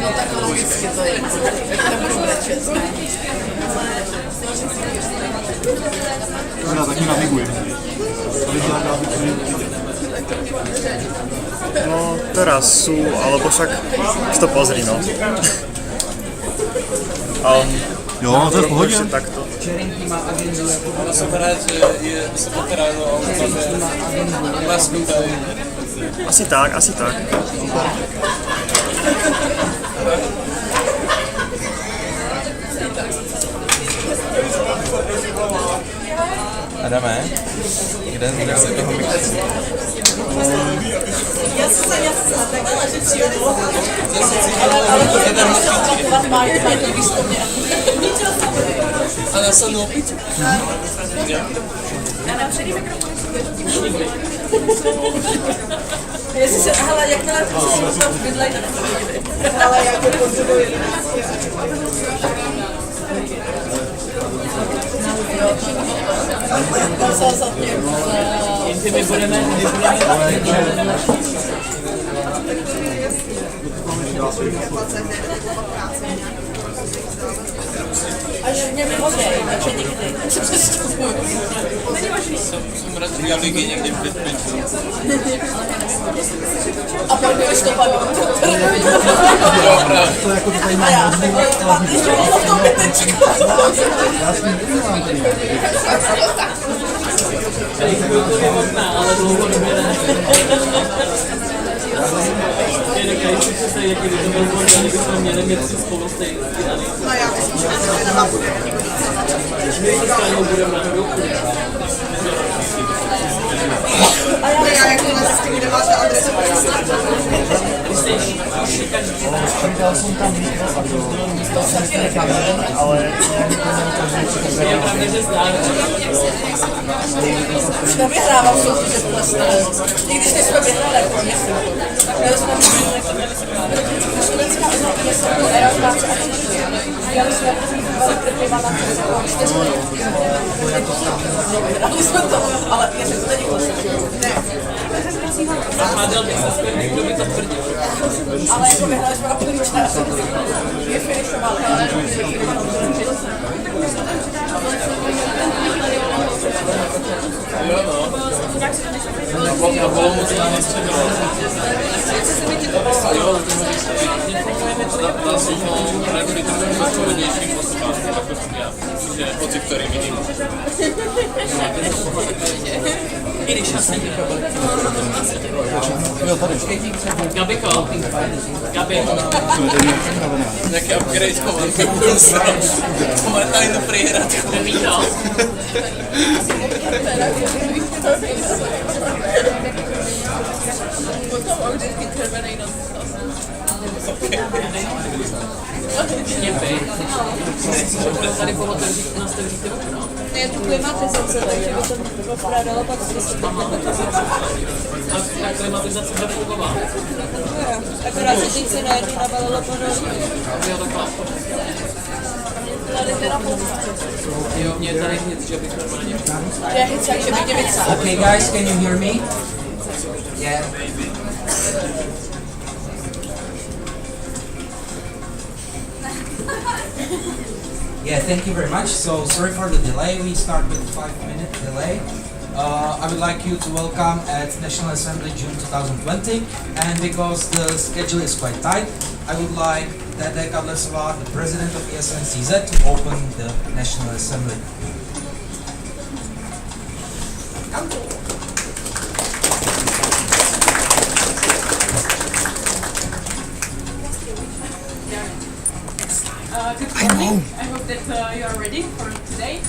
No tak logicky to je. Jak nebudu brečet. Teda taky naviguji. No teraz sú, alebo však už to pozri, no. A on Jo, to je v pohodě. takto. Jsem rád, že je sobota ráno a on máme lásku tady. Asi tak, asi tak. Adame, kde se toho mikrofonu? Já se takhle, že cílo. Ale to je tam například mají to výzkumně. A na sanu. Já na přední mikrofon jestli se, hele, jakmile se tam bydlej, tak to nejde. Ale jako potřebuji. My budeme až mě vyhodí, takže nikdy. Jsem rád, že dělali někdy v Bitcoinu. A pak mi to padlo. A já, když to bylo v tom bytečku. tady chvilku je možná, ale dlouhodobě ne. Když si představí, jaký by to byl možná, kdybychom měli mít si spolu stejný. No já myslím, že to je na bude. My se stranou budeme na hru. A já jako nezjistím, kde máte adresu. Dal som tam ale Je pravda, že známe. Už nevyhrávám soutěže v Plesné. I když jsme vyhráli jako město. Měli jsme vyhrali jsme to, ale je to není ne. Hádal bych se zpět, kdo by to tvrdil. Ale jako vyhráli jsme na první čas. Je finišovali, ale Na Olomouc nám nestředilo. Na suchou, nebyli trošku odpovědnějším osobám, jako jsem já. Že pocit, který vidím. I když asi Gabiko. Gabi. Nějaký upgrade chovanky budu sám. To má tajno přihrát. Nevídal. potom už vždycky červený nos. Štěpy. Tady po otevřít nastavíte okno. Je tu klimatizace, takže by to vypadalo pak si A klimatizace bude fungová. akorát se teď se najednou nabalilo podobně. Jo, takhle. Tady teda pouze. Jo, mě tady nic, že bych normálně. Já chci, že bych tě vycál. Okay, guys, can you hear me? Yeah. Yeah, thank you very much. So, sorry for the delay. We start with a 5-minute delay. I would like you to welcome at National Assembly June 2020, and because the schedule is quite tight, I would like Dede Kadlesova, the president of ESN CZ, to open the National Assembly. Good morning. I hope that you are ready for today.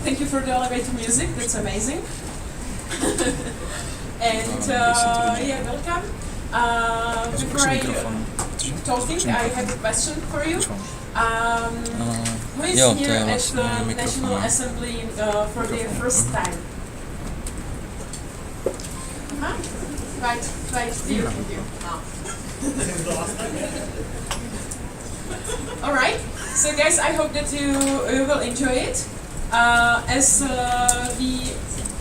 Thank you for the elevator music. That's amazing. And yeah, welcome. Before I talking, I have a question for you. Who is here at the National Assembly for their first time? Right here. Alright, so guys, I hope that you will enjoy it. As we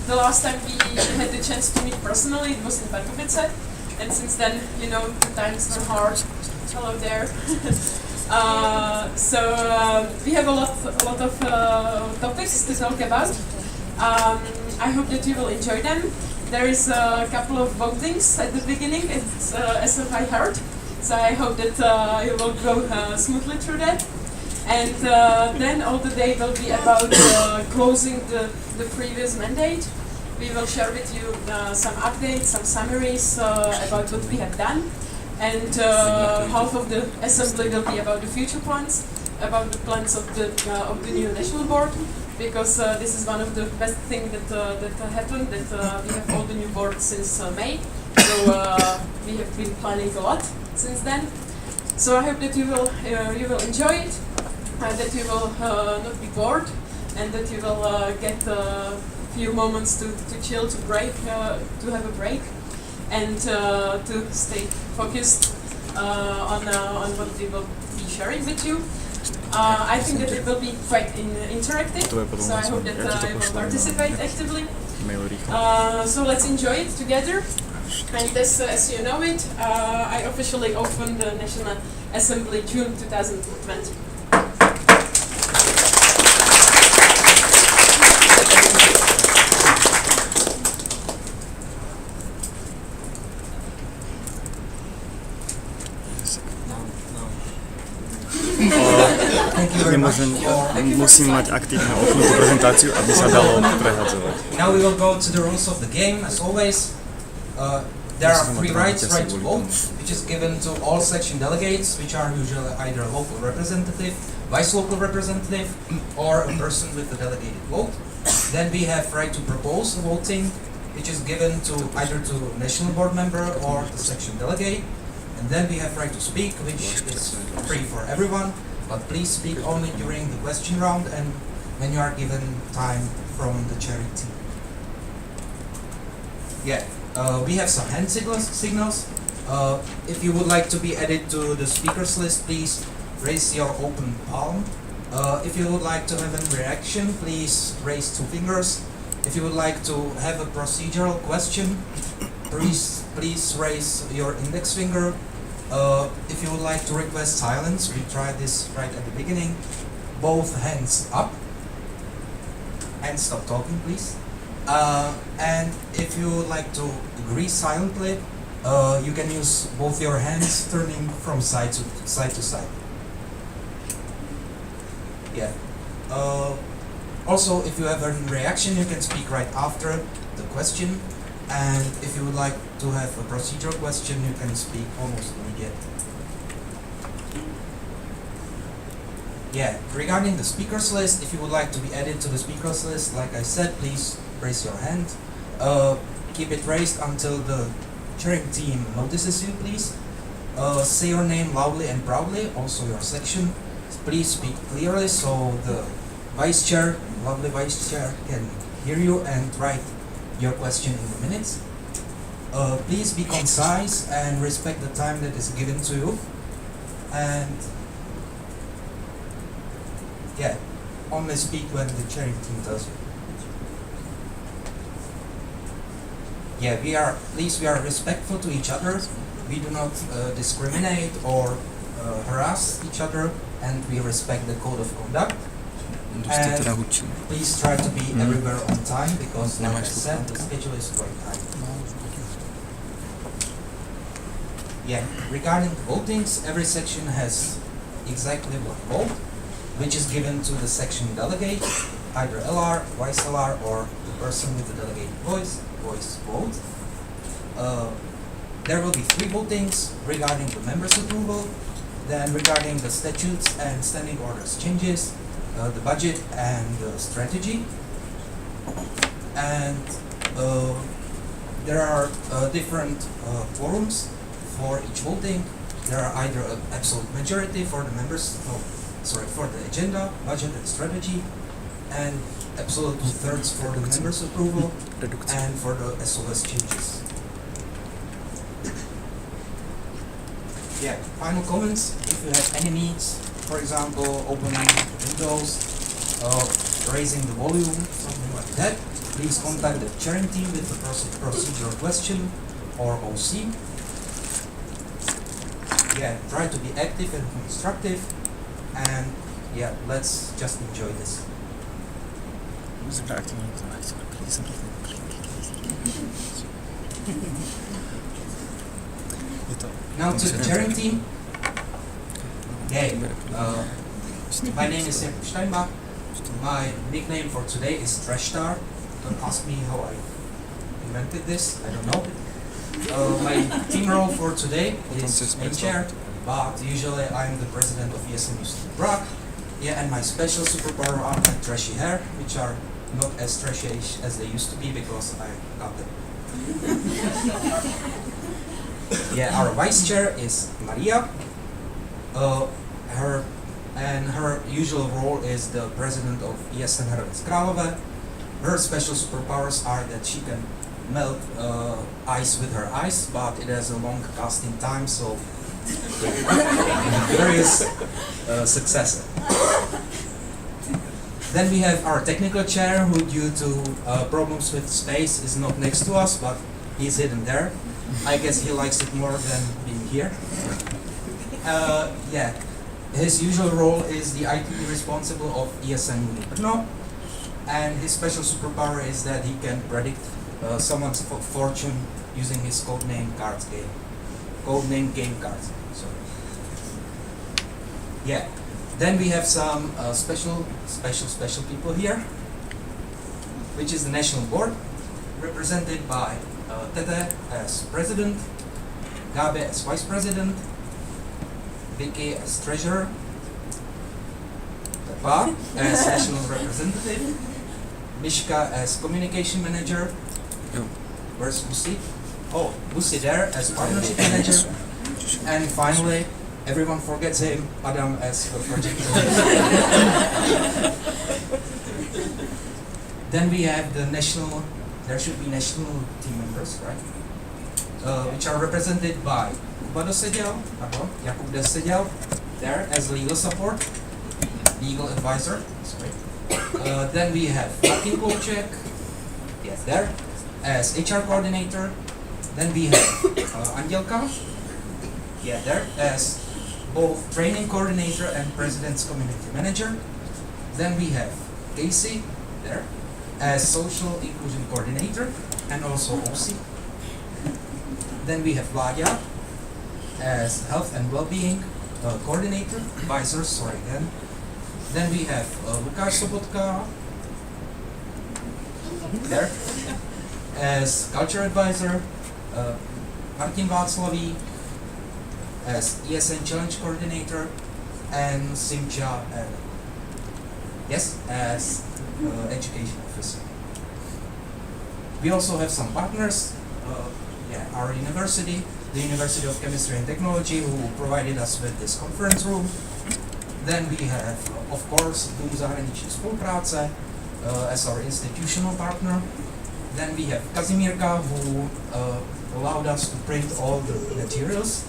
The last time we had the chance to meet personally, it was in Pardubice, and since then, you know, the times were hard. Hello there. We have a lot of topics to talk about. I hope that you will enjoy them. There is a couple of votings at the beginning, as I heard. So I hope that you will go smoothly through that. And then all the day will be about closing the previous mandate. We will share with you some updates, some summaries about what we have done. And half of the assembly will be about the future plans, about the plans of the new national board, because this is one of the best things that happened, that we have all the new board since May. So we have been planning a lot since then. So I hope that you will enjoy it, that you will not be bored, and that you will get a few moments to chill, to break, to have a break, and to stay focused on what we will be sharing with you. I think that it will be quite interactive, so I hope that you will participate actively. So let's enjoy it together. And as you know it, I officially opened the National Assembly June 2020. Musím mať aktívne oknutú prezentáciu, aby sa dalo prehadzovať. Now we will go to the rules of the game, as always. There are 3 rights: right to vote, which is given to all section delegates, which are usually either a local representative, vice local representative, or a person with a delegated vote. Then we have right to propose voting, which is given to either to national board member or the section delegate. And then we have right to speak, which is free for everyone, but please speak only during the question round and when you are given time from the chairing team. Yeah. We have some hand signals. If you would like to be added to the speakers list, please raise your open palm. If you would like to have a reaction, please raise 2 fingers. If you would like to have a procedural question, please raise your index finger. If you would like to request silence, we tried this right at the beginning. Both hands up. And stop talking, please. And if you would like to agree silently, you can use both your hands turning from side to side. Yeah. Also, if you have a reaction, you can speak right after the question. And if you would like to have a procedural question, you can speak almost immediately. Yeah, regarding the speakers list, if you would like to be added to the speakers list, like I said, please raise your hand. Keep it raised until the chairing team notices you, please. Say your name loudly and proudly, also your section. Please speak clearly so the vice chair, lovely vice chair, can hear you and write your question in the minutes. Please be concise and respect the time that is given to you. And yeah, only speak when the chairing team tells you. Yeah, we are respectful to each other. We do not discriminate or harass each other, and we respect the code of conduct. And please try to be everywhere on time, because like I said, the schedule is quite tight. Yeah, regarding the votings, every section has exactly 1 vote, which is given to the section delegate, either LR, vice LR, or the person with the delegated voice vote. There will be 3 votings regarding the members' approval, then regarding the statutes and standing orders changes, the budget and the strategy. And there are different quorums for each voting. There are either an absolute majority for the for the agenda, budget and strategy, and absolute 2/3 for the members' approval and for the SOS changes. Yeah, final comments. If you have any needs, for example, opening windows, raising the volume, something like that, please contact the chairing team with the procedural question or OC. Yeah, try to be active and constructive, and yeah, let's just enjoy this. Muzyka aktywna, please. Now to the chairing team. Hey, my name is Jakub Steinbach. My nickname for today is Trash Star. Don't ask me how I invented this, I don't know. My team role for today is main chair, but usually I'm the president of ESN CZ Prague. Yeah, and my special superpower are my trashy hair, which are not as trashy as they used to be because I got them. Yeah, our vice chair is Maria. Her usual role is the president of ESN CZ. Her special superpowers are that she can melt ice with her eyes, but it has a long casting time, so various successor. Then we have our technical chair, who due to problems with space is not next to us, but he's hidden there. I guess he likes it more than being here. Yeah, his usual role is the IT responsible of ESN Brno, and his special superpower is that he can predict someone's fortune using his codename game cards. Sorry. Yeah. Then we have some special people here, which is the national board, represented by Tete as president, Gabe as vice president, Vicky as treasurer, Pepa as national representative, Mishka as communication manager. Where's Busi? Oh, Busi there as partnership manager. And finally, everyone forgets him, Adam as the project manager. Then we have the national, there should be national team members, right? Which are represented by Jakub Seděl, there as legal support, legal advisor, sorry. Then we have Martin Kolček, yes, there, as HR coordinator. Then we have Angelka, yeah, there, as both training coordinator and president's community manager. Then we have Casey, there, as social inclusion coordinator and also OC. Then we have Vladia as health and well-being coordinator, advisor, sorry again. Then we have Lukáš Sobotka, there, as culture advisor, Martin Václavík as ESN challenge coordinator, and Simcha, yes, as education officer. We also have some partners, our university, the University of Chemistry and Technology, who provided us with this conference room. Then we have, of course, Dům zahraniční spolupráce as our institutional partner. Then we have Kazimírka, who allowed us to print all the materials,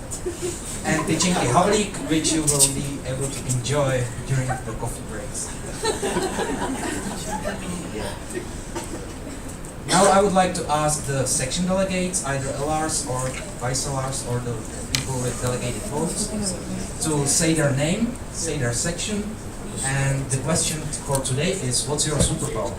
and Tyčinky Havlík, which you will be able to enjoy during the coffee breaks. Now I would like to ask the section delegates, either LRs or vice LRs or the people with delegated votes, to say their name, say their section, and the question for today is, what's your superpower?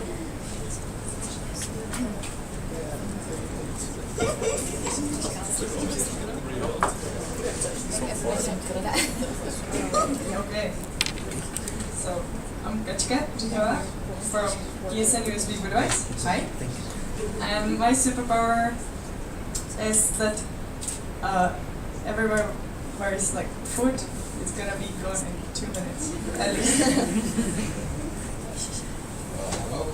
Okay. So, I'm Kačka Řihová from ESN USB Budapest. Hi. And my superpower is that everywhere where is like food, it's gonna be gone in 2 minutes at least. Hello,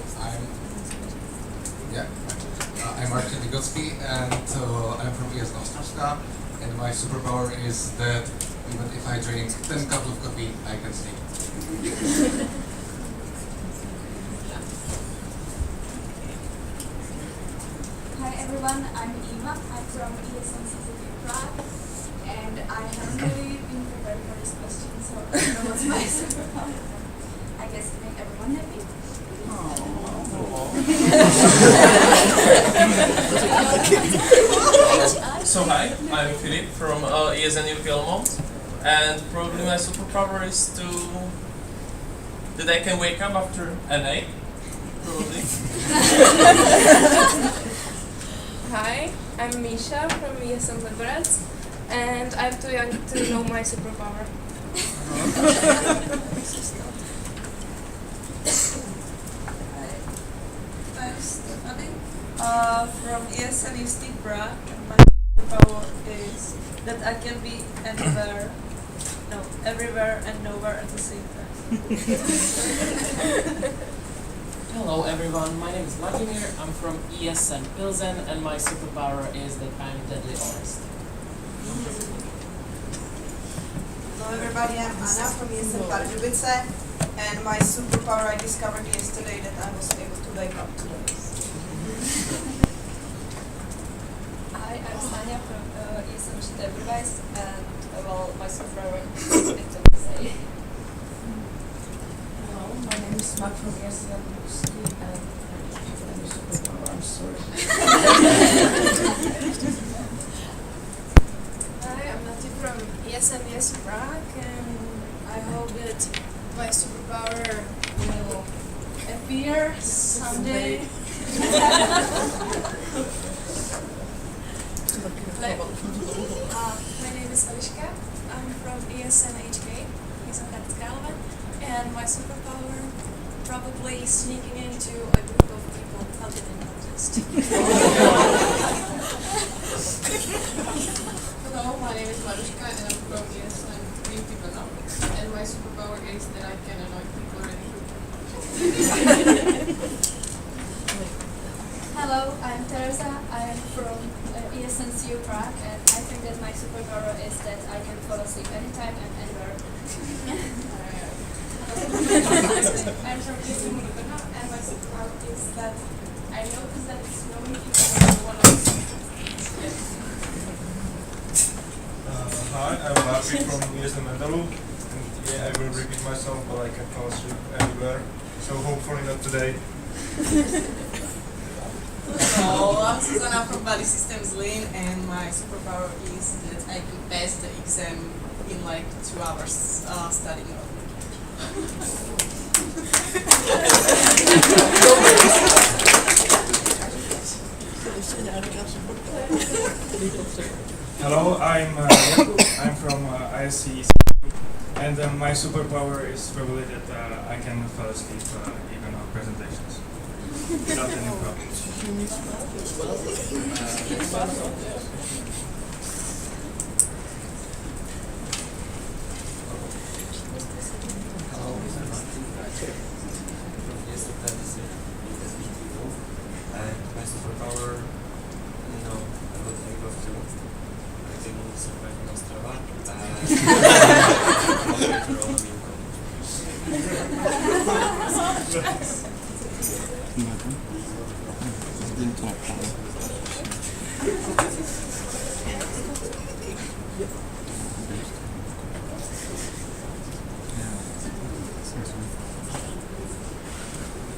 I'm Martin Ligocki, and I'm from ESN Ostrovska, and my superpower is that even if I drink 10 cups of coffee, I can sleep. Hi everyone, I'm Ima. I'm from ESN CZ Prague, and I haven't really been prepared for this question, so I don't know what's my superpower. I guess make everyone happy. So hi, I'm Philip from ESN Cz, and probably my superpower is that I can wake up after a night, probably. Hi, I'm Misha from ESN CZ, and I'm too young to know my superpower. I'm Stephanie from ESN CZ, and my superpower is that I can be everywhere and nowhere at the same time. Hello everyone, my name is Vladimir, I'm from ESN Pilsen, and my superpower is that I'm deadly honest. Hello everybody, I'm Anna from ESN Pardubice, and my superpower I discovered yesterday that I was able to wake up today. Hi, I'm Sanja from ESN CZ, and well, my superpower is a bit to say. Hello, my name is Matt from ESN and I'm a superpower, I'm sorry. Hi, I'm Nati from ESN Prague, and I hope that my superpower will appear someday. My name is Eliška. I'm from ESN HK, ESN Králové, and my superpower probably sneaking into a group of people without getting noticed. Hello, my name is Maruška and I'm from ESN Development, and my superpower is that I can annoy people really quickly. Hello, I'm Teresa. I am from ESN CU Prague, and I think that my superpower is that I can fall asleep anytime and anywhere. I'm from ESN Brno, and my superpower is that I notice that it's snowing even when no one else is. Hi, I'm Marvin from ESN Mendalu, and yeah, I will repeat myself, but I can fall asleep everywhere, so hopefully not today. Hello, I'm Susanna from Body Systems Lean, and my superpower is that I could pass the exam in like 2 hours studying. Hello, I'm from ISC, and my superpower is probably that I can fall asleep even on presentations without any problems. Hello, I'm Martin from ESN and my superpower, I would think of to continue surviving Ostrava and later on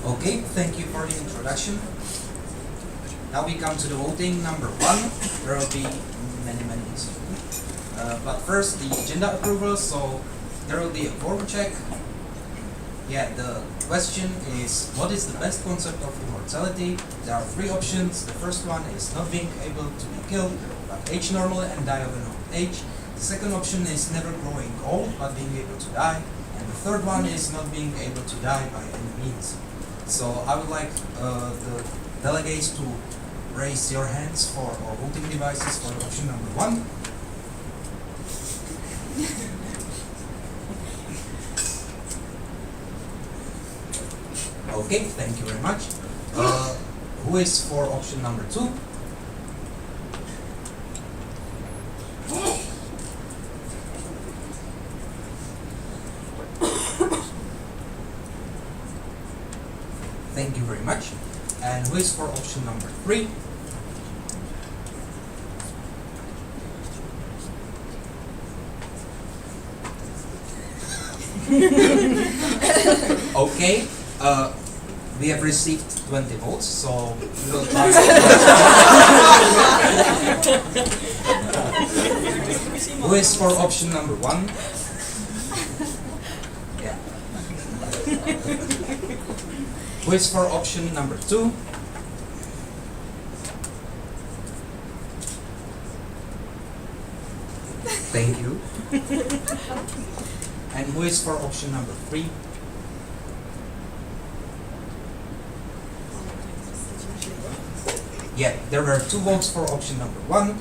Okay, thank you for the introduction. Now we come to the voting number 1. There will be many issues. But first, the agenda approval. So there will be a form check. Yeah, the question is, what is the best concept of immortality? There are 3 options. The first one is not being able to be killed, but age normally and die of an old age. The second option is never growing old, but being able to die. And the third one is not being able to die by any means. So I would like the delegates to raise your hands for our voting devices for option number 1. Okay, thank you very much. Who is for option number 2? Thank you very much. And who is for option number 3? Okay. We have received 20 votes, so we will try. Who is for option number 1? Yeah. Who is for option number 2? Thank you. And who is for option number 3? Yeah, there were 2 votes for option number 1,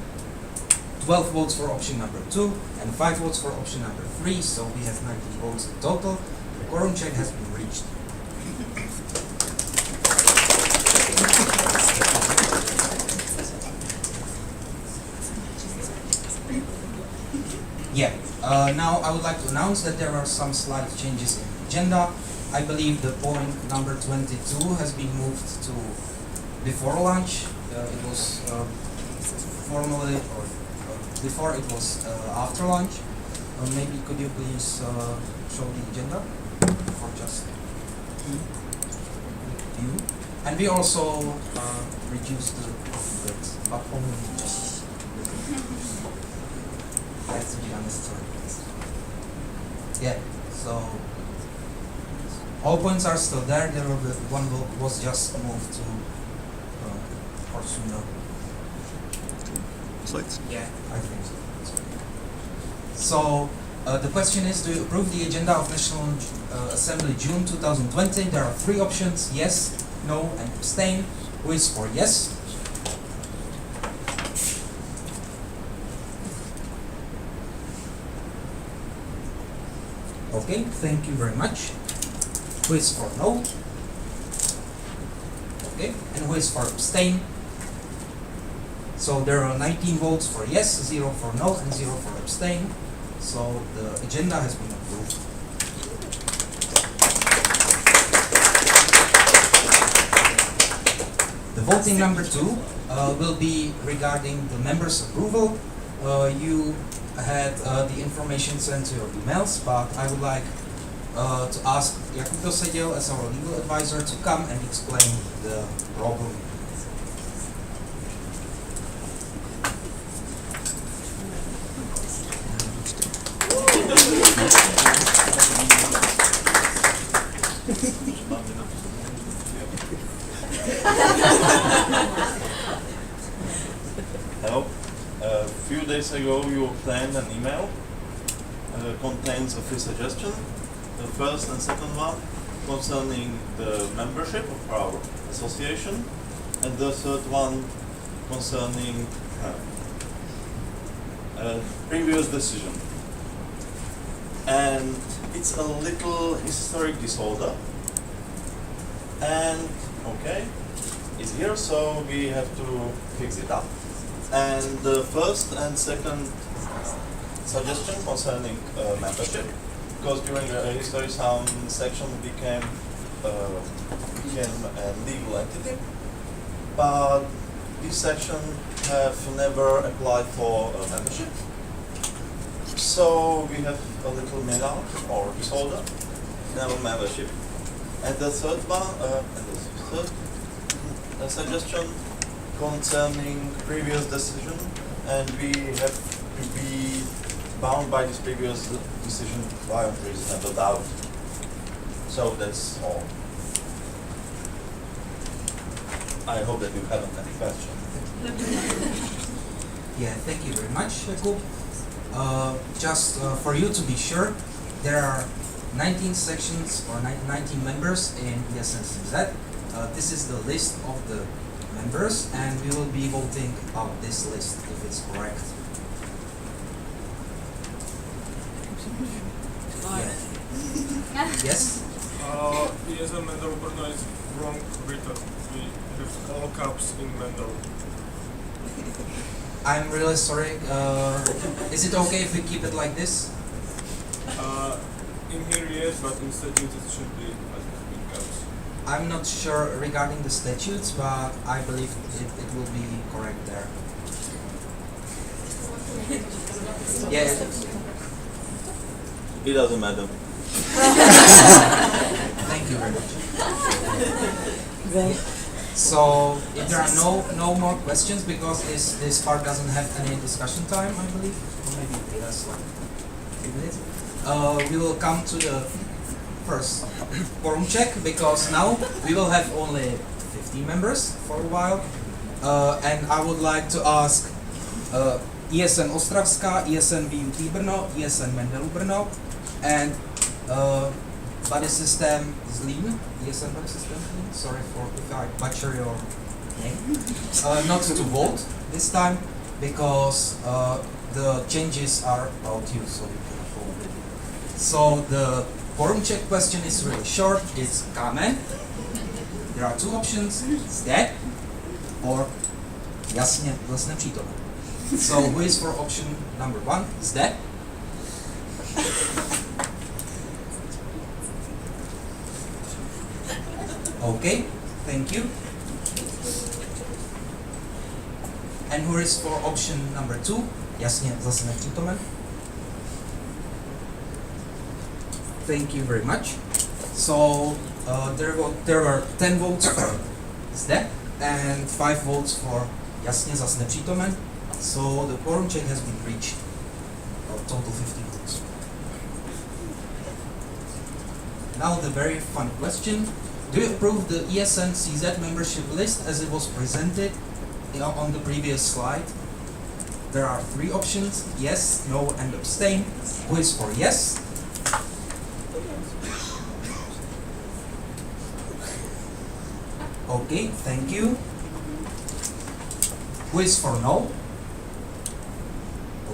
12 votes for option number 2, and 5 votes for option number 3, so we have 19 votes in total. The quorum check has been reached. Yeah, now I would like to announce that there are some slight changes in the agenda. I believe the point number 22 has been moved to before lunch. It was formally, or before it was after lunch. Maybe could you please show the agenda for just view? And we also reduced the bits, but only just. That's to be unnecessary. Yeah, so all points are still there. There were one was just moved to Orsuna. Slides? Yeah, I think so. So the question is, do you approve the agenda of National Assembly June 2020? There are 3 options: yes, no, and abstain. Who is for yes? Okay, thank you very much. Who is for no? Okay, and who is for abstain? So there are 19 votes for yes, 0 for no, and 0 for abstain. So the agenda has been approved. The voting number 2 will be regarding the members' approval. You had the information sent to your emails, but I would like to ask Jakub Dosedil as our legal advisor to come and explain the problem. Hello. A few days ago you planned an email contains a few suggestions. The first and second one concerning the membership of our association, and the third one concerning a previous decision. And it's a little historic disorder. And okay, it's here, so we have to fix it up. And the first and second suggestion concerning membership, because during the history some section became a legal entity, but this section have never applied for membership. So we have a little melange or disorder in our membership. And the third one, suggestion concerning previous decision, and we have to be bound by this previous decision beyond reasonable doubt. So that's all. I hope that you haven't any questions. Yeah, thank you very much, Jakub. Just for you to be sure, there are 19 sections or 19 members in ESN CZ. This is the list of the members, and we will be voting about this list if it's correct. Yeah. Yes? ESN Mendel Brno is wrong written. We have all caps in Mendel. I'm really sorry. Is it okay if we keep it like this? In here, yes, but in statutes it should be in caps. I'm not sure regarding the statutes, but I believe it will be correct there. Yeah. It doesn't matter. Thank you very much. So if there are no more questions, because this part doesn't have any discussion time, I believe, or maybe it has like a few minutes, we will come to the first quorum check, because now we will have only 50 members for a while, and I would like to ask ESN Ostravská, ESN VUT Brno, ESN Mendelu Brno, and Body System Zlín, ESN Body System Zlín, sorry for if I butcher your name, not to vote this time, because the changes are about you, so you can vote. So the quorum check question is really short, it's Kame. There are two options, zde or jasně nepřítomen. So who is for option number 1? Zde. Okay, thank you. And who is for option number 2? Jasně zase nepřítomen. Thank you very much. So there were 10 votes for zde and 5 votes for jasně zase nepřítomen. So the quorum check has been reached. A total 50 votes. Now the very fun question. Do you approve the ESN CZ membership list as it was presented on the previous slide? There are 3 options, yes, no, and abstain. Who is for yes? Okay, thank you. Who is for no?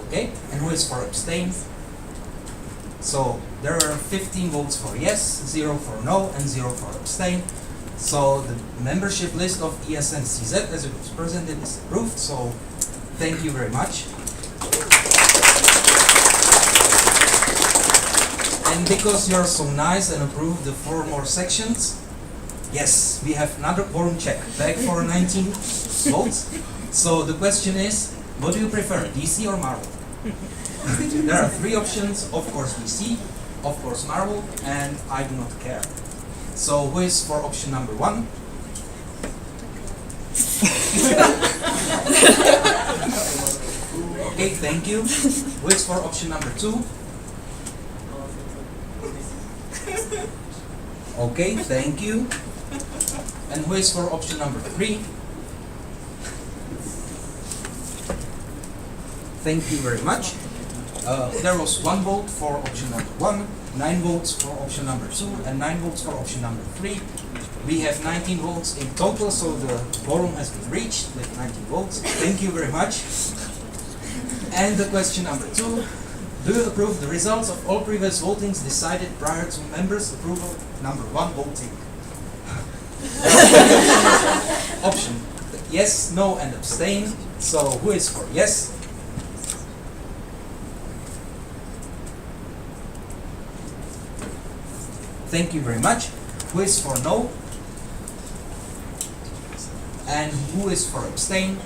Okay, and who is for abstain? So there are 15 votes for yes, 0 for no, and 0 for abstain. So the membership list of ESN CZ as it was presented is approved, so thank you very much. And because you're so nice and approved the 4 more sections, yes, we have another quorum check, back for 19 votes. So the question is, what do you prefer, DC or Marvel? There are 3 options, of course DC, of course Marvel, and I do not care. So who is for option number 1? Okay, thank you. Who is for option number 2? Okay, thank you. And who is for option number 3? Thank you very much. There was 1 vote for option number 1, 9 votes for option number 2, and 9 votes for option number 3. We have 19 votes in total, so the quorum has been reached with 19 votes. Thank you very much. And the question number 2. Do you approve the results of all previous votings decided prior to members' approval number 1 voting? Option yes, no, and abstain. So who is for yes? Thank you very much. Who is for no? And who is for abstain?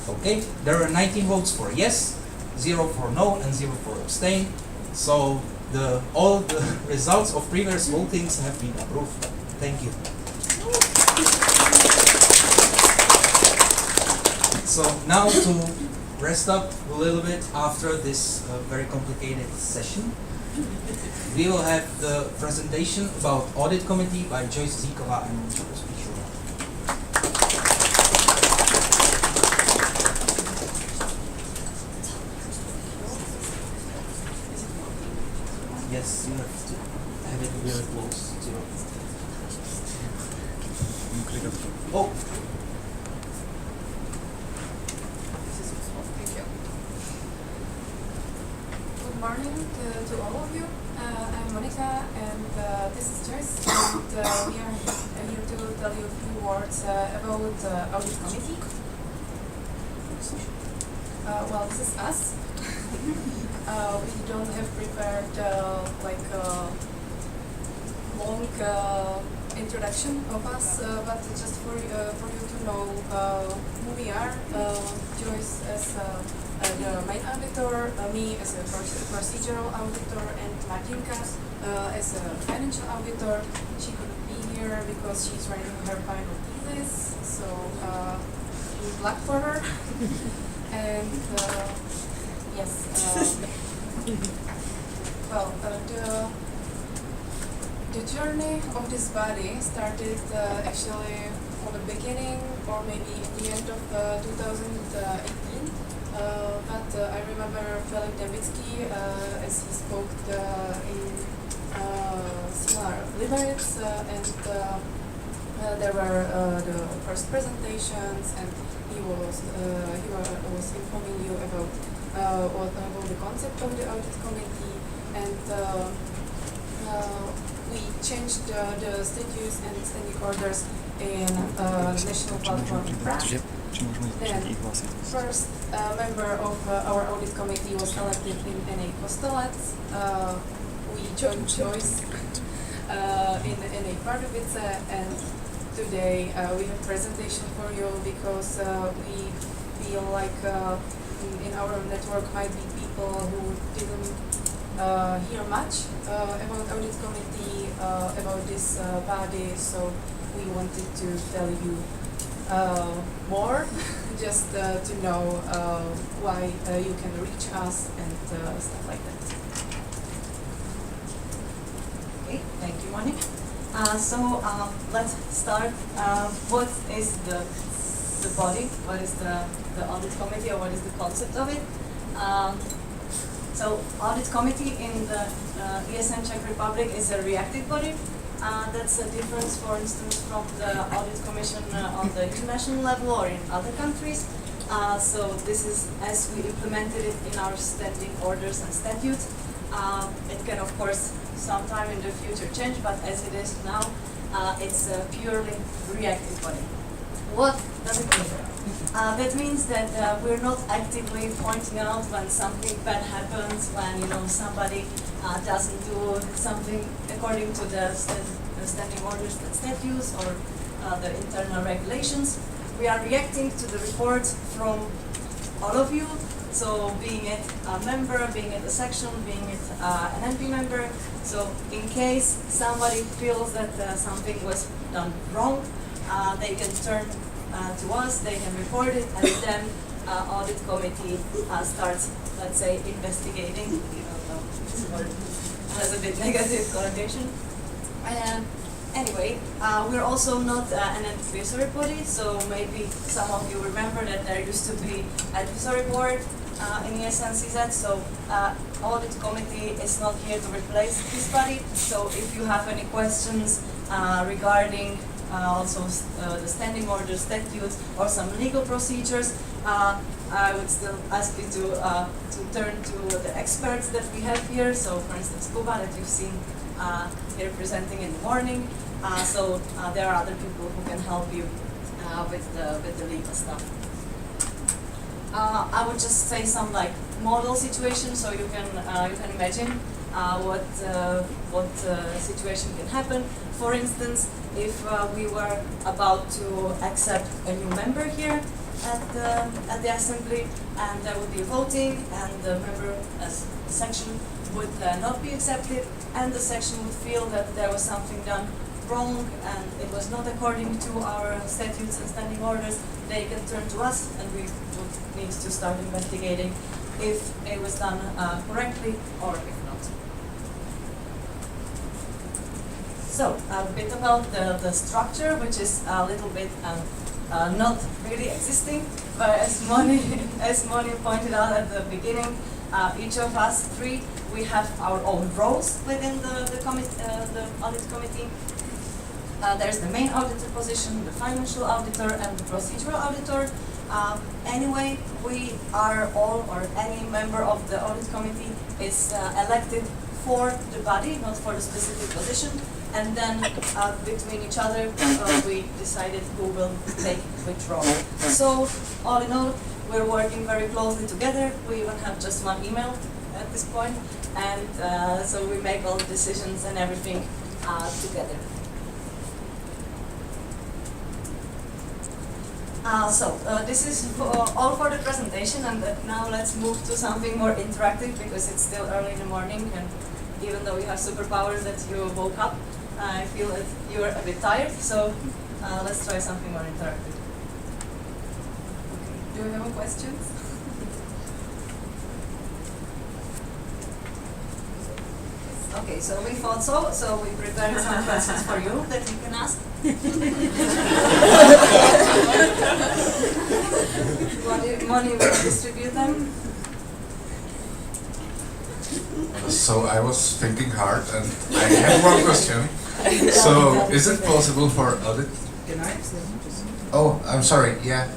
Okay, there are 19 votes for yes, 0 for no, and 0 for abstain. So all the results of previous votings have been approved. Thank you. So now to rest up a little bit after this very complicated session, we will have the presentation about Audit Committee by Joyce Zíková and Charles Pichura. Yes, you have to have it really close to your... Oh! Thank you. Good morning to all of you. I'm Monica and this is Joyce, and we are here to tell you a few words about Audit Committee. Well, this is us. We don't have prepared long introduction of us, but just for you to know who we are. Joyce as the main auditor, me as a procedural auditor, and Martinka as a financial auditor. She couldn't be here her because she's writing her final thesis, so good luck for her. And yes, well, the journey of this body started actually on the beginning or maybe in the end of 2018. But I remember Felix Davidsky as he spoke in similar events, and there were the first presentations, and he was informing you about the concept of the audit committee, and we changed the statutes and standing orders in national platform Prague. Then, first member of our audit committee was elected in NA Kostelec. We joined Joyce in NA Pardubice, and today we have presentation for you because we feel like in our network might be people who didn't hear much about audit committee, about this body, so we wanted to tell you more, just to know why you can reach us and stuff like that. Okay, thank you, Moni. Let's start. What is the body? What is the audit committee, or what is the concept of it? Audit committee in the ESN Czech Republic is a reactive body. That's a difference, for instance, from the audit commission on the international level or in other countries. So this is as we implemented it in our standing orders and statutes. It can, of course, sometime in the future change, but as it is now, it's a purely reactive body. What does it mean? That means that we're not actively pointing out when something bad happens, when somebody doesn't do something according to the standing orders and statutes or the internal regulations. We are reacting to the reports from all of you. So being it a member, being it a section, being it an MP member. So in case somebody feels that something was done wrong, they can turn to us, they can report it, and then audit committee starts, let's say, investigating. Even though this word has a bit negative connotation. Anyway, we're also not an advisory body, so maybe some of you remember that there used to be advisory board in ESN CZ, so audit committee is not here to replace this body. So if you have any questions regarding also the standing order statutes or some legal procedures, I would still ask you to turn to the experts that we have here. So for instance, Kuba, that you've seen here presenting in the morning. There are other people who can help you with the legal stuff. I would just say some model situation, so you can imagine what situation can happen. For instance, if we were about to accept a new member here at the assembly, and there would be voting, and the member as a section would not be accepted, and the section would feel that there was something done wrong and it was not according to our statutes and standing orders, they can turn to us, and we would need to start investigating if it was done correctly or if not. So a bit about the structure, which is a little bit not really existing, but as Moni pointed out at the beginning, each of us three, we have our own roles within the audit committee. There's the main auditor position, the financial auditor, and the procedural auditor. Anyway, we are all, or any member of the audit committee is elected for the body, not for the specific position. And then between each other, we decided who will take which role. So all in all, we're working very closely together. We even have just one email at this point, and so we make all the decisions and everything together. This is all for the presentation, and now let's move to something more interactive because it's still early in the morning, and even though you have superpowers that you woke up, I feel that you're a bit tired, so let's try something more interactive. Do you have questions? Okay, so we thought so. So we prepared some questions for you that you can ask. Money will distribute them. So I was thinking hard, and I have one question. So is it possible for audit? Can I? Oh, I'm sorry. Yeah.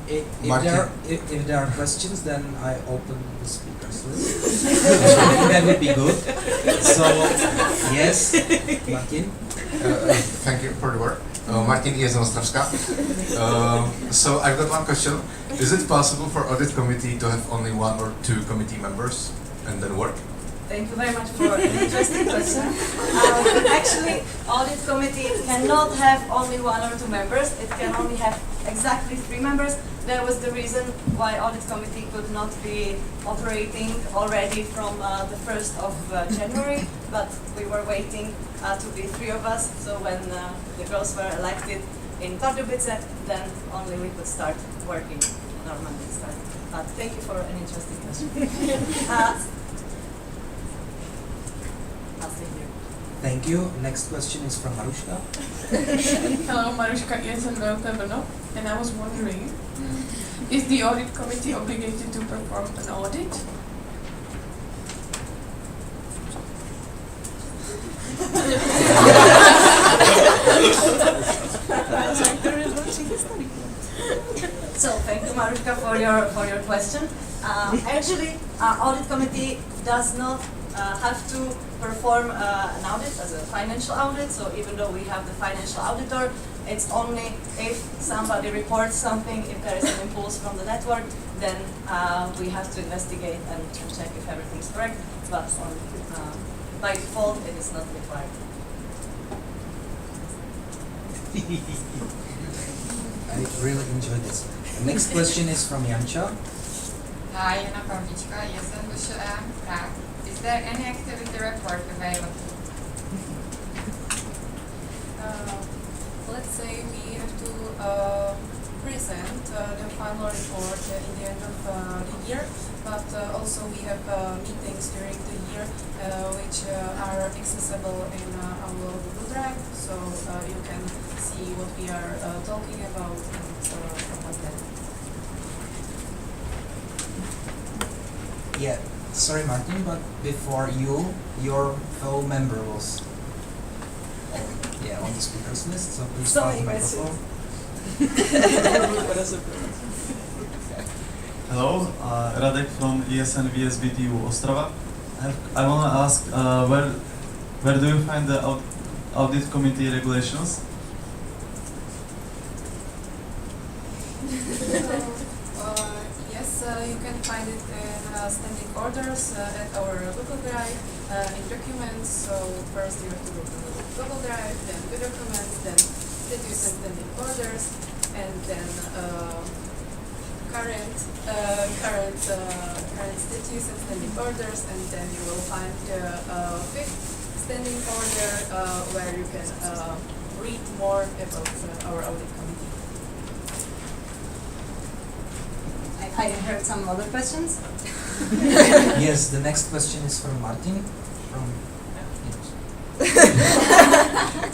If there are questions, then I open the speakers list. That would be good. So, yes, Martin. Thank you for the word. Martin ESN Ostravska. So I've got one question. Is it possible for audit committee to have only 1 or 2 committee members and then work? Thank you very much for an interesting question. Actually, audit committee cannot have only 1 or 2 members. It can only have exactly 3 members. That was the reason why audit committee could not be operating already from the 1st of January, but we were waiting to be 3 of us. So when the girls were elected in Pardubice, then only we could start working on our Monday start. Thank you for an interesting question. I'll stay here. Thank you. Next question is from Maruška. Hello, Maruška, ESN Brno, and I was wondering, is the audit committee obligated to perform an audit? So thank you, Maruška, for your question. Actually, audit committee does not have to perform an audit as a financial audit. So even though we have the financial auditor, it's only if somebody reports something, if there is an impulse from the network, then we have to investigate and check if everything's correct. But by default, it is not required. I really enjoyed this. The next question is from Janča. Hi, Jana Pavlička, ESN Prague. Is there any activity report available? Let's say we have to present the final report in the end of the year, but also we have meetings during the year which are accessible in our Google Drive, so you can see what we are talking about and stuff like that. Yeah, sorry Martin, but before you, your fellow member was on the speakers list, so please pass the microphone. Hello, Radek from ESN VSBTU Ostrava. I want to ask where do you find the audit committee regulations? Yes, you can find it in standing orders at our Google Drive in documents. So first you have to go to Google Drive, then the documents, then statutes and standing orders, and then current statutes and standing orders, and then you will find the 5th standing order where you can read more about our audit committee. I heard some other questions. Yes, the next question is from Martin.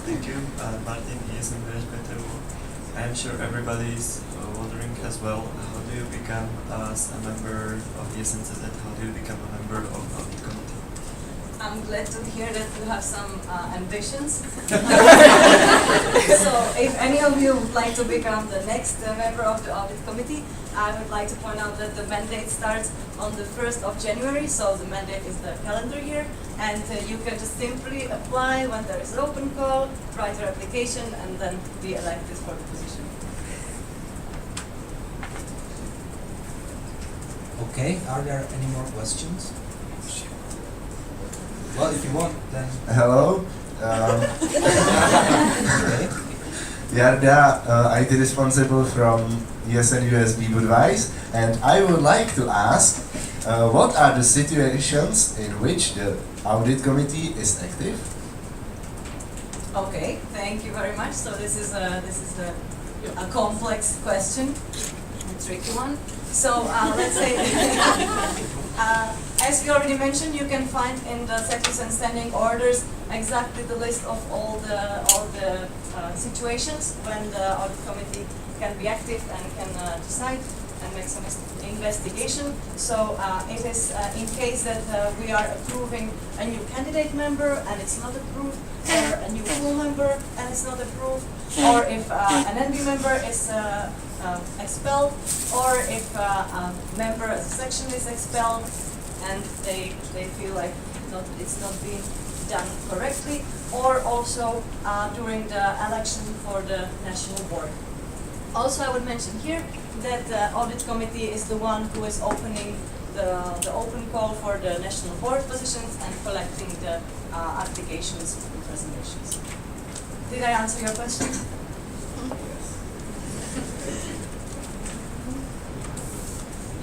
Thank you, Martin ESN VSBTU. I'm sure everybody is wondering as well, how do you become as a member of ESN CZ? How do you become a member of audit committee? I'm glad to hear that you have some ambitions. So if any of you would like to become the next member of the audit committee, I would like to point out that the mandate starts on the 1st of January, so the mandate is the calendar year, and you can just simply apply when there is an open call, write your application, and then be elected for the position. Okay, are there any more questions? Well, if you want, then... Hello. Jarda, IT responsible from ESN USB Budweis, and I would like to ask, what are the situations in which the audit committee is active? Okay, thank you very much. So this is a complex question, a tricky one. So let's say, as we already mentioned, you can find in the statutes and standing orders exactly the list of all the situations when the audit committee can be active and can decide and make some investigation. So it is in case that we are approving a new candidate member and it's not approved, or a new full member and it's not approved, or if an NB member is expelled, or if a member of the section is expelled and they feel like it's not being done correctly, or also during the election for the national board. Also, I would mention here that the audit committee is the one who is opening the open call for the national board positions and collecting the applications and presentations. Did I answer your question?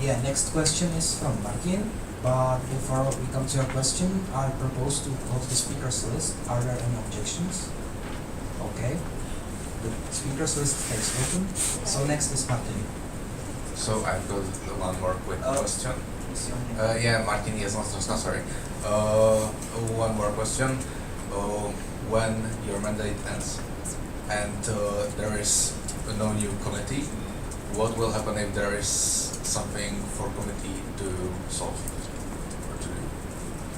Yeah, next question is from Martin. But before we come to your question, I propose to close the speakers list. Are there any objections? Okay. The speakers list is open. So next is Martin. So I've got one more quick question. Yeah, Martin ESN Ostravska, sorry. One more question. When your mandate ends and there is no new committee, what will happen if there is something for committee to solve or to do?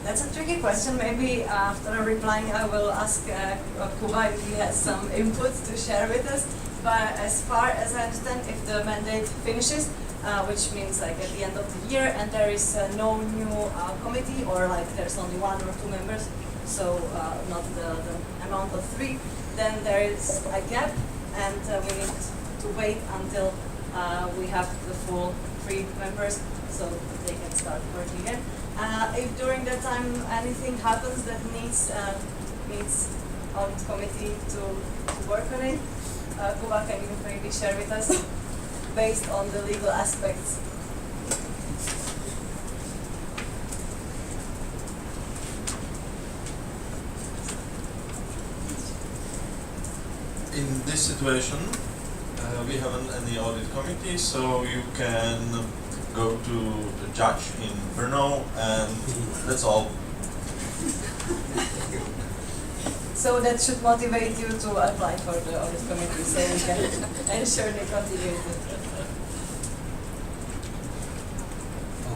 That's a tricky question. Maybe after replying, I will ask Kuba if he has some input to share with us. But as far as I understand, if the mandate finishes, which means like at the end of the year, and there is no new committee, or like there's only 1 or 2 members, so not the amount of 3, then there is a gap, and we need to wait until we have the full 3 members, so they can start working again. If during that time anything happens that needs audit committee to work on it, Kuba, can you maybe share with us based on the legal aspects? In this situation, we haven't any audit committee, so you can go to the judge in Brno, and that's all. So that should motivate you to apply for the audit committee, so we can ensure the continuity.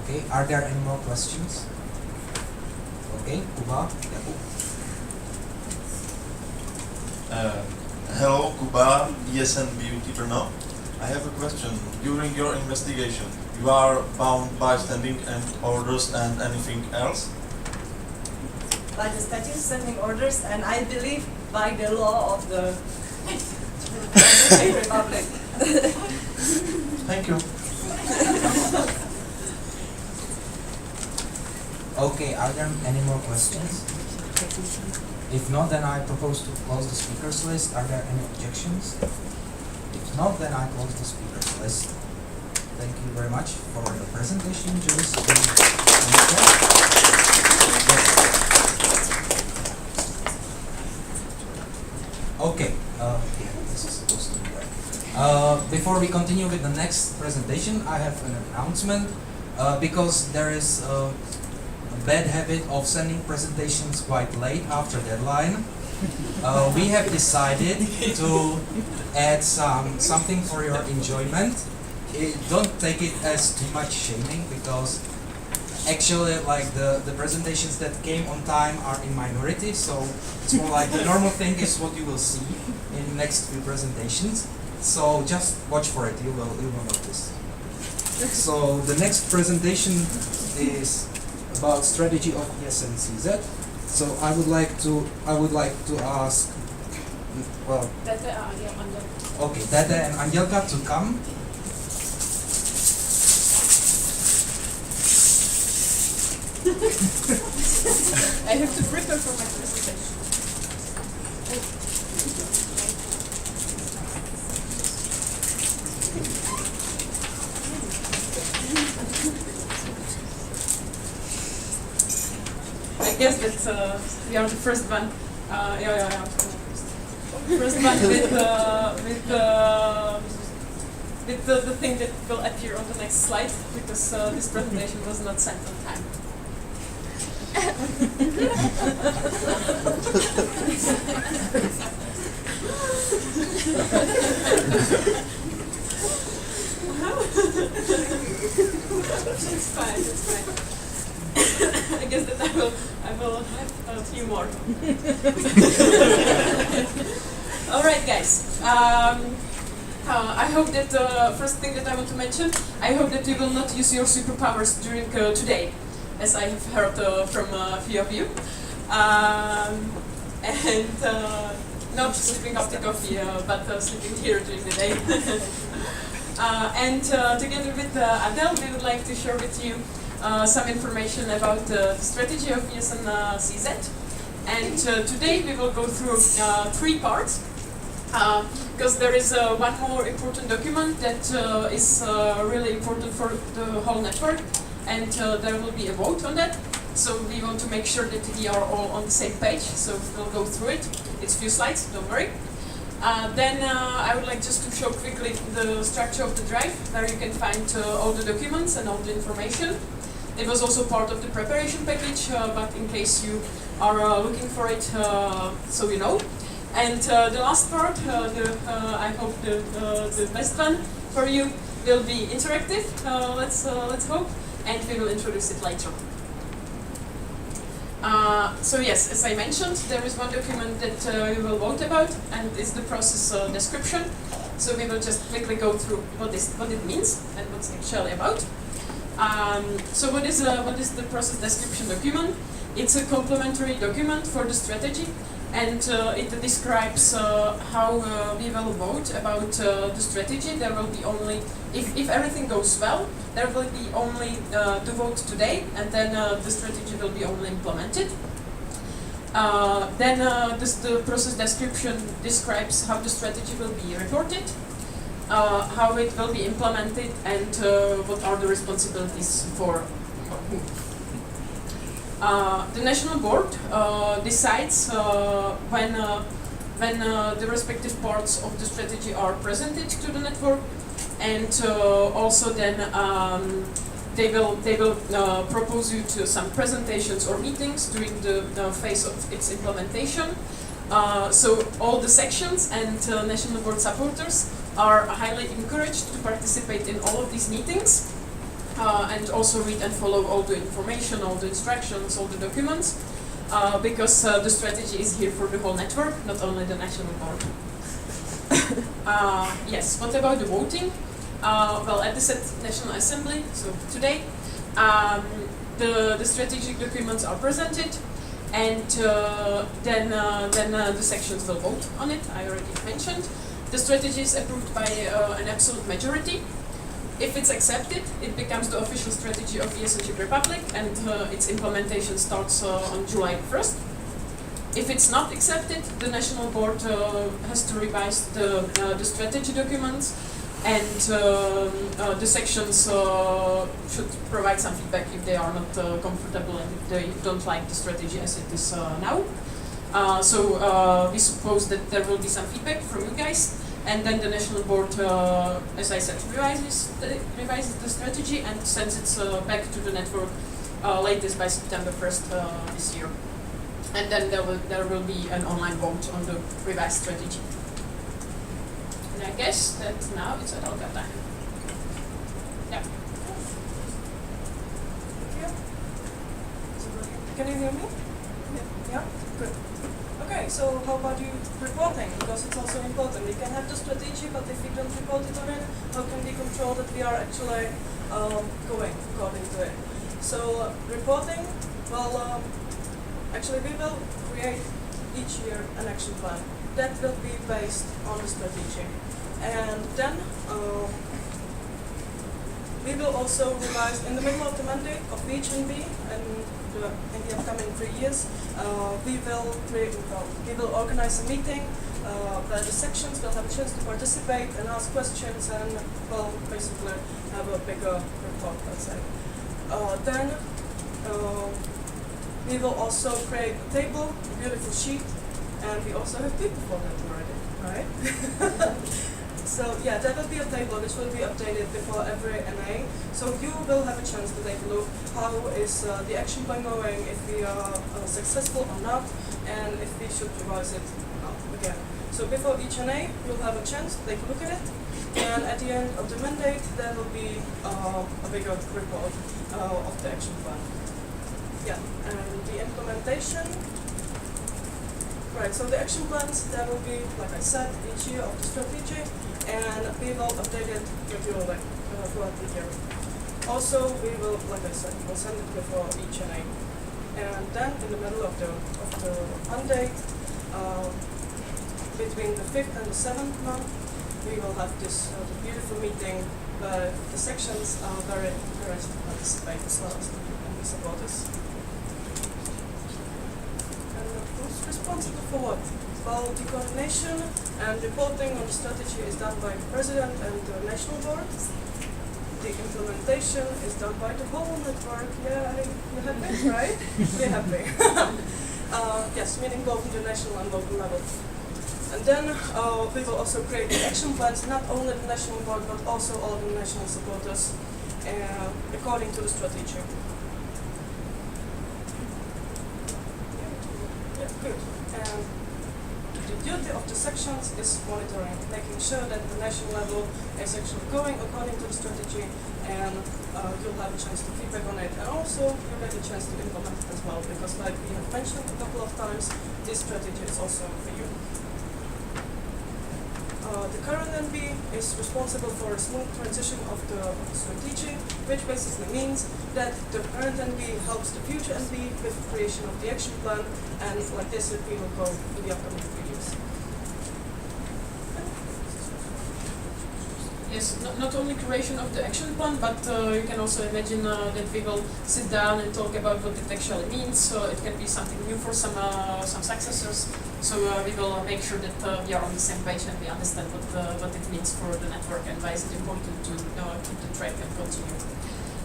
Okay, are there any more questions? Okay, Kuba. Hello, Kuba, ESN Beauty Brno. I have a question. During your investigation, you are bound by standing and orders and anything else? By the statutes, standing orders, and I believe by the law of the Czech Republic. Thank you. Okay, are there any more questions? If not, then I propose to close the speakers list. Are there any objections? If not, then I close the speakers list. Thank you very much for the presentation, Joyce. Okay, this is supposed to be right. Before we continue with the next presentation, I have an announcement. Because there is a bad habit of sending presentations quite late after deadline, we have decided to add something for your enjoyment. Don't take it as too much shaming, because actually like the presentations that came on time are in minority, so it's more like the normal thing is what you will see in the next few presentations. So just watch for it, you will notice. So the next presentation is about strategy of ESN CZ. So I would like to ask, well, okay, Tete and Angelka to come. I have to prepare for my presentation. I guess that we are the first one. Yeah. first one with the thing that will appear on the next slide, because this presentation was not sent on time. It's fine, it's fine. I guess that I will have a few more. Alright guys, I hope that first thing that I want to mention, I hope that you will not use your superpowers during today, as I have heard from a few of you. And not sleeping off the coffee, but sleeping here during the day. And together with Adele, we would like to share with you some information about the strategy of ESN CZ. And today we will go through 3 parts, because there is one more important document that is really important for the whole network, and there will be a vote on that. So we want to make sure that we are all on the same page, so we'll go through it. It's a few slides, don't worry. Then I would like just to show quickly the structure of the drive, where you can find all the documents and all the information. It was also part of the preparation package, but in case you are looking for it, so you know. And the last part, I hope the best one for you, will be interactive. Let's hope, and we will introduce it later. So yes, as I mentioned, there is one document that we will vote about, and it's the process description. So we will just quickly go through what it means and what's it actually about. So what is the process description document? It's a complementary document for the strategy, and it describes how we will vote about the strategy. There will be only, if everything goes well, there will be only the vote today, and then the strategy will be only implemented. Then the process description describes how the strategy will be reported, how it will be implemented, and what are the responsibilities for whom. The national board decides when the respective parts of the strategy are presented to the network, and also then they will propose you to some presentations or meetings during the phase of its implementation. So all the sections and national board supporters are highly encouraged to participate in all of these meetings, and also read and follow all the information, all the instructions, all the documents, because the strategy is here for the whole network, not only the national board. Yes, what about the voting? Well, at the National Assembly, so today, the strategic documents are presented, and then the sections will vote on it. I already mentioned. The strategy is approved by an absolute majority. If it's accepted, it becomes the official strategy of ESN Czech Republic, and its implementation starts on July 1st. If it's not accepted, the national board has to revise the strategy documents, and the sections should provide some feedback if they are not comfortable and if they don't like the strategy as it is now. So we suppose that there will be some feedback from you guys, and then the national board, as I said, revises the strategy and sends it back to the network latest by September 1st this year. And then there will be an online vote on the revised strategy. And I guess that now it's at Olga time. Yeah. Can you hear me? Yeah? Good. Okay, so how about you reporting? Because it's also important. We can have the strategy, but if we don't report it on it, how can we control that we are actually going according to it? So reporting, well, actually we will create each year an action plan that will be based on the strategy. And then we will also revise in the middle of the mandate of each NB, and in the upcoming 3 years, we will organize a meeting where the sections will have a chance to participate and ask questions and, well, basically have a bigger report, let's say. Then we will also create a table, a beautiful sheet, and we also have people for that already, right? So yeah, there will be a table which will be updated before every NA. So you will have a chance to take a look how is the action plan going, if we are successful or not, and if we should revise it again. So before each NA, you'll have a chance to take a look at it, and at the end of the mandate, there will be a bigger report of the action plan. Yeah, and the implementation. Right, so the action plans, there will be, like I said, each year of the strategy, and we will update it regularly throughout the year. Also, we will, like I said, we'll send it before each NA. And then in the middle of the mandate, between the 5th and the 7th month, we will have this beautiful meeting where the sections are very encouraged to participate as well as the supporters. Who's responsible for what? Well, the coordination and reporting on the strategy is done by the President and the National Board. The implementation is done by the whole network. Yeah, you're happy, right? We're happy. Yes, meaning both the national and local level. And then we will also create the action plans, not only the National Board, but also all the national supporters, according to the strategy. Good. The duty of the sections is monitoring, making sure that the national level is actually going according to the strategy, and you'll have a chance to feedback on it, and also you'll get a chance to implement it as well, because like we have mentioned a couple of times, this strategy is also for you. The current NB is responsible for a smooth transition of the strategy, which basically means that the current NB helps the future NB with the creation of the action plan, and like this we will go in the upcoming videos. Yes, not only creation of the action plan, but you can also imagine that we will sit down and talk about what it actually means. So it can be something new for some successors. So we will make sure that we are on the same page and we understand what it means for the network and why is it important to keep the track and continue.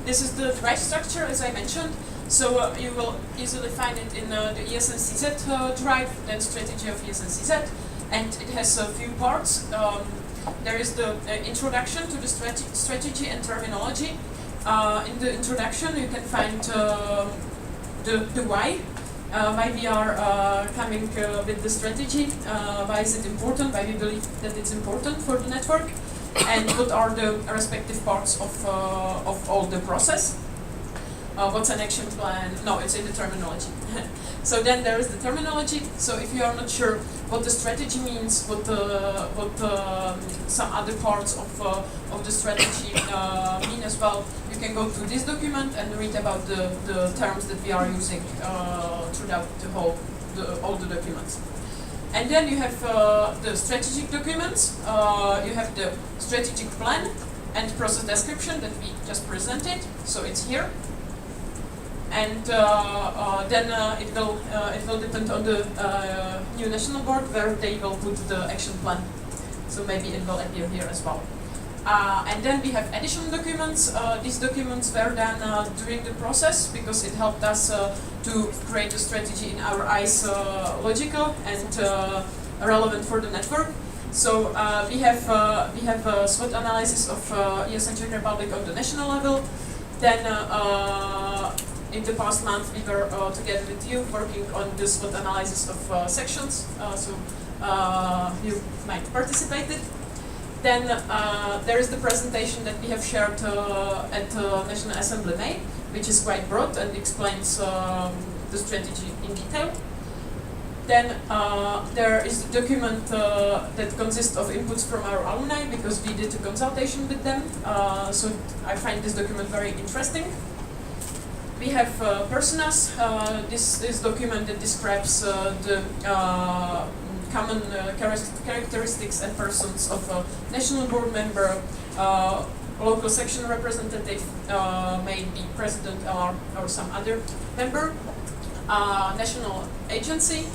This is the drive structure, as I mentioned. So you will easily find it in the ESN CZ drive, then strategy of ESN CZ, and it has a few parts. There is the introduction to the strategy and terminology. In the introduction, you can find the why we are coming with the strategy, why is it important, why we believe that it's important for the network, and what are the respective parts of all the process. What's an action plan? No, it's in the terminology. So then there is the terminology. So if you are not sure what the strategy means, what some other parts of the strategy mean as well, you can go to this document and read about the terms that we are using throughout all the documents. And then you have the strategic documents. You have the strategic plan and process description that we just presented. So it's here. And then it will depend on the new national board where they will put the action plan. So maybe it will appear here as well. And then we have additional documents. These documents were done during the process because it helped us to create a strategy in our eyes logical and relevant for the network. So we have a SWOT analysis of ESN Czech Republic on the national level. Then in the past month, we were together with you working on the SWOT analysis of sections, so you might participate. Then there is the presentation that we have shared at National Assembly May, which is quite broad and explains the strategy in detail. Then there is the document that consists of inputs from our alumni because we did a consultation with them, so I find this document very interesting. We have personas. This document that describes the common characteristics and persons of a national board member, local section representative, maybe president or some other member, national agency,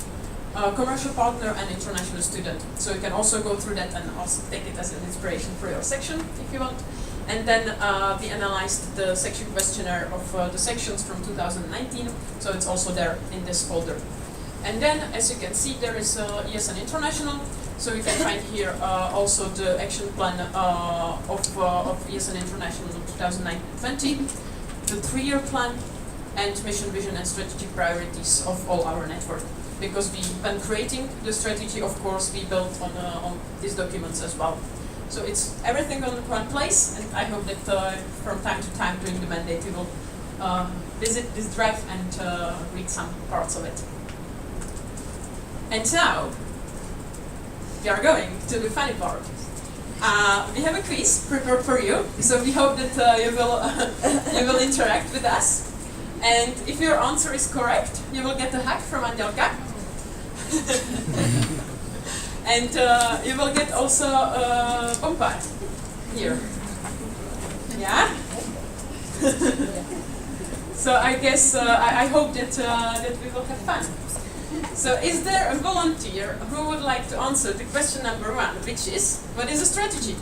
commercial partner, and international student. So you can also go through that and also take it as an inspiration for your section if you want. And then we analyzed the section questionnaire of the sections from 2019, so it's also there in this folder. And then, as you can see, there is ESN International. So you can find here also the action plan of ESN International 2019-20, the 3-year plan, and mission, vision, and strategic priorities of all our network. Because when creating the strategy, of course, we built on these documents as well. So it's everything on one place, and I hope that from time to time during the mandate we will visit this drive and read some parts of it. And now, we are going to the funny part. We have a quiz prepared for you, so we hope that you will interact with us. And if your answer is correct, you will get a hug from Angelka. And you will get also a pompa here. Yeah? So I guess, I hope that we will have fun. So is there a volunteer who would like to answer the question number 1, which is, what is a strategy?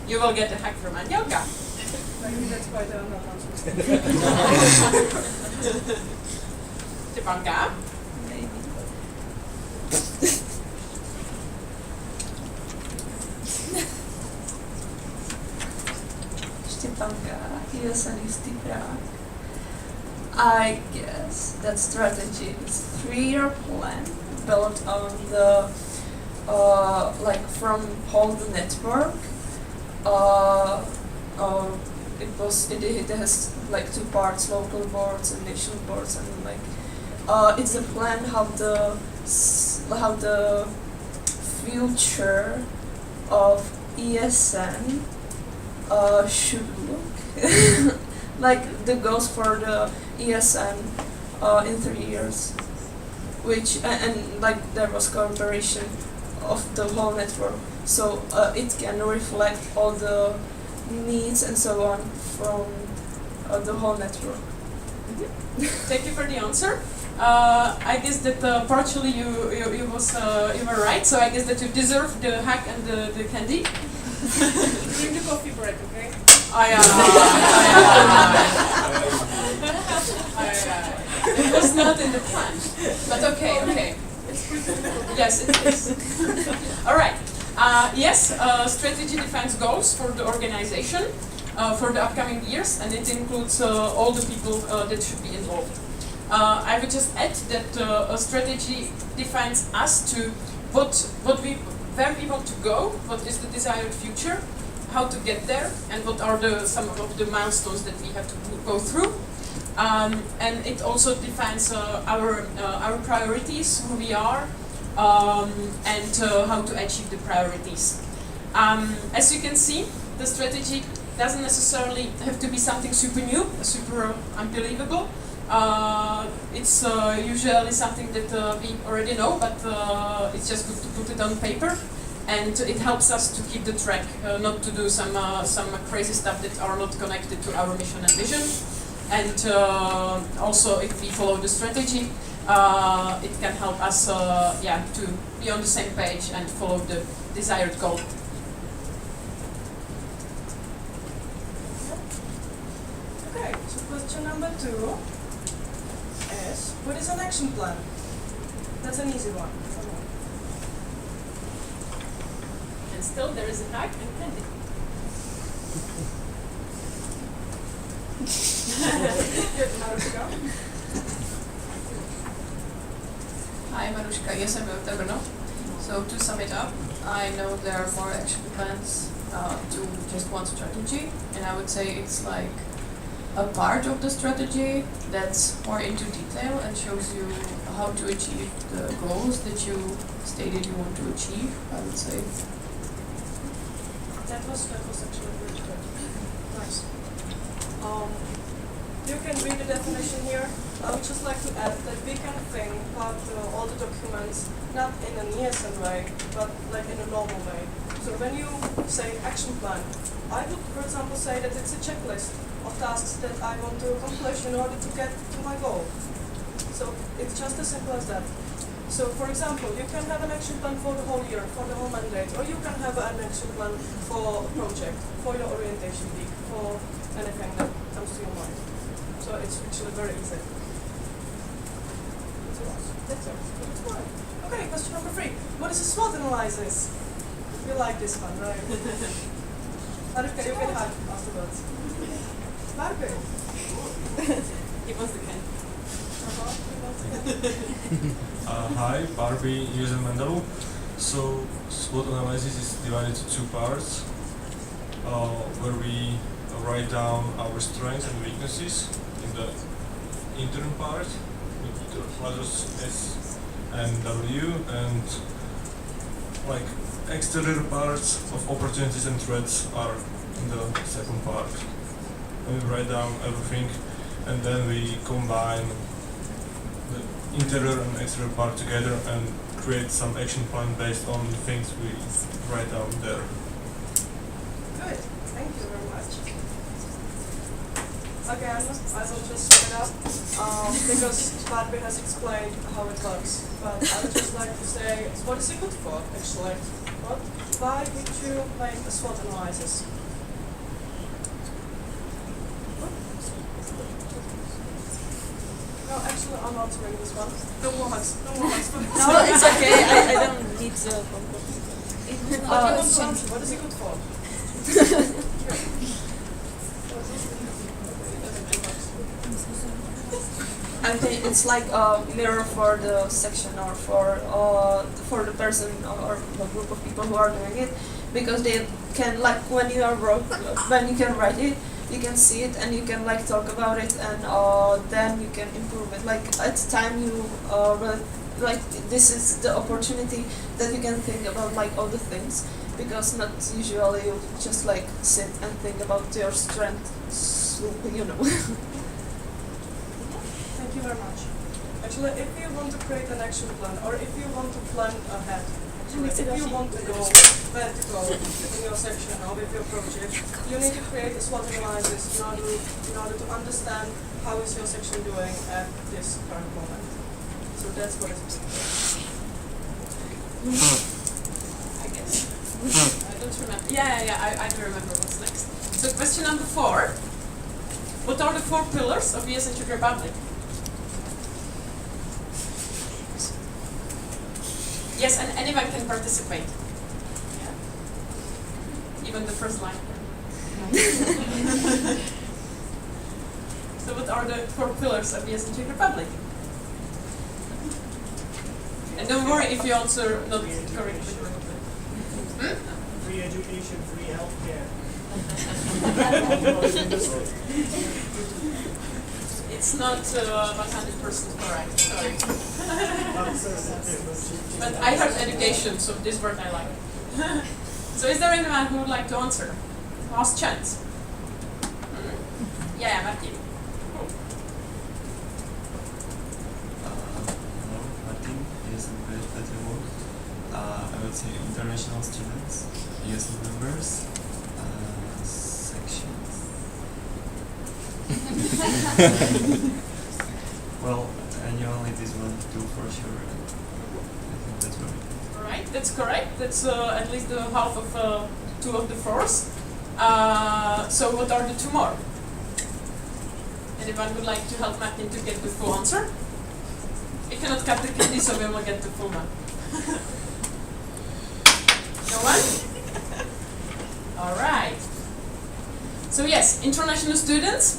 You will get a hug from Angelka. Maybe that's why they are not answering. Stepanka? Maybe. Stepanka, ESN Prague. I guess that strategy is 3-year plan built on the like from whole the network. It has like 2 parts: local boards and national boards, and like it's a plan how the future of ESN should look. Like the goals for the ESN in 3 years, which and like there was cooperation of the whole network, so it can reflect all the needs and so on from the whole network. Thank you for the answer. I guess that partially you were right, so I guess that you deserve the hug and the candy. During the coffee break, okay? It was not in the plan, but okay. Yes, it is. All right. Yes, strategy defines goals for the organization for the upcoming years, and it includes all the people that should be involved. I would just add that a strategy defines us to where we want to go, what is the desired future, how to get there, and what are some of the milestones that we have to go through. And it also defines our priorities, who we are, and how to achieve the priorities. As you can see, the strategy doesn't necessarily have to be something super new, super unbelievable. It's usually something that we already know, but it's just good to put it on paper, and it helps us to keep the track, not to do some crazy stuff that are not connected to our mission and vision. And also, if we follow the strategy, it can help us, to be on the same page and follow the desired goal. Okay, so question number 2 is, what is an action plan? That's an easy one. And still there is a hug and candy. Hi, Maruška, ESN Brno. So to sum it up, I know there are more action plans to just one strategy, and I would say it's like a part of the strategy that's more into detail and shows you how to achieve the goals that you stated you want to achieve, I would say. That was actually really good. Nice. You can read the definition here. I would just like to add that we can think about all the documents not in an ESN way, but like in a normal way. So when you say action plan, I would, for example, say that it's a checklist of tasks that I want to accomplish in order to get to my goal. So it's just as simple as that. So, for example, you can have an action plan for the whole year, for the whole mandate, or you can have an action plan for a project, for your orientation week, for anything that comes to your mind. So it's actually very easy. That's all. Okay, question number 3. What is a SWOT analysis? You like this one, right? Marika, you can hug afterwards. Marika. He was the king. Hi, Barbie, user Mendel. So, SWOT analysis is divided into 2 parts, where we write down our strengths and weaknesses in the intern part, with the letters S and W, and like exterior parts of opportunities and threats are in the second part. And we write down everything, and then we combine the interior and exterior part together and create some action plan based on the things we write down there. Good, thank you very much. Again, I will just sum it up because Barbie has explained how it works. But I would just like to say, what is it good for, actually? Why would you make a SWOT analysis? No, actually, I'm answering this one. No more hugs. No more hugs. No, it's okay. I don't need the what is it good for? I think it's like a mirror for the section or for the person or the group of people who are doing it, because they can, like, when you can write it, you can see it and you can like talk about it, and then you can improve it. Like at the time you like this is the opportunity that you can think about like all the things, because not usually you just like sit and think about your strengths, you know. Thank you very much. Actually, if you want to create an action plan, or if you want to plan ahead, if you want to go where to go in your section or with your project, you need to create a SWOT analysis in order to understand how is your section doing at this current moment. So that's what it's I guess. I don't remember. Yeah, I do remember what's next. So question number 4. What are the 4 pillars of ESN Czech Republic? Yes, and anyone can participate. Yeah. Even the first line. So what are the 4 pillars of ESN Czech Republic? And don't worry if you answer not correctly. Free education, free healthcare. It's not 100% correct, sorry. But I heard education, so this word I like. So is there anyone who would like to answer? Last chance. Yeah, Martin. Hello, Martin, ESN CZ. I would say international students, ESN members, sections. Well, annually this 1, 2 for sure. I think that's right. Alright, that's correct. That's at least the half of 2 of the 4s. So what are the 2 more? Anyone would like to help Martin to get the full answer? We cannot cut the candy, so we will get the full one. No one? Alright. So yes, international students,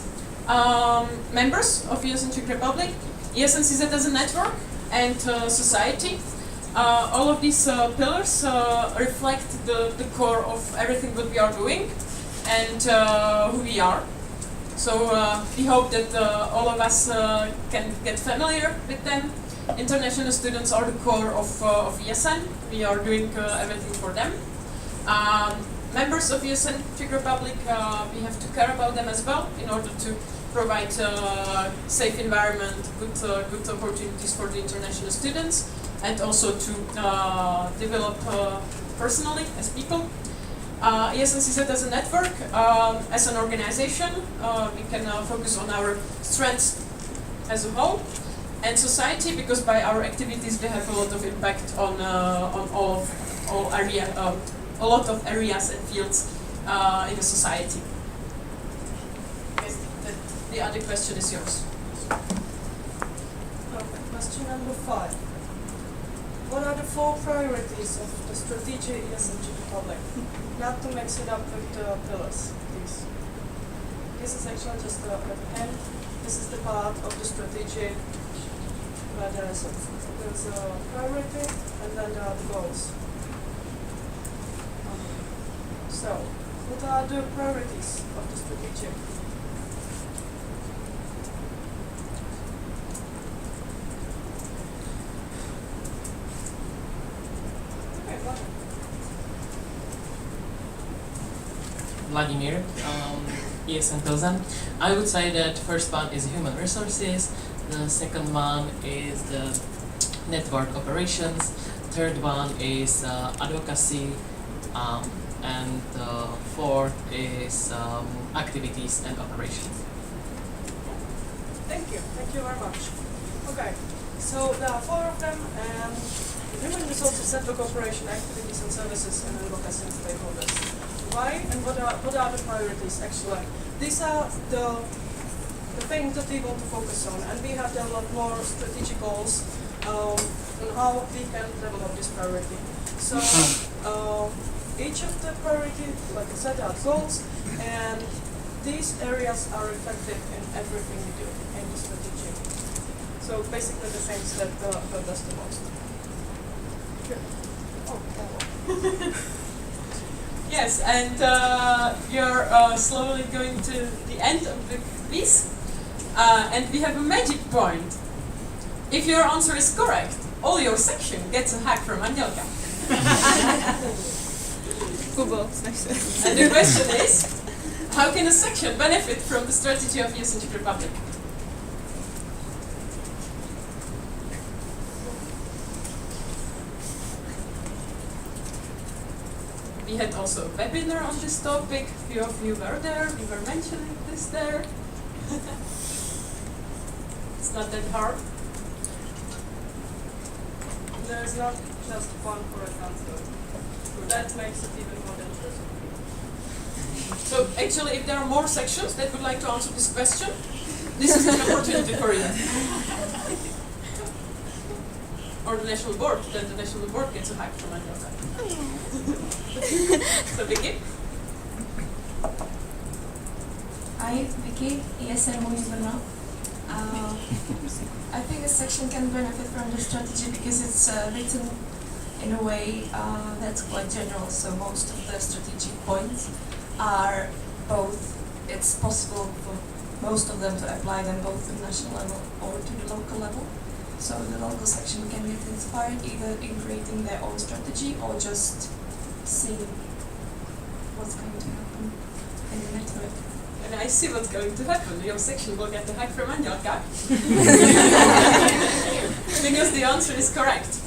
members of ESN Czech Republic, ESN CZ as a network, and society. All of these pillars reflect the core of everything that we are doing and who we are. So we hope that all of us can get familiar with them. International students are the core of ESN. We are doing everything for them. Members of ESN Czech Republic, we have to care about them as well in order to provide safe environment, good opportunities for the international students, and also to develop personally as people. ESN CZ as a network, as an organization, we can focus on our strengths as a whole, And society, because by our activities we have a lot of impact on a lot of areas and fields in the society. Yes, the other question is yours. Okay, question number 5. What are the 4 priorities of the strategy ESN Czech Republic? Not to mix it up with the pillars, please. This is actually just a hint. This is the part of the strategy where there's a priority and then there are the goals. So, what are the priorities of the strategy? Okay, go ahead. Vladimir, ESN Pilsen. I would say that first one is human resources, the second one is the network operations, third one is advocacy, and the fourth is activities and operations. Thank you very much. Okay, so there are 4 of them, and human resources, network operation, activities and services, and advocacy and stakeholders. Why and what are the priorities actually? These are the things that we want to focus on, and we have developed more strategic goals on how we can develop this priority. So each of the priority, like I said, are goals, and these areas are reflected in everything we do in the strategy. So basically the things that hurt us the most. Good. Oh. Yes, and you're slowly going to the end of the quiz, and we have a magic point. If your answer is correct, all your section gets a hack from Angelka. And the question is, how can a section benefit from the strategy of ESN Czech Republic? We had also a webinar on this topic. Few of you were there. We were mentioning this there. It's not that hard. There's not just one correct answer. So that makes it even more dangerous. So actually, if there are more sections that would like to answer this question, this is an opportunity for you. Or the national board, then the national board gets a hack from Angelka. So Vicky? Hi, Vicky, ESN Brno. I think a section can benefit from the strategy because it's written in a way that's quite general, so most of the strategic points are both, it's possible for most of them to apply them both to the national level or to the local level. So the local section can get inspired either in creating their own strategy or just seeing what's going to happen in the network. And I see what's going to happen. Your section will get the hack from Angelka. Because the answer is correct.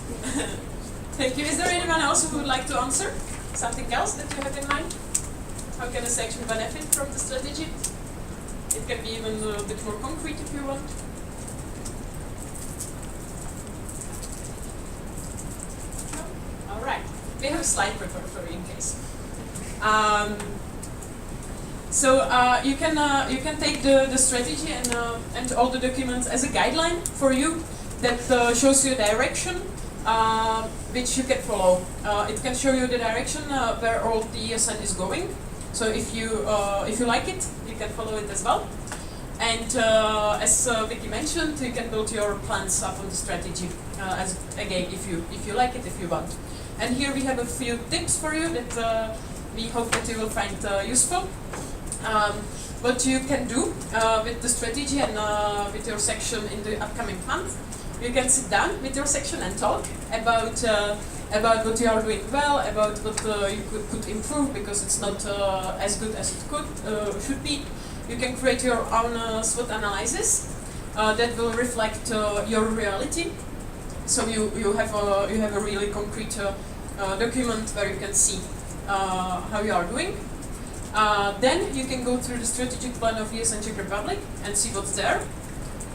Thank you. Is there anyone else who would like to answer? Something else that you have in mind? How can a section benefit from the strategy? It can be even a bit more concrete if you want. No? All right. We have a slide prepared for you in case. So you can take the strategy and all the documents as a guideline for you that shows you direction which you can follow. It can show you the direction where all the ESN is going. So if you like it, you can follow it as well. And as Vicky mentioned, you can build your plans up on the strategy as again if you like it, if you want. And here we have a few tips for you that we hope that you will find useful. What you can do with the strategy and with your section in the upcoming month, you can sit down with your section and talk about what you are doing well, about what you could improve because it's not as good as it should be. You can create your own SWOT analysis that will reflect your reality. So you have a really concrete document where you can see how you are doing. Then you can go through the strategic plan of ESN Czech Republic and see what's there.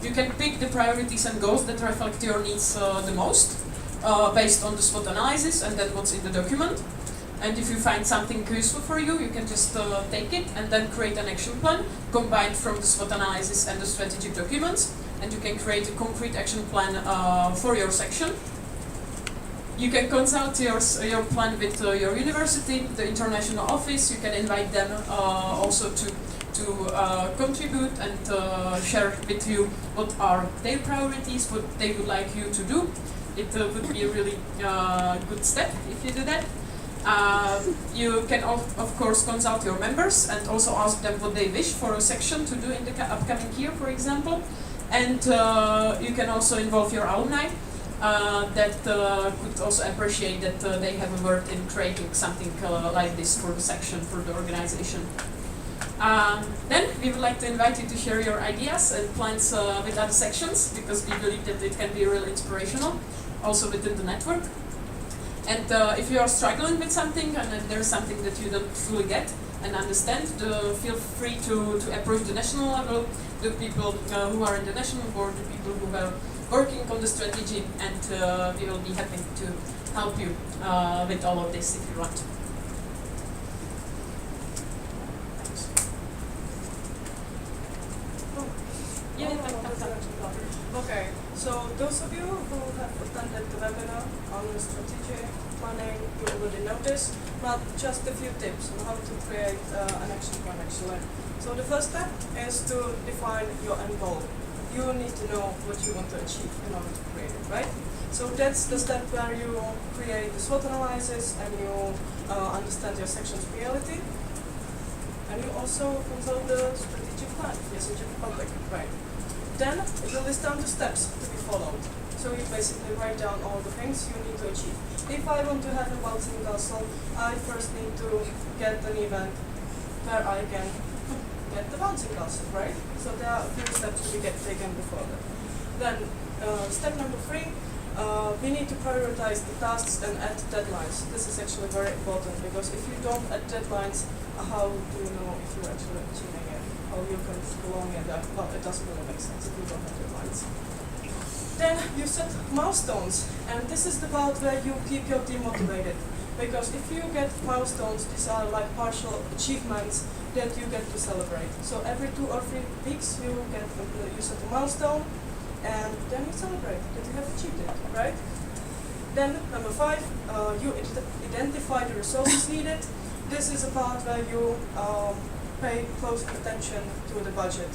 You can pick the priorities and goals that reflect your needs the most, based on the SWOT analysis and then what's in the document. And if you find something useful for you, you can just take it and then create an action plan combined from the SWOT analysis and the strategic documents. And you can create a concrete action plan for your section. You can consult your plan with your university, the international office. You can invite them also to contribute and share with you what are their priorities, what they would like you to do. It would be a really good step if you do that. You can of course consult your members and also ask them what they wish for a section to do in the upcoming year, for example. And you can also involve your alumni that could also appreciate that they have a word in creating something like this for the section, for the organization. Then we would like to invite you to share your ideas and plans with other sections, because we believe that it can be really inspirational, also within the network. And if you are struggling with something and there's something that you don't fully get and understand, feel free to approach the national level, the people who are in the national board, the people who are working on the strategy, and we will be happy to help you with all of this if you want. Okay, so those of you who have attended the webinar on strategy planning, you already know this, but just a few tips on how to create an action plan actually. So the first step is to define your end goal. You need to know what you want to achieve in order to create it, right? So that's the step where you create the SWOT analysis and you understand your section's reality. And you also consult the strategic plan, ESN Republic, right? Then you list down the steps to be followed. So you basically write down all the things you need to achieve. If I want to have a bouncing castle, I first need to get an event where I can get the bouncing castle, right? So there are a few steps to be taken before that. Then step number 3, we need to prioritize the tasks and add deadlines. This is actually very important, because if you don't add deadlines, how do you know if you're actually achieving it? How you can prolong it? Well, it doesn't really make sense if you don't have deadlines. Then you set milestones, and this is the part where you keep your team motivated. Because if you get milestones, these are like partial achievements that you get to celebrate. So every 2 or 3 weeks you set a milestone, and then you celebrate that you have achieved it, right? Then number 5, you identify the resources needed. This is a part where you pay close attention to the budget.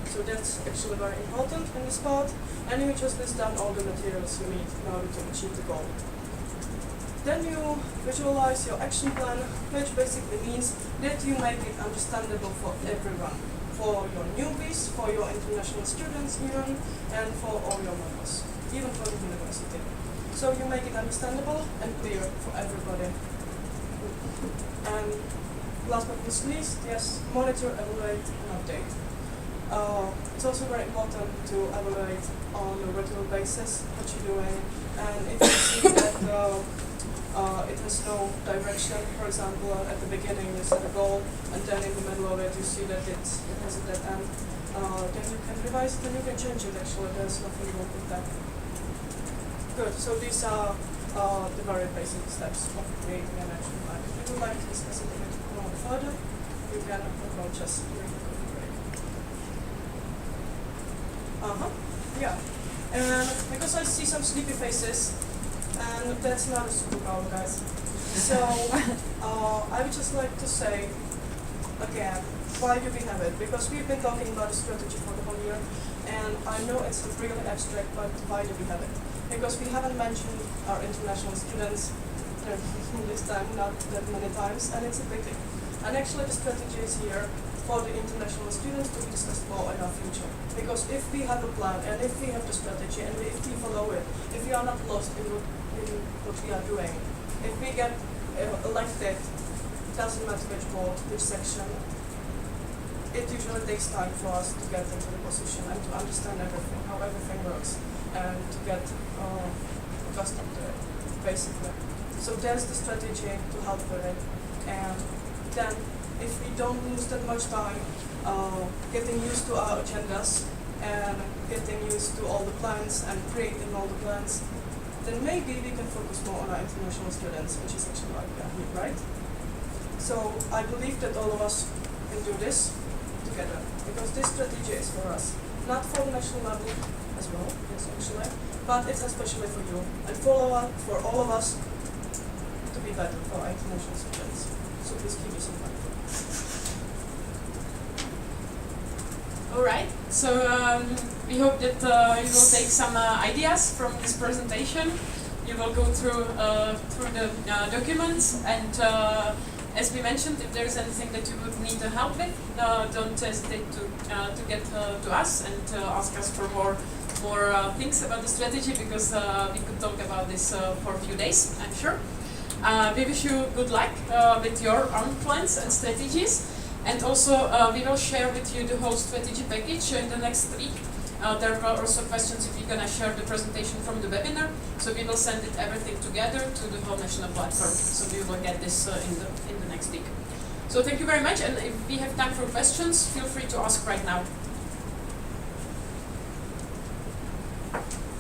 So that's actually very important in this part. And you just list down all the materials you need in order to achieve the goal. Then you visualize your action plan, which basically means that you make it understandable for everyone. For your newbies, for your international students even, and for all your members, even for the university. So you make it understandable and clear for everybody. And last but not least, yes, monitor, evaluate, and update. It's also very important to evaluate on a regular basis what you're doing, and if you see that it has no direction, for example, at the beginning you set a goal, and then in the middle of it you see that it has a dead end, then you can revise it and you can change it actually, there's nothing wrong with that. Good, so these are the very basic steps of creating an action plan. If you would like to discuss it a bit more further, you can approach us during the coffee break. Yeah. And because I see some sleepy faces, and that's not a superpower, guys. So I would just like to say again why do we have it? Because we've been talking about the strategy for the whole year, and I know it's really abstract, but why do we have it? Because we haven't mentioned our international students this time, not that many times, and it's a pity. And actually the strategy is here for the international students to be discussed more in our future. Because if we have a plan, and if we have the strategy, and if we follow it, if we are not lost in what we are doing, if we get elected, doesn't matter which board, which section, it usually takes time for us to get into the position and to understand everything, how everything works, and to get accustomed to it, basically. So there's the strategy to help with it. And then, if we don't lose that much time getting used to our agendas, and getting used to all the plans and creating all the plans, then maybe we can focus more on our international students, which is actually why we are here, right? So I believe that all of us can do this together, because this strategy is for us, not for the national level as well, yes, actually, but it's especially for you and for all of us to be better for our international students. So please keep this in mind. All right. So we hope that you will take some ideas from this presentation. You will go through the documents, and as we mentioned, if there is anything that you would need help with, don't hesitate to get to us and ask us for more things about the strategy, because we could talk about this for a few days, I'm sure. We wish you good luck with your own plans and strategies. And also, we will share with you the whole strategy package in the next week. There are also questions if you're going to share the presentation from the webinar. So we will send it everything together to the whole national platform. So we will get this in the next week. So thank you very much. And if we have time for questions, feel free to ask right now.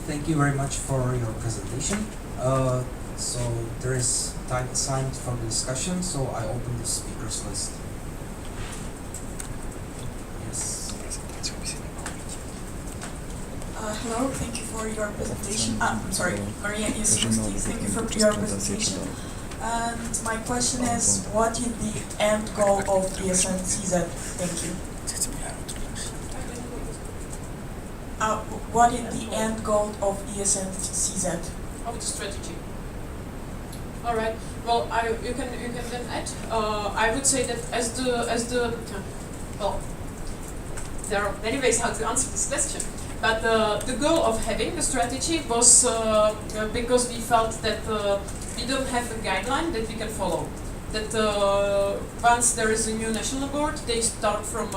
Thank you very much for your presentation. So there is time assigned for the discussion, so I open the speakers list. Hello, thank you for your presentation. I'm sorry, Maria Iesuski, thank you for your presentation. And my question is, what is the end goal of ESN CZ? Thank you. What is the end goal of ESN CZ? Of the strategy. All right. Well, you can then add. I would say that as the well, there are many ways how to answer this question. But the goal of having the strategy was because we felt that we don't have a guideline that we can follow. That once there is a new national board, they start from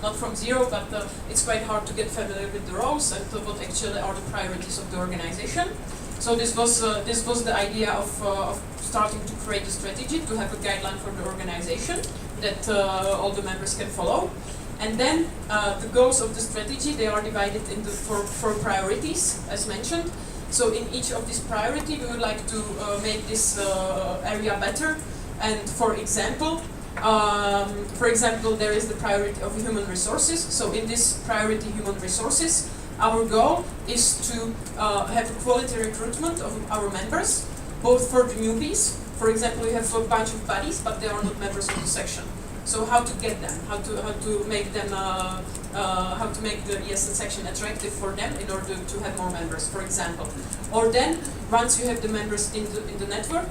not from zero, but it's quite hard to get familiar with the roles and what actually are the priorities of the organization. So this was the idea of starting to create a strategy, to have a guideline for the organization that all the members can follow. And then the goals of the strategy, they are divided into four priorities, as mentioned. So in each of these priorities, we would like to make this area better. And for example, there is the priority of human resources. So in this priority human resources, our goal is to have a quality recruitment of our members, both for the newbies. For example, we have a bunch of buddies, but they are not members of the section. So how to get them, how to make them, how to make the ESN section attractive for them in order to have more members, for example. Or then, once you have the members in the network,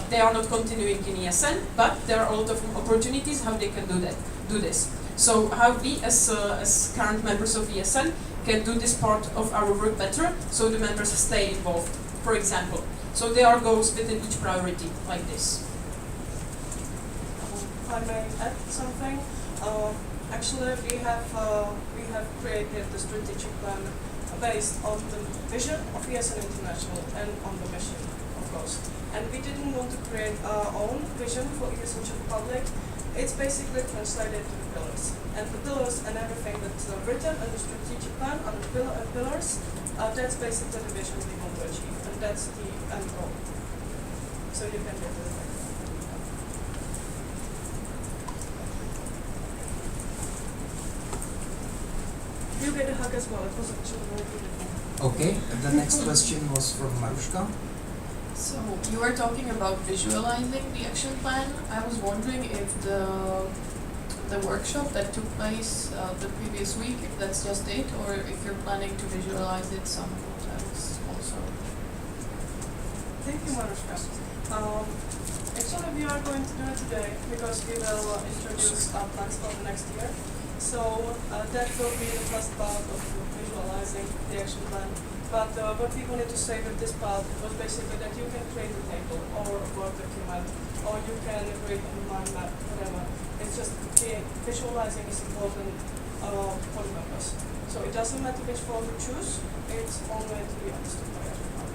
they are not continuing in ESN, but there are a lot of opportunities how they can do this. So how we, as current members of ESN, can do this part of our work better, so the members stay involved, for example. So there are goals within each priority, like this. I may add something. Actually, we have created the strategic plan based on the vision of ESN International and on the mission, of course. And we didn't want to create our own vision for ESN Czech Republic. It's basically translated to the pillars. And the pillars and everything that's written in the strategic plan under pillars, that's basically the vision we want to achieve, and that's the end goal. So you can get it. You get a hug as well. It was actually very beautiful. Okay, and the next question was from Marushka. So you were talking about visualizing the action plan. I was wondering if the workshop that took place the previous week, if that's just it, or if you're planning to visualize it somewhat else also. Thank you, Marushka. Actually, we are going to do it today because we will introduce our plans for the next year. So that will be the first part of visualizing the action plan. But what we wanted to say with this part was basically that you can create a table or a Word document, or you can create a mind map, whatever. It's just visualizing is important for the members. So it doesn't matter which form you choose, it's only to be understood by everyone.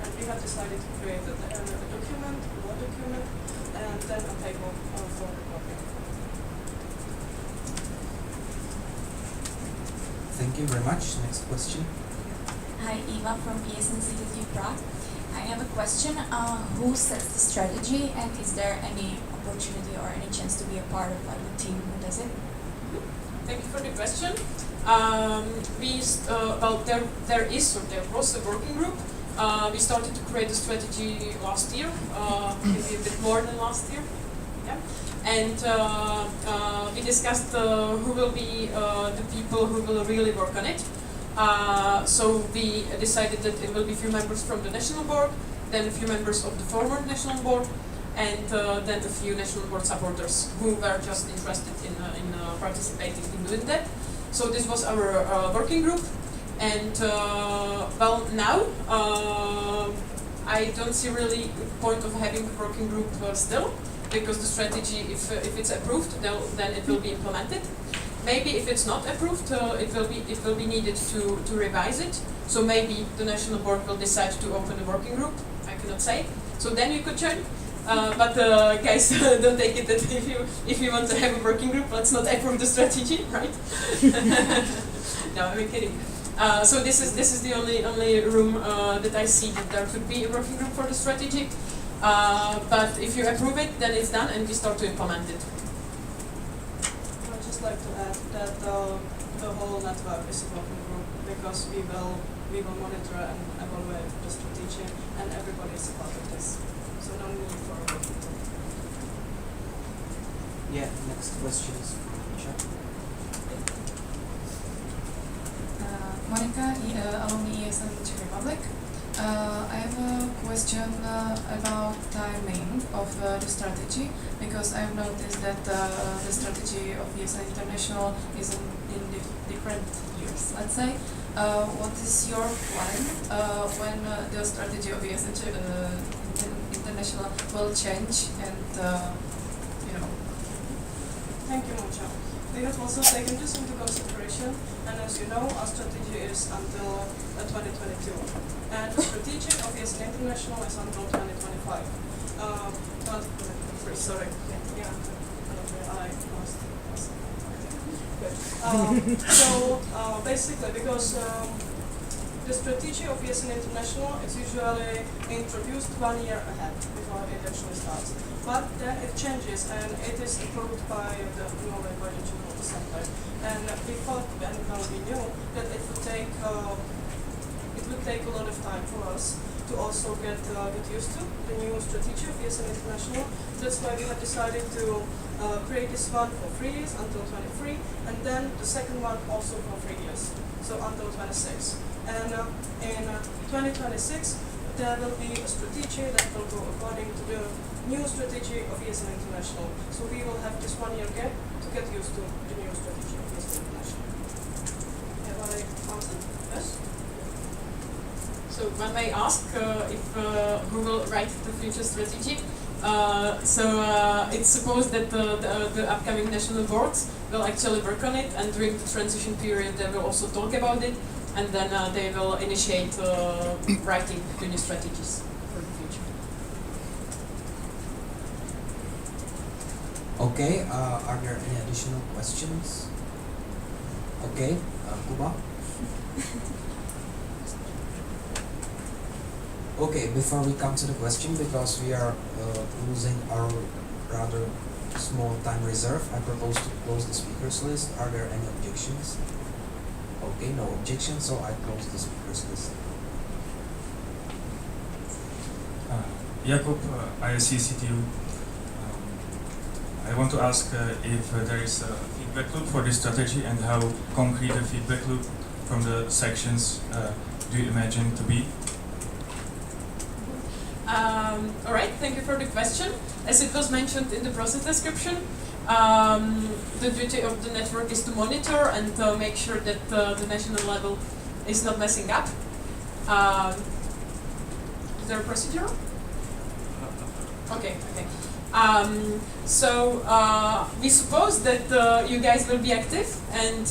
And we have decided to create a document, a Word document, and then a table for reporting. thank you very much. Next question. Hi, Eva from ESN CZ Prague. I have a question. Who sets the strategy, and is there any opportunity or any chance to be a part of like the team who does it? Thank you for the question. There was a working group. We started to create a strategy last year, maybe a bit more than last year. Yeah. And we discussed who will be the people who will really work on it. So we decided that it will be a few members from the national board, then a few members of the former national board, and then a few national board supporters who were just interested in participating in doing that. So this was our working group, and well, now I don't see really point of having a working group still, because the strategy, if it's approved, then it will be implemented. Maybe if it's not approved, it will be needed to revise it. So maybe the national board will decide to open a working group. I cannot say. So then you could join. But guys, don't take it that if you want to have a working group, let's not approve the strategy, right? No, I'm kidding. So this is the only room that I see that there could be a working group for the strategy. But if you approve it, then it's done, and we start to implement it. I'd just like to add that the whole network is a working group, because we will monitor and evaluate the strategy, and everybody is a part of this. So no need for a working group. Yeah, next question is from the chat. Monica, alumni ESN Czech Republic. I have a question about timing of the strategy, because I've noticed that the strategy of ESN International is in different years, let's say. What is your plan when the strategy of ESN International will change, and Thank you, Moncha. We have also taken this into consideration, and as you know, our strategy is until 2022, and the strategy of ESN International is until 2025. Not 2023, sorry. Yeah, I lost. Good. So basically, because the strategy of ESN International is usually introduced 1 year ahead before it actually starts. But then it changes, and it is approved by the Norway by the General Assembly. And we thought, and we knew that it would take a lot of time for us to also get used to the new strategy of ESN International. That's why we have decided to create this one for 3 years until 23, and then the second one also for 3 years, so until 26. And in 2026, there will be a strategy that will go according to the new strategy of ESN International. So we will have this 1 year gap to get used to the new strategy of ESN International. Have I answered? Yes? So one may ask who will write the future strategy. It's supposed that the upcoming national boards will actually work on it, and during the transition period they will also talk about it, and then they will initiate writing the new strategies for the future. Okay, are there any additional questions? Okay, Kuba? Okay, before we come to the question, because we are losing our rather small time reserve, I propose to close the speakers list. Are there any objections? Okay, no objections, so I close the speakers list. Jakub, ISC CTU. I want to ask if there is a feedback loop for this strategy, and how concrete the feedback loop from the sections do you imagine to be? All right, thank you for the question. As it was mentioned in the process description, the duty of the network is to monitor and make sure that the national level is not messing up. Is there a procedure? Okay. We suppose that you guys will be active, and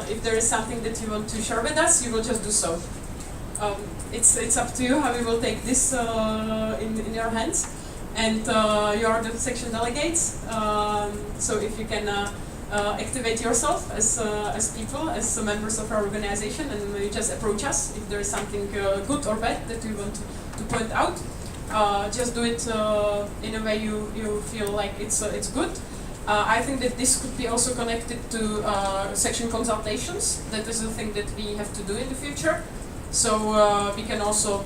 if there is something that you want to share with us, you will just do so. It's up to you how you will take this in your hands, and you are the section delegates. So if you can activate yourself as people, as members of our organization, and you just approach us if there is something good or bad that you want to point out. Just do it in a way you feel like it's good. I think that this could be also connected to section consultations. That is a thing that we have to do in the future. So we can also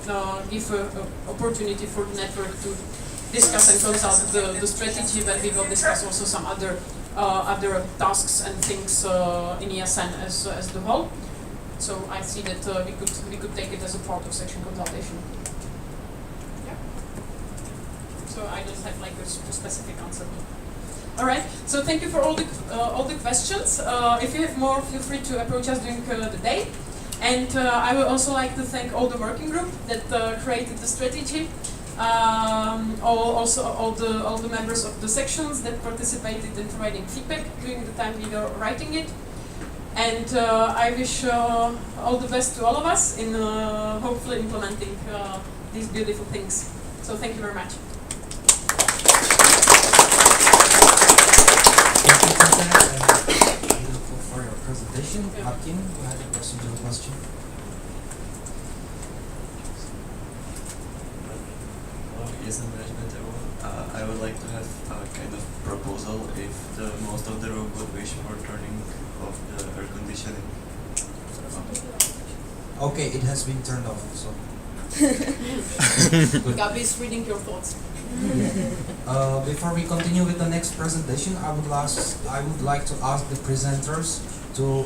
give an opportunity for the network to discuss and consult the strategy, but we will discuss also some other tasks and things in ESN as the whole. So I see that we could take it as a part of section consultation. Yeah. So I don't have like a specific answer. All right. So thank you for all the questions. If you have more, feel free to approach us during the day. And I would also like to thank all the working group that created the strategy. All the members of the sections that participated in providing feedback during the time we were writing it. And I wish all the best to all of us in hopefully implementing these beautiful things. So thank you very much. Thank you for your presentation. Yeah. Martin, you had a procedural question. ESN management, I would like to have a kind of proposal if most of the room would wish for turning off the air conditioning. Okay, it has been turned off, so. Gabi is reading your thoughts. Before we continue with the next presentation, I would like to ask the presenters to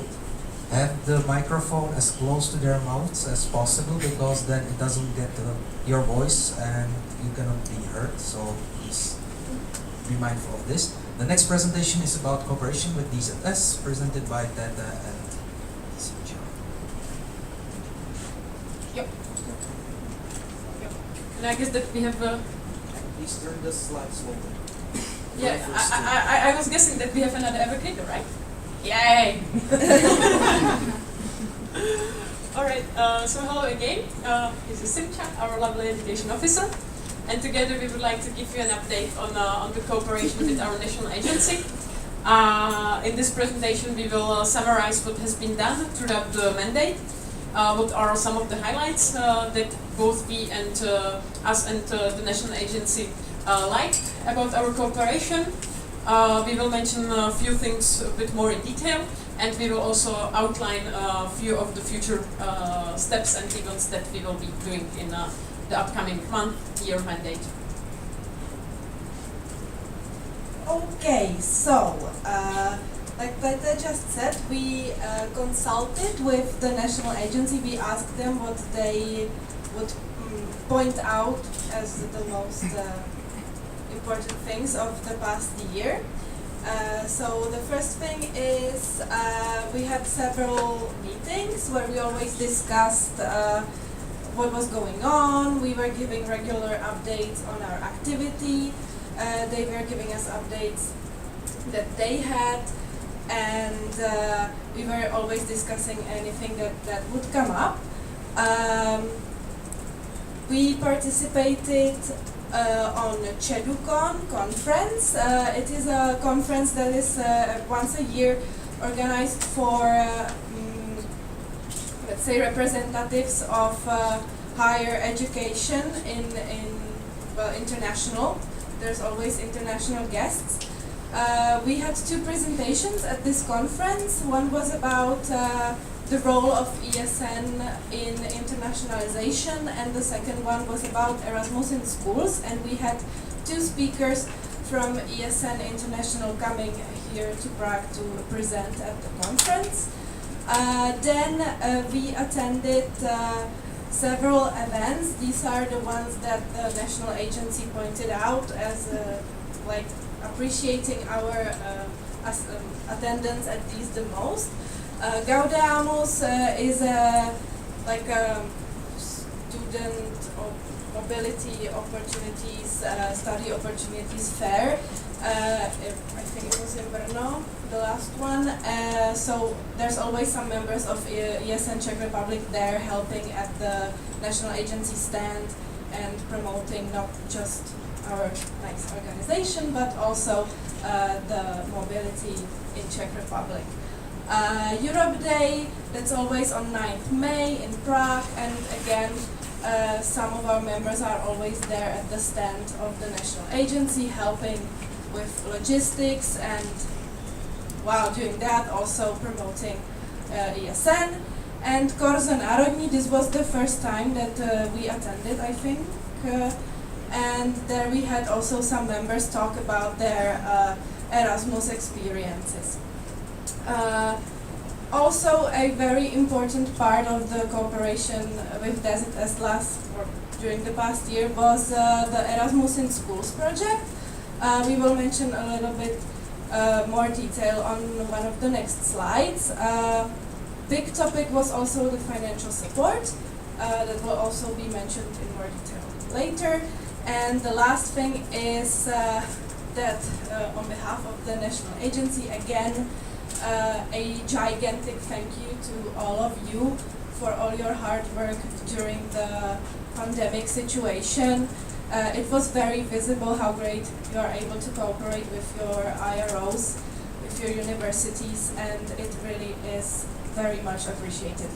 have the microphone as close to their mouths as possible, because then it doesn't get your voice and you cannot be heard, so please be mindful of this. The next presentation is about cooperation with DZS, presented by Tata and Simcha. Yep. And I guess that we have Please turn the slides over. yeah, I was guessing that we have another advocate, right? Yay! Alright, so hello again. This is Simcha, our lovely education officer. And together we would like to give you an update on the cooperation with our national agency. In this presentation we will summarize what has been done throughout the mandate. What are some of the highlights that both we and us and the national agency like about our cooperation. We will mention a few things a bit more in detail, and we will also outline a few of the future steps and events that we will be doing in the upcoming year mandate. Okay, so like Peter just said, we consulted with the national agency. We asked them what they would point out as the most important things of the past year. So the first thing is we had several meetings where we always discussed what was going on. We were giving regular updates on our activity. They were giving us updates that they had, and we were always discussing anything that would come up. We participated on CEDUCON conference. It is a conference that is once a year organized for let's say representatives of higher education in international. There's always international guests. We had two presentations at this conference. One was about the role of ESN in internationalization, and the second one was about Erasmus in schools, and we had two speakers from ESN International coming here to Prague to present at the conference. Then we attended several events. These are the ones that the national agency pointed out as like appreciating our attendance at these the most. Gaudeamus is like a student mobility opportunities, study opportunities fair. I think it was in Brno, the last one. So there's always some members of ESN Czech Republic there helping at the national agency stand and promoting not just our nice organization, but also the mobility in Czech Republic. Europe Day, that's always on 9th May in Prague, and again, some of our members are always there at the stand of the national agency, helping with logistics, and while doing that, also promoting ESN. And Korzo Národní, this was the first time that we attended, I think, and there we had also some members talk about their Erasmus experiences. Also, a very important part of the cooperation with DESIT during the past year was the Erasmus in Schools project. We will mention a little bit more detail on one of the next slides. Big topic was also the financial support that will also be mentioned in more detail later. And the last thing is that on behalf of the national agency, again, a gigantic thank you to all of you for all your hard work during the pandemic situation. It was very visible how great you are able to cooperate with your IROs, with your universities, and it really is very much appreciated.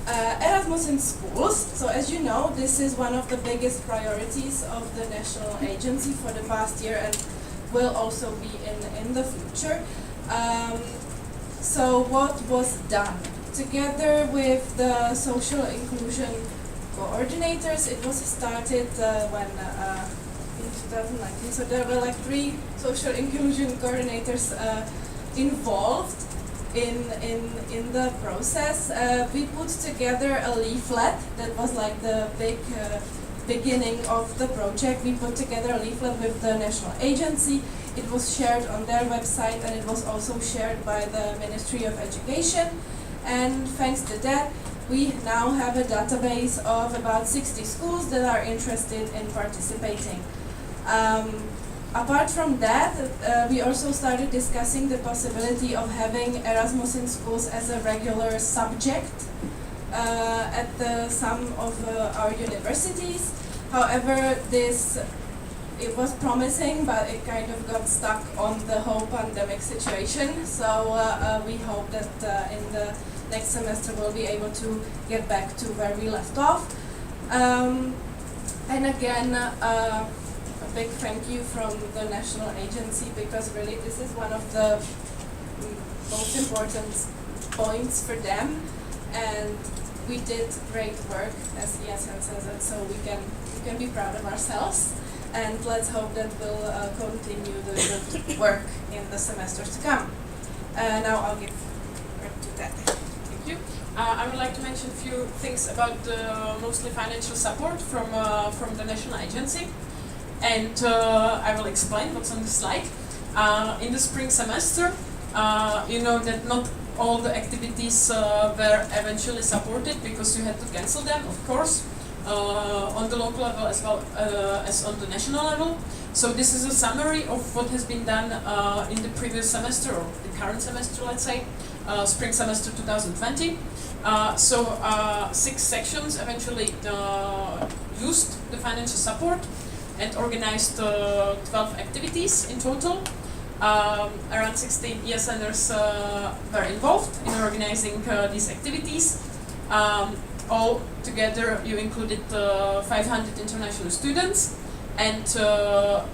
Erasmus in schools. So as you know, this is one of the biggest priorities of the national agency for the past year and will also be in the future. So what was done? Together with the social inclusion coordinators, it was started when in 2019. So there were like 3 social inclusion coordinators involved in the process. We put together a leaflet that was like the big beginning of the project. We put together a leaflet with the national agency. It was shared on their website, and it was also shared by the Ministry of Education. And thanks to that, we now have a database of about 60 schools that are interested in participating. Apart from that, we also started discussing the possibility of having Erasmus in schools as a regular subject at some of our universities. However, it was promising, but it kind of got stuck on the whole pandemic situation. So we hope that in the next semester we'll be able to get back to where we left off. And again, a big thank you from the national agency, because really this is one of the most important points for them, and we did great work as ESN CZ, so we can be proud of ourselves, and let's hope that we'll continue the good work in the semesters to come. Now I'll give word to that. Thank you. I would like to mention a few things about the mostly financial support from the national agency. And I will explain what's on the slide. In the spring semester, you know that not all the activities were eventually supported because you had to cancel them, of course, on the local level as well as on the national level. So this is a summary of what has been done in the previous semester, or the current semester, let's say, spring semester 2020. 6 sections eventually used the financial support and organized 12 activities in total. Around 16 ESNers were involved in organizing these activities. All together, you included 500 international students, and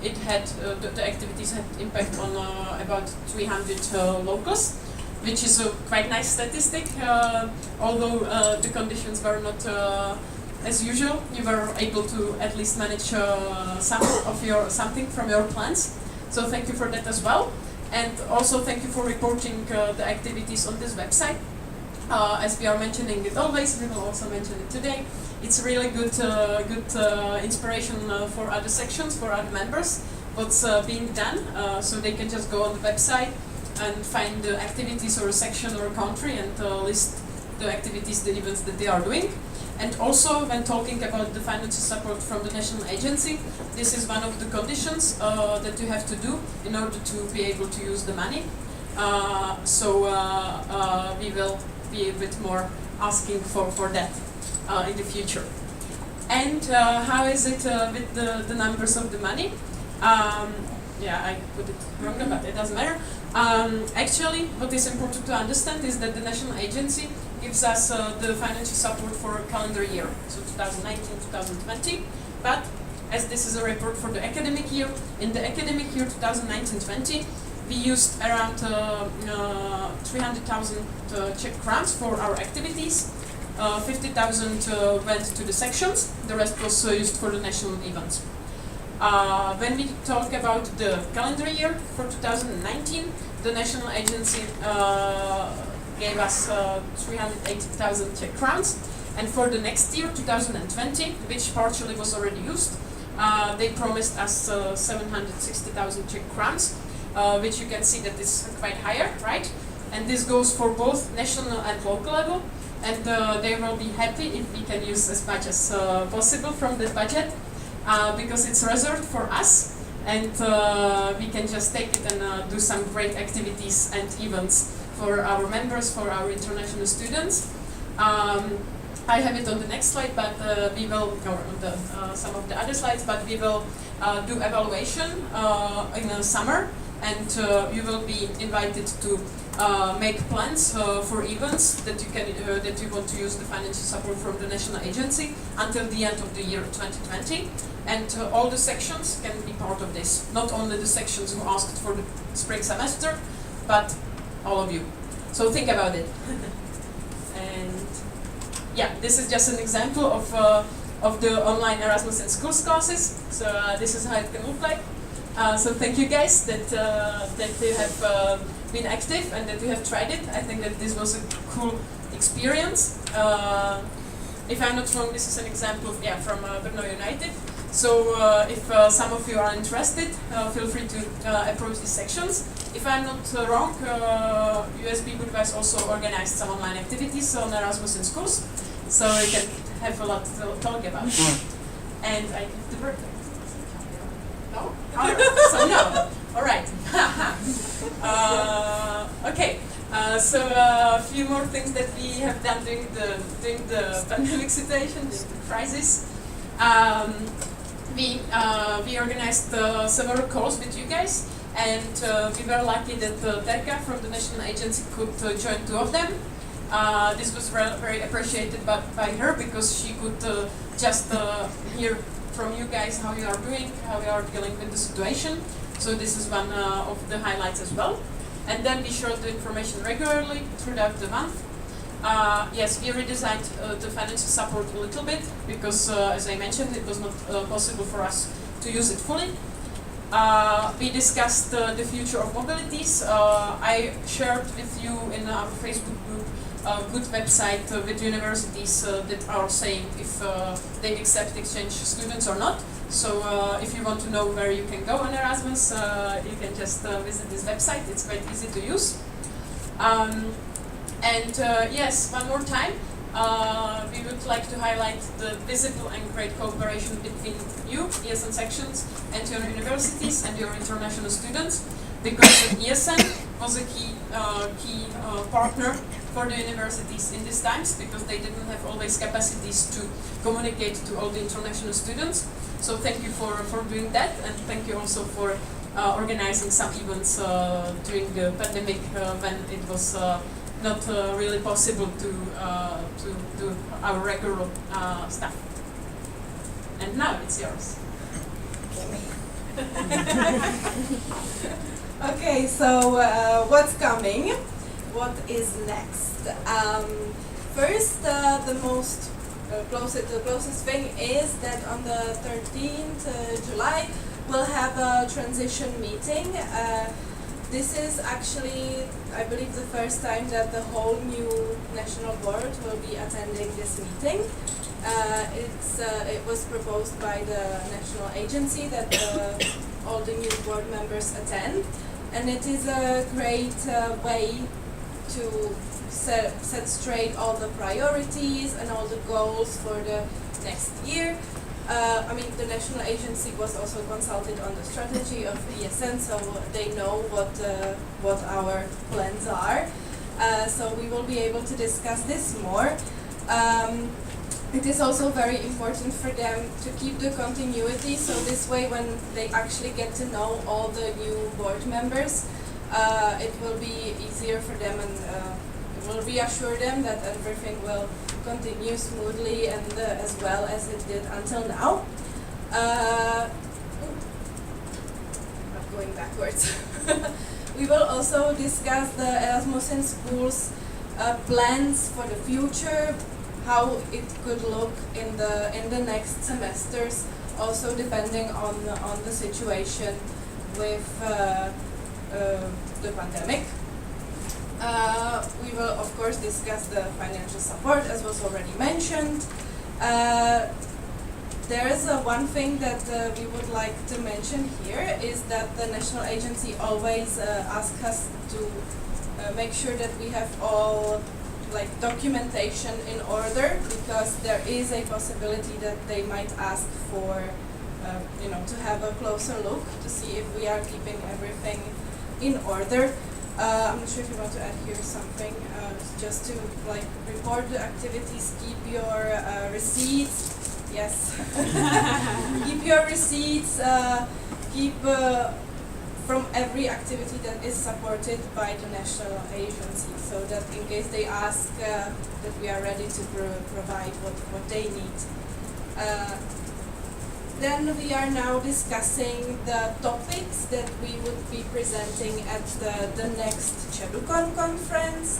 it had the activities had impact on about 300 locals, which is a quite nice statistic. Although the conditions were not as usual, you were able to at least manage something from your plans. So thank you for that as well, and also thank you for reporting the activities on this website. As we are mentioning it always, we will also mention it today. It's really good inspiration for other sections, for other members, what's being done, so they can just go on the website and find the activities or a section or a country and list the activities, the events that they are doing. And also, when talking about the financial support from the national agency, this is one of the conditions that you have to do in order to be able to use the money. We will be a bit more asking for that in the future. And how is it with the numbers of the money? yeah, I put it wrong, but it doesn't matter. Actually, what is important to understand is that the national agency gives us the financial support for a calendar year, so 2019-2020. But as this is a report for the academic year, in the academic year 2019-20, we used around 300,000 Czech crowns for our activities. 50,000 went to the sections, the rest was used for the national events. When we talk about the calendar year for 2019, the national agency gave us 380,000 Czech crowns, and for the next year, 2020, which partially was already used, they promised us 760,000 Czech crowns, which you can see that is quite higher, right? And this goes for both national and local level, and they will be happy if we can use as much as possible from the budget, because it's reserved for us, and we can just take it and do some great activities and events for our members, for our international students. I have it on the next slide, but we will, or on the, some of the other slides, but we will do evaluation in the summer, and you will be invited to make plans for events that you can that you want to use the financial support from the national agency until the end of the year 2020, and all the sections can be part of this. Not only the sections who asked for the spring semester, but all of you. So think about it. And yeah, this is just an example of the online Erasmus in Schools classes. So this is how it can look like. So thank you guys that you have been active and that you have tried it. I think that this was a cool experience. If I'm not wrong, this is an example of, from Brno United. So if some of you are interested, feel free to approach these sections. If I'm not wrong, USB Budweis also organized some online activities on Erasmus in Schools, so we can have a lot to talk about. And I give the word. No? So no. All right. Okay. So a few more things that we have done during the pandemic situation, during the crisis. We organized several calls with you guys, and we were lucky that Terka from the national agency could join 2 of them. This was very appreciated by her, because she could just hear from you guys how you are doing, how you are dealing with the situation. So this is one of the highlights as well. And then we shared the information regularly throughout the month. Yes, we redesigned the financial support a little bit, because as I mentioned, it was not possible for us to use it fully. We discussed the future of mobilities. I shared with you in our Facebook group a good website with universities that are saying if they accept exchange students or not. So if you want to know where you can go on Erasmus, you can just visit this website. It's quite easy to use. Yes, one more time, we would like to highlight the visible and great cooperation between you, ESN sections, and your universities and your international students, because the ESN was a key partner for the universities in these times, because they didn't have always capacities to communicate to all the international students. So thank you for doing that, and thank you also for organizing some events during the pandemic when it was not really possible to do our regular stuff. And now it's yours. Okay, so what's coming? What is next? First, the closest thing is that on the 13th July we'll have a transition meeting. This is actually, I believe, the first time that the whole new national board will be attending this meeting. It was proposed by the national agency that all the new board members attend, and it is a great way to set straight all the priorities and all the goals for the next year. I mean, the national agency was also consulted on the strategy of ESN, so they know what our plans are. So we will be able to discuss this more. it is also very important for them to keep the continuity, so this way when they actually get to know all the new board members, it will be easier for them, and it will reassure them that everything will continue smoothly and as well as it did until now. Not going backwards. We will also discuss the Erasmus in Schools plans for the future, how it could look in the next semesters, also depending on the situation with the pandemic. We will of course discuss the financial support, as was already mentioned. There is one thing that we would like to mention here is that the national agency always asks us to make sure that we have all documentation in order, because there is a possibility that they might ask for to have a closer look to see if we are keeping everything in order. I'm not sure if you want to add here something, just to report the activities, keep your receipts. Yes. Keep your receipts, keep from every activity that is supported by the national agency, so that in case they ask, that we are ready to provide what they need. Then we are now discussing the topics that we would be presenting at the next CEDUCON conference.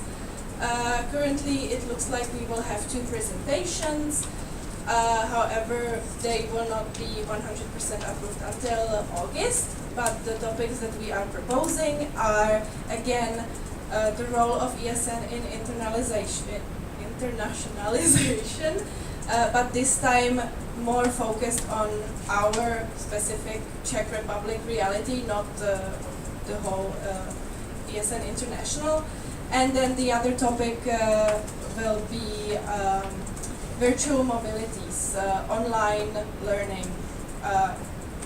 Currently it looks like we will have 2 presentations. However, they will not be 100% approved until August, but the topics that we are proposing are, again, the role of ESN in internationalization, but this time more focused on our specific Czech Republic reality, not the whole ESN International. And then the other topic will be virtual mobilities, online learning.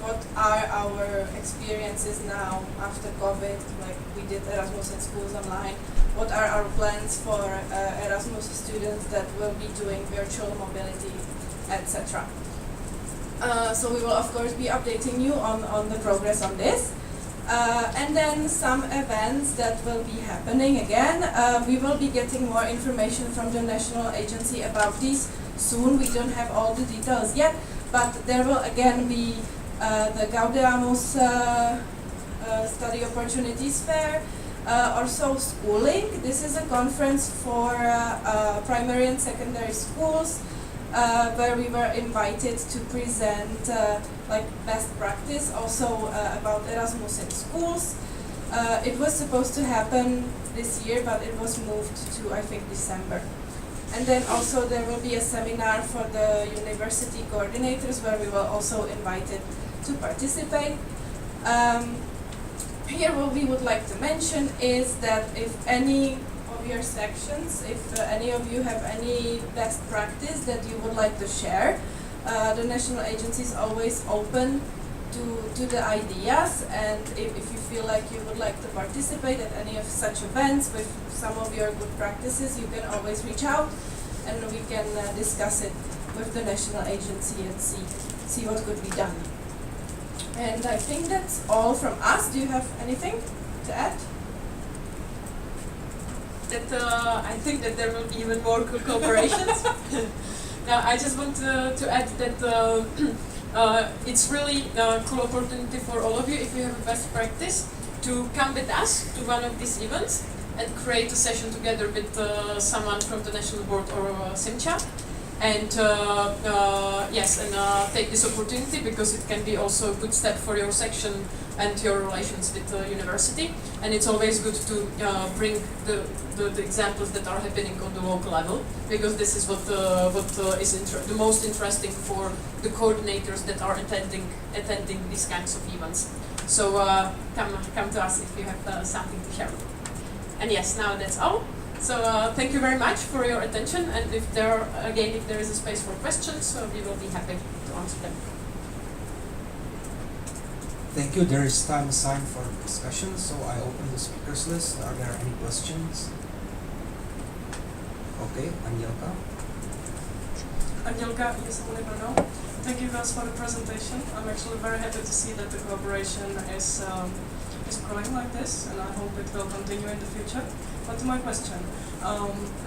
What are our experiences now after COVID? Like we did Erasmus in Schools online. What are our plans for Erasmus students that will be doing virtual mobility, etc. So we will of course be updating you on the progress on this. And then some events that will be happening again. We will be getting more information from the national agency about these soon. We don't have all the details yet, but there will again be the Gaudeamus Study Opportunities Fair, also schooling. This is a conference for primary and secondary schools, where we were invited to present best practice, also about Erasmus in schools. It was supposed to happen this year, but it was moved to, I think, December. And then also there will be a seminar for the university coordinators, where we were also invited to participate. Here what we would like to mention is that if any of your sections, if any of you have any best practice that you would like to share, the national agency is always open to the ideas, and if you feel like you would like to participate at any of such events with some of your good practices, you can always reach out and we can discuss it with the national agency and see what could be done. And I think that's all from us. Do you have anything to add? That I think that there will be even more cooperations. Now, I just want to add that it's really a cool opportunity for all of you, if you have a best practice, to come with us to one of these events and create a session together with someone from the national board or SIMCHA. And take this opportunity, because it can be also a good step for your section and your relations with the university. And it's always good to bring the examples that are happening on the local level, because this is what is the most interesting for the coordinators that are attending these kinds of events. So come to us if you have something to share. And yes, now that's all. So thank you very much for your attention, and if there is a space for questions, we will be happy to answer them. Thank you. There is time assigned for discussion, so I open the speakers list. Are there any questions? Okay, Angelka. Angelka, ESN Brno. Thank you guys for the presentation. I'm actually very happy to see that the collaboration is growing like this, and I hope it will continue in the future. But to my question,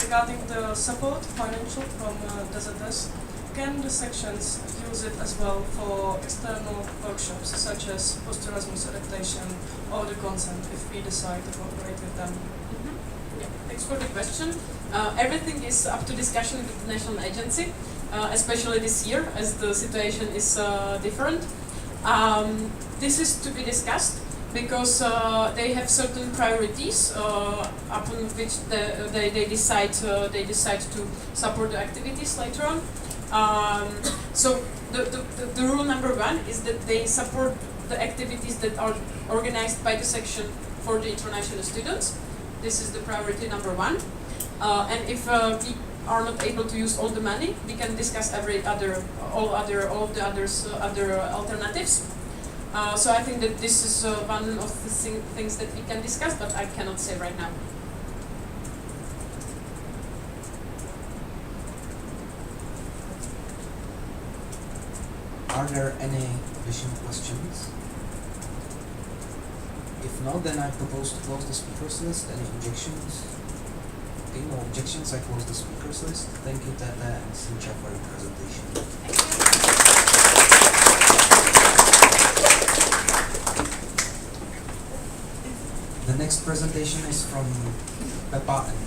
regarding the support financial from DZS, can the sections use it as well for external workshops such as post-Erasmus adaptation or the consent if we decide to cooperate with them? Yeah, thanks for the question. Everything is up to discussion with the national agency, especially this year as the situation is different. This is to be discussed because they have certain priorities upon which they decide to support the activities later on. So the rule number one is that they support the activities that are organized by the section for the international students. This is the priority number one. And if we are not able to use all the money, we can discuss all of the other alternatives. So I think that this is one of the things that we can discuss, but I cannot say right now. Are there any additional questions? If not, then I propose to close the speakers list. Any objections? Okay, no objections. I close the speakers list. Thank you, Tete and Sincha, for your presentation. The next presentation is from Peppa and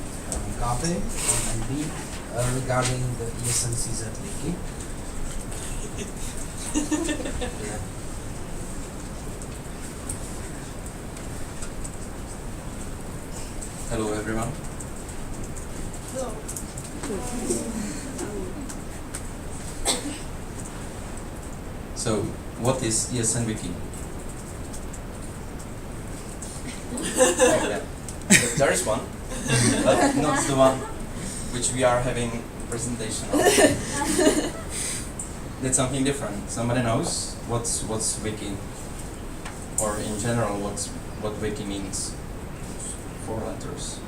Gabe from NB regarding the ESN CZ wiki. Yeah. Hello everyone. Hello. So, what is ESN Wiki? There is one, but not the one which we are having presentation of. That's something different. Somebody knows what's wiki, or in general what wiki means? 4 letters.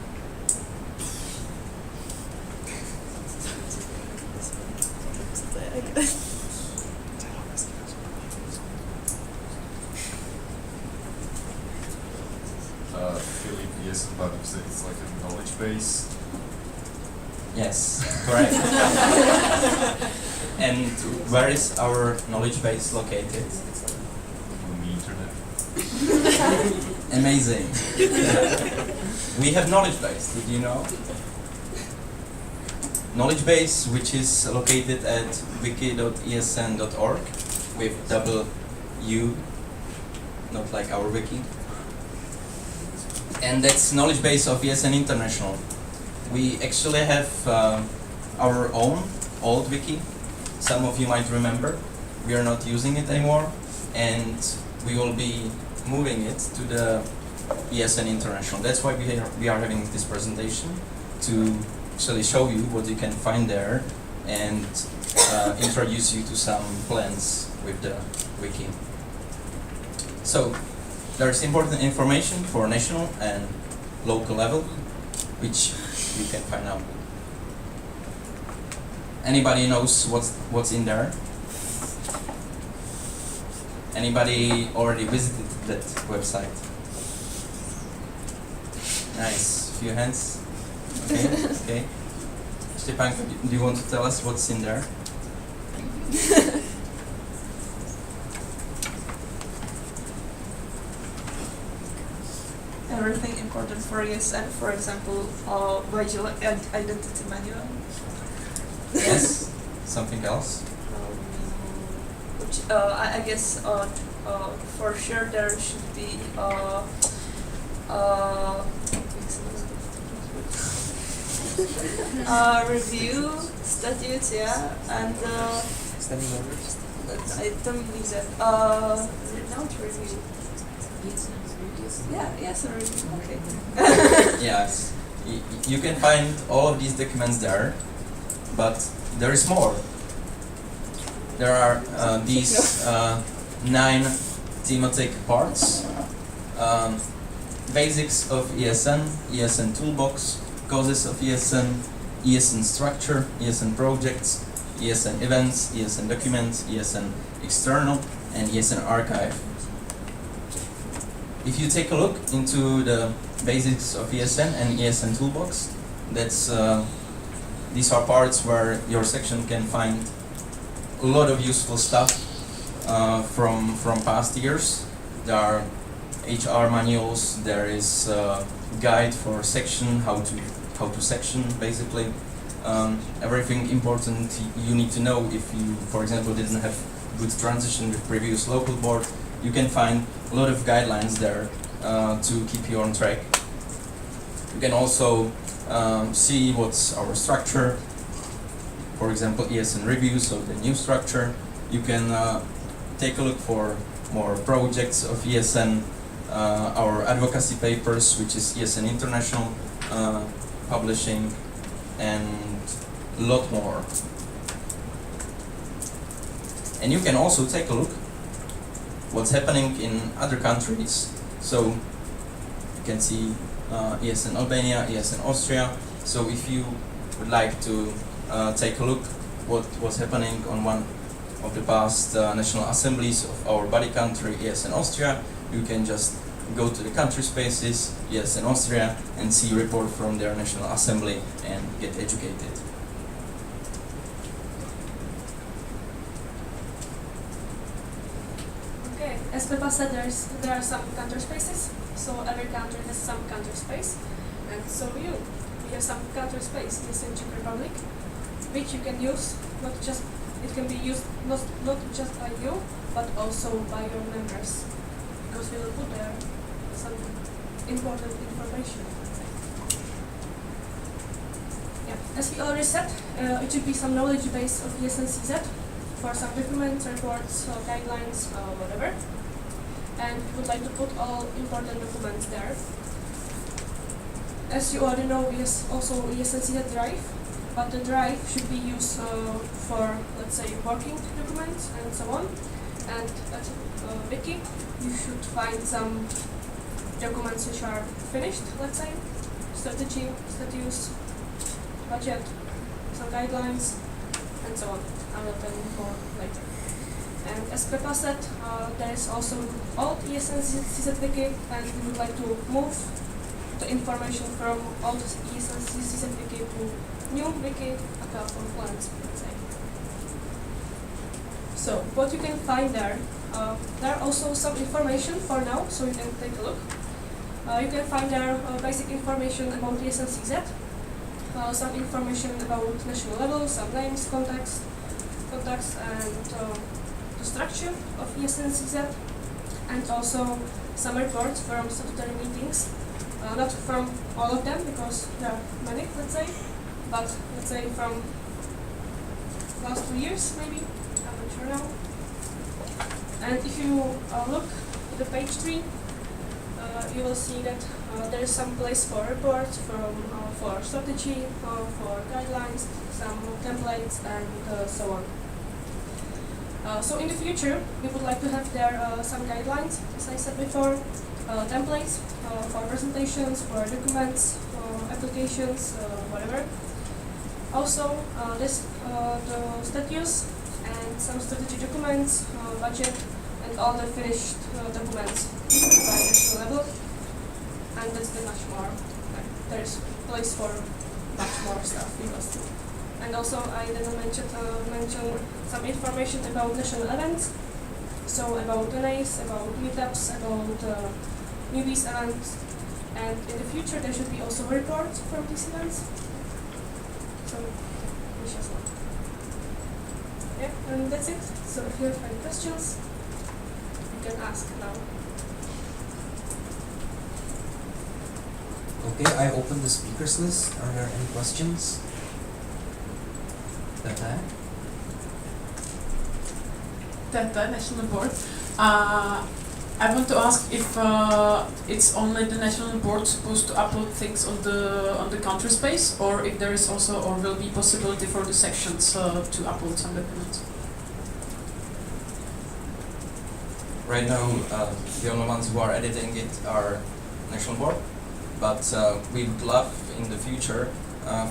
Philip, yes, but it's like a knowledge base. Yes, correct. And where is our knowledge base located? On the internet. Amazing. We have knowledge base, did you know? Knowledge base, which is located at wiki.esn.org with double U, not like our wiki. And that's knowledge base of ESN International. We actually have our own old wiki. Some of you might remember. We are not using it anymore, and we will be moving it to the ESN International. That's why we are having this presentation, to actually show you what you can find there and introduce you to some plans with the wiki. So there's important information for national and local level, which you can find out. Anybody knows what's in there? Anybody already visited that website? Nice. Few hands. Okay. Okay. Stepan, do you want to tell us what's in there? Everything important for ESN, for example, visual identity manual. Yes. Something else? Which I guess for sure there should be review statutes, yeah, and standing orders. I don't believe that. Not review. Yeah, yes, a review. Okay. Yes. You can find all of these documents there, but there is more. There are these 9 thematic parts. Basics of ESN, ESN toolbox, causes of ESN, ESN structure, ESN projects, ESN events, ESN documents, ESN external, and ESN archive. If you take a look into the basics of ESN and ESN toolbox, these are parts where your section can find a lot of useful stuff from past years. There are HR manuals. There is a guide for section, how to section basically. Everything important you need to know if you, for example, didn't have good transition with previous local board. You can find a lot of guidelines there to keep you on track. You can also see what's our structure. For example, ESN review, so the new structure. You can take a look for more projects of ESN, our advocacy papers, which is ESN International publishing, and a lot more. And you can also take a look what's happening in other countries. So you can see ESN Albania, ESN Austria. So if you would like to take a look what was happening on one of the past national assemblies of our buddy country, ESN Austria, you can just go to the country spaces, ESN Austria, and see a report from their national assembly and get educated. Okay, as Pepa said, there are some country spaces, so every country has some country space, and so we have some country space in Czech Republic, which you can use, it can be used not just by you, but also by your members, because we will put there some important information. Yeah, as we already said, it should be some knowledge base of ESN CZ for some documents, reports, guidelines, whatever. And we would like to put all important documents there. As you already know, we have also ESN CZ Drive, but the drive should be used for, let's say, working documents and so on. And at Wiki, you should find some documents which are finished, let's say, strategy, status, budget, some guidelines, and so on. I will tell you more later. And as Pepa said, there is also old ESN CZ Wiki, and we would like to move the information from old ESN CZ Wiki to new Wiki for plans, let's say. So, what you can find there, there are also some information for now, so you can take a look. You can find there basic information about ESN CZ, some information about national level, some names, contacts, and the structure of ESN CZ, and also some reports from statutory meetings. Not from all of them, because there are many, let's say, but let's say from last 2 years, maybe. I'm not sure now. And if you look at the page 3, you will see that there is some place for reports, for strategy, for guidelines, some templates, and so on. So in the future, we would like to have there some guidelines, as I said before, templates for presentations, for documents, applications, whatever. Also, the status and some strategy documents, budget, and all the finished documents by national level. And that's the much more. There is place for much more stuff. And also, I didn't mention some information about national events. So about donays, about meetups, about newbies events, and in the future there should be also reports from these events. So, wish us luck. Yeah, and that's it. So if you have any questions, you can ask now. Okay, I open the speakers list. Are there any questions? Tete, National Board. I want to ask if it's only the National Board supposed to upload things on the country space, or if there is also or will be possibility for the sections to upload some documents. Right now, the only ones who are editing it are National Board, but we would love in the future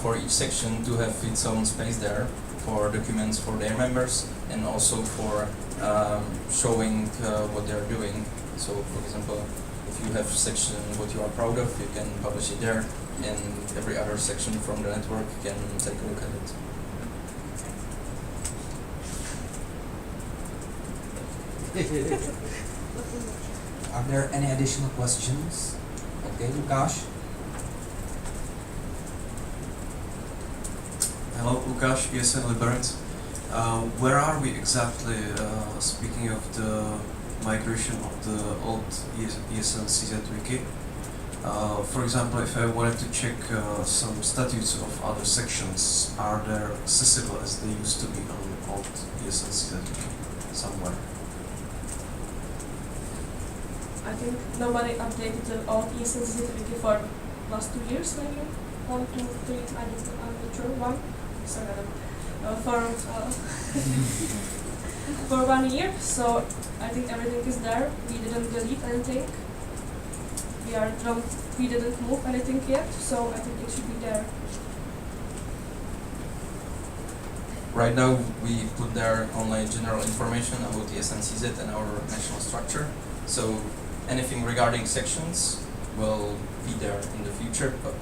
for each section to have its own space there for documents for their members and also for showing what they're doing. So, for example, if you have a section what you are proud of, you can publish it there, and every other section from the network can take a look at it. Are there any additional questions? Okay, Lukáš. Hello, Lukáš, ESN Liberec. Where are we exactly, speaking of the migration of the old ESN CZ wiki? For example, if I wanted to check some statutes of other sections, are they accessible as they used to be on old ESN CZ wiki somewhere? I think nobody updated the old ESN CZ wiki for last 2 years, maybe 1, 2, 3. I'm not sure. 1. Sorry, I don't know. For 1 year. So I think everything is there. We didn't delete anything. We didn't move anything yet. So I think it should be there. Right now, we put there only general information about the ESN CZ and our national structure. So anything regarding sections will be there in the future, but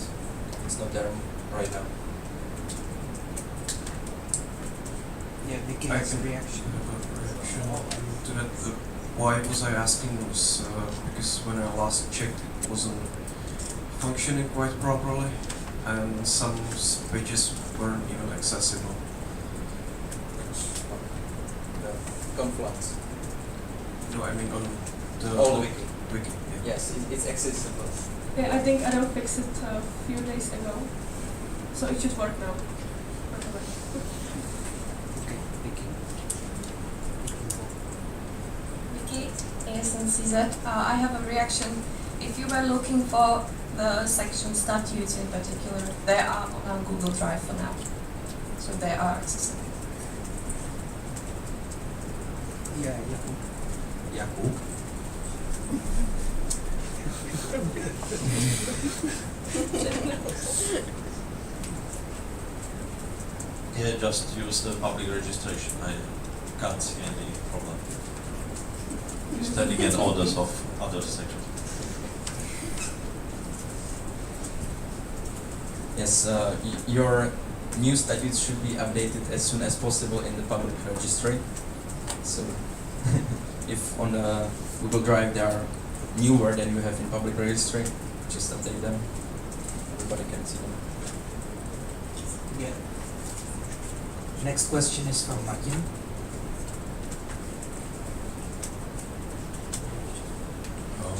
it's not there right now. Yeah, Vicky I has a can reaction. have a reaction to that. Why was I asking was because when I last checked, it wasn't functioning quite properly, and some pages weren't even accessible. The Confluence. No, I mean on the old wiki. Yeah. Yes, it's accessible. Yeah, I think Adam fixed it a few days ago. So it should work now. Vicky, ESN CZ. I have a reaction. If you were looking for the section statutes in particular, they are on Google Drive for now. So they are accessible. Yeah, Jakub. Yeah, just use the public registration. I can't see any problem. Studying and orders of other sections. Yes, your new statutes should be updated as soon as possible in the public registry. So, if on Google Drive they are newer than you have in public registry, just update them. Everybody can see them. Yeah. Next question is from Martin.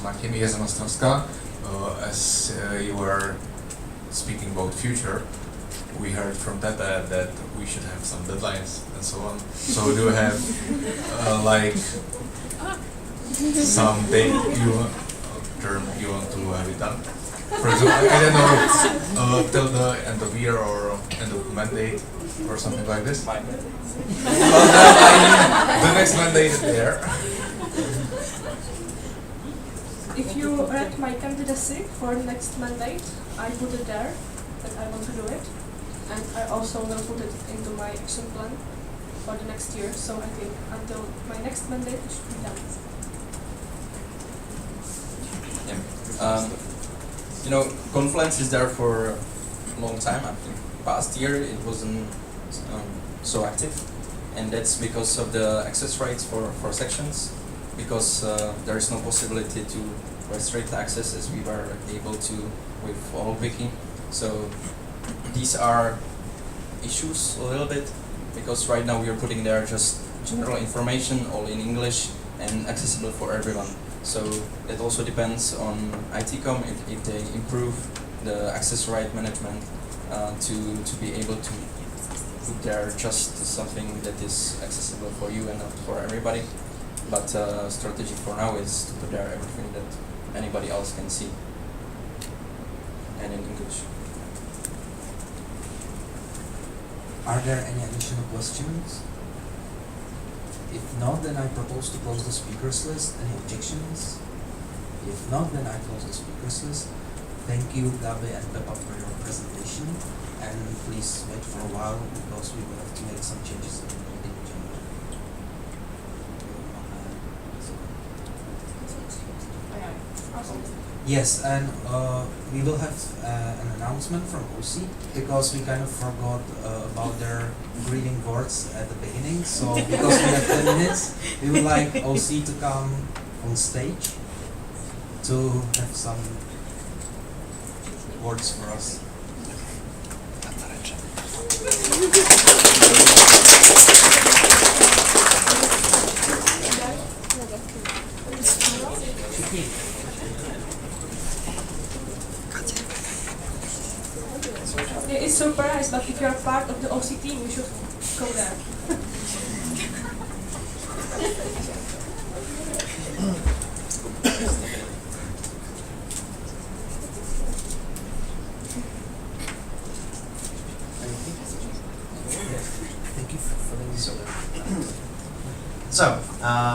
Martin ESN Ostrovska. As you were speaking about future, we heard from Tata that we should have some deadlines and so on. So do you have like some date term you want to have it done? For example, I don't know, till the end of year or end of mandate or something like this. My mandate. The next mandate is there. If you read my candidacy for the next mandate, I put it there that I want to do it, and I also will put it into my action plan for the next year. So I think until my next mandate it should be done. Yeah. You know, Confluence is there for a long time. I think past year it wasn't so active, and that's because of the access rights for sections, because there is no possibility to restrict access as we were able to with old wiki. So these are issues a little bit, because right now we are putting there just general information all in English and accessible for everyone. So it also depends on ITCOM if they improve the access right management to be able to put there just something that is accessible for you and not for everybody. But strategy for now is to put there everything that anybody else can see, and in English. Are there any additional questions? If not, then I propose to close the speakers list. Any objections? If not, then I close the speakers list. Thank you, Gabi and Pepa, for your presentation. and please wait for a while because we will have to make some changes in the agenda. Yes, and we will have an announcement from OC because we kind of forgot about their greeting words at the beginning. So because we have 10 minutes, we would like OC to come on stage to have some words for us. It's surprise, but if you are part of the OC team, you should go there. Thank you for the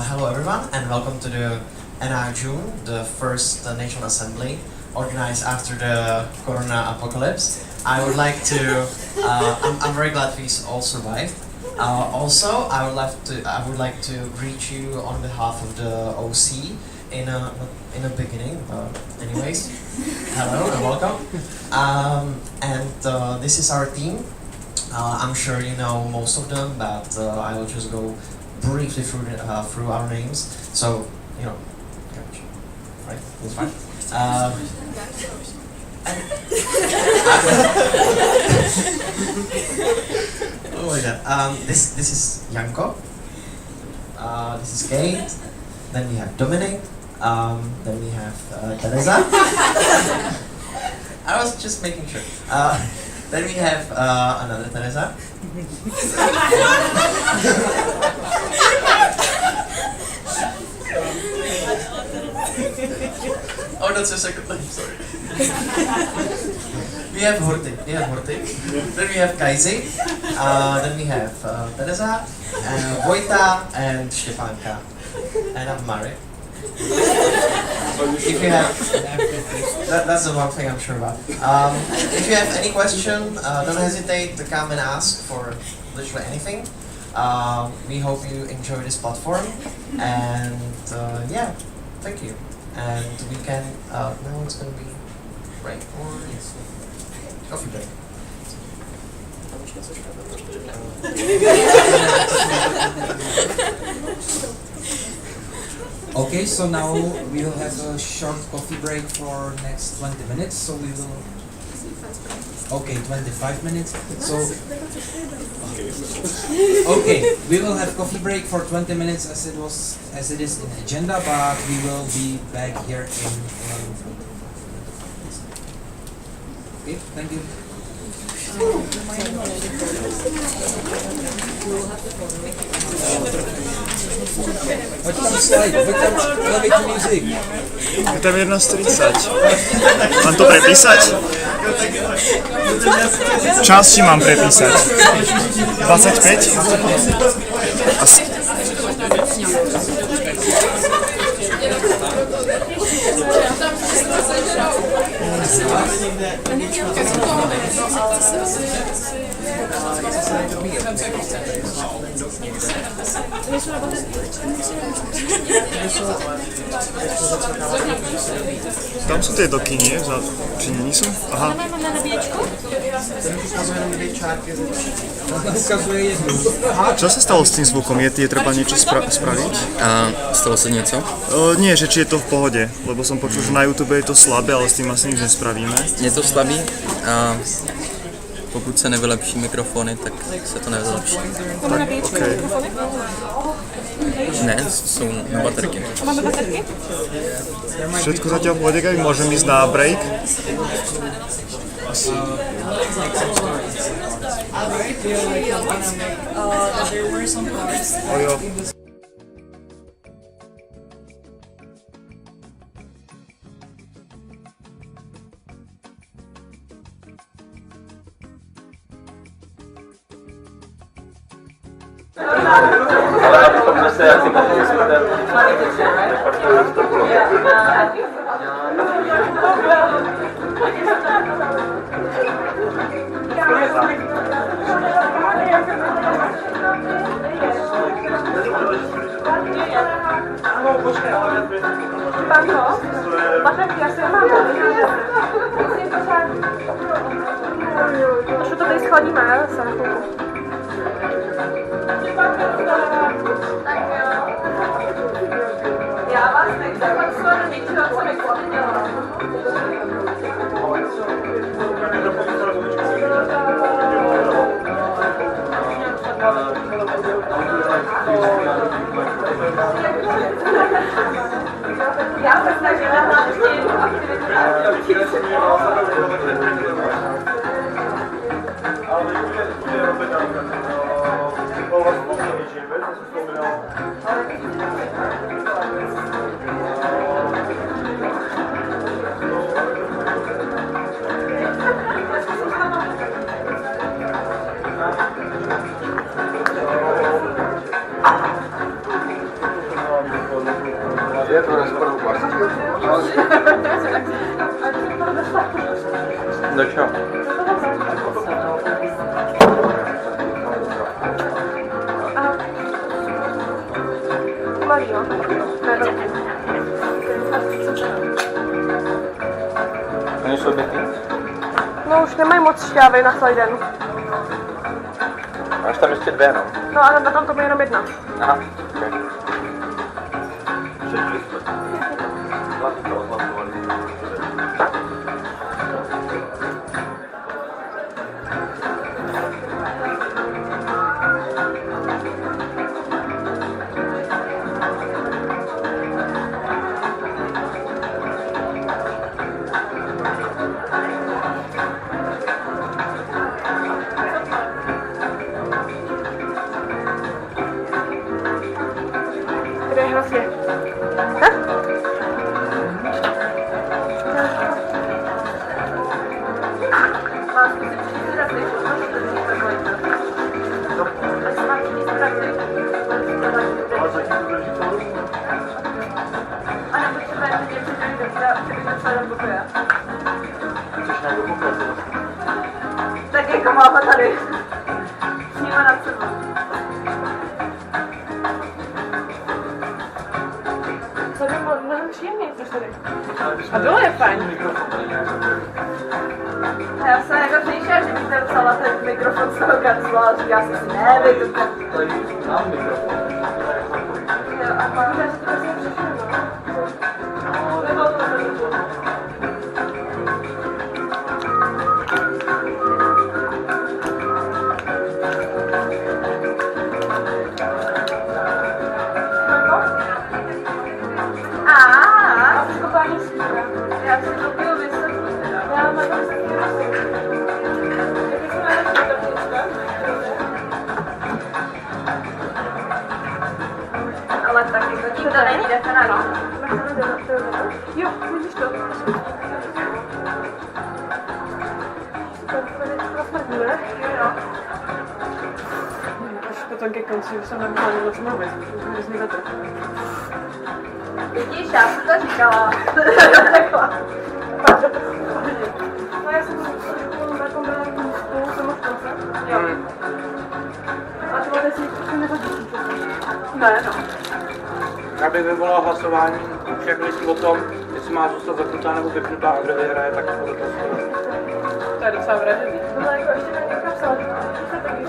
hello everyone and welcome to the NR June, the first National Assembly organized after the Corona apocalypse. I would like to, I'm very glad we all survived. Also, I would like to greet you on behalf of the OC in a beginning. Anyways, hello and welcome. This is our team. I'm sure you know most of them, but I will just go briefly through our names. So you know, right? That's fine. Oh my god. This is Janko. This is Kate. Then we have Dominic. Then we have Teresa. I was just making sure. Then we have another Teresa. Oh, that's your second name, sorry. We have Hortik. Then we have Kaisi. Then we have Teresa, Vojta, and Štěpánka. And I'm married. If you have, that's the one thing I'm sure about. If you have any question, don't hesitate to come and ask for literally anything. We hope you enjoy this platform, and yeah, thank you. And we can, now it's going to be break or coffee break. Okay, so now we will have a short coffee break for next 20 minutes. So we will. Okay, 25 minutes. So. Okay, we will have coffee break for 20 minutes as it is in the agenda, but we will be back here in. Okay, thank you. Hoď tam slide, hoď tam elevate music. Je tam 1:40. Mám to prepísať? Části mám prepísať. 25? Asi. Tam sú tie doky, nie? Či nie sú? Aha. Čo sa stalo s tým zvukom? Je treba niečo spraviť? Stalo sa niečo? Nie, že či je to v pohode, lebo som počul, že na YouTube je to slabé, ale s tím asi nič nespravíme. Je to slabý a pokud se nevylepší mikrofony, tak se to nevylepší. Tak, okay. Ne, jsou na baterky. Máme baterky? Všetko zatiaľ v pohode, keď môžem ísť na break? Jo. Yeah. Panko? Baterky asi mám. Až to tady schladíme, se na chvilku. Já vás nechci do ničeho, co mi dělá. Já se snažím na Do čeho? Malý, jo? Ne, velký. Oni jsou byty? No už nemají moc šťávy na celý den. Máš tam ještě dvě, no? No ale na tom to je jenom jedna. Aha, okay. Kde je hlasně? Tak jako máma tady. Sníma nad sebou. To by bylo mnohem příjemněji, než tady. A dole je fajn. A já jsem jako přišel, že bych tam psala ten mikrofon z toho kanclu, ale říká si ne, vy to tam. Mám mikrofon. Jo, a pak že to prostě přišel, no. Nebylo to tady. Já si to piju vysvětlí teda. Já mám to vysvětlí. Kdyby se jmenuje to ale taky to nikdo není definální. Jo, vidíš to. To smrdí, ne? Jo. Až potom ke konci už jsem nemohla nic mluvit. Hrozný vetr. Vidíš, já jsem to říkala. Řekla. No já jsem jako byla spolu samostatce. Jo. A to máte si nehodí. Ne, no. Já bych vyvolal hlasování, však myslí o tom, jestli má zůstat zapnutá nebo vypnutá a kdo vyhraje, tak podle toho skoro. To je docela vražedný. No jako ještě nějaká psala, že se taky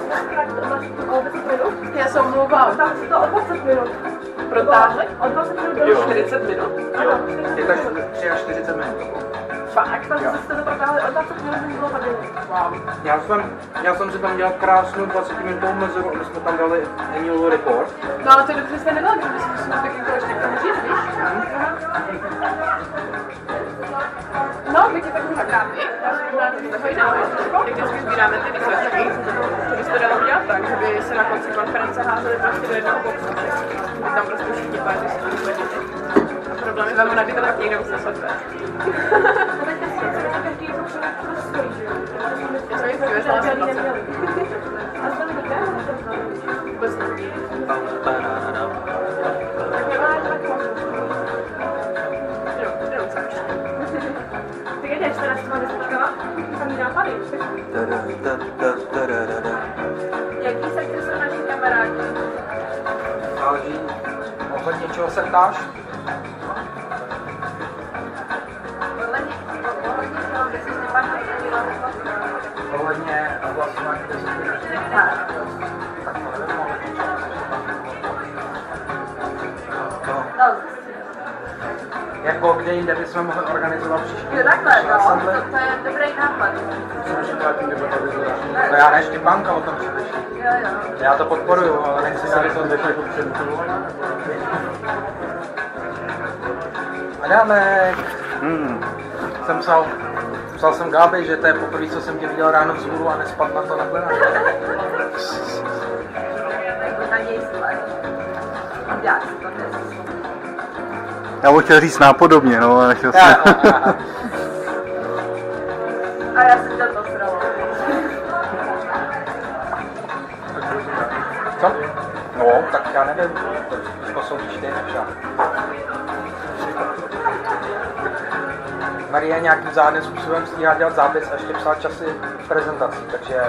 o 10 minut. Já jsem mluvila. Tam si to o 20 minut. Protáhli? O 20 minut do 40 minut? Ano. Je to 43 minut. Fakt? Takže jste to protáhli o 20 minut, než bylo hodinu. Wow. Já jsem si tam dělal krásnou 20 minutovou mezeru, aby jsme tam dali annual report. No ale to je dobře, jste nedali, protože jsme na taky kolečky, tak to můžeš, víš? No, my ti tak můžeme kápy, já jsem možná to toho jiného, jak vždycky sbíráme ty výsledky, to bys to dalo udělat tak, že by se na konci konference házeli prostě do jednoho boxu, by tam prostě všichni pár, že se to vyhodili. A problém je, že na tyto tak někdo musel sledovat. Já jsem jich vyvěřila asi 20. A to nevíte? Vůbec neví. Tak nemáš tak jo, jenom se určitě. Ty jdeš teda s těma desečkama? Samý nápady. Jaký sektor jsou naši kamarádi? Záleží o hodně čeho se ptáš? Ohledně hlasování jako kde jinde bychom mohli organizovat příští? Jo, takhle, no, to je dobrý nápad. No já ne, Štěpánka o tom přemýšlí. Jo, jo. Já to podporuju, ale nechci se to zvětšit. Adamek! Psal jsem Gáby, že to je poprvé, co jsem tě viděl ráno vzhůru a nespadl na to na plenách. Na něj zle. Já si to nesmím. Já bych chtěl říct nápodobně, no, ale nechtěl jsem. A já si to posrala. Co? No, tak já nevím. To jsou 4 třeba. Marie nějakým záhadným způsobem stíhá dělat zápis a ještě psala časy prezentací, takže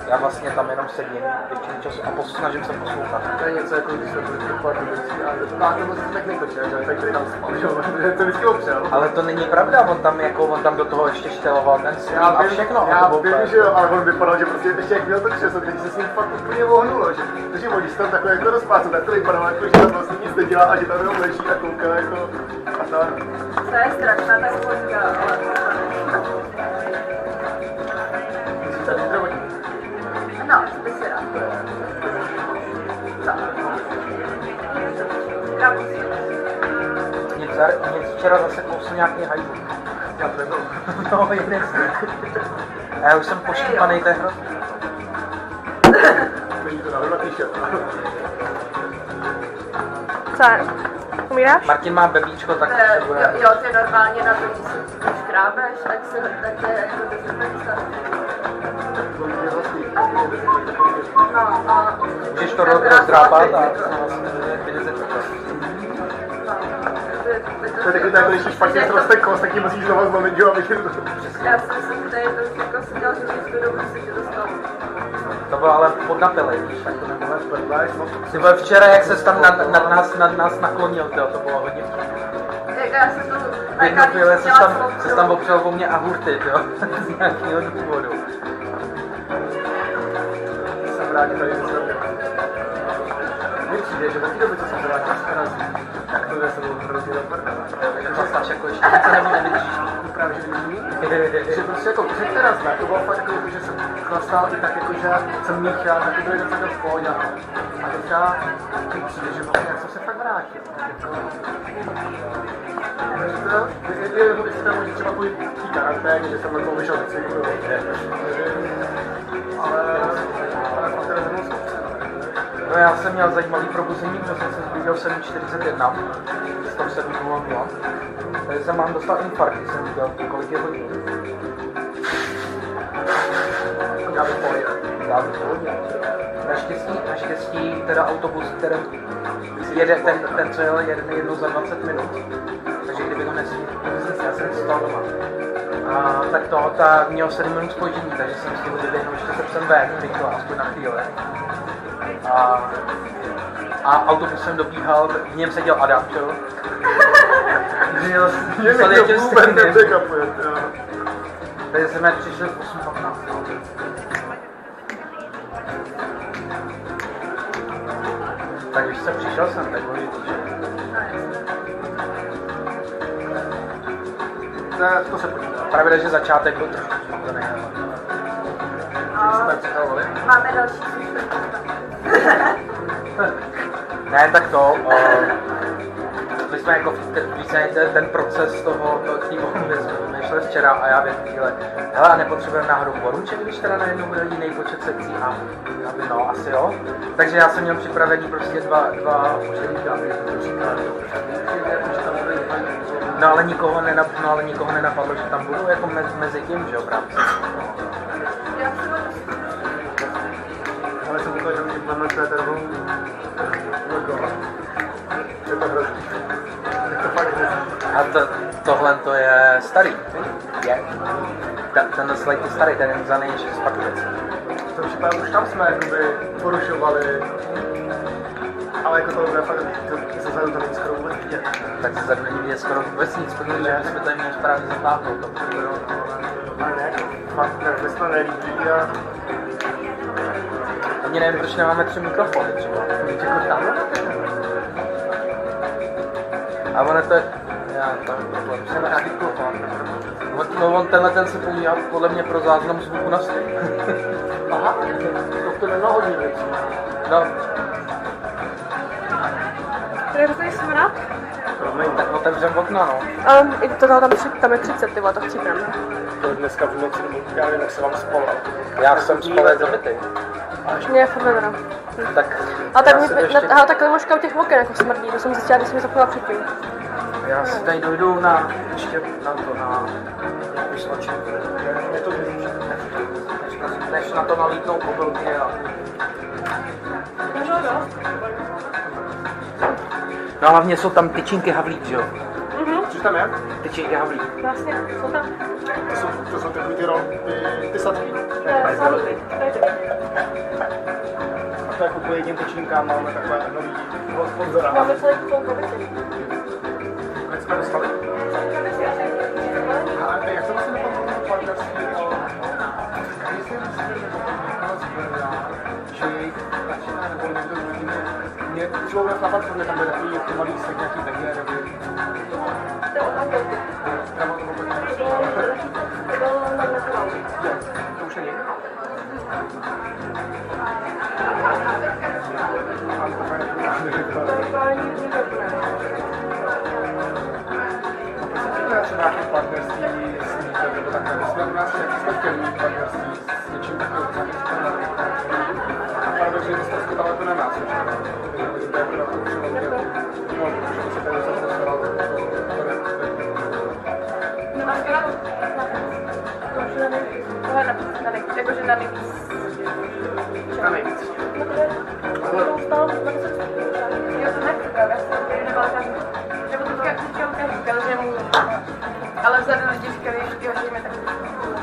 já vlastně tam jenom sedím většinu času a snažím se poslouchat. To je něco jako, když jsme byli v Pardubicí a máte moc tak netočil, že tak tady tam spal, že to vždycky opřel. Ale to není pravda, on tam do toho ještě šteloval ten stream a všechno. Já vím, že jo, ale on vypadal, že prostě ještě jak měl to křeslo, když se s ním fakt úplně ohnulo, že oni se tam takhle jako rozpácel, tak to vypadalo jako, že tam vlastně nic nedělá a že tam jenom leží a kouká jako a tak. To je strašná tak vodka, ale no, co by si rád? Co? Nic včera zase kousl nějaký hajdu. Já to nebyl. No, jeden z nich. A já už jsem poštípanej, to je hrozný. Co? Umíráš? Martin má bebíčko, tak se bude... Jo, ty normálně na to, když se škrábeš, tak je jako dezinfekce. No, a... Můžeš to rozdrápat a to je taky tak, když špatně zroste kost, tak ji musíš znovu zlomit, jo, abych... Já jsem si tady to jako si dělal, že jsi to dobu si tě dostal. To bylo ale pod napily, víš, tak to nebylo spodláš. Ty vole, včera, jak ses tam nad nás naklonil, to bylo hodně vtipné. Já jsem to... V jednu chvíli ses tam opřel o mě a hurty, jo, z nějakého důvodu. Jsem rád, že tady vysvětlím. Mně přijde, že od té doby, co jsem byla čas narazí, tak to je se bylo hrozně do prdele. Takže zase jako ještě více nebude vydrží. Právě, že vidí, že prostě jako před teraz, to bylo fakt jako, že jsem klasal i tak jako, že jsem míchal, tak to bylo něco v pohodě. A teďka mi přijde, že vlastně jak jsem se fakt vrátil. Jestli tam může třeba kvůli té karanténě, že jsem na tom vyšel vždycky, ale fakt teda jsem moc. No já jsem měl zajímavý probuzení, protože jsem se zbudil v 7:41, stav 7:00. Takže jsem mám dostal infarkt, když jsem viděl, kolik je hodin. Já bych pohodě. Naštěstí teda autobus, který jede, ten co jel jednou za 20 minut, takže kdyby to nesmí, já jsem stál doma. Tak měl 7 minut zpoždění, takže jsem stihl vyběhnout ještě se psem ven, rychle, aspoň na chvíli. A autobusem dobíhal, v něm seděl Adam, čo? Mě to vůbec nepřekvapuje, jo. Takže jsme přišli v 8:15. Tak když jsem přišel sem, tak můžu říct, že... To se počítá. Pravda, že začátek byl trošku špatný. Máme další Ne, tak to... my jsme jako ten proces toho týmu vyšli včera a já vím chvíle, hele, a nepotřebujeme náhodou kvorumček, když teda najednou bude jiný počet sekcí a no, asi jo. Takže já jsem měl připravený prostě dva no ale nikoho nenapadlo, že tam budu jako mezi tím, že jo, právě. Ale jsem říkal, že už mám nočné termou. Je to hrozný. Je to fakt hrozný. A tohle to je starý. Je. Tenhle slide je starý, ten je za největší z Pardubic. To případě už tam jsme jakoby porušovali, ale jako to je fakt, to zazadu to není skoro Tak se tady není skoro vůbec nic, protože jsme tady měli správně zatáhnout. Ale ne, fakt ne, to nelíbí a... Ani nevím, proč nemáme 3 mikrofony třeba. Víš, jako tam? A ono to je... Já tam jsem nějaký mikrofon. No on tenhle ten se používá podle mě pro záznam zvuku na stůl. Aha, to nemá hodně věcí. No. Tady je tady smrad. Tak otevřem okna, no. Tam je 30, ty vole, to chcípnem. To dneska v noci, já nevím, jak se vám spalo. Já jsem spal jak zabitý. Ne, furt nevědá. Tak, a tak mi, aha, takhle možka u těch oken jako smrdí, to jsem zjistila, když jsem mi zapala předtím. Já si tady dojdu na, ještě na to, na vysočení. Je to než na to nalítnou pobilky a... No hlavně jsou tam tyčinky Havlík, že jo? Což tam je? Tyčinky Havlík. Vlastně, jsou tam. To jsou takový ty sadky. A to jako po jedním tyčinkám máme takové nový sponzora. Máme celý krabici. Kolik jsme dostali? A jak to vlastně dopadlo na partnerství? Že jejich začíná nebo někdo z rodiny mě člověk na platformě tam byl takový jako malý sek, nějaký beger, nebo... To už není? Třeba nějaké partnerství s Níkem, nebo takhle. My jsme u nás jsme chtěli mít partnerství s něčím takovým, s nějakým supermarketem. A paradoxně to ztroskotalo to na nás, kde jako na to třeba udělat. No, protože se tady zaprostala jakože na nejvíc. Na nejvíc. Jo, to nechci právě, já jsem tady nebyla tam. Nebo teďka říkal, že mu... Ale vzadu lidi říkali, že jim je tak...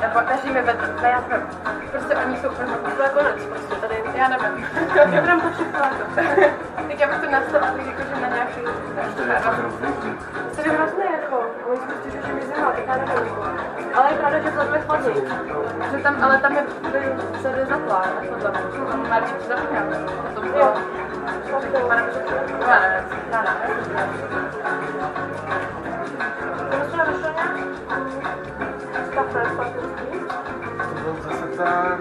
Nebo každý mi vedl, ne, já nevím. Prostě oni jsou úplně konec, prostě tady, já nevím. Já budem potřebovat to. Tak já bych to nastavila, tak jakože na nějaký... To je hrozné, jako, oni si prostě, že mi zima, tak já nevím. Ale je pravda, že vzadu je chladný. Ale tam je vzadu zaplá, tohle. Marčík se zapomněl. To bylo... Pane, já nevím. Zase ten...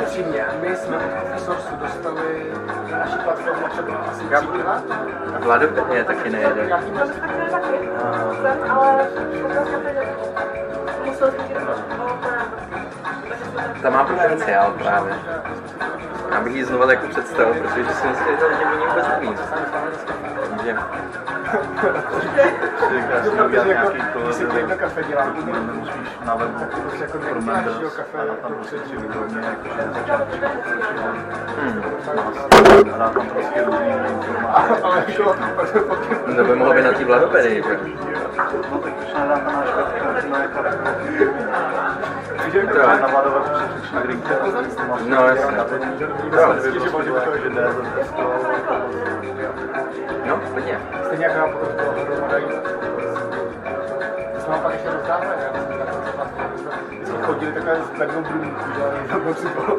Upřímně, my jsme od Coffee Sourceu dostali na naší platformu třeba asi 3 kila. Vladopět taky nejede. Ta má potenciál právě. Já bych ji znovu taky představil, protože si myslím, že to lidi není vůbec neví. Takže... Když si klid na kafe dělá, nemusíš na webu pro members a na tam prostě 3 výborně, jakože začátečky. A dá tam prostě různý informace. To by mohlo být na té Vladopedii, že? No tak už nedá tam náš web, na jako na Vladové přečetečný drink. No jasně. No, hodně. Stejně jako nám potom z toho hromadají. My jsme vám pak ještě rozdávali, ne? My jsme chodili takhle s bednou brůmku, že na noci bylo.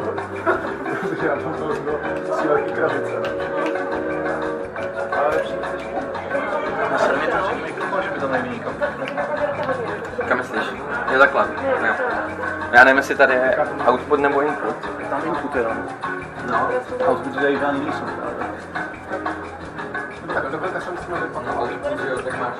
Protože já tam toho bylo asi velký krabice. Ale lepší myslíš? Na srmě to mikrofon, že by to nejde nikam. Kam myslíš? Je takhle. Jo. Já nevím, jestli tady je output nebo input. Tam input je tam. No. Output je žádný nejsou. Tak dobře, tak jsem si měl vypadnout. Output, že jo, tak máš.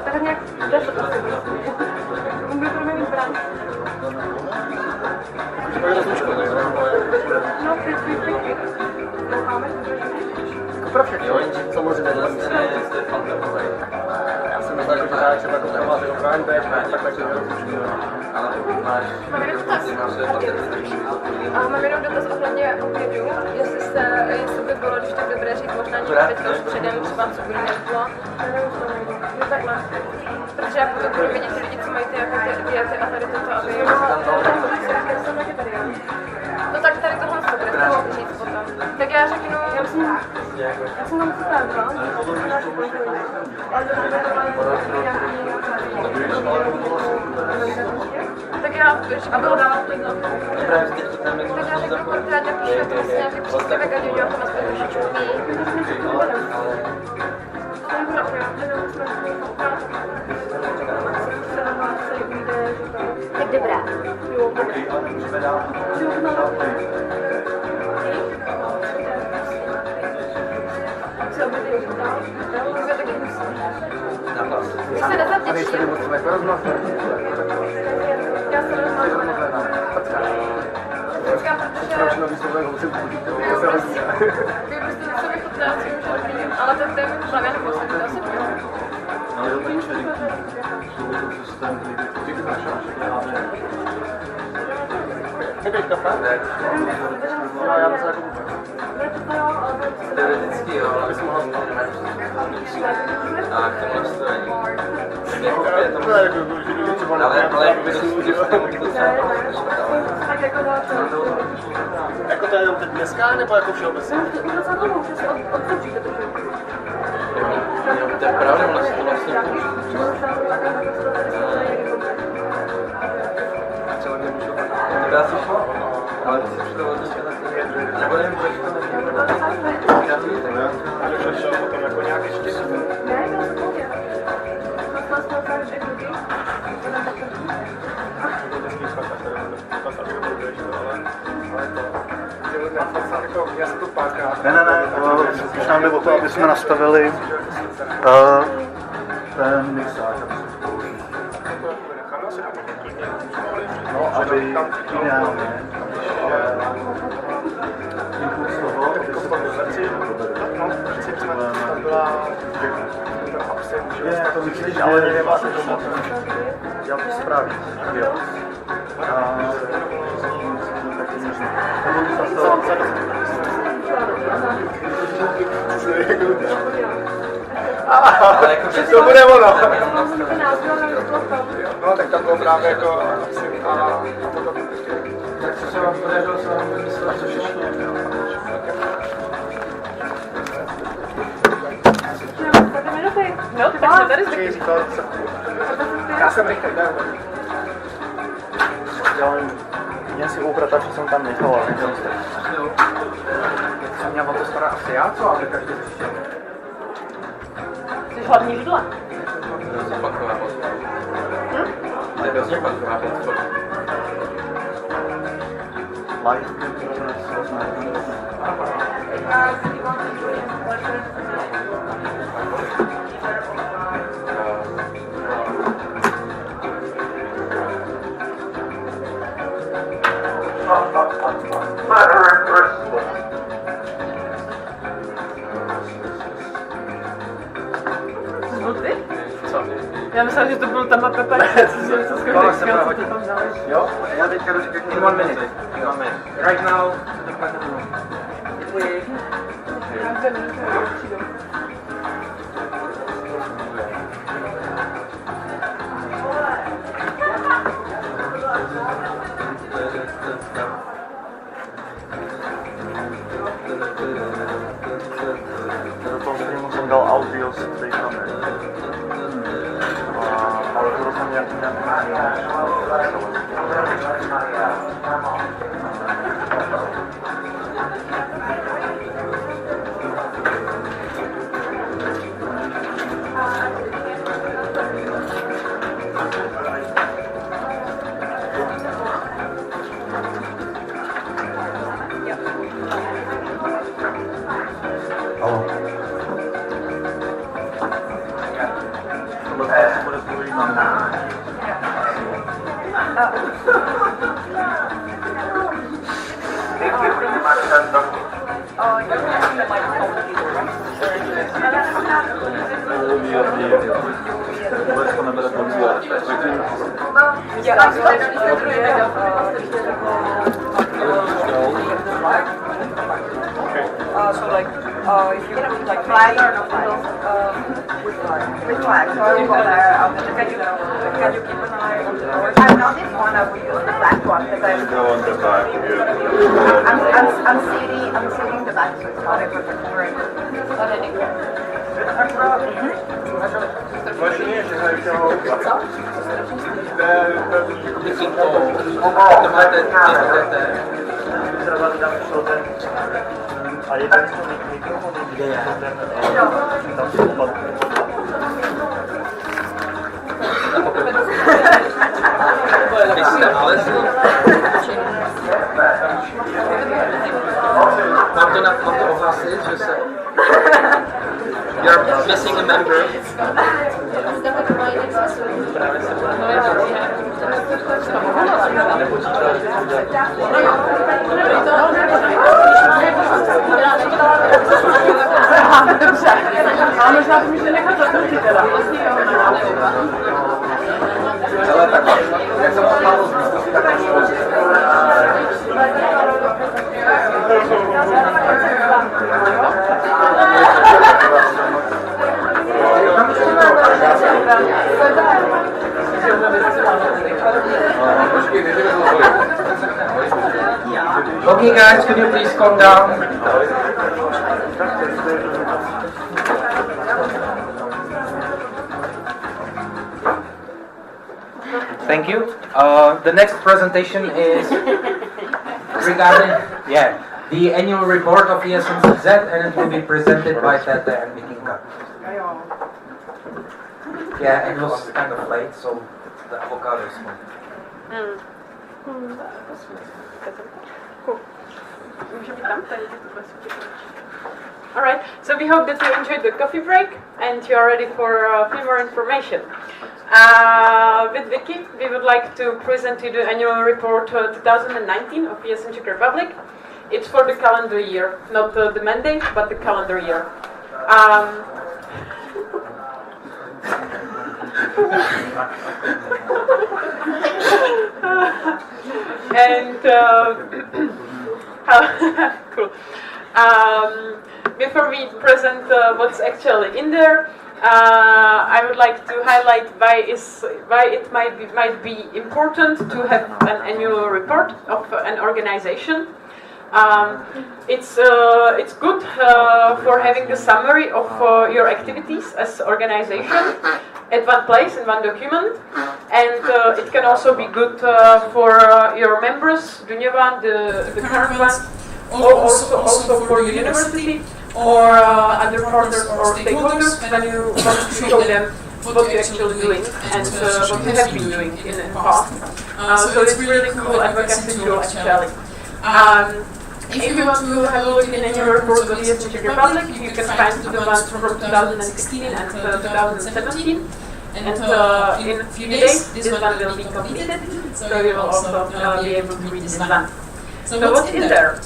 Tak nějak 10 asi. On byl pro mě vybrán. No, pěkně. Doufáme, že pro všechny. Jo, jenže samozřejmě to je fantasmové. Já jsem myslel, že dá třeba Mám jenom dotaz ohledně obědu, jestli by bylo, když tak dobré říct možná někdo teďka už předem, třeba co bude nebylo. No takhle. Protože já potom budu vidět ty lidi, co mají ty, jako ty diety a tady toto, aby... No tak tady tohle to bude to říct potom. Tak já řeknu... Já jsem tam připravila. Tak já, a bylo dávat to jedno. Tak já řeknu, kolikkrát napíšu, to vlastně nějaký příspěvek a dělám to aspoň trošičku tak dobrá. Co se nezapěčí? Já se rozmazlená. Počkám, protože... Vy prostě něco vychutná, co můžu zmíním, ale to je mi problém, já nemusím, to asi nevím. Ale dobrý čelik. Systém, který Neběž kafe? Ne. No, já bych se jako Teoreticky jo, ale jsem mohla a k tomu nastavení. Ale jako by jako to je jenom teď dneska, nebo jako všeobecně? To je pravda, ono se to vlastně to dá si šlo, ale ty si přišlo od dneska tak nebo nevím, proč to nevím. Já to víte. Ale šel potom jako nějak ještě? Ne, to je pohodě. Ne, už nám jde o to, aby jsme nastavili ten mixáž. No, aby ideálně, impuls toho, když se to zrcí, to myslíš, ale nevím, asi to moc dělat to správně. To bude ono. No, tak tam bylo právě jako a potom tak co se vám podařilo, co vám vymyslel, co všechno. No, tak jsme tady zvyklí. Já jsem rychlý, ne? Já si ubrat, že jsem tam nechal, ale nedělal jste. Jsem měl o to stará asi já, co? Ale každý zjistil. Jsi hlavní vidla. Zopaková podpora. To je zopaková podpora. Live. Já myslím, že to byl tam a Pepa, co zkoušel, co tam dali. Jo, já teďka jdu říkat in 1 minute. Right now, děkuji. Do toho streamu jsem dal audio s playtami. Ale to jsem nějak vůbec to nebere So like, if you like flag or no flag? With flag. So I will go there. Can you keep an eye on the door? I'm not this one. I will use the black one because Go on the back. I'm sitting the back, so it's not a perfect frame. But anyway. A jeden mikrofon je tam jsou Mám to ohlásit, že se... You're missing a member. A možná to může nechat zatrčit teda. Ale takhle, jak jsem to málo Okay guys, could you please calm down? Thank you. The next presentation is regarding the annual report of ESN CZ, and it will be presented by Tete and Mikinka. Yeah, it was kind of late, so the avocado is one. Alright, so we hope that you enjoyed the coffee break and you are ready for a few more information. With Vicky, we would like to present you the annual report 2019 of ESN Czech Republic. It's for the calendar year, not the mandate, but the calendar year. And cool. Before we present what's actually in there, I would like to highlight why it might be important to have an annual report of an organization. It's good for having a summary of your activities as organization at one place in one document, and it can also be good for your members, the new one, the current one, or also for the university or other partners or stakeholders when you want to show them what you're actually doing and what you have been doing in the past. So it's really cool advocacy tool actually. If you want to have a look in any report of the ESN Czech Republic, you can find the ones from 2016 and 2017. And in a few days, this one will be completed, so you will also be able to read this one. So what's in there?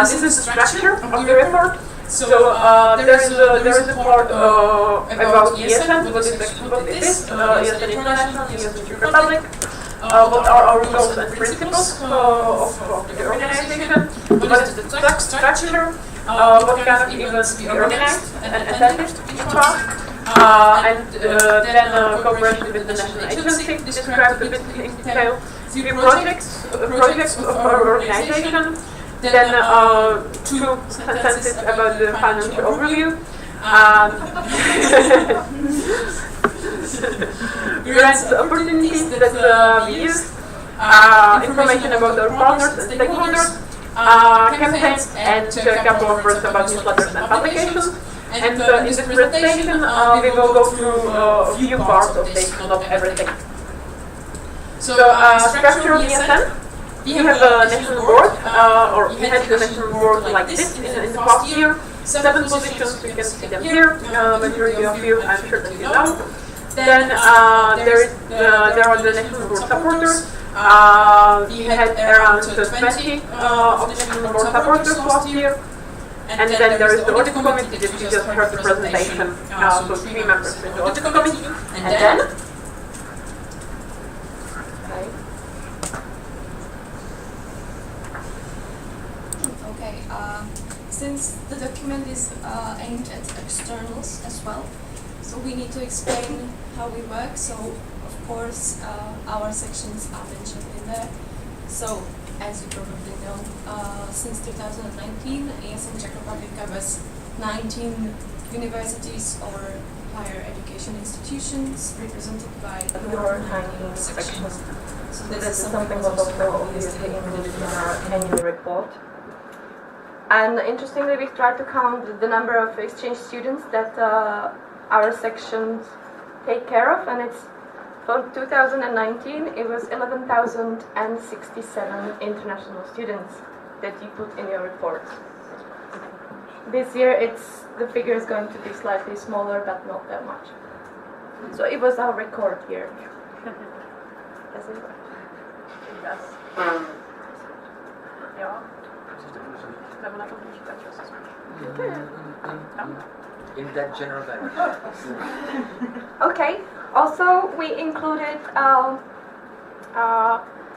This is the structure of the report. So there is a part about ESN, what it is, ESN International, ESN Czech Republic, what are our goals and principles of the organization, what is the structure, what kind of events we organized and attended in the past, and then cooperation with the national agency described a bit in detail, three projects of our organization, then 2 sentences about the financial overview, grants opportunities that we used, information about our partners and stakeholders, campaigns, and a couple of words about newsletters and publications. And in this presentation, we will go through a few parts of this, not everything. So, structure of ESN. We have a national board, or we had the national board like this in the past year. 7 positions, you can see them here. Majority of you, I'm sure that you know. Then there are the national board supporters. We had around 20 of national board supporters last year. And then there is the audit committee that you just heard the presentation, so 3 members in the audit committee. And then Okay, since the document is aimed at externals as well, so we need to explain how we work. So, of course, our sections are mentioned in there. So, as you probably know, since 2019, ESN Czech Republic covers 19 universities or higher education institutions represented by Your 19 sections. So this is something was also obviously included in our annual report. And interestingly, we've tried to count the number of exchange students that our sections take care of, and it's for 2019 it was 11,067 international students that you put in your report. This year the figure is going to be slightly smaller, but not that much. So it was our record year. Does it work? It does. Ja. Nebo na tom počítači asi spíš. In that general direction. Okay. Also, we included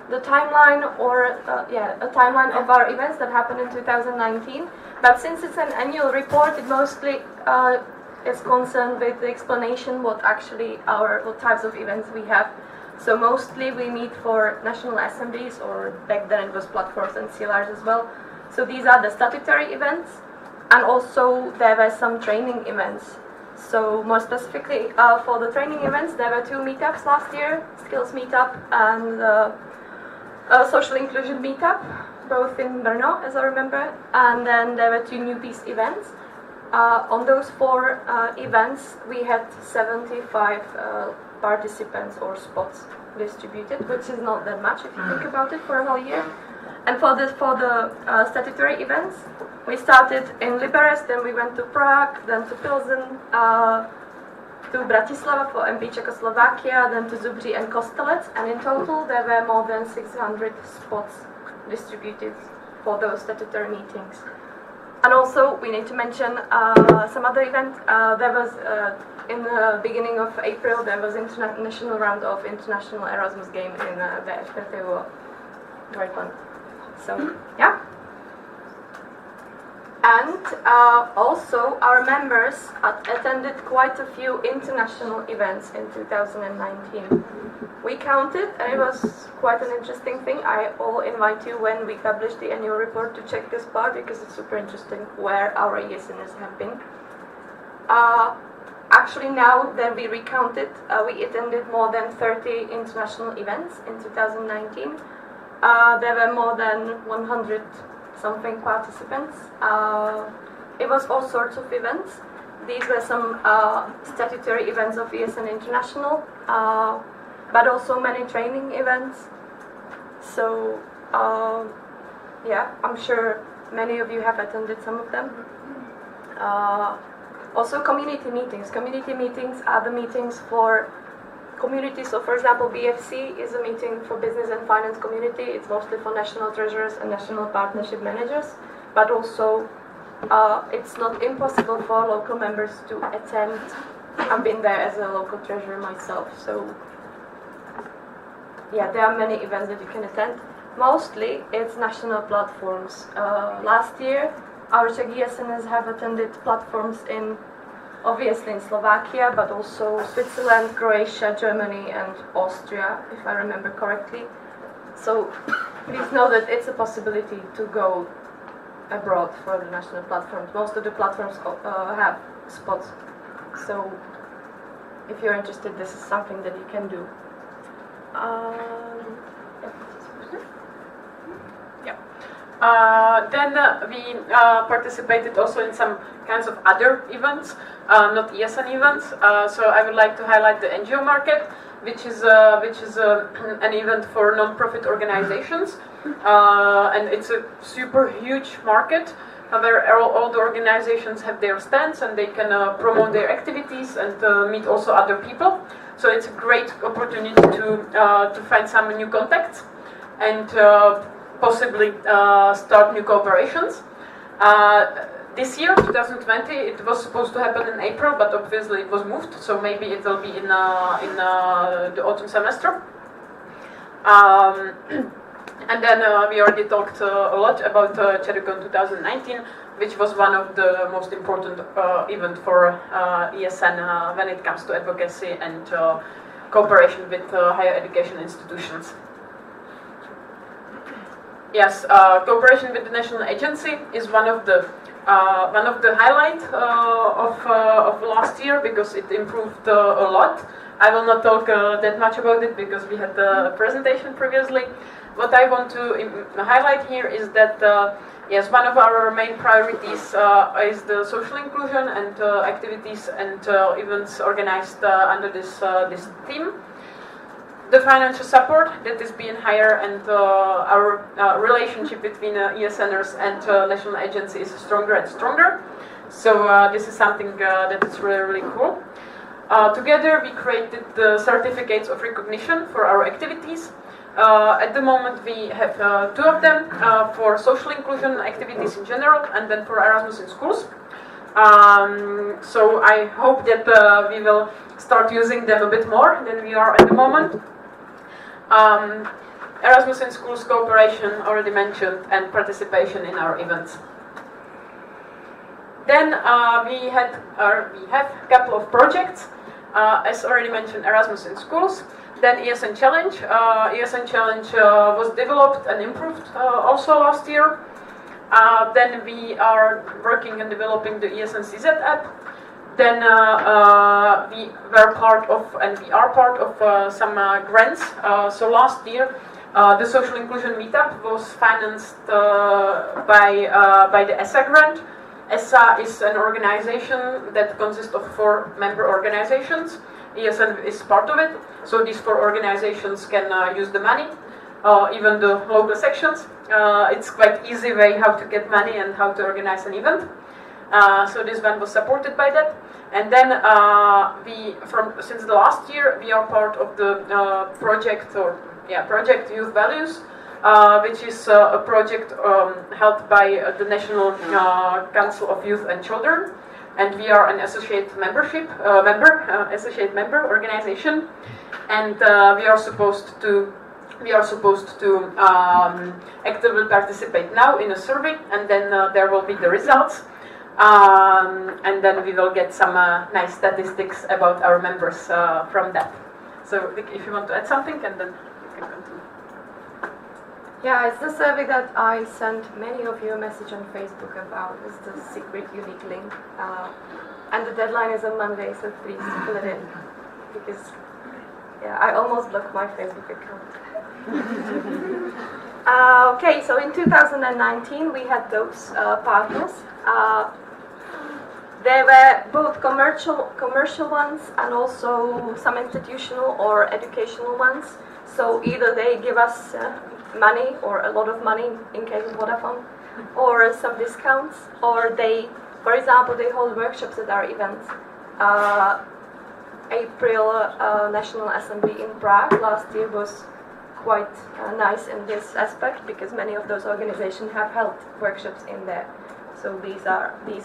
the timeline, or a timeline of our events that happened in 2019. But since it's an annual report, it mostly is concerned with the explanation what types of events we have. So mostly we meet for national assemblies, or back then it was platforms and CLRs as well. So these are the statutory events, and also there were some training events. So more specifically, for the training events, there were 2 meetups last year, skills meetup and a social inclusion meetup, both in Brno, as I remember, and then there were 2 new peace events. On those 4 events, we had 75 participants or spots distributed, which is not that much if you think about it for a whole year. And for the statutory events, we started in Liberec, then we went to Prague, then to Pilsen, to Bratislava for MP Czechoslovakia, then to Zubří and Kostelec, and in total there were more than 600 spots distributed for those statutory meetings. And also we need to mention some other event. There was in the beginning of April there was international round of international Erasmus game in VŠPTU. Great one. So yeah. And also our members attended quite a few international events in 2019. We counted, and it was quite an interesting thing. I will invite you when we publish the annual report to check this part, because it's super interesting where our ESNers have been. Actually, now that we recounted, we attended more than 30 international events in 2019. There were more than 100 something participants. It was all sorts of events. These were some statutory events of ESN International, but also many training events. So yeah, I'm sure many of you have attended some of them. Also community meetings. Community meetings are the meetings for community. So for example, BFC is a meeting for business and finance community. It's mostly for national treasurers and national partnership managers, but also it's not impossible for local members to attend. I've been there as a local treasurer myself, so yeah, there are many events that you can attend. Mostly it's national platforms. Last year our Czech ESNs have attended platforms obviously in Slovakia, but also Switzerland, Croatia, Germany and Austria, if I remember correctly. So please know that it's a possibility to go abroad for the national platforms. Most of the platforms have spots. So if you're interested, this is something that you can do. Then we participated also in some kinds of other events, not ESN events. So I would like to highlight the NGO market, which is an event for non-profit organizations, and it's a super huge market where all the organizations have their stands and they can promote their activities and meet also other people. So it's a great opportunity to find some new contacts and possibly start new cooperations. This year, 2020, it was supposed to happen in April, but obviously it was moved, so maybe it will be in the autumn semester. And then we already talked a lot about ChedCon 2019, which was one of the most important events for ESN when it comes to advocacy and cooperation with higher education institutions. Yes, cooperation with the national agency is one of the highlights of last year because it improved a lot. I will not talk that much about it because we had the presentation previously. What I want to highlight here is that yes, one of our main priorities is the social inclusion and activities and events organized under this theme. The financial support that is being higher and our relationship between ESNers and national agency is stronger and stronger. So this is something that is really, really cool. Together we created the certificates of recognition for our activities. At the moment we have 2 of them for social inclusion activities in general and then for Erasmus in schools. So I hope that we will start using them a bit more than we are at the moment. Erasmus in schools cooperation already mentioned and participation in our events. Then we have a couple of projects, as already mentioned, Erasmus in schools. Then ESN Challenge. ESN Challenge was developed and improved also last year. Then we are working and developing the ESN CZ app. Then we were part of and we are part of some grants. So last year the social inclusion meetup was financed by the ESA grant. ESA is an organization that consists of 4 member organizations. ESN is part of it, so these 4 organizations can use the money, even the local sections. It's quite easy way how to get money and how to organize an event. So this one was supported by that. And then since the last year we are part of the project Youth Values, which is a project held by the National Council of Youth and Children, and we are an associate member organization, and we are supposed to actively participate now in a survey, and then there will be the results, and then we will get some nice statistics about our members from that. So if you want to add something, and then you can continue. Yeah, it's the survey that I sent many of you a message on Facebook about. It's the secret unique link. And the deadline is on Monday, so please fill it in. Because, yeah, I almost blocked my Facebook account. Okay, so in 2019 we had those partners. There were both commercial ones and also some institutional or educational ones. So either they give us money or a lot of money in case of Vodafone, or some discounts, or they, for example, they hold workshops at our events. April National Assembly in Prague last year was quite nice in this aspect because many of those organizations have held workshops in there. So these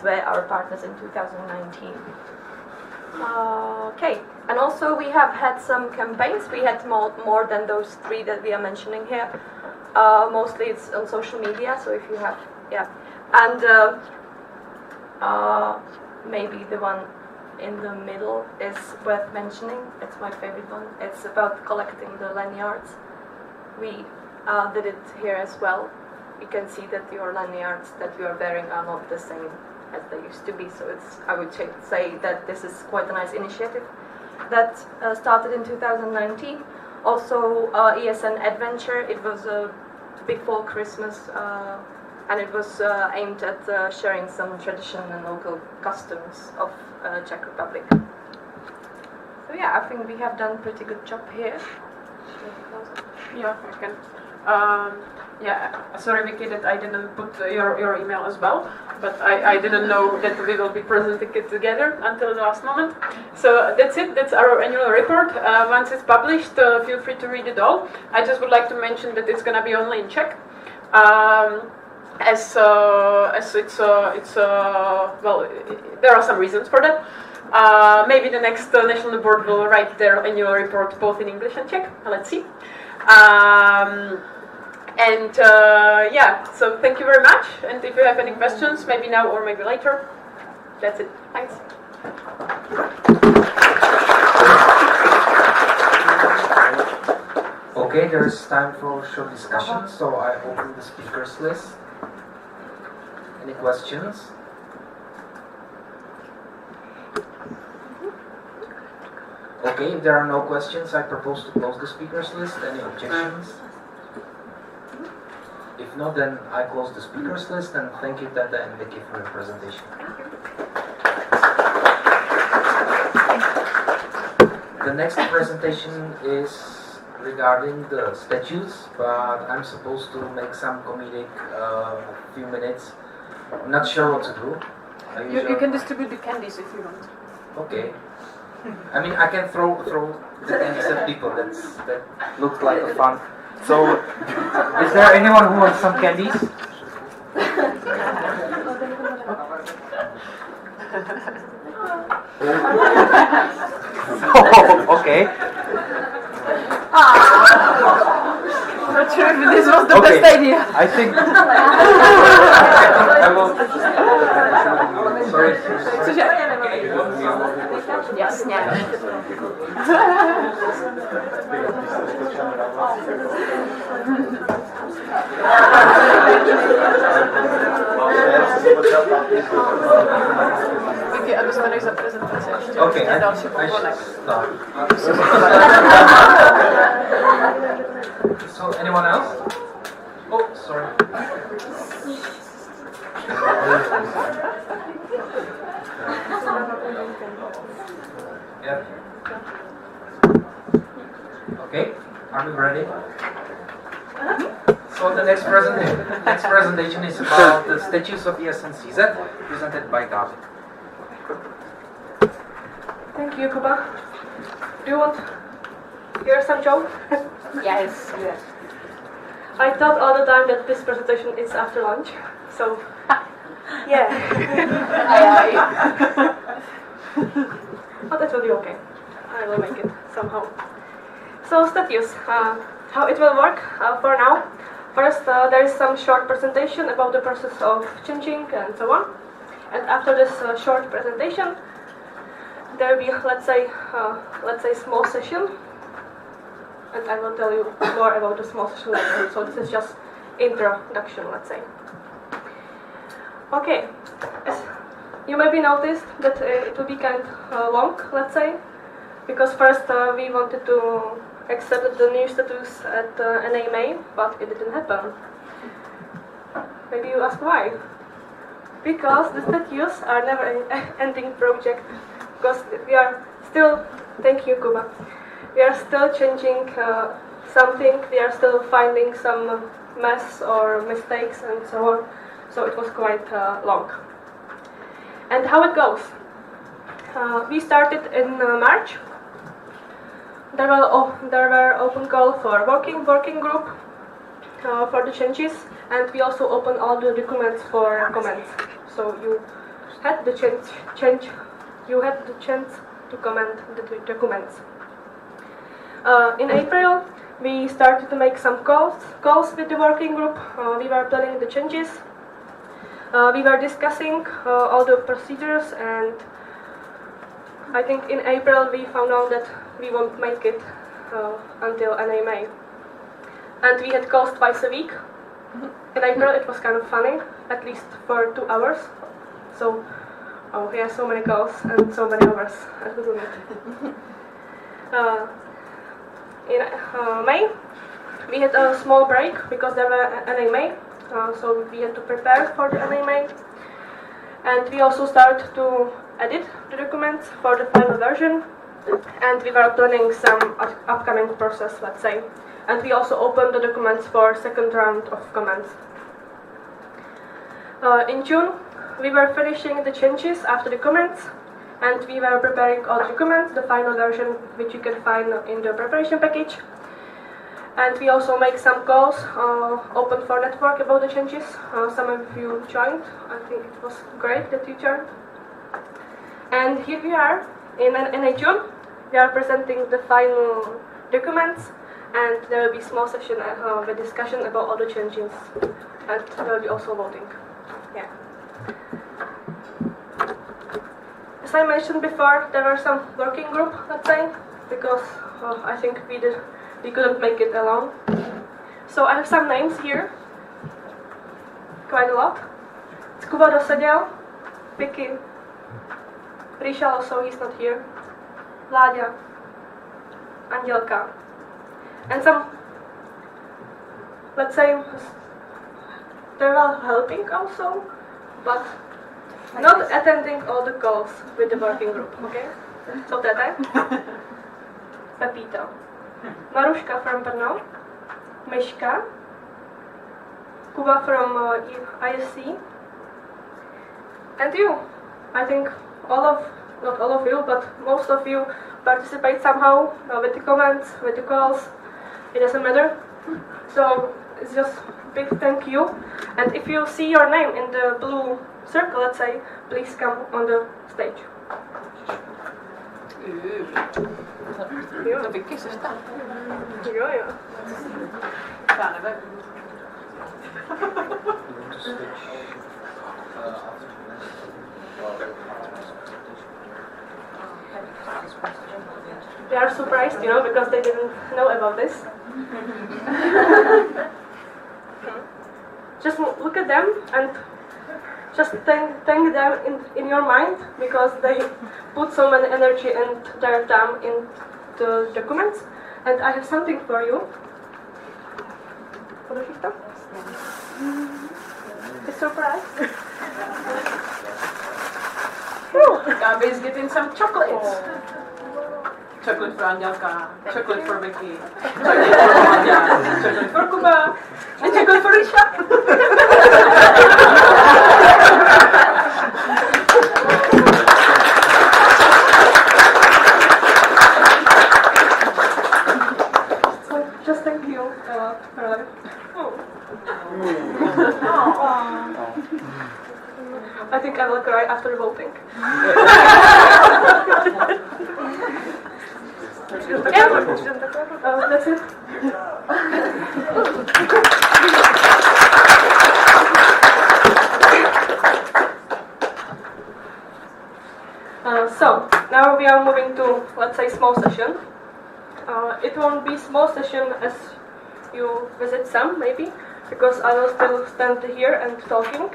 were our partners in 2019. Okay, and also we have had some campaigns. We had more than those 3 that we are mentioning here. Mostly it's on social media, so if you have, and maybe the one in the middle is worth mentioning. It's my favorite one. It's about collecting the lanyards. We did it here as well. You can see that your lanyards that you are wearing are not the same as they used to be, so I would say that this is quite a nice initiative that started in 2019. Also ESN Adventure, it was before Christmas, and it was aimed at sharing some tradition and local customs of Czech Republic. So yeah, I think we have done a pretty good job here. Yeah, I can. Sorry Vicky that I didn't put your email as well, but I didn't know that we will be presenting it together until the last moment. So that's it, that's our annual report. Once it's published, feel free to read it all. I just would like to mention that it's going to be only in Czech. as it's well, there are some reasons for that. Maybe the next national board will write their annual report both in English and Czech. Let's see. Yeah, so thank you very much. And if you have any questions, maybe now or maybe later. That's it. Thanks. Okay, there's time for short discussion, so I open the speakers list. Any questions? Okay, if there are no questions, I propose to close the speakers list. Any objections? If not, then I close the speakers list and thank you, Tata and Vicky, for your presentation. The next presentation is regarding the statutes, but I'm supposed to make some comedic few minutes. I'm not sure what to do. You can distribute the candies if you want. Okay. I mean, I can throw the candies at people. That looks like a fun. So, is there anyone who wants some candies? Oh, okay. Not sure if this was the Okay. best idea. I think I will. Sorry. Jasně. Díky, aby jsme než za prezentaci ještě. Okay, další I povolenek. start. So, anyone else? Oh, sorry. Yeah. Okay, are we ready? So the next presentation is about the statutes of ESN CZ, presented by Gabi. Thank you, Kuba. Do you want to hear some joke? Yes. I thought all the time that this presentation is after lunch, so yeah. But that will be okay. I will make it somehow. So statutes, how it will work for now. First, there is some short presentation about the process of changing and so on. And after this short presentation, there will be, let's say, small session. And I will tell you more about the small session later. So this is just introduction, let's say. Okay, as you maybe noticed that it will be kind of long, let's say, because first we wanted to accept the new status at NAMA, but it didn't happen. Maybe you ask why? Because the statutes are never ending project, because we are still, thank you Kuba, we are still changing something, we are still finding some mess or mistakes and so on, so it was quite long. And how it goes? We started in March. There were open call for working group for the changes, and we also opened all the documents for comments. So you had the you had the chance to comment the documents. In April, we started to make some calls with the working group. We were planning the changes. We were discussing all the procedures, and I think in April we found out that we won't make it until NAMA. And we had calls twice a week. In April it was kind of funny, at least for 2 hours. So, we had so many calls and so many hours at Google Meet. In May, we had a small break because there were NAMA, so we had to prepare for the NAMA. And we also started to edit the documents for the final version. And we were planning some upcoming process, let's say. And we also opened the documents for second round of comments. In June, we were finishing the changes after the comments, and we were preparing all the documents, the final version, which you can find in the preparation package. And we also make some calls open for network about the changes. Some of you joined. I think it was great that you joined. And here we are in June. We are presenting the final documents, and there will be small session with discussion about all the changes, and there will be also voting. Yeah. As I mentioned before, there were some working group, let's say, because I think we couldn't make it alone. So I have some names here, quite a lot. Kuba doseděl, Vicky, Ríša also, he's not here, Láďa, Andělka, and some, let's say, they're all helping also, but not attending all the calls with the working group, okay? So Tete, Pepito, Maruška from Brno, Myška, Kuba from ISC, and you. I think not all of you, but most of you participate somehow with the comments, with the calls. It doesn't matter. So it's just a big thank you. And if you see your name in the blue circle, let's say, please come on the stage. To Vicky se stane. Jo. Já nevím. They are surprised, because they didn't know about this. Just look at them and just thank them in your mind, because they put so much energy and their time in the documents. And I have something for you. A surprise. Gabby's getting some chocolates. Chocolate for Andělka, chocolate for Vicky, chocolate for Láďa, chocolate for Kuba, and chocolate for Ríša. So just thank you a lot for life. I think I will cry after voting. That's it. So now we are moving to, let's say, small session. It won't be small session as you visit some, maybe, because I will still stand here and talking,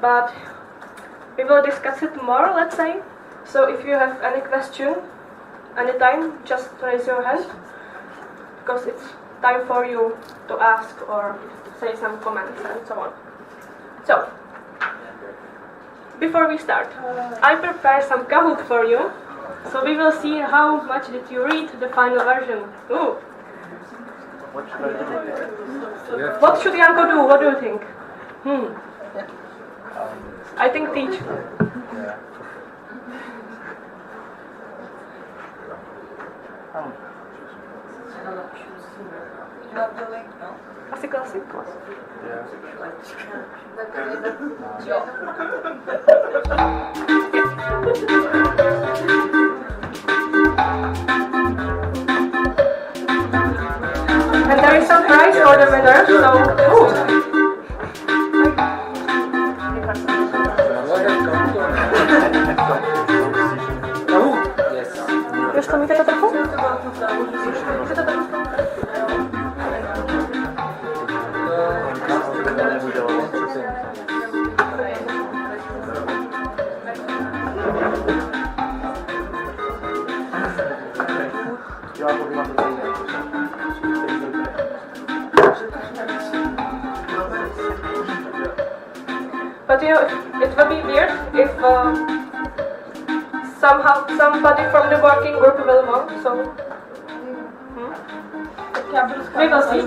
but we will discuss it more, let's say. So if you have any question, anytime, just raise your hand, because it's time for you to ask or say some comments and so on. So, before we start, I prepared some Kahoot for you, so we will see how much did you read the final version. Ooh. What should Janko do? What do you think? I think teach. Asi klasik. And there is some prize for the winner, so Wiesz co mi tego trochę? But it will be weird if somehow somebody from the working group will win, so we will see.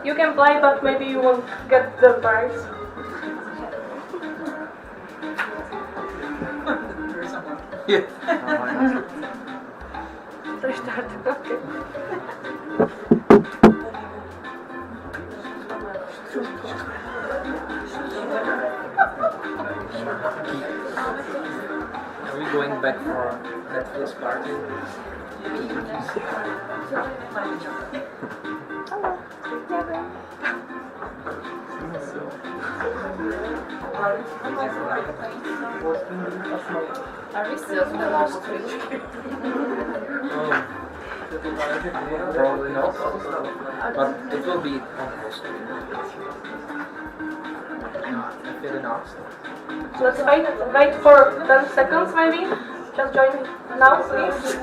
You can play, but maybe you won't get the prize. Restart. Okay. Are we going back for Netflix party? Are we still in the last week? Probably not, but it will be on post. If it announced. Let's wait for 10 seconds maybe. Just join now, please.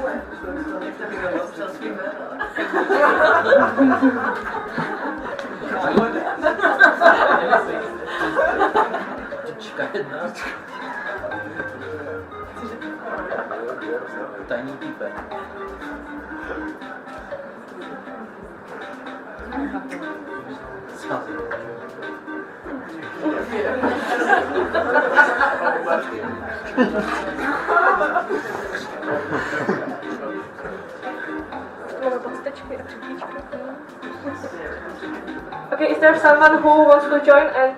Tiny people. Okay, is there someone who wants to join and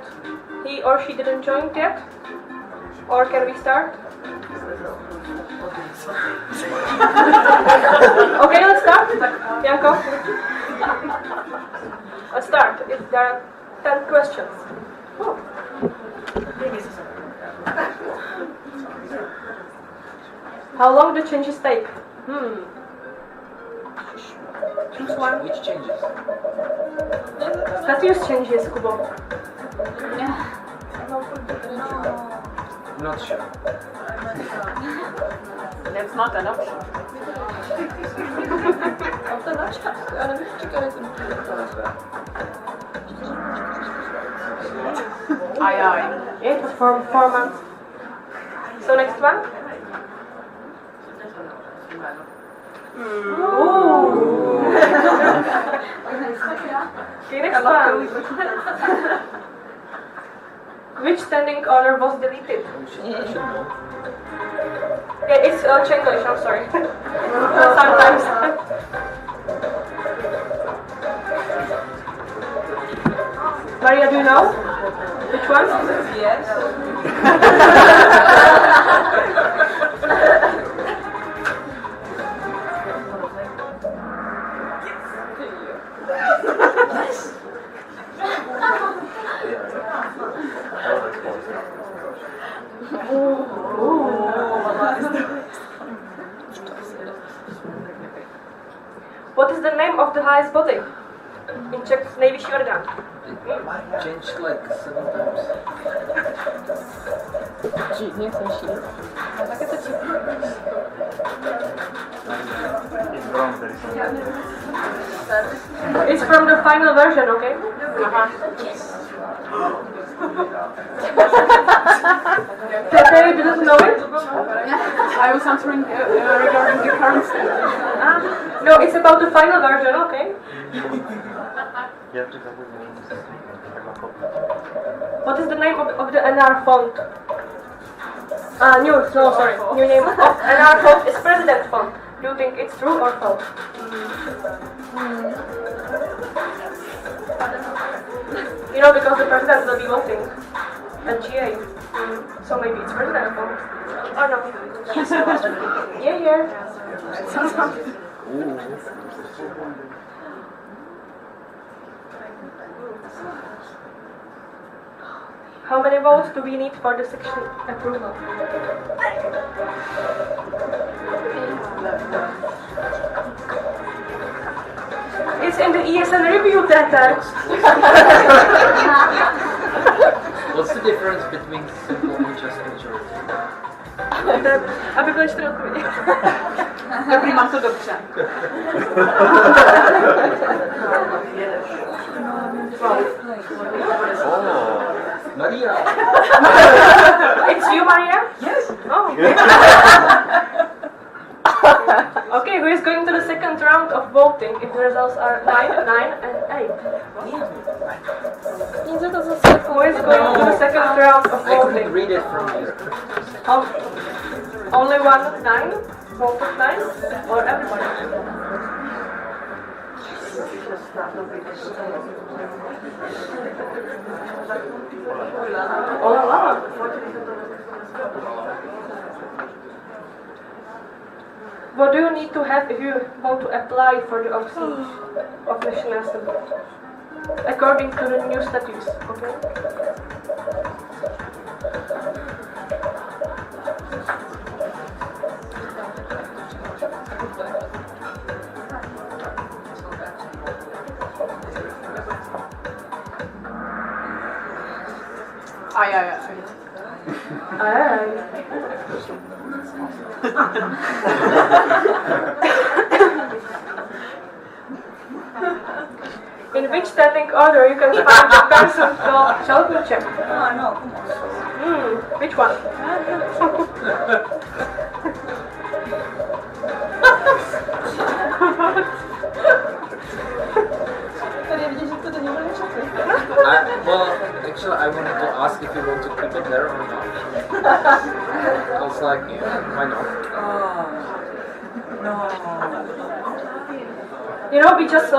he or she didn't join yet? Or can we start? Okay, let's start. Janko? Let's start. There are 10 questions. How long do changes take? Choose one. Which changes? Status changes, Kubo. Not sure. That's not an option. Aye. Yeah, it was for 4 months. So next one. Ooh. Okay, next one. Which standing order was deleted? Yeah, it's Chenglish, I'm sorry. Sometimes. Maria, do you know? Which one? Yes. What is the name of the highest body in Czech nejvyšší orgán? Changed like 7 times. It's from the final version, okay? Okay, you didn't know it? I was answering regarding the current state. No, it's about the final version, okay? What is the name of the NR font? New name of NR font is President font. Do you think it's true or false? You know, because the president will be voting at GA. So maybe it's president font. Or no? Yeah. How many votes do we need for the section approval? It's in the ESN review data. What's the difference between simple and just majority? Aby byly 4 odpovědi. Dobrý, mám to dobře. Maria! It's you, Maria? Yes. Oh. Okay, who is going to the second round of voting if the results are 9, 9, and 8? Who is going to the second round of I voting? couldn't read it from here. Only 1, 9? Both of 9? Or everybody? All 11. What do you need to have if you want to apply for the office of National Assembly? According to the new statutes, okay? In which standing order you can find the person called Schalkencheck? Oh, no. Which one? Well, actually, I wanted to ask if you want to keep it there or not. I was like, yeah, why not? You know, we just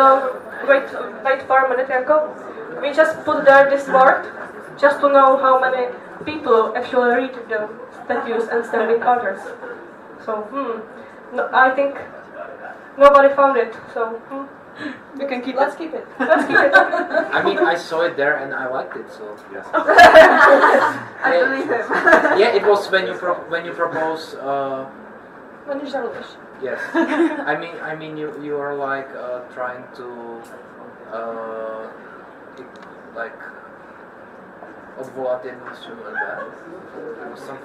wait for a minute, Janko. We just put there this word just to know how many people actually read the statutes and standing orders. So, no, I think nobody found it. So, we can keep Let's keep it. Let's keep it. I mean, I saw it there and I liked it, so yes. I believe him. Yeah, it was when you propose. Yes. I mean, you are like trying to like odvolat jednu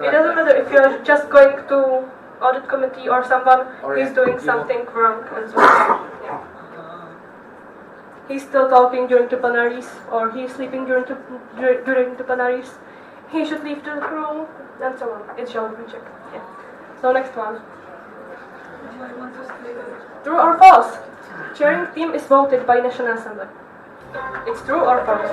It doesn't matter if you're just going to audit committee or someone is doing something wrong and so on. Yeah. He's still talking during the plenaries or he's sleeping during the plenaries. He should leave the room and so on. It shall be checked. Yeah. So next one. True or false? Chairing team is voted by National Assembly. It's true or false?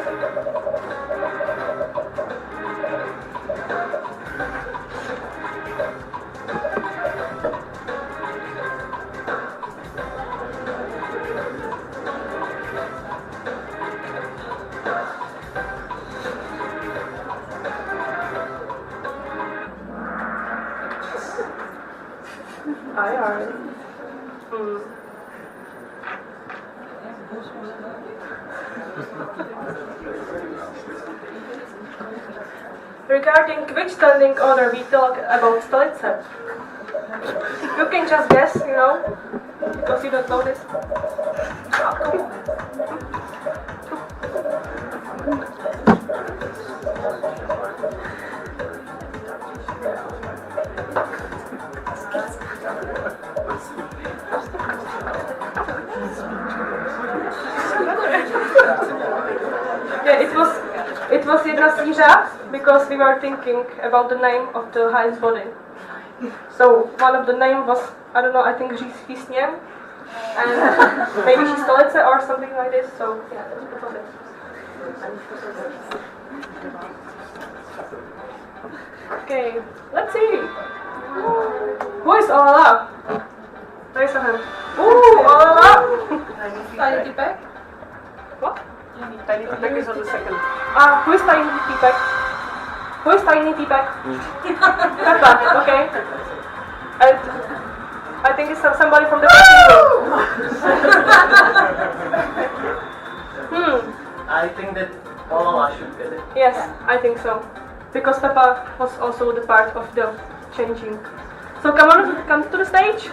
Regarding which standing order we talk about Stolice, you can just guess, you know, because you don't know this. Yeah, it was jedna CZ because we were thinking about the name of the highest body. So one of the name was, I don't know, I think his name, and maybe she's Stolice or something like this. So yeah, that was it. Okay, let's see. Who is Olala? Raise a hand. Ooh, Olala! Tiny Tipek? What? Tiny Tipek is on the second. Who is Tiny Tipek? Who is Tiny Tipek? Peppa, okay. And I think it's somebody from the I think that Olala should get it. Yes, I think so. Because Peppa was also the part of the changing. So come on, come to the stage.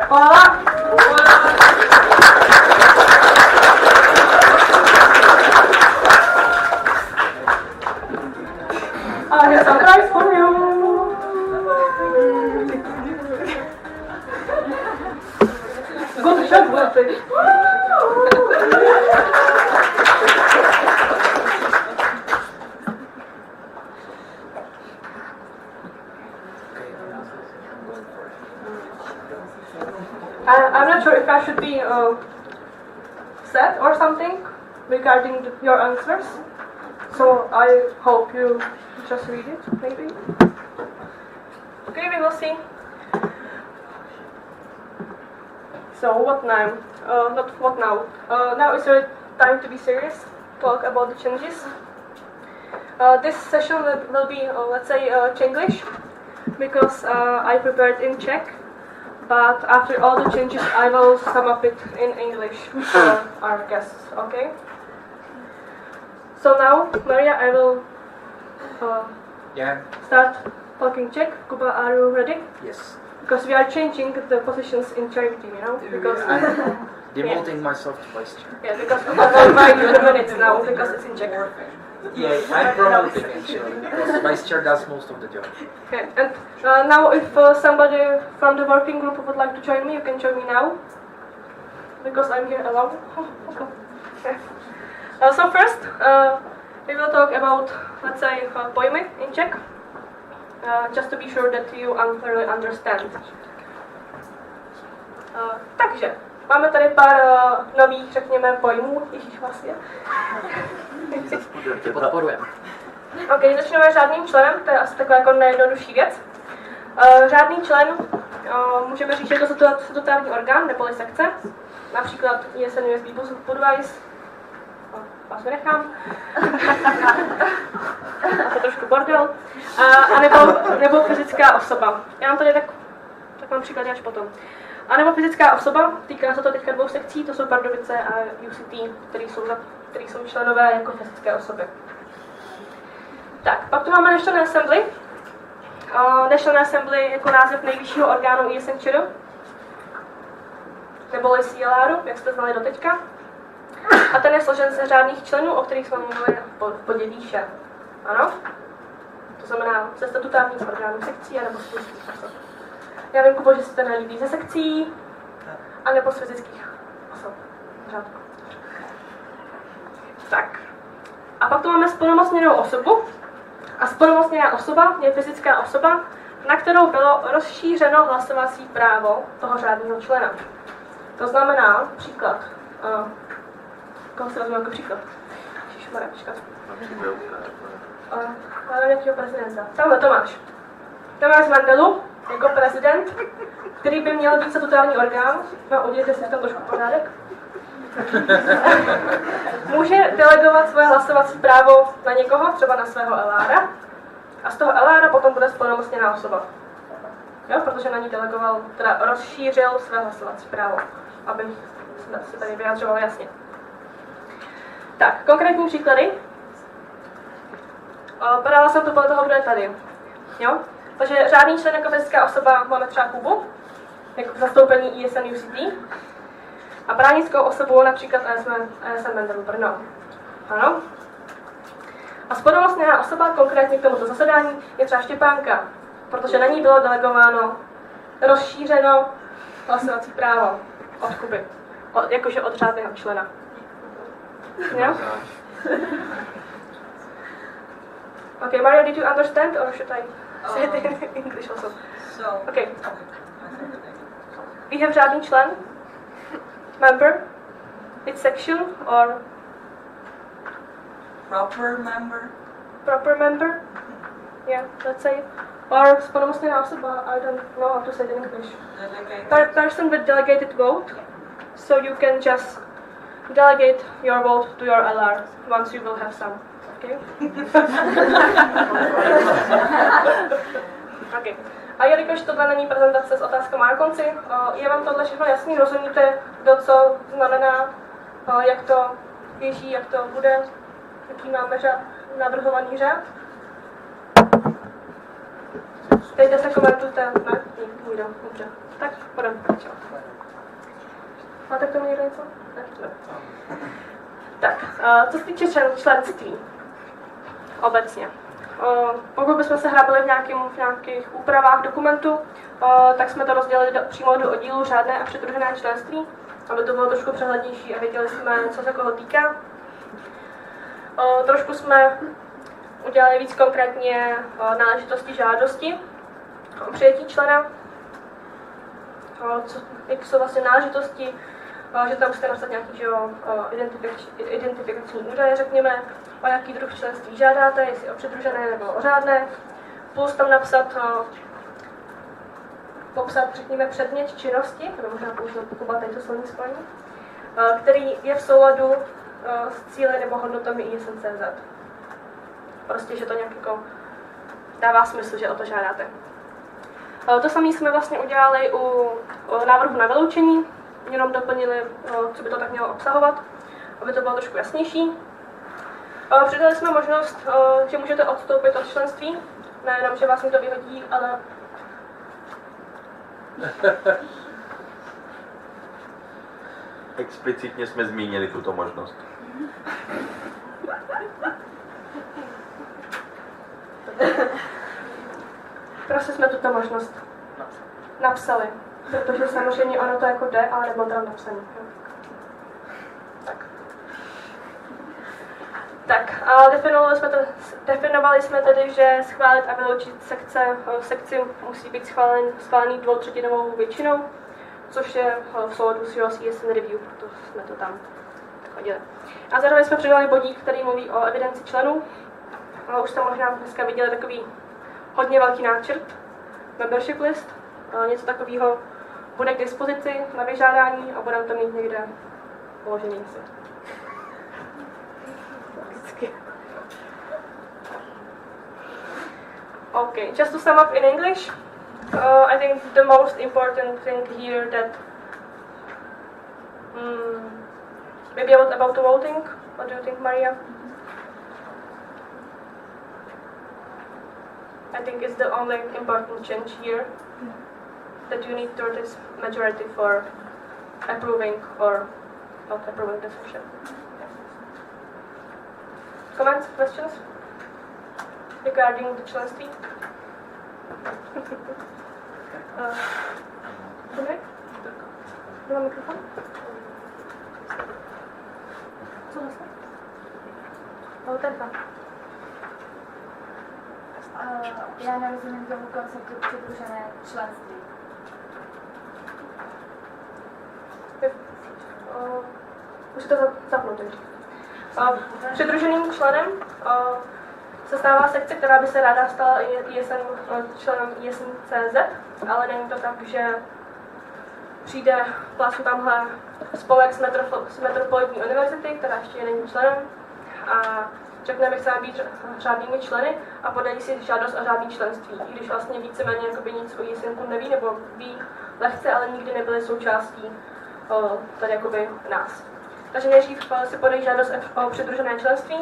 Olala! I have some prize for you. Good job, Wilfred. I'm not sure if I should be sad or something regarding your answers. So I hope you just read it, maybe. Okay, we will see. So what now? Not what now. Now is the time to be serious. Talk about the changes. This session will be, let's say, Chinglish, because I prepared in Czech, but after all the changes, I will sum up it in English for our guests, okay? So now, Maria, I will start talking Czech. Kuba, are you ready? Yes. Because we are changing the positions in charity, you know? Because I'm demoting myself to vice chair. yeah, because we will find you in a minute now, because it's in Czech. Yeah, I'm promoting actually, because vice chair does most of the job. Okay, and now if somebody from the working group would like to join me, you can join me now, because I'm here alone. Okay. So first, we will talk about, let's say, pojmy in Czech, just to be sure that you really understand. Takže, máme tady pár nových, řekněme, pojmů. Ježíš, vlastně. Podporujeme. Ok, začneme řádným členem, to je asi taková jako nejjednodušší věc. Řádný člen, můžeme říct, že je to statutární orgán neboli sekce, například ESN USB Budweiser, vás vynechám, a to trošku bordel, nebo fyzická osoba. Já mám tady tak mám příklady až potom. A nebo fyzická osoba, týká se to teďka 2 sekcí, to jsou Pardubice a UCT, který jsou členové jako fyzické osoby. Tak, pak tu máme National Assembly. National Assembly jako název nejvyššího orgánu ESN CZ, neboli CLR, jak jste znali doteďka. A ten je složen ze řádných členů, o kterých jsme mluvili v bodě výše. Ano? To znamená ze statutárních orgánů sekcí a nebo z fyzických osob. Já vím, Kubo, že se to nelíbí ze sekcí, a nebo z fyzických osob. Řádku. Tak. A pak tu máme splnomocněnou osobu. A splnomocněná osoba je fyzická osoba, na kterou bylo rozšířeno hlasovací právo toho řádného člena. To znamená, příklad. Koho si vezmu jako příklad? Ježišmarja, počkat. Jakýho prezidenta? Tamhle Tomáš. Tomáš Mandelu jako prezident, který by měl být statutární orgán. No, udělejte si v tom trošku pořádek. Může delegovat svoje hlasovací právo na někoho, třeba na svého LR, a z toho LR potom bude splnomocněná osoba. Jo, protože na ní delegoval, teda rozšířil své hlasovací právo, aby se tady vyjadřoval jasně. Tak, konkrétní příklady. Podala jsem to podle toho, kdo je tady. Jo? Takže řádný člen jako fyzická osoba máme třeba Kubu, jako zastoupení ESN UCT. A právnickou osobou například ESN Mendelu Brno. Ano. A splnomocněná osoba konkrétně k tomuto zasedání je třeba Štěpánka, protože na ní bylo delegováno, rozšířeno hlasovací právo od Kuby, jakože od řádného člena. Yeah? Okay, Mario, did you understand, or should I say it in English also? Okay. We have řádný člen, member, its section, or proper member. Proper member. Yeah, let's say. Or splnomocněná osoba, I don't know how to say it in English. Person with delegated vote, so you can just delegate your vote to your LR once you will have some. Okay? Okay. A jelikož tohle není prezentace s otázkama na konci, je vám tohle všechno jasný? Rozumíte, kdo co znamená, jak to běží, jak to bude, jaký máme navrhovaný řád? Teď se komentujte, ne? Nikdo, dobře. Tak, půjdeme. Máte k tomu někdo něco? Ne. Tak, co se týče členství obecně. Pokud bychom se hrábili v nějakých úpravách dokumentu, tak jsme to rozdělili přímo do oddílu řádné a přidružené členství, aby to bylo trošku přehlednější a věděli jsme, co se koho týká. Trošku jsme udělali víc konkrétně náležitosti žádosti o přijetí člena, jak jsou vlastně náležitosti, že tam musíte napsat nějaký identifikační údaje, řekněme, o jaký druh členství žádáte, jestli o přidružené nebo o řádné, plus tam popsat, řekněme, předmět činnosti, nebo možná použít Kuba tady to slovní spojení, který je v souladu s cíli nebo hodnotami ESN CZ. prostě, že to nějak jako dává smysl, že o to žádáte. To samé jsme vlastně udělali u návrhu na vyloučení, jenom doplnili, co by to tak mělo obsahovat, aby to bylo trošku jasnější. Přidali jsme možnost, že můžete odstoupit od členství, nejenom, že vás mi to vyhodí, ale Explicitně jsme zmínili tuto možnost. prostě jsme tuto možnost napsali, protože samozřejmě ono to jako jde, ale nebylo tam napsané. Tak, a definovali jsme tedy, že schválit a vyloučit sekci musí být schválený 2/3 většinou, což je v souladu s ESN review, proto jsme to tam hodili. A zároveň jsme přidali bodík, který mluví o evidenci členů. A už jste možná dneska viděli takový hodně velký náčrt, membership list, něco takového bude k dispozici na vyžádání a budeme to mít někde položený si. Okay, just to sum up in English, I think the most important thing here that maybe about the voting. What do you think, Maria? I think it's the only important change here that you need 30 majority for approving or not approving the session. Comments, questions regarding the členství? Okay. Má mikrofon? Co vlastně? Já nerozumím tomu konceptu přidružené členství. Už to zapnuté. Přidruženým členem se stává sekce, která by se ráda stala členem ESN CZ, ale není to tak, že přijde vlastně tamhle spolek z Metropolitní univerzity, která ještě není členem, a řekne, my chceme být řádnými členy a podají si žádost o řádné členství, i když vlastně víceméně nic o ESN neví, nebo ví lehce, ale nikdy nebyly součástí tady jakoby nás. Takže nejdřív si podají žádost o přidružené členství.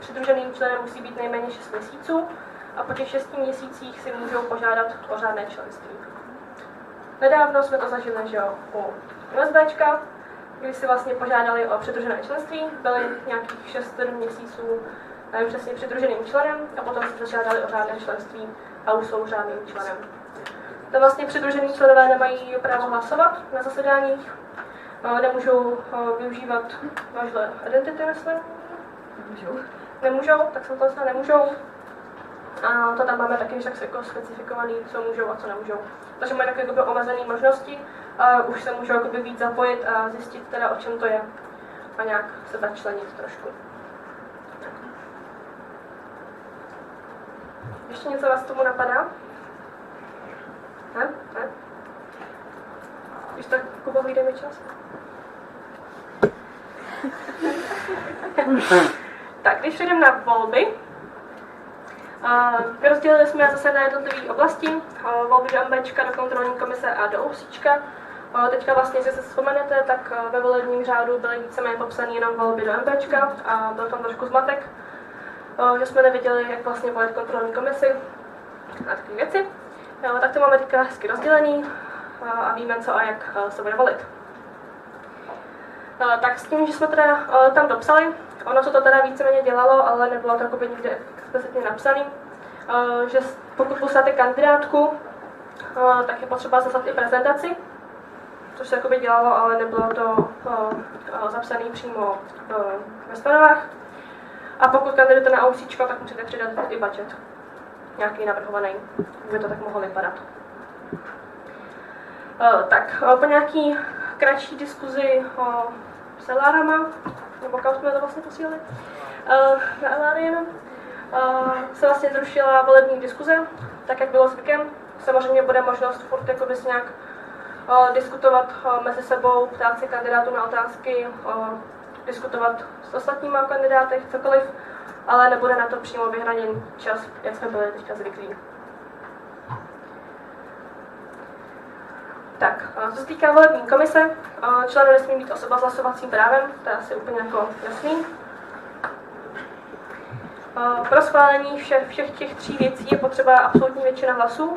Přidruženým členem musí být nejméně 6 měsíců a po těch 6 měsících si můžou požádat o řádné členství. Nedávno jsme to zažili, že jo, u USBčka, kdy si vlastně požádali o přidružené členství, byli nějakých 6 měsíců nevím přesně přidruženým členem a potom si požádali o řádné členství a už jsou řádným členem. To vlastně přidružení členové nemají právo hlasovat na zasedáních, nemůžou využívat vaše identity, myslím. Nemůžou, tak jsem to nemůžou. A to tam máme taky však jako specifikovaný, co můžou a co nemůžou. Takže mají takové omezené možnosti a už se můžou jakoby víc zapojit a zjistit teda, o čem to je a nějak se začlenit trošku. Ještě něco vás tomu napadá? Ne? Ne? Když tak, Kubo, hlídej mi čas. Tak, když přejdeme na volby, rozdělili jsme zase na jednotlivé oblasti, volby do MBčka, do kontrolní komise a do OUSíčka. Teďka vlastně, jestli se vzpomenete, tak ve volebním řádu byly víceméně popsané jenom volby do MBčka a byl tam trošku zmatek, že jsme neviděli, jak vlastně volit kontrolní komisi a takové věci. Tak to máme teďka hezky rozdělený a víme, co a jak se bude volit. Tak s tím, že jsme teda tam dopsali, ono se to teda víceméně dělalo, ale nebylo to jakoby nikde explicitně napsané, že pokud posláte kandidátku, tak je potřeba zaslat i prezentaci, což se jakoby dělalo, ale nebylo to zapsané přímo ve stanovách. A pokud kandidujete na OUSíčko, tak musíte přidat i budget, nějaký navrhovaný, aby to tak mohlo vypadat. Tak, po nějaký kratší diskuzi s Elárama, nebo kam jsme to vlastně posílali, na Eláriem, se vlastně zrušila volební diskuze, tak jak bylo zvykem. Samozřejmě bude možnost furt jakoby si nějak diskutovat mezi sebou, ptát se kandidátů na otázky, diskutovat s ostatníma kandidáty, cokoliv, ale nebude na to přímo vyhraněn čas, jak jsme byli teďka zvyklí. Tak, co se týká volební komise, členem nesmí být osoba s hlasovacím právem, to je asi úplně jako jasný. Pro schválení všech těch 3 věcí je potřeba absolutní většina hlasů.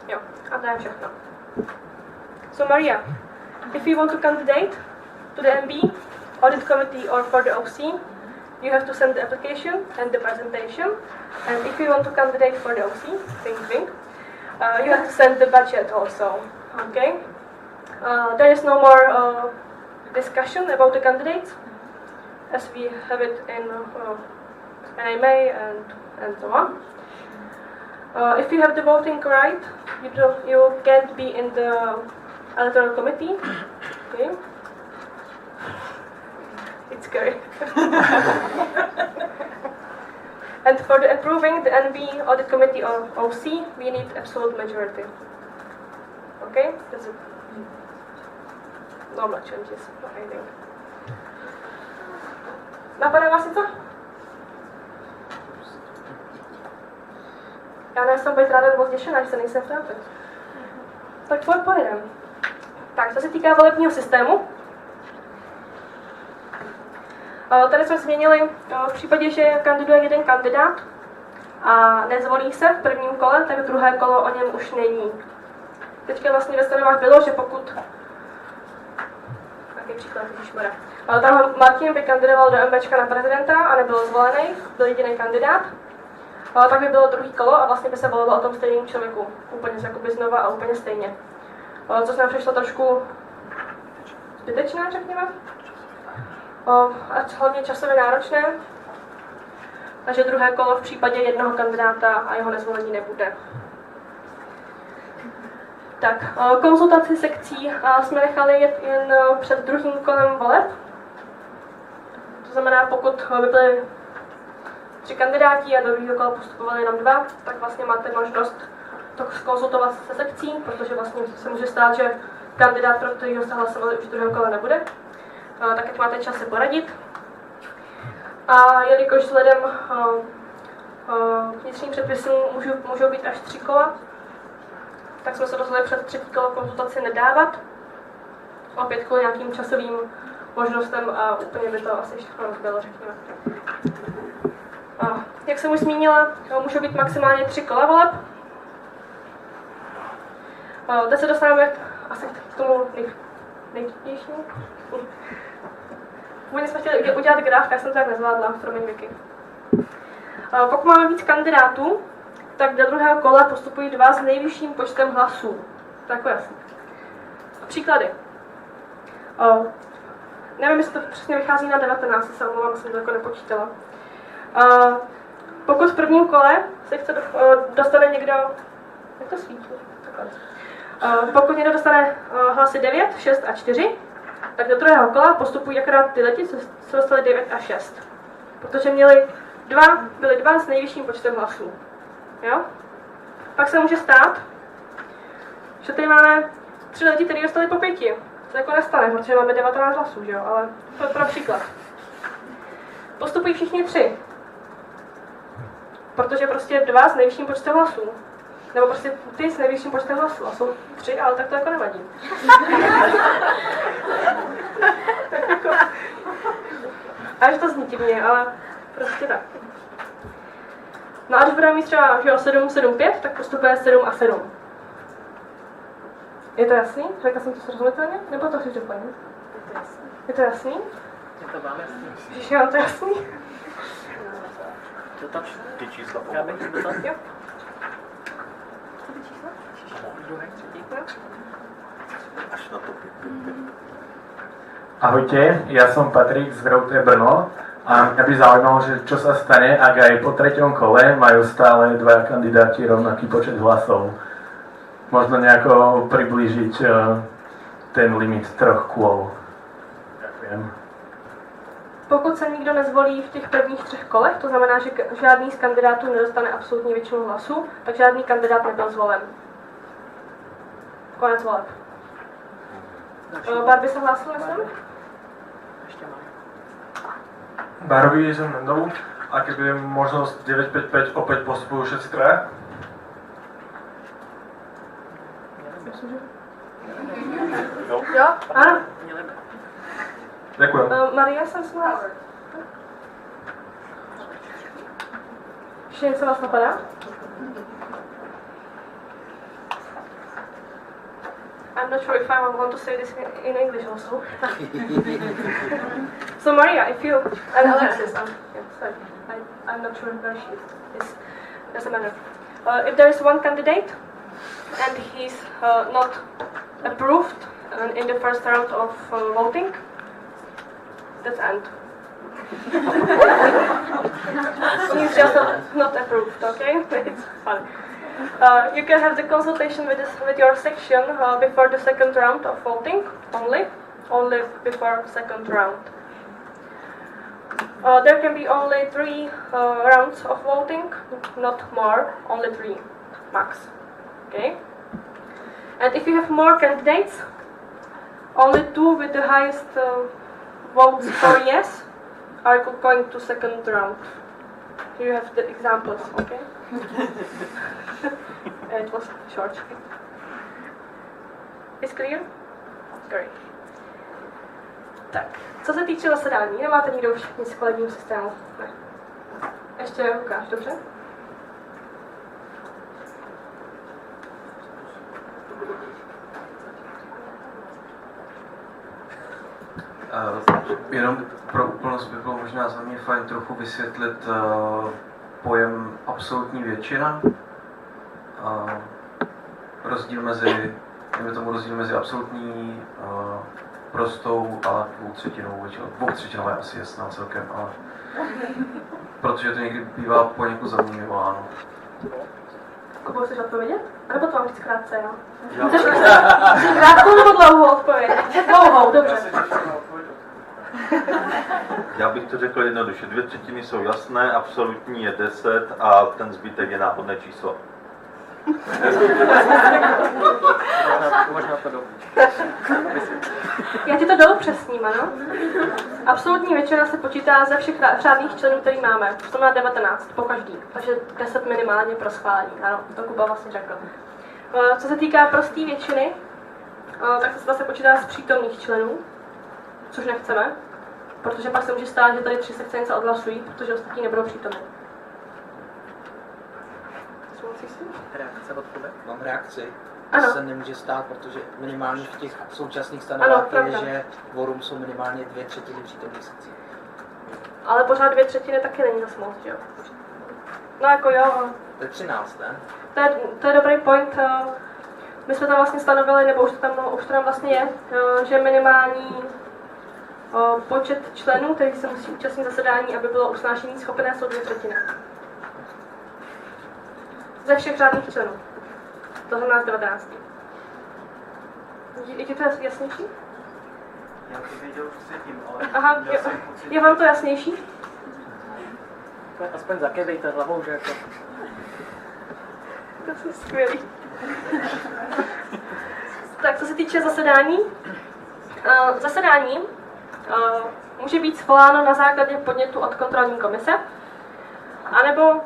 Jo, a to je všechno. So Maria, if you want to candidate to the MB, audit committee or for the OC, you have to send the application and the presentation. And if you want to candidate for the OC, you have to send the budget also. Okay? There is no more discussion about the candidates, as we have it in NMA and so on. If you have the voting right, you can't be in the electoral committee. Okay? It's scary. And for the approving the NB audit committee or OC, we need absolute majority. Okay? That's it. Normal changes, I think. Napadá vás něco? Já nejsem být ráda nebo zděšená, že se nejsem ptáte. Tak pojedeme. Tak, co se týká volebního systému, tady jsme změnili v případě, že kandiduje jeden kandidát a nezvolí se v prvním kole, tak druhé kolo o něm už není. Teďka vlastně ve stanovách bylo, že pokud... Jaký příklad, ježišmarja. Tam Martin by kandidoval do MBčka na prezidenta a nebyl zvolený, byl jediný kandidát, tak by bylo druhý kolo a vlastně by se volilo o tom stejném člověku. Úplně jakoby znova a úplně stejně. Což nám přišlo trošku zbytečné, řekněme. A hlavně časově náročné. Takže druhé kolo v případě jednoho kandidáta a jeho nezvolení nebude. Tak, konzultaci sekcí jsme nechali jen před druhým kolem voleb. To znamená, pokud by byli 3 kandidáti a do druhého kola postupovali jenom 2, tak vlastně máte možnost to konzultovat se sekcí, protože vlastně se může stát, že kandidát, pro kterého jste hlasovali, už druhého kola nebude. Tak ať máte čas se poradit. A jelikož vzhledem vnitřním předpisům můžou být až 3 kola, tak jsme se rozhodli před 3. kolo konzultaci nedávat. Opět kvůli nějakým časovým možnostem a úplně by to asi všechno rozbilo, řekněme. Jak jsem už zmínila, můžou být maximálně 3 kola voleb. Teď se dostaneme asi k tomu nejtěžšímu. Původně jsme chtěli udělat graf, já jsem to tak nezvládla, promiň Vicky. Pokud máme víc kandidátů, tak do druhého kola postupují 2 s nejvyšším počtem hlasů. To je jako jasný. Příklady. Nevím, jestli to přesně vychází na 19, se omlouvám, jsem to jako nepočítala. Pokud v prvním kole se dostane někdo... Jak to svítí? Pokud někdo dostane hlasy 9, 6 a 4, tak do druhého kola postupují akorát ty lidi, co dostali 9 a 6. Protože byli 2 s nejvyšším počtem hlasů. Jo? Pak se může stát, že tady máme 3 lidi, kteří dostali po 5. To jako nestane, protože máme 19 hlasů, že jo? Ale pro příklad. Postupují všichni 3. Protože prostě 2 s nejvyšším počtem hlasů. Nebo prostě ty s nejvyšším počtem hlasů. A jsou 3, ale tak to jako nevadí. Až to zní divně, ale prostě tak. No a když budeme mít třeba 7, 7, 5, tak postupuje 7 a 7. Je to jasný? Řekla jsem to srozumitelně? Nebo to chceš doplnit? Je to jasný? Je to vám jasný. Když je to jasný? To tam ty čísla. Já bych to tak, jo. Co ty čísla? Druhé, třetí. Až na to 5. Ahojte, ja som Patrik z Vrouté Brno a mňa by zaujímalo, že čo sa stane, ak aj po 3. kole majú stále 2 kandidáti rovnaký počet hlasov. Možno nejako priblížiť ten limit 3 kôl. Ďakujem. Pokud se nikdo nezvolí v těch prvních 3 kolech, to znamená, že žádný z kandidátů nedostane absolutní většinu hlasů, tak žádný kandidát nebyl zvolen. Konec voleb. Barbie se hlásil, myslím? Barbie, som Mendou. A keby je možnost 955 opět postupuju všetci troje? Jo? Ano. Děkuji. Maria, jsem s vás. Ještě něco vás napadá? I'm not sure if I want to say this in English also. So Maria, if you and Alexis, sorry, I'm not sure where she is. Doesn't matter. If there is one candidate and he's not approved in the first round of voting, that's end. He's just not approved. Okay, it's fun. You can have the consultation with your section before the second round of voting only before second round. There can be only 3 rounds of voting, not more, only 3 max. Okay. And if you have more candidates, only 2 with the highest votes for yes are going to second round. Here you have the examples. Okay. It was short. Is clear? Great. Tak, co se týče zasedání, nemáte nikdo už nic k volebnímu systému? Ne. Ještě Lukáš, dobře? Jenom pro úplnost by bylo možná za mě fajn trochu vysvětlit pojem absolutní většina. Rozdíl mezi absolutní prostou a dvoutřetinovou většinou. Dvoutřetinová je asi jasná celkem, ale protože to někdy bývá poněkud zaměňováno. Kubo, chceš odpovědět? A nebo to mám říct krátce, jo? Chceš krátkou nebo dlouhou odpověď? Dlouhou, dobře. Já bych to řekl jednoduše. 2/3 jsou jasné, absolutní je 10 a ten zbytek je náhodné číslo. Já ti to doupřesním, ano? Absolutní většina se počítá ze všech řádných členů, který máme. To má 19 po každý, takže 10 minimálně pro schválení. Ano, to Kuba vlastně řekl. Co se týká prosté většiny, tak se zase počítá z přítomných členů, což nechceme, protože pak se může stát, že tady 3 sekce něco odhlasují, protože ostatní nebudou přítomní. Reakce od Kuby? Mám reakci. Ano. To se nemůže stát, protože minimálně v těch současných stanovách je, že kvorum jsou minimálně 2/3 přítomných sekcí. Ale pořád 2/3 taky není zas moc, jo? No jako jo. To je 13, ne? To je dobrý point. My jsme tam vlastně stanovili, nebo už to tam vlastně je, že minimální počet členů, kteří se musí účastnit zasedání, aby bylo usnášení schopné, jsou 2/3. Ze všech řádných členů. To znamená z 19. Je to jasnější? Já to věděl už předtím, ale aha, je vám to jasnější? Aspoň zakebejte hlavou, že jako... To jsou skvělý. Tak, co se týče zasedání. Zasedání může být svoláno na základě podnětu od kontrolní komise, anebo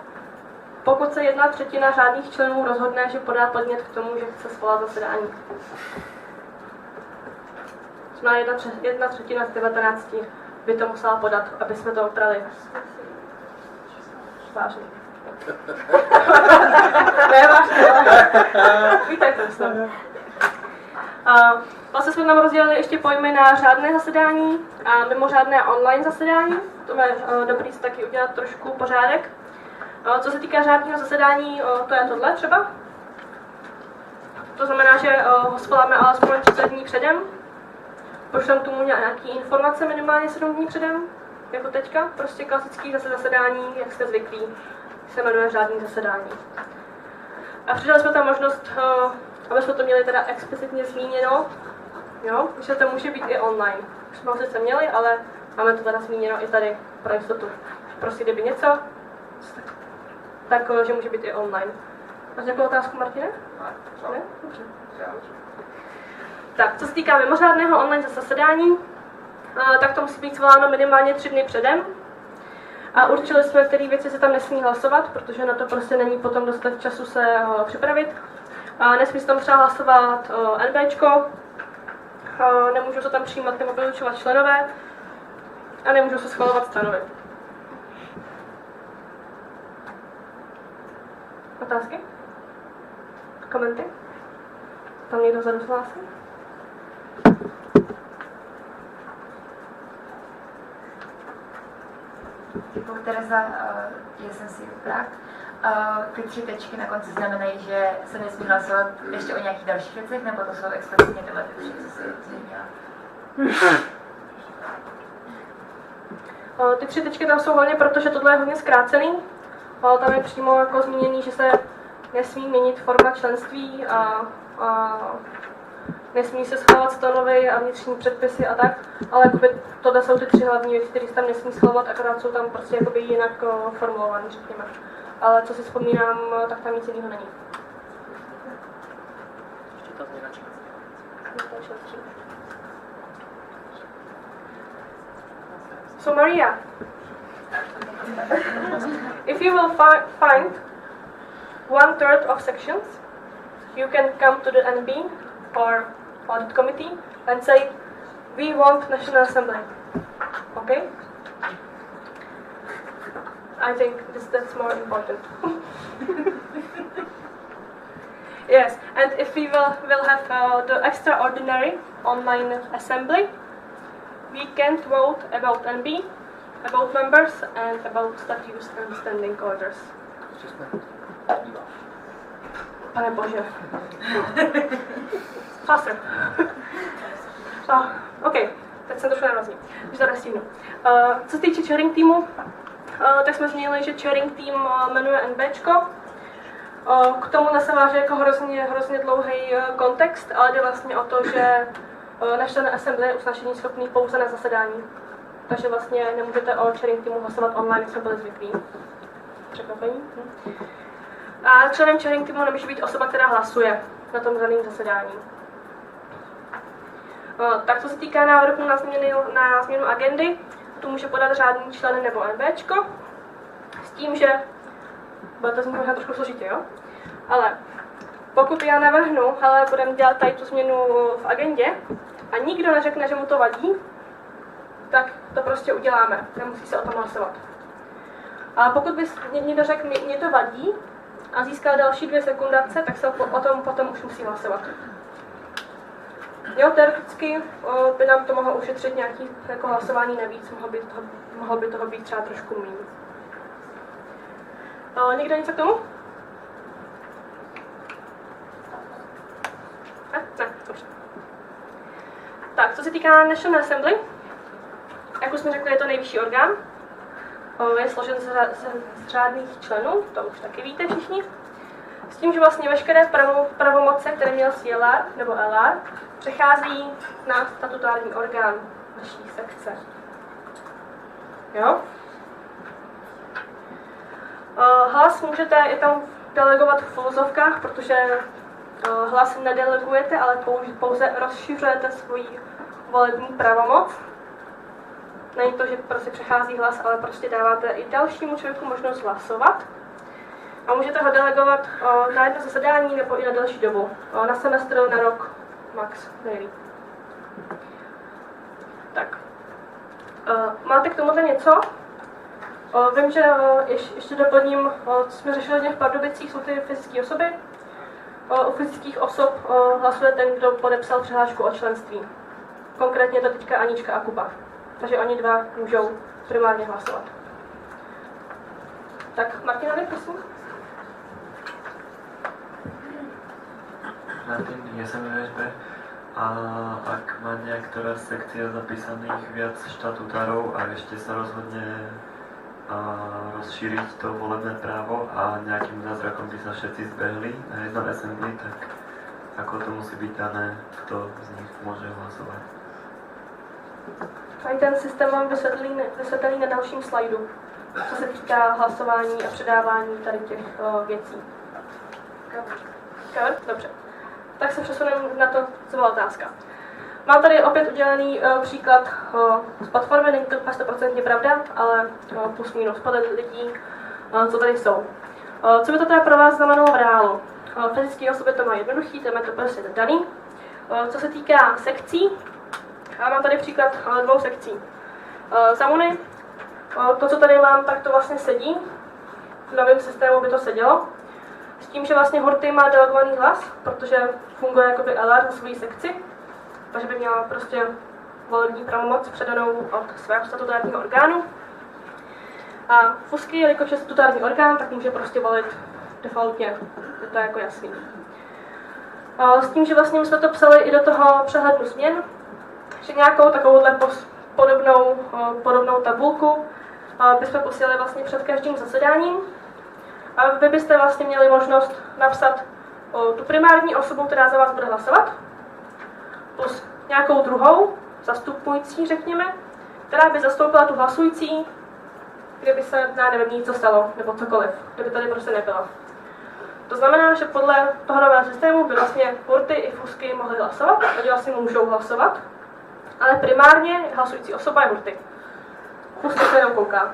pokud se 1/3 řádných členů rozhodne, že podá podnět k tomu, že chce svolat zasedání. Znamená 1/3 z 19 by to musela podat, aby jsme to oprali. Vážně. Ne, vážně. Vítajte se. Vlastně jsme tam rozdělili ještě pojmy na řádné zasedání a mimořádné online zasedání. To je dobrý si taky udělat trošku pořádek. Co se týká řádného zasedání, to je tohle třeba. To znamená, že ho svoláme alespoň 30 dní předem. Pošlem tomu nějaké informace minimálně 7 dní předem, jako teďka. Prostě klasický zasedání, jak jste zvyklí, se jmenuje řádné zasedání. A přidali jsme tam možnost, aby jsme to měli teda explicitně zmíněno, jo, že to může být i online. Už jsme ho sice měli, ale máme to teda zmíněno i tady pro jistotu. Prostě kdyby něco, tak že může být i online. Máš nějakou otázku, Martine? Ne? Dobře. Tak, co se týká mimořádného online zasedání, tak to musí být svoláno minimálně 3 dny předem. A určili jsme, které věci se tam nesmí hlasovat, protože na to prostě není potom dostatek času se připravit. A nesmí se tam třeba hlasovat NBčko, nemůžou se tam přijímat nebo vylučovat členové a nemůžou se schvalovat stanovy. Otázky? Komenty? Tam někdo vzadu hlásí? Děkuji, Tereza, ESN CZ Prague. Ty 3 tečky na konci znamenají, že se nesmí hlasovat ještě o nějakých dalších věcech, nebo to jsou explicitně tyhle ty 3, co jsi zmínila? Ty 3 tečky tam jsou hlavně proto, že tohle je hodně zkrácený. Tam je přímo jako zmíněný, že se nesmí měnit forma členství a nesmí se schvalovat stanovy a vnitřní předpisy a tak, ale tohle jsou ty 3 hlavní věci, které se tam nesmí schvalovat, akorát jsou tam prostě jakoby jinak formulované, řekněme. Ale co si vzpomínám, tak tam nic jiného není. So Maria, if you will find 1/3 of sections, you can come to the NB or audit committee and say, we want National Assembly. Okay? I think that's more important. Yes, and if we will have the extraordinary online assembly, we can't vote about NB, about members, and about statutes and standing orders. Pane Bože. Faster. OK, teď jsem trošku nervózní. Už to nestihnu. Co se týče chairing týmu, tak jsme zmínili, že chairing tým jmenuje NBčko. K tomu naseváže jako hrozně dlouhý kontext, ale jde vlastně o to, že National Assembly je usnášení schopný pouze na zasedání. Takže vlastně nemůžete o chairing týmu hlasovat online, jak jsme byli zvyklí. Překvapení? A členem chairing týmu nemůže být osoba, která hlasuje na tom daném zasedání. Tak co se týká návrhu na změnu agendy, tu může podat řádný člen nebo NBčko, s tím, že bude to možná trošku složitě, jo? Ale pokud já navrhnu, hele, budeme dělat tady tu změnu v agendě a nikdo neřekne, že mu to vadí, tak to prostě uděláme, nemusí se o tom hlasovat. A pokud by někdo řekl, mě to vadí, a získal další 2 sekundace, tak se o tom potom už musí hlasovat. Jo, teoreticky by nám to mohlo ušetřit nějaké jako hlasování navíc, mohlo by toho být třeba trošku méně. Někdo něco k tomu? Ne, dobře. Tak, co se týká National Assembly, jak už jsme řekli, je to nejvyšší orgán. Je složen z řádných členů, to už taky víte všichni. S tím, že vlastně veškeré pravomoce, které měl CLR nebo LR, přechází na statutární orgán naší sekce. Jo? Hlas můžete i tam delegovat v uvozovkách, protože hlas nedelegujete, ale pouze rozšiřujete svoji volební pravomoc. Není to, že prostě přechází hlas, ale prostě dáváte i dalšímu člověku možnost hlasovat. A můžete ho delegovat na jedno zasedání nebo i na delší dobu. Na semestr, na rok, max, nejlíp. Tak. Máte k tomuhle něco? Vím, že ještě doplním, co jsme řešili v Pardubicích, jsou ty fyzické osoby. U fyzických osob hlasuje ten, kdo podepsal přihlášku o členství. Konkrétně to teďka Anička a Kuba. Takže oni 2 můžou primárně hlasovat. Tak, Martinovi, prosím. Martin, ESN CZ. A ak má niektorá sekcia zapísaných viac štatutárov a ešte sa rozhodne rozšíriť to volebné právo a nejakým zázrakom by sa všetci zbehli na jednom assembly, tak ako to musí byť dané, kto z nich môže hlasovať? Tady ten systém mám vysvětlený na dalším slajdu, co se týká hlasování a předávání tady těch věcí. Cover? Dobře. Tak se přesuneme na to, co byla otázka. Mám tady opět udělaný příklad z platformy, není to 100% pravda, ale plus minus podle lidí, co tady jsou. Co by to teda pro vás znamenalo v reálu? Fyzické osoby to mají jednoduchý, tam je to prostě daný. Co se týká sekcí, já mám tady příklad 2 sekcí. Zamuny, to, co tady mám, tak to vlastně sedí. V novém systému by to sedělo. S tím, že vlastně Horty má delegovaný hlas, protože funguje jakoby LR na svojí sekci, takže by měla prostě volební pravomoc předanou od svého statutárního orgánu. A Fusky, jelikož je statutární orgán, tak může prostě volit defaultně, je to jako jasný. S tím, že vlastně my jsme to psali i do toho přehledu změn, že nějakou takovouhle podobnou tabulku bychom posílali vlastně před každým zasedáním. A vy byste vlastně měli možnost napsat tu primární osobu, která za vás bude hlasovat, plus nějakou druhou, zastupující, řekněme, která by zastoupila tu hlasující, kdyby se, nevím, něco stalo, nebo cokoliv, kdyby tady prostě nebyla. To znamená, že podle toho nového systému by vlastně Horty i Fusky mohly hlasovat, oni vlastně můžou hlasovat, ale primárně hlasující osoba je Horty. Fusky se jenom kouká.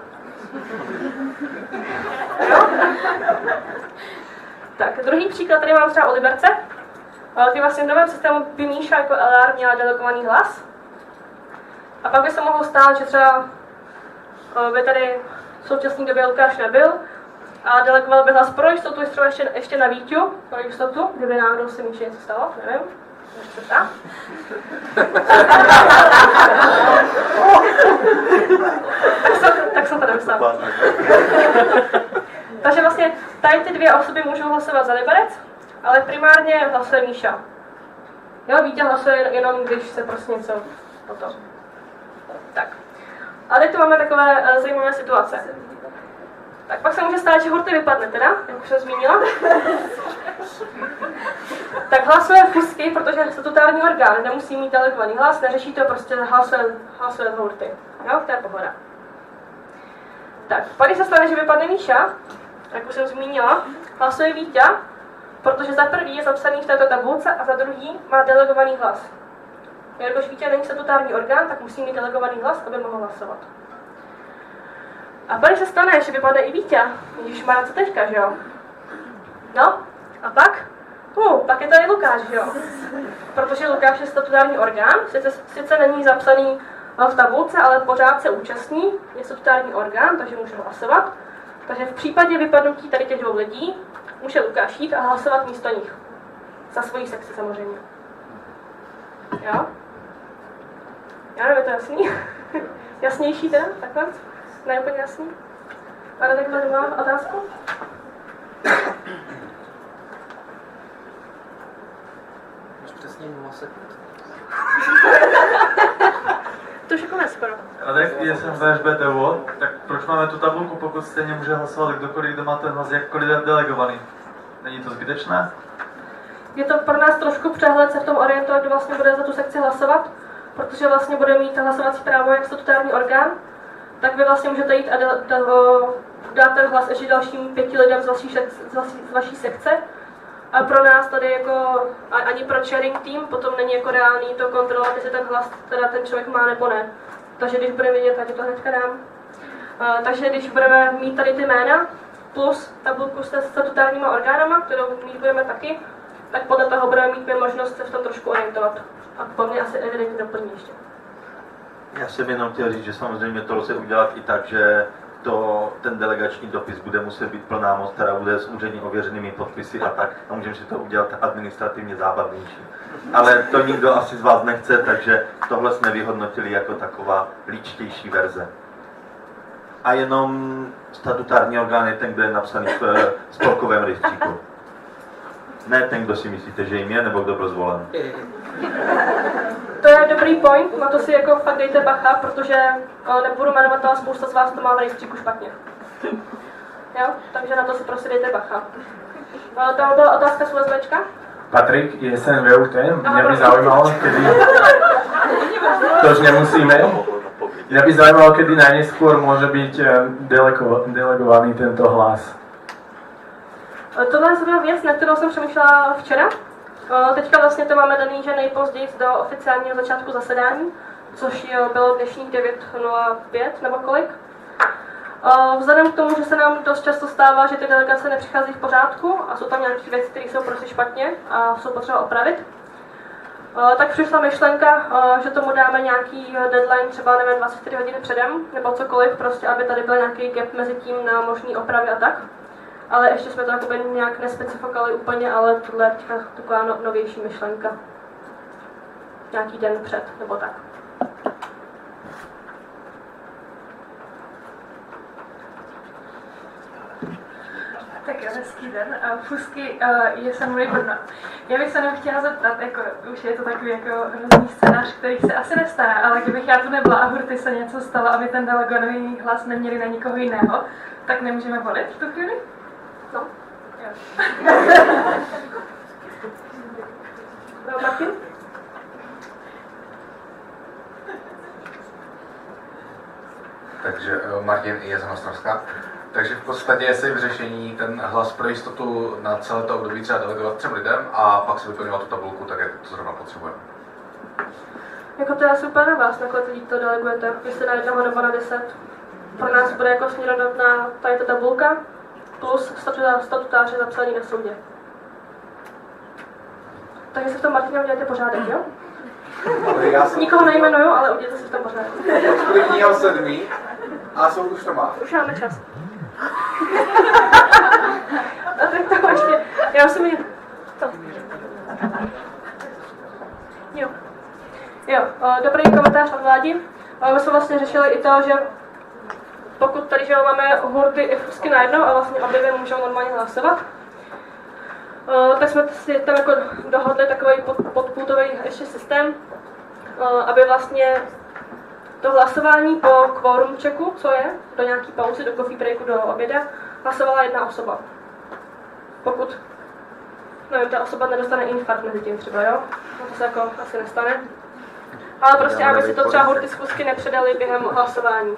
Jo? Tak, druhý příklad tady mám třeba o Liberce, kdy vlastně v novém systému by Míša jako LR měla delegovaný hlas. A pak by se mohlo stát, že třeba by tady v současné době Lukáš nebyl a delegoval by hlas pro jistotu, třeba ještě na Víťu, pro jistotu, kdyby náhodou se Míši něco stalo, nevím. Tak jsem to nemyslela. Takže vlastně tady ty 2 osoby můžou hlasovat za Liberec, ale primárně hlasuje Míša. Jo, Vítě hlasuje jenom, když se prostě něco o to. Tak. A teď tu máme takové zajímavé situace. Tak pak se může stát, že Horty vypadne teda, jak už jsem zmínila. Tak hlasuje Fusky, protože je statutární orgán, nemusí mít delegovaný hlas, neřeší to, prostě hlasuje Horty. Jo, to je pohoda. Tak, pak když se stane, že vypadne Míša, jak už jsem zmínila, hlasuje Vítě, protože za prvý je zapsaný v této tabulce a za druhý má delegovaný hlas. Jelikož Vítě není statutární orgán, tak musí mít delegovaný hlas, aby mohl hlasovat. A pak se stane, že vypadne i Vítě, když má co teďka, že jo? No, a pak? Pak je tady Lukáš, že jo? Protože Lukáš je statutární orgán, sice není zapsaný v tabulce, ale pořád se účastní, je statutární orgán, takže může hlasovat. Takže v případě vypadnutí tady těch 2 lidí může Lukáš jít a hlasovat místo nich. Za svojí sekci samozřejmě. Jo? Já nevím, je to jasný? Jasnější teda? Takhle? Ne úplně jasný? A takhle druhá otázku? Máš přesně 0 sekund. To už je konec skoro. A tak ESN BTO, tak proč máme tu tabulku, pokud stejně může hlasovat kdokoliv, kdo má ten hlas jakkoliv delegovaný? Není to zbytečné? Je to pro nás trošku přehled se v tom orientovat, kdo vlastně bude za tu sekci hlasovat, protože vlastně bude mít hlasovací právo jak statutární orgán, tak vy vlastně můžete jít a dát ten hlas ještě dalším 5 lidem z vaší sekce. A pro nás tady jako ani pro sharing team potom není jako reálný to kontrolovat, jestli ten hlas teda ten člověk má nebo ne. Takže když budeme vidět, tak to hnedka dám. Takže když budeme mít tady ty jména plus tabulku se statutárníma orgánama, kterou mít budeme taky, tak podle toho budeme mít možnost se v tom trošku orientovat. A po mně asi evidentně doplní ještě. Já jsem jenom chtěl říct, že samozřejmě to lze udělat i tak, že ten delegační dopis bude muset být plná moc, která bude s úředně ověřenými podpisy a tak, a můžeme si to udělat administrativně zábavnější. Ale to nikdo asi z vás nechce, takže tohle jsme vyhodnotili jako taková líčtější verze. A jenom statutární orgán je ten, kdo je napsaný v spolkovém rejstříku. Ne ten, kdo si myslíte, že jim je, nebo kdo byl zvolen. To je dobrý point, na to si jako fakt dejte bacha, protože nebudu jmenovat, ale spousta z vás to má v rejstříku špatně. Jo? Takže na to si prostě dejte bacha. Tam byla otázka z USBčka? Patrik, ESN VUT, mě by zaujímalo, kedy... To už nemusíme. Mňa by zaujímalo, kedy najneskôr môže byť delegovaný tento hlas. Tohle je věc, na kterou jsem přemýšlela včera. Teďka vlastně to máme daný, že nejpozději do oficiálního začátku zasedání, což bylo dnešních 9:05 nebo kolik. Vzhledem k tomu, že se nám dost často stává, že ty delegace nepřichází v pořádku a jsou tam nějaké věci, které jsou prostě špatně a jsou potřeba opravit, tak přišla myšlenka, že tomu dáme nějaký deadline, třeba nevím, 24 hodin předem, nebo cokoliv, prostě, aby tady byl nějaký gap mezi tím na možný opravy a tak. Ale ještě jsme to jakoby nějak nespecifikovali úplně, ale tohle je taková novější myšlenka. Nějaký den před, nebo tak. Tak jo, hezký den. Fusky ESN Brno. Já bych se jenom chtěla zeptat, jako, už je to takový jako hrozný scénář, který se asi nestane, ale kdybych já tu nebyla a hurty se něco stalo, aby ten delegovaný hlas neměli na nikoho jiného, tak nemůžeme volit v tu chvíli? No. Jo. Martin? Takže Martin ESN Ostravská. Takže v podstatě je safe řešení ten hlas pro jistotu na celé to období třeba delegovat 3 lidem a pak si vyplňovat tu tabulku tak, jak to zrovna potřebujeme. Jako to je super na vás, na kolik lidí to delegujete, jestli na 1 nebo na 10. Pro nás bude jako směrodatná tady ta tabulka plus statutáře zapsaný na soudě. Takže si v tom, Martina, uděláte pořádek, jo? Nikoho nejmenuju, ale udělejte si v tom pořádek. Sklidního 7. a soud už to má. Už máme čas. A tak to ještě, já jsem jen... Jo, dobrý komentář od Vládi. My jsme vlastně řešili i to, že pokud tady že máme hurty i fusky najednou a vlastně obě můžou normálně hlasovat, tak jsme si tam jako dohodli takový podpultový ještě systém, aby vlastně to hlasování po quorum checku, co je, do nějaký pauzy, do coffee breaku, do oběda, hlasovala jedna osoba. Pokud, nevím, ta osoba nedostane infarkt mezi tím třeba, jo? No to se jako asi nestane. Ale prostě, aby si to třeba hurty z fusky nepředali během hlasování.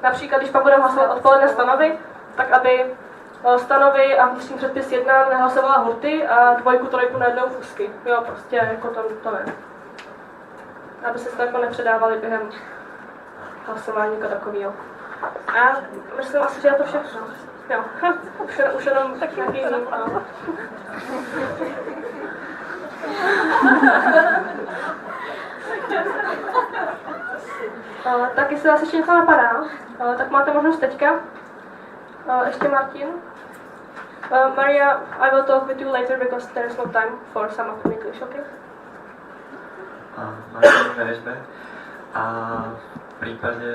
Například, když pak budeme hlasovat odpoledne stanovy, tak aby stanovy a vnitřní předpis 1 nehlasovala hurty a 2, 3 najednou fusky. Jo, prostě jako to ne. Aby se to jako nepředávali během hlasování jako takovýho. A myslím asi, že je to všechno. Jo, už jenom tak nějaký zim. Tak jestli vás ještě něco napadá, tak máte možnost teďka. Ještě Martin. Maria, I will talk with you later because there is no time for some of the English, okay? Martin VSB. A v prípade,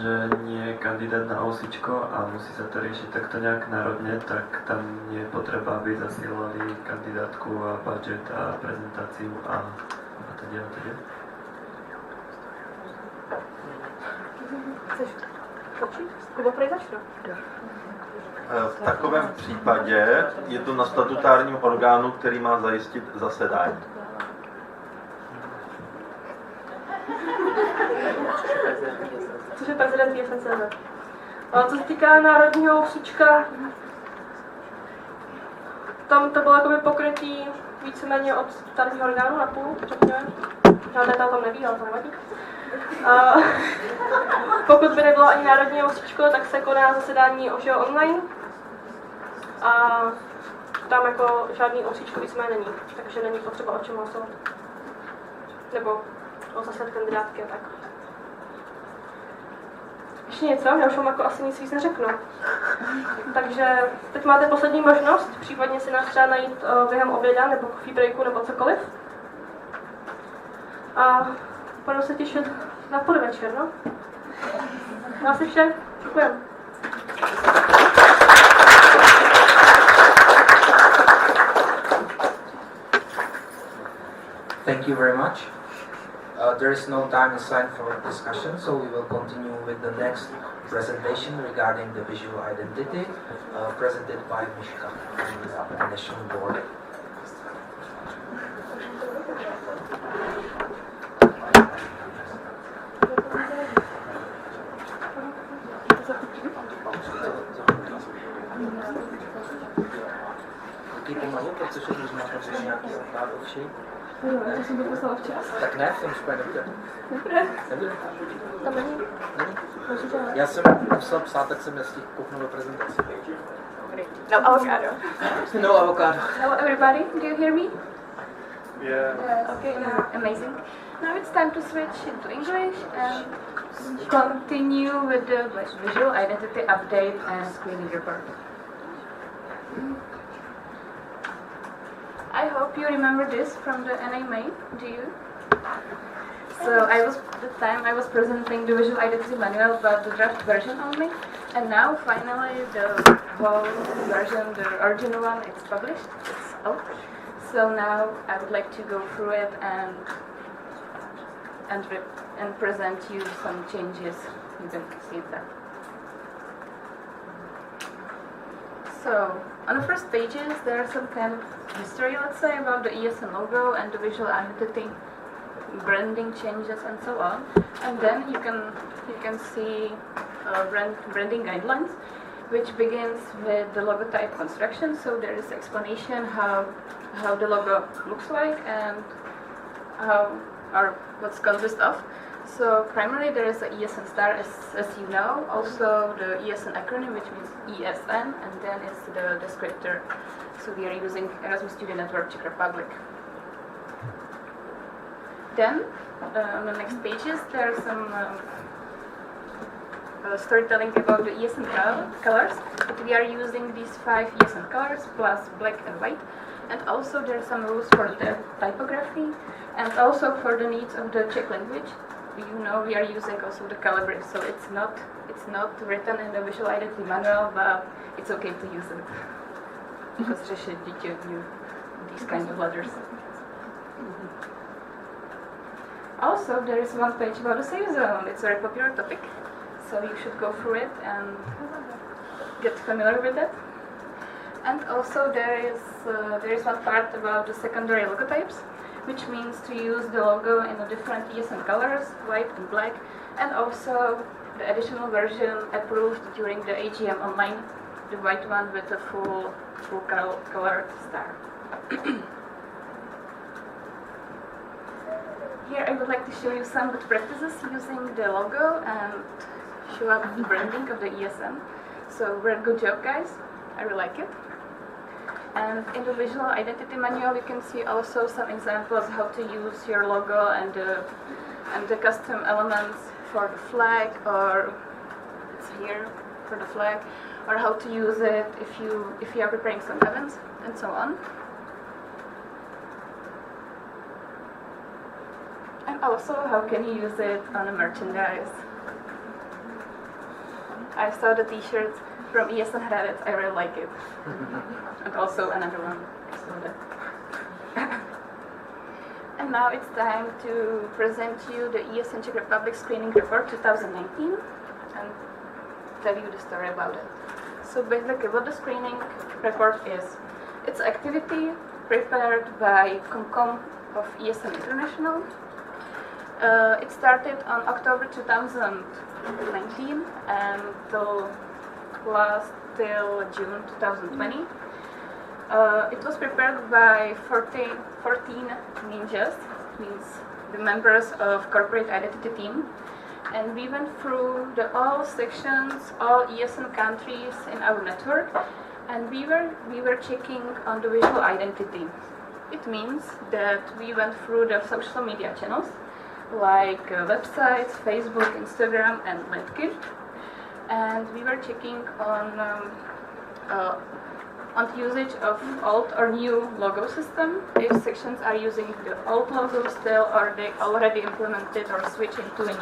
že nie je kandidát na osičko a musí sa to riešiť takto nejak národne, tak tam nie je potreba, aby zasielali kandidátku a budget a prezentáciu a teda. Chceš začít? Kuba, prej začnu. V takovém případě je to na statutárním orgánu, který má zajistit zasedání. Což je prezident ESN CZ. Co se týká národního osička, tam to bylo jakoby pokrytý víceméně od státního orgánu na půl, řekněme. Žádné tam neví, ale to nevadí. Pokud by nebylo ani národní osičko, tak se koná zasedání OŽO online. A tam jako žádný osičko víceméně není, takže není potřeba o čem hlasovat. Nebo o zasad kandidátky a tak. Ještě něco? Já už vám jako asi nic víc neřeknu. Takže teď máte poslední možnost, případně si nás třeba najít během oběda nebo coffee breaku nebo cokoliv. A budu se těšit na podvečer, no? Já si vše, děkujem. Thank you very much. There is no time assigned for discussion, so we will continue with the next presentation regarding the visual identity, presented by Mishka from the National Board. Taky pomalu, protože už máte nějaký opravdu. další. Já jsem to poslala včas. Tak ne, jsem úplně dobře. Nebude. Tam není? Není. Já jsem musel psát, tak jsem nestihl kouknout do prezentace. No avocado. No avocado. Hello everybody, do you hear me? Yeah. Okay, amazing. Now it's time to switch into English and continue with the visual identity update and screening report. I hope you remember this from the NMA, do you? So I was presenting the visual identity manual, but the draft version only. And now finally the whole version, the original one, it's published, it's out. So now I would like to go through it and present you some changes. You can see that. So on the first pages there are some kind of history, let's say, about the ESN logo and the visual identity, branding changes and so on. And then you can see branding guidelines, which begins with the logo type construction. So there is explanation how the logo looks like and what's consists of. So primarily there is the ESN star, as you know, also the ESN acronym, which means ESN, and then it's the descriptor. So we are using Erasmus Student Network Czech Republic. Then on the next pages there are some storytelling about the ESN colors. But we are using these 5 ESN colors plus black and white. And also there are some rules for the typography and also for the needs of the Czech language. You know, we are using also the calibri, so it's not written in the visual identity manual, but it's okay to use it because Czech teach you these kind of letters. Also, there is one page about the safe zone. It's a very popular topic, so you should go through it and get familiar with it. And also there is one part about the secondary logotypes, which means to use the logo in the different ESN colors, white and black, and also the additional version approved during the AGM online, the white one with a full colored star. Here I would like to show you some good practices using the logo and show up the branding of the ESN. So very good job, guys. I really like it. And in the visual identity manual, you can see also some examples how to use your logo and the custom elements for the flag, or it's here for the flag, or how to use it if you are preparing some events and so on. And also how can you use it on a merchandise. I saw the t-shirt from ESN Hradec, I really like it. And also another one, I saw that. And now it's time to present you the ESN Czech Republic Screening Report 2019 and tell you the story about it. So basically what the screening report is, it's activity prepared by Comcom of ESN International. It started on October 2019 and last till June 2020. It was prepared by 14 ninjas, means the members of corporate identity team, and we went through all sections, all ESN countries in our network, and we were checking on the visual identity. It means that we went through the social media channels like websites, Facebook, Instagram, and LinkedIn. And we were checking on the usage of old or new logo system, if sections are using the old logo still or they already implemented or switched into a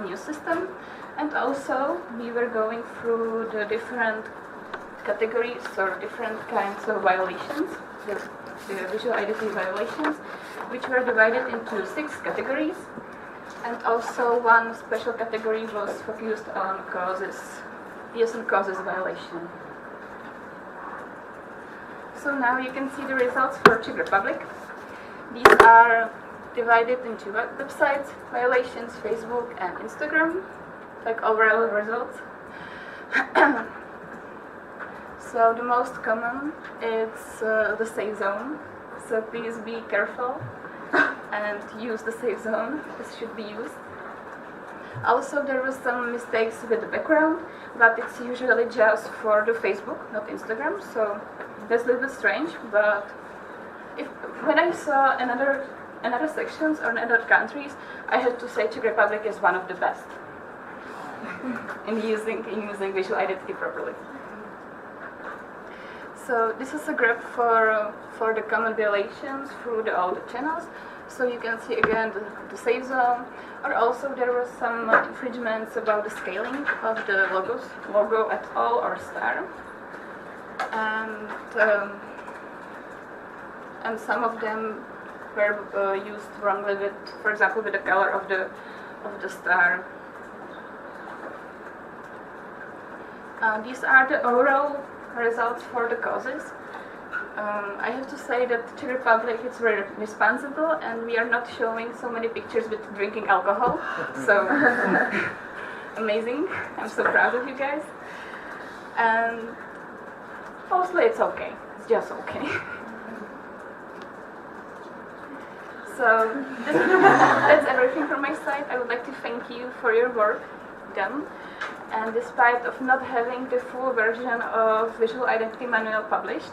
new system. And also we were going through the different categories or different kinds of violations, the visual identity violations, which were divided into 6 categories. And also one special category was focused on causes, ESN causes violation. So now you can see the results for Czech Republic. These are divided into websites, violations, Facebook and Instagram, like overall results. So the most common is the safe zone. so please be careful and use the safe zone as should be used. Also, there were some mistakes with the background, but it's usually just for the Facebook, not Instagram, so that's a little bit strange. But when I saw another sections or in other countries, I have to say Czech Republic is one of the best in using visual identity properly. So this is a graph for the common violations through all the channels. So you can see again the safe zone, or also there were some infringements about the scaling of the logo at all or star, and some of them were used wrongly with, for example, with the color of the star. These are the overall results for the causes. I have to say that Czech Republic is very responsible, and we are not showing so many pictures with drinking alcohol. So amazing! I'm so proud of you guys. And mostly it's okay. It's just okay. So that's everything from my side. I would like to thank you for your work done. And despite of not having the full version of Visual Identity Manual published,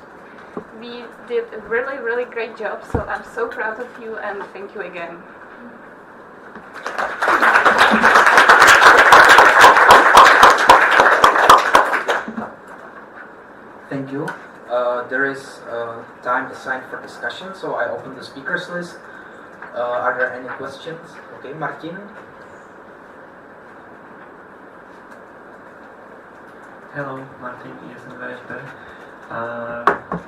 we did a really, really great job. So I'm so proud of you, and thank you again. Thank you. There is time assigned for discussion, so I open the speakers list. Are there any questions? Okay, Martin. Hello, Martin, ESN CZ.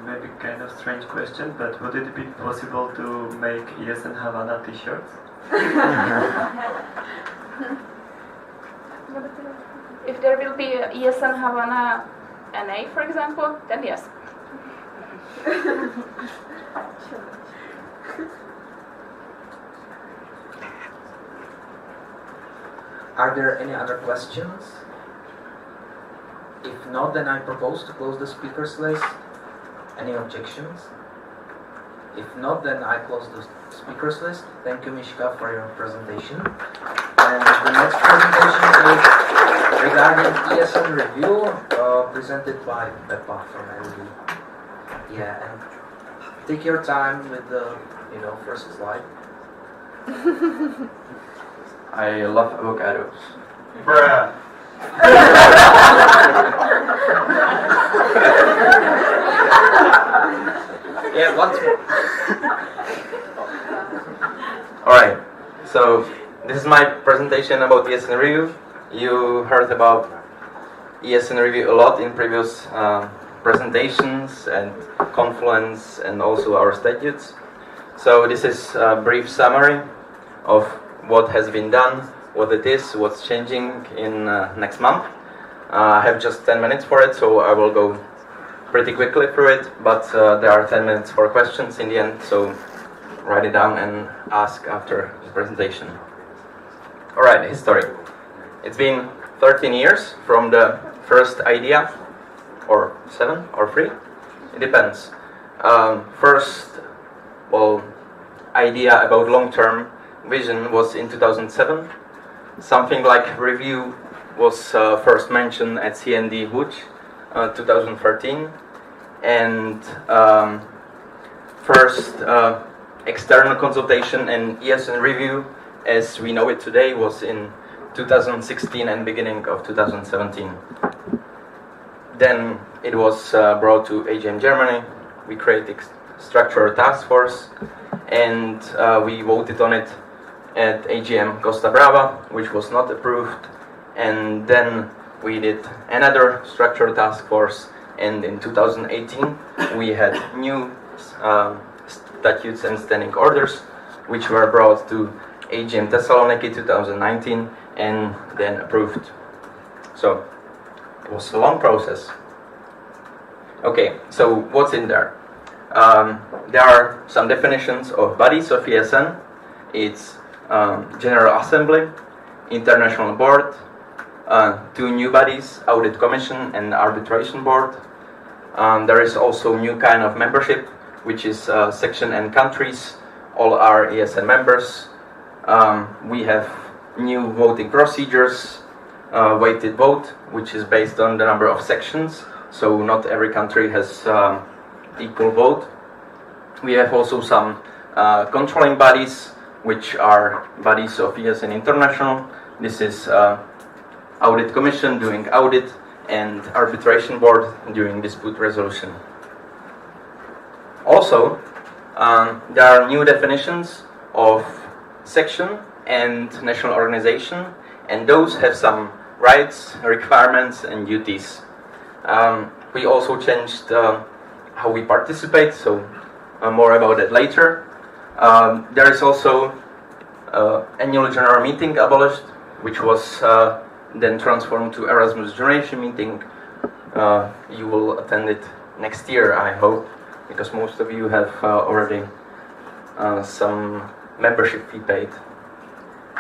Maybe kind of strange question, but would it be possible to make ESN Havana t-shirts? If there will be a ESN Havana NA, for example, then yes. Are there any other questions? If not, then I propose to close the speakers list. Any objections? If not, then I close the speakers list. Thank you, Mishka, for your presentation. And the next presentation is regarding ESN review, presented by Peppa from LD. Yeah, and take your time with the, first slide. I love avocados. Bruh. Yeah, once more. Alright, so this is my presentation about ESN review. You heard about ESN review a lot in previous presentations and Confluence and also our statutes. So this is a brief summary of what has been done, what it is, what's changing in next month. I have just 10 minutes for it, so I will go pretty quickly through it, but there are 10 minutes for questions in the end, so write it down and ask after the presentation. Alright, history. It's been 13 years from the first idea, or 7 or 3, it depends. First, idea about long-term vision was in 2007. Something like review was first mentioned at CND Łódź 2013, and first external consultation and ESN review as we know it today was in 2016 and beginning of 2017. Then it was brought to AGM Germany. We created structural task force, and we voted on it at AGM Costa Brava, which was not approved. And then we did another structural task force, and in 2018 we had new statutes and standing orders, which were brought to AGM Thessaloniki 2019 and then approved. So it was a long process. Okay, so what's in there? There are some definitions of bodies of ESN. It's General Assembly, International Board, 2 new bodies, Audit Commission and Arbitration Board. There is also new kind of membership, which is section and countries. All are ESN members. We have new voting procedures, weighted vote, which is based on the number of sections, so not every country has equal vote. We have also some controlling bodies, which are bodies of ESN International. This is Audit Commission doing audit and Arbitration Board doing dispute resolution. Also, there are new definitions of section and national organization, and those have some rights, requirements, and duties. We also changed how we participate, so more about that later. There is also annual general meeting abolished, which was then transformed to Erasmus Generation Meeting. You will attend it next year, I hope, because most of you have already some membership fee paid.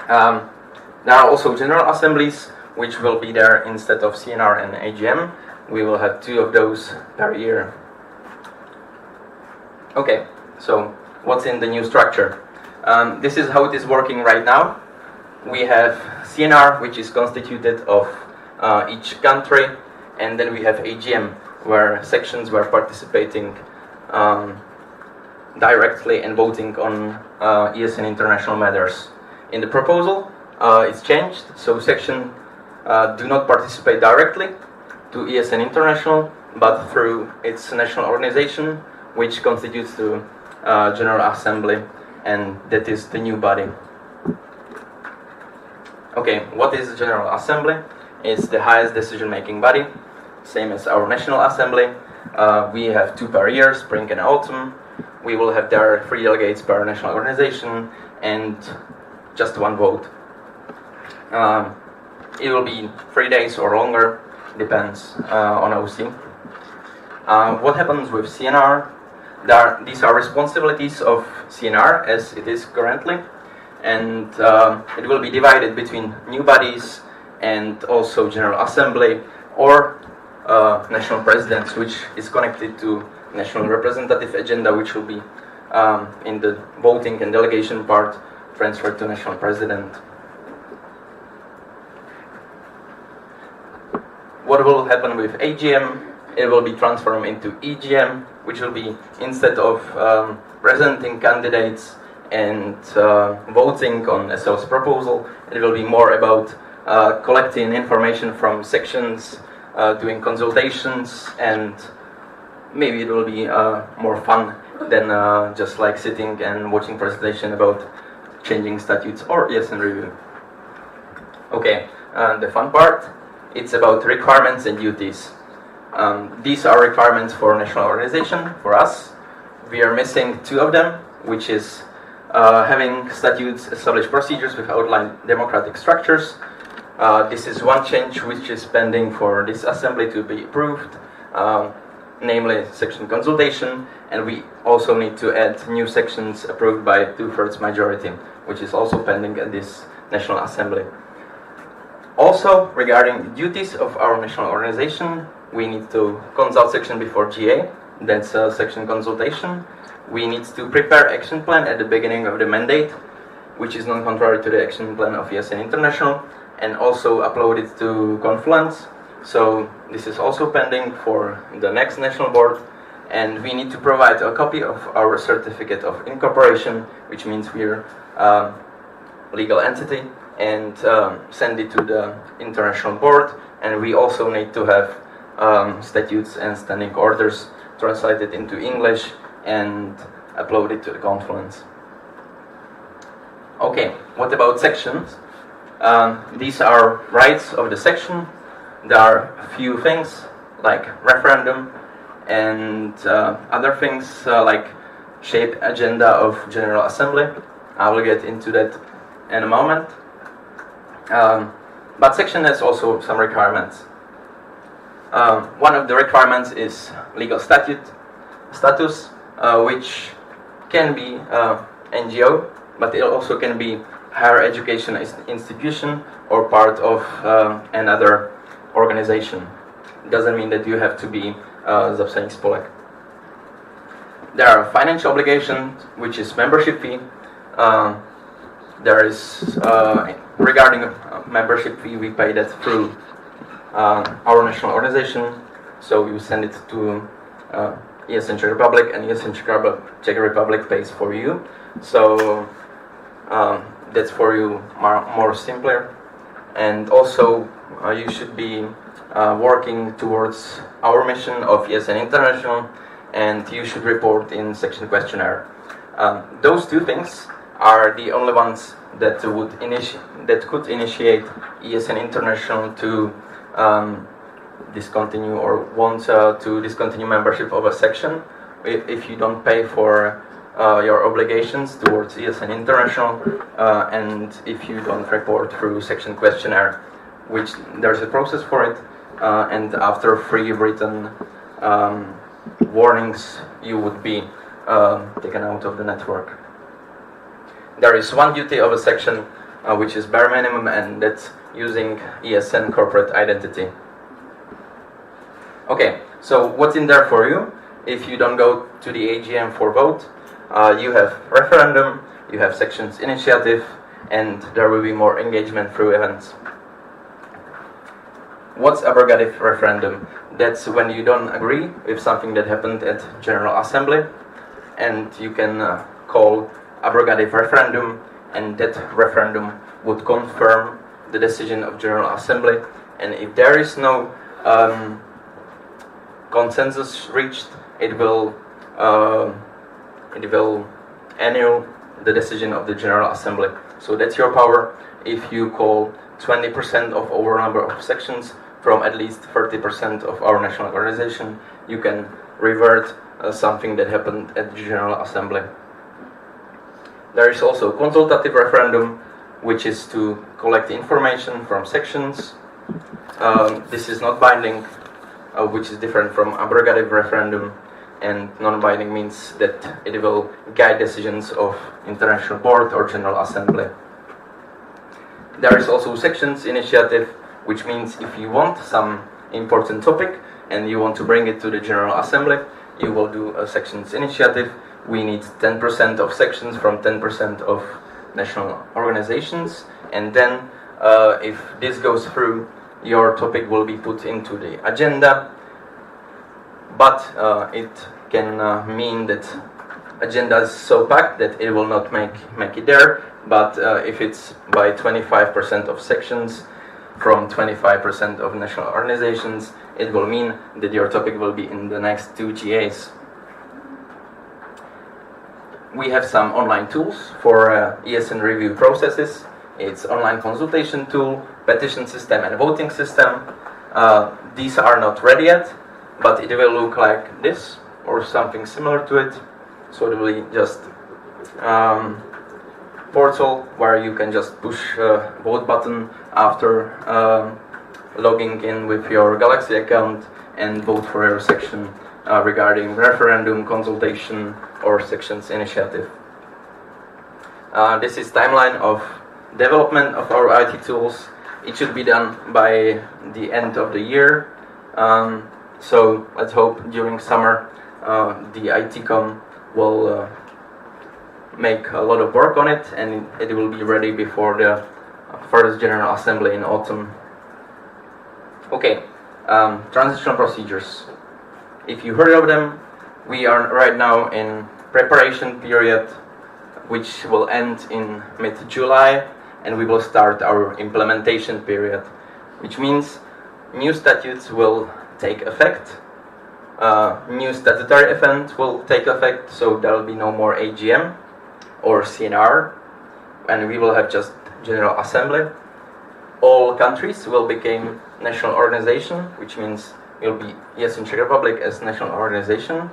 There are also general assemblies, which will be there instead of CNR and AGM. We will have 2 of those per year. Okay, so what's in the new structure? This is how it is working right now. We have CNR, which is constituted of each country, and then we have AGM, where sections were participating directly and voting on ESN international matters. In the proposal, it's changed, so section do not participate directly to ESN International, but through its national organization, which constitutes the General Assembly, and that is the new body. Okay, what is the General Assembly? It's the highest decision-making body, same as our National Assembly. We have 2 per year, spring and autumn. We will have there 3 delegates per national organization and just 1 vote. It will be 3 days or longer, depends on OC. What happens with CNR? These are responsibilities of CNR as it is currently, and it will be divided between new bodies and also General Assembly or national presidents, which is connected to national representative agenda, which will be in the voting and delegation part transferred to national president. What will happen with AGM? It will be transformed into EGM, which will be, instead of presenting candidates and voting on SL's proposal, it will be more about collecting information from sections, doing consultations, and maybe it will be more fun than just like sitting and watching presentation about changing statutes or ESN review. Okay, the fun part, it's about requirements and duties. These are requirements for national organization, for us. We are missing 2 of them, which is having statutes, established procedures with outlined democratic structures. This is one change which is pending for this assembly to be approved, namely section consultation, and we also need to add new sections approved by 2/3 majority, which is also pending at this National Assembly. Also, regarding the duties of our national organization, we need to consult section before GA, that's section consultation. We need to prepare action plan at the beginning of the mandate, which is non-contrary to the action plan of ESN International, and also upload it to Confluence. So this is also pending for the next national board, and we need to provide a copy of our certificate of incorporation, which means we're legal entity, and send it to the international board. And we also need to have statutes and standing orders translated into English and upload it to the Confluence. Okay, what about sections? These are rights of the section. There are a few things like referendum and other things like shape agenda of General Assembly. I will get into that in a moment. But section has also some requirements. One of the requirements is legal status, which can be NGO, but it also can be higher education institution or part of another organization. It doesn't mean that you have to be zapsaný spolek. There are financial obligations, which is membership fee. There is, regarding membership fee, we pay that through our national organization. So you send it to ESN Czech Republic, and ESN Czech Republic pays for you. So that's for you more simpler. And also you should be working towards our mission of ESN International, and you should report in section questionnaire. Those two things are the only ones that could initiate ESN International to discontinue or want to discontinue membership of a section if you don't pay for your obligations towards ESN International and if you don't report through section questionnaire, which there's a process for it, and after 3 written warnings you would be taken out of the network. There is one duty of a section which is bare minimum, and that's using ESN corporate identity. Okay, so what's in there for you? If you don't go to the AGM for vote, you have referendum, you have sections initiative, and there will be more engagement through events. What's abrogative referendum? That's when you don't agree with something that happened at General Assembly, and you can call abrogative referendum, and that referendum would confirm the decision of General Assembly. And if there is no consensus reached, it will annul the decision of the General Assembly. So that's your power. If you call 20% of our number of sections from at least 30% of our national organization, you can revert something that happened at the General Assembly. There is also consultative referendum, which is to collect information from sections. This is not binding, which is different from abrogative referendum, and non-binding means that it will guide decisions of International Board or General Assembly. There is also sections initiative, which means if you want some important topic and you want to bring it to the General Assembly, you will do a sections initiative. We need 10% of sections from 10% of national organizations, and then if this goes through, your topic will be put into the agenda, but it can mean that agenda is so packed that it will not make it there, but if it's by 25% of sections from 25% of national organizations, it will mean that your topic will be in the next 2 GAs. We have some online tools for ESN review processes. It's online consultation tool, petition system, and voting system. These are not ready yet, but it will look like this or something similar to it. So it will be just portal where you can just push a vote button after logging in with your Galaxy account and vote for your section regarding referendum, consultation, or sections initiative. This is timeline of development of our IT tools. It should be done by the end of the year. So let's hope during summer the ITCom will make a lot of work on it, and it will be ready before the first General Assembly in autumn. Okay, transitional procedures. If you heard of them, we are right now in preparation period, which will end in mid-July, and we will start our implementation period, which means new statutes will take effect, new statutory event will take effect, so there will be no more AGM or CNR, and we will have just General Assembly. All countries will become national organization, which means it will be ESN Czech Republic as national organization,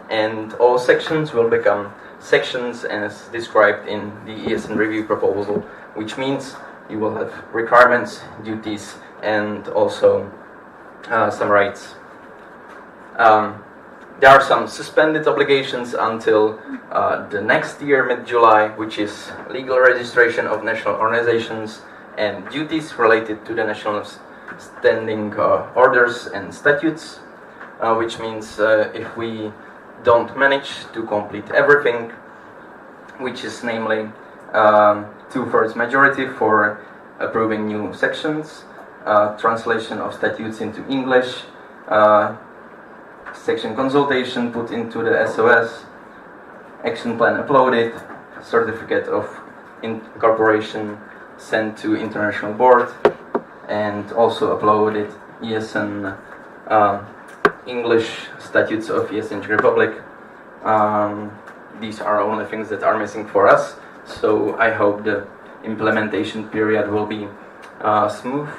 and all sections will become sections as described in the ESN review proposal, which means you will have requirements, duties, and also some rights. There are some suspended obligations until the next year, mid-July, which is legal registration of national organizations and duties related to the national standing orders and statutes, which means if we don't manage to complete everything, which is namely 2/3 majority for approving new sections, translation of statutes into English, section consultation put into the SOS, action plan uploaded, certificate of incorporation sent to international board, and also uploaded ESN English statutes of ESN Czech Republic. These are only things that are missing for us, so I hope the implementation period will be smooth.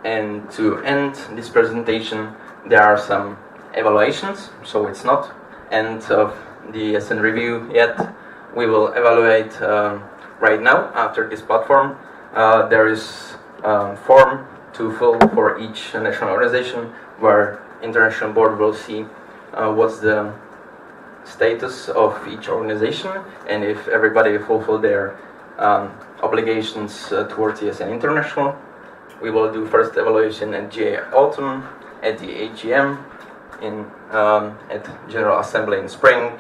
And to end this presentation, there are some evaluations, so it's not end of the ESN review yet. We will evaluate right now after this platform. There is form to fill for each national organization where international board will see what's the status of each organization and if everybody fulfill their obligations towards ESN International. We will do first evaluation at GA Autumn, at the AGM, at General Assembly in spring.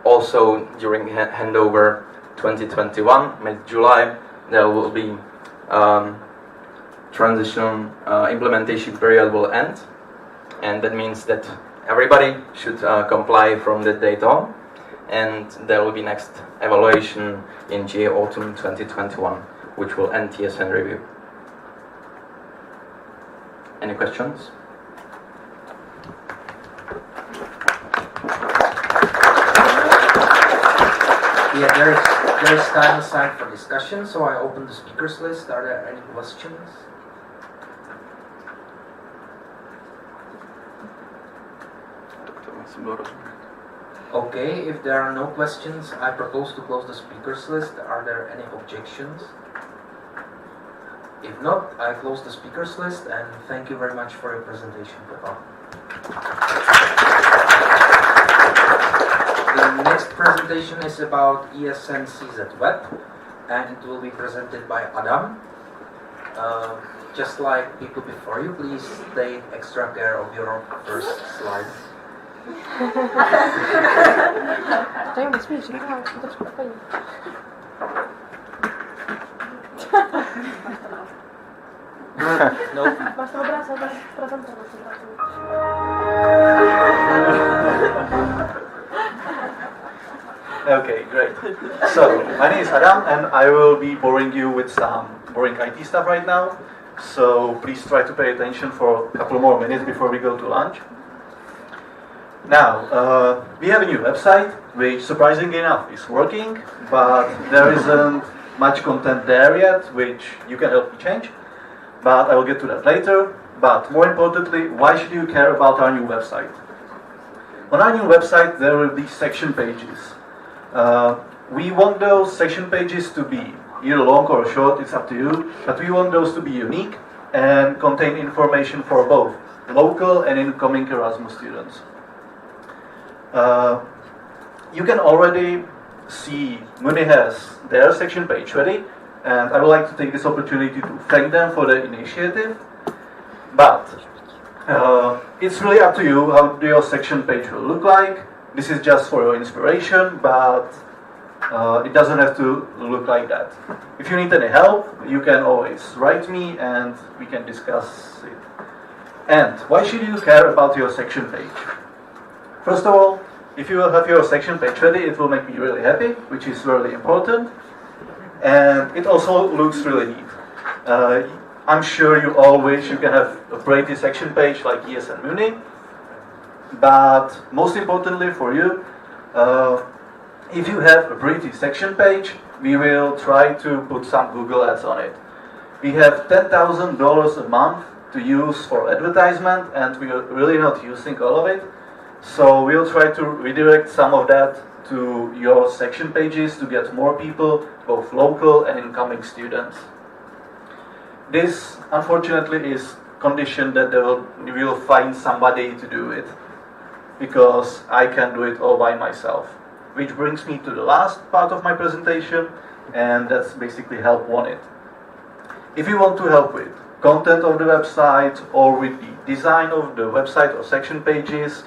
Also during handover 2021, mid-July, there will be transition implementation period will end, and that means that everybody should comply from that date on, and there will be next evaluation in GA Autumn 2021, which will end ESN review. Any questions? Yeah, there's time aside for discussion, so I open the speakers list. Are there any questions? Okay, if there are no questions, I propose to close the speakers list. Are there any objections? If not, I close the speakers list and thank you very much for your presentation, Pepa. The next presentation is about ESN CZ Web, and it will be presented by Adam. Just like people before you, please take extra care of your first slide. No. Máš to obrázek, prezentovat. Okay, great. So, my name is Adam and I will be boring you with some boring IT stuff right now. So, please try to pay attention for a couple more minutes before we go to lunch. Now, we have a new website, which surprisingly enough is working, but there isn't much content there yet, which you can help me change. But I will get to that later. But more importantly, why should you care about our new website? On our new website, there will be section pages. We want those section pages to be either long or short, it's up to you, but we want those to be unique and contain information for both local and incoming Erasmus students. You can already see Muni has their section page ready, and I would like to take this opportunity to thank them for the initiative. But it's really up to you how your section page will look like. This is just for your inspiration, but it doesn't have to look like that. If you need any help, you can always write me and we can discuss it. And why should you care about your section page? First of all, if you will have your section page ready, it will make me really happy, which is really important. And it also looks really neat. I'm sure you all wish you can have a pretty section page like ESN Muni. But most importantly for you, if you have a pretty section page, we will try to put some Google ads on it. We have $10,000 a month to use for advertisement, and we are really not using all of it. So we'll try to redirect some of that to your section pages to get more people, both local and incoming students. This, unfortunately, is conditioned that we will find somebody to do it, because I can't do it all by myself. Which brings me to the last part of my presentation, and that's basically help wanted. If you want to help with content of the website or with the design of the website or section pages,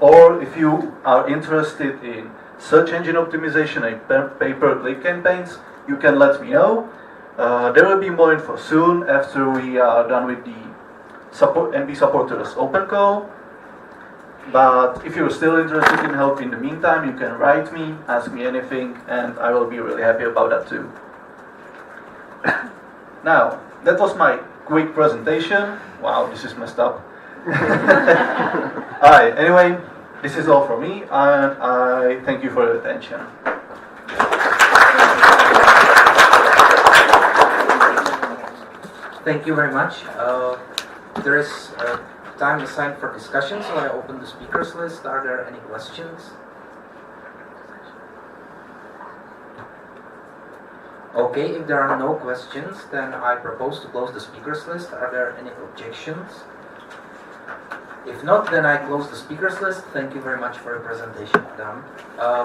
or if you are interested in search engine optimization and pay-per-click campaigns, you can let me know. There will be more info soon after we are done with the MB supporters open call. But if you're still interested in help in the meantime, you can write me, ask me anything, and I will be really happy about that too. Now, that was my quick presentation. Wow, this is messed up. Alright, anyway, this is all from me, and I thank you for your attention. Thank you very much. There is time assigned for discussion, so I open the speakers list. Are there any questions? Okay, if there are no questions, then I propose to close the speakers list. Are there any objections? If not, then I close the speakers list. Thank you very much for your presentation, Adam.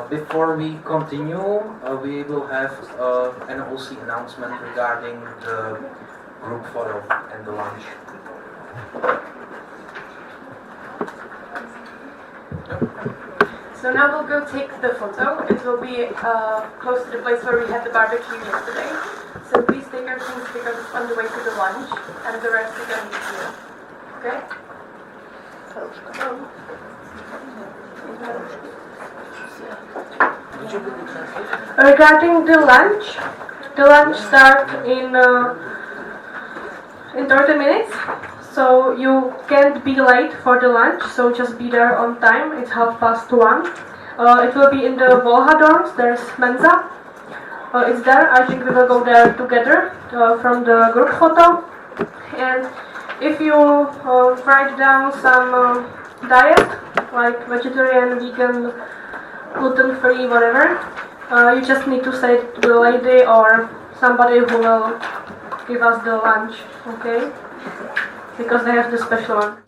Before we continue, we will have an OC announcement regarding the group photo and the lunch. So now we'll go take the photo. It will be close to the place where we had the barbecue yesterday. So please take our things because it's on the way to the lunch, and the rest we can meet here. Okay? Regarding the lunch starts in 30 minutes. So you can't be late for the lunch, so just be there on time. It's 1:30. It will be in the Volha dorms. There's Mensa. It's there. I think we will go there together from the group photo. And if you write down some diet, like vegetarian, vegan, gluten-free, whatever, you just need to say it to the lady or somebody who will give us the lunch, okay? Because they have the special one.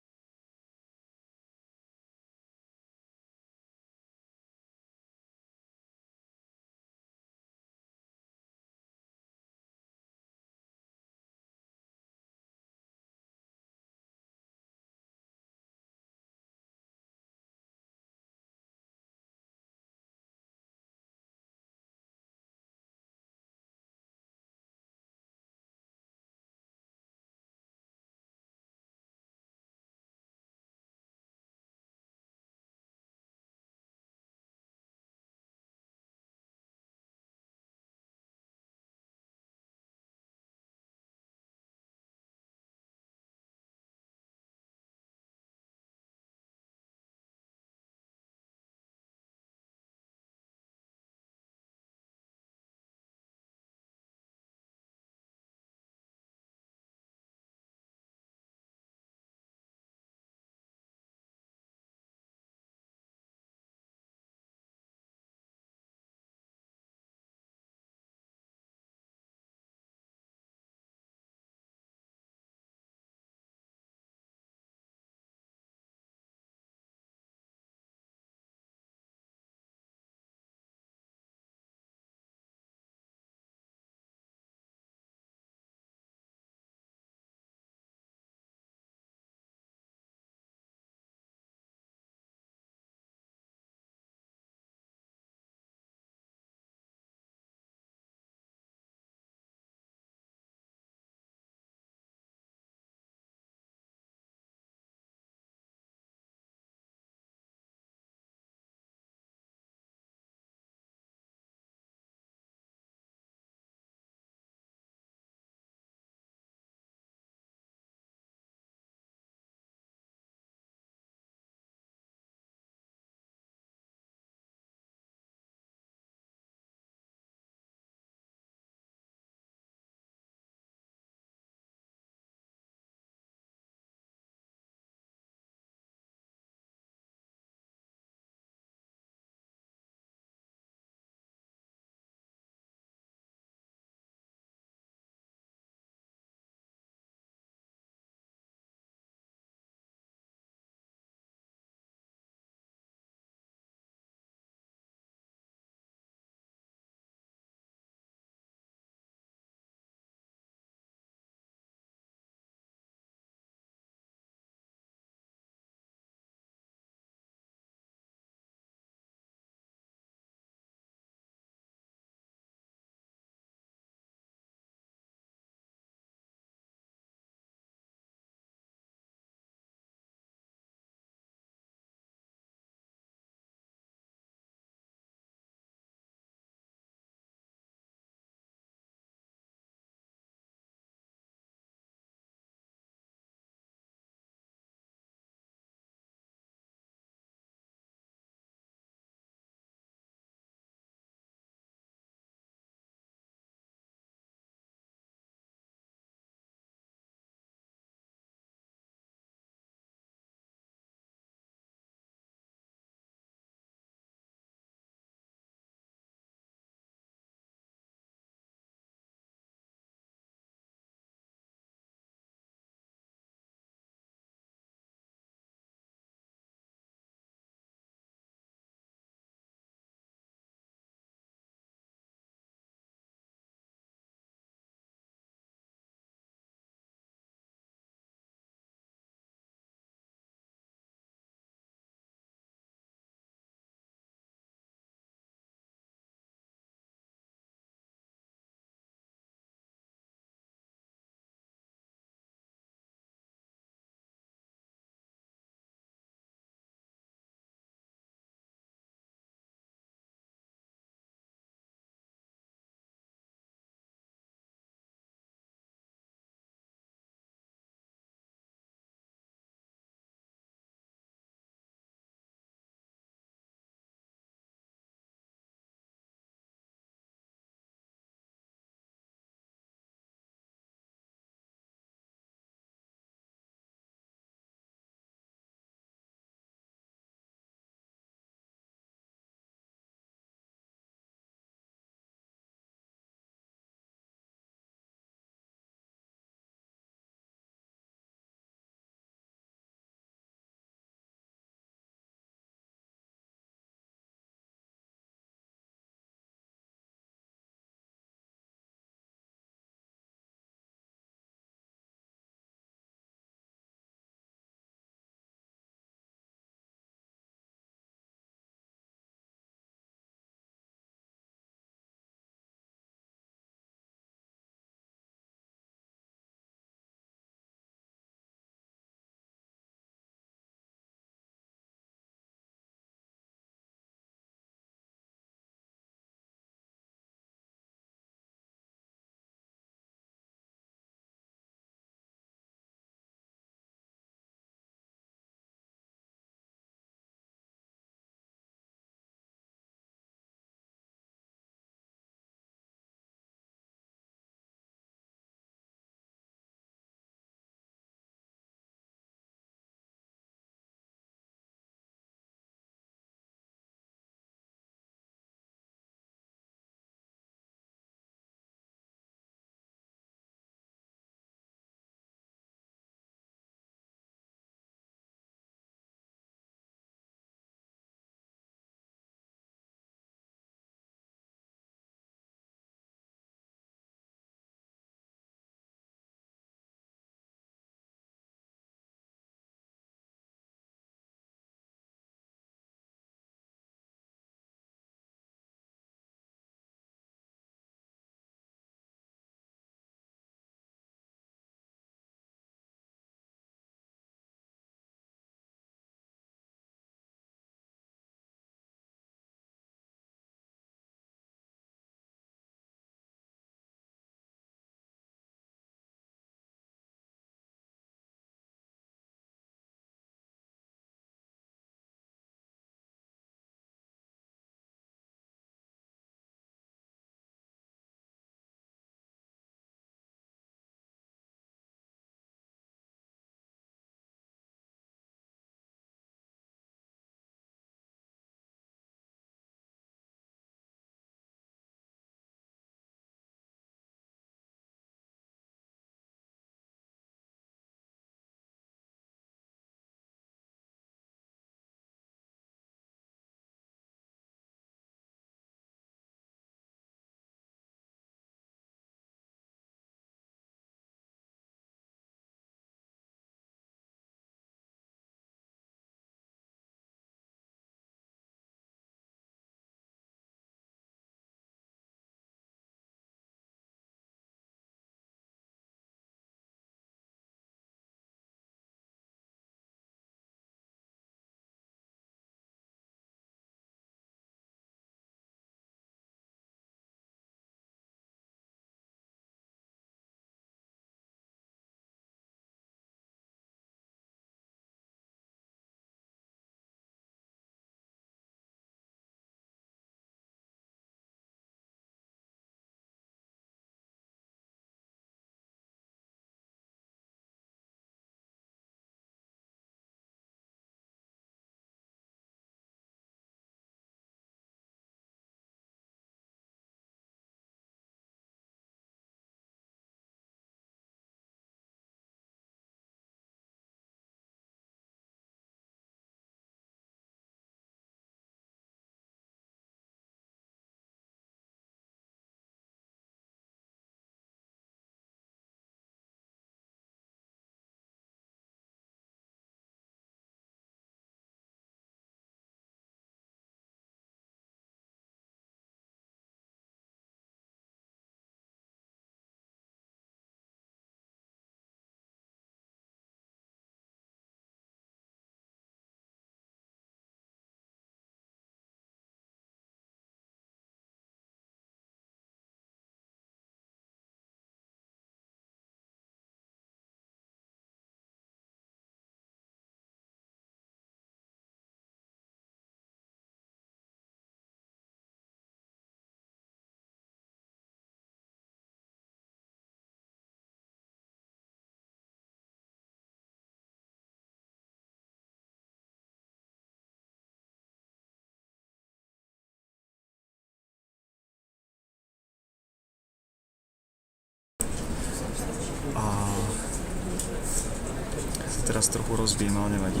teraz trochu rozbijeme, ale nevadí.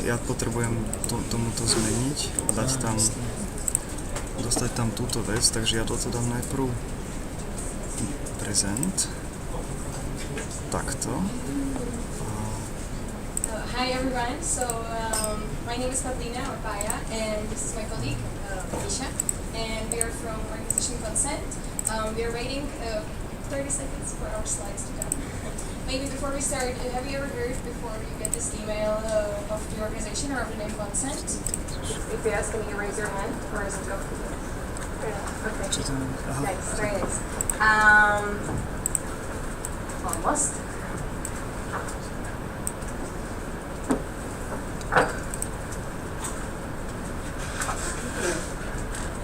Ja potrebujem tomuto zmeniť a dostať tam túto vec, takže ja toto dám najprv prezent. Takto. Hi everyone, so my name is Paulina or Paya, and this is my colleague, Misha, and we are from organization Consent. We are waiting 30 seconds for our slides to come. Maybe before we start, have you ever heard before you get this email of the organization or of the name Consent? If you ask, can you raise your hand, or is it go? Okay. Nice, very nice. Almost.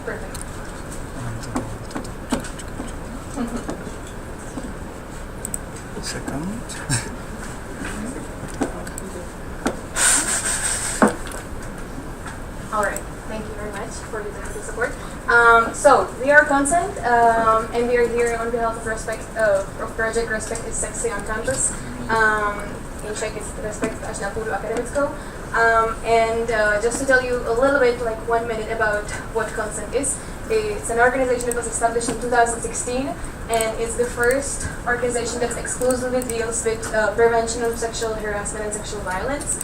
Perfect. Second. All right. Thank you very much for the technical support. So we are Consent, and we are here on behalf of Project Respect is Sexy on Campus. In Czech, it's Respect až na půdu akademickou. And just to tell you a little bit, like 1 minute, about what Consent is. It's an organization that was established in 2016, and it's the first organization that exclusively deals with prevention of sexual harassment and sexual violence.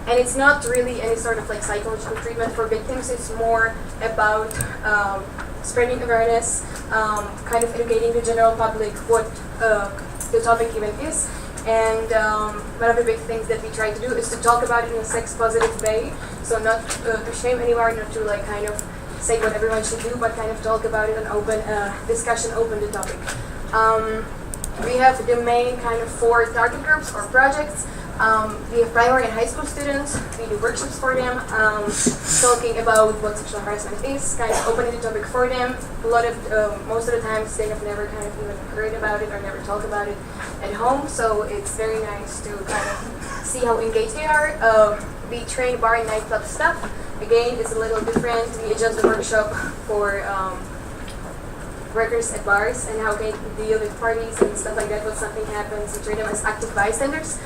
And it's not really any sort of like psychological treatment for victims. It's more about spreading awareness, kind of educating the general public what the topic even is. And one of the big things that we try to do is to talk about it in a sex-positive way. So not to shame anyone, not to like kind of say what everyone should do, but kind of talk about it and open discussion, open the topic. We have the main kind of 4 target groups or projects. We have primary and high school students. We do workshops for them, talking about what sexual harassment is, kind of opening the topic for them. Most of the times they have never kind of even heard about it or never talk about it at home, so it's very nice to kind of see how engaged they are. We train bar and nightclub staff. Again, it's a little different. We adjust the workshop for workers at bars and how they deal with parties and stuff like that when something happens. We treat them as active bystanders.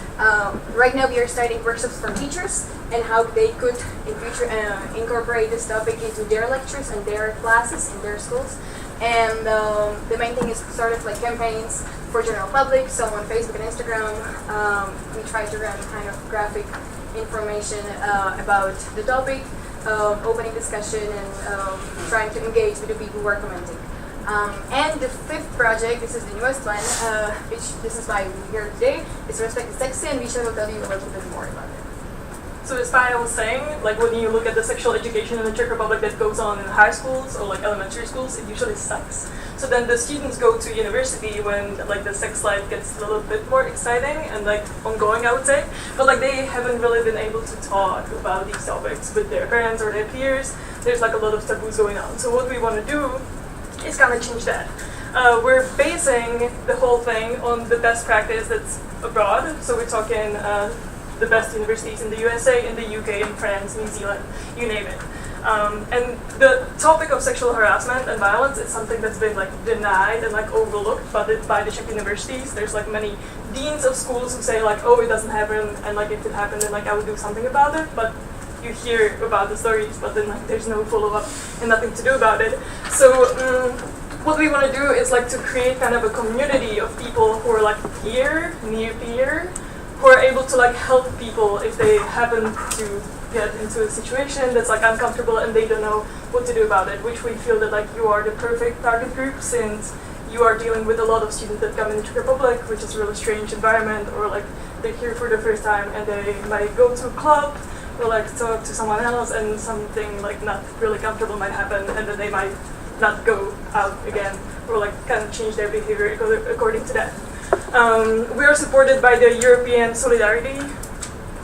Right now we are starting workshops for teachers and how they could in future incorporate this topic into their lectures and their classes in their schools. And the main thing is sort of like campaigns for general public. So on Facebook and Instagram, we try to run kind of graphic information about the topic, opening discussion, and trying to engage with the people who are commenting. And the 5th project, this is the newest one, which this is why we're here today, is Respect is Sexy, and Misha will tell you a little bit more about it. So as Paya was saying, like when you look at the sexual education in the Czech Republic that goes on in high schools or like elementary schools, it usually sucks. So then the students go to university when like the sex life gets a little bit more exciting and like ongoing, I would say. But like they haven't really been able to talk about these topics with their parents or their peers. There's like a lot of taboos going on. So what we want to do is kind of change that. We're basing the whole thing on the best practice that's abroad. So we're talking the best universities in the USA, in the UK, in France, New Zealand, you name it. And the topic of sexual harassment and violence is something that's been like denied and like overlooked by the Czech universities. There's like many deans of schools who say like, oh, it doesn't happen, and like if it happened, then like I would do something about it. But you hear about the stories, but then like there's no follow-up and nothing to do about it. So what we want to do is like to create kind of a community of people who are like peer, near peer, who are able to like help people if they happen to get into a situation that's like uncomfortable and they don't know what to do about it, which we feel that like you are the perfect target group since you are dealing with a lot of students that come in the Czech Republic, which is a really strange environment, or like they're here for the first time and they might go to a club or like talk to someone else and something like not really comfortable might happen and then they might not go out again or like kind of change their behavior according to that. We are supported by the European Solidarity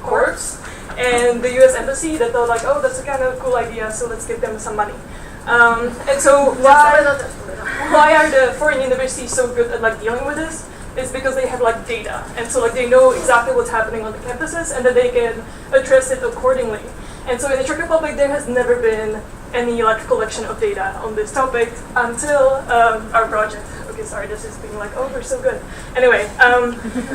Corps and the US Embassy that thought like, oh, that's a kind of cool idea, so let's give them some money. And so why are the foreign universities so good at like dealing with this? It's because they have like data, and so like they know exactly what's happening on the campuses, and then they can address it accordingly. And so in the Czech Republic, there has never been any like collection of data on this topic until our project focus artists being like, oh, we're so good. Anyway,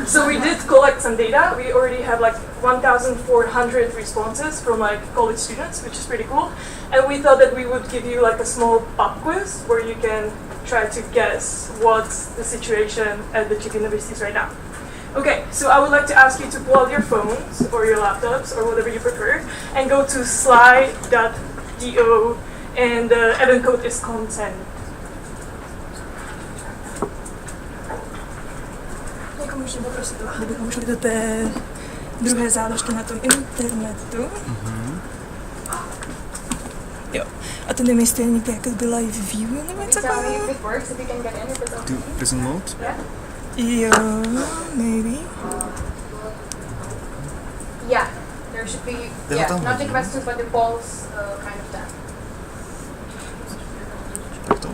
so we did collect some data. We already have like 1,400 responses from like college students, which is pretty cool. And we thought that we would give you like a small pop quiz where you can try to guess what's the situation at the Czech universities right now. Okay, so I would like to ask you to pull out your phones or your laptops or whatever you prefer and go to slide.do and the event code is consent. Jako můžu poprosit, kdybychom šli do té druhé záložky na tom internetu. Jo. A to nevím, jestli je někde jakoby live view nebo něco takového. Do present mode? Jo, maybe. Yeah, there should be, not the questions but the polls kind of done. Takto?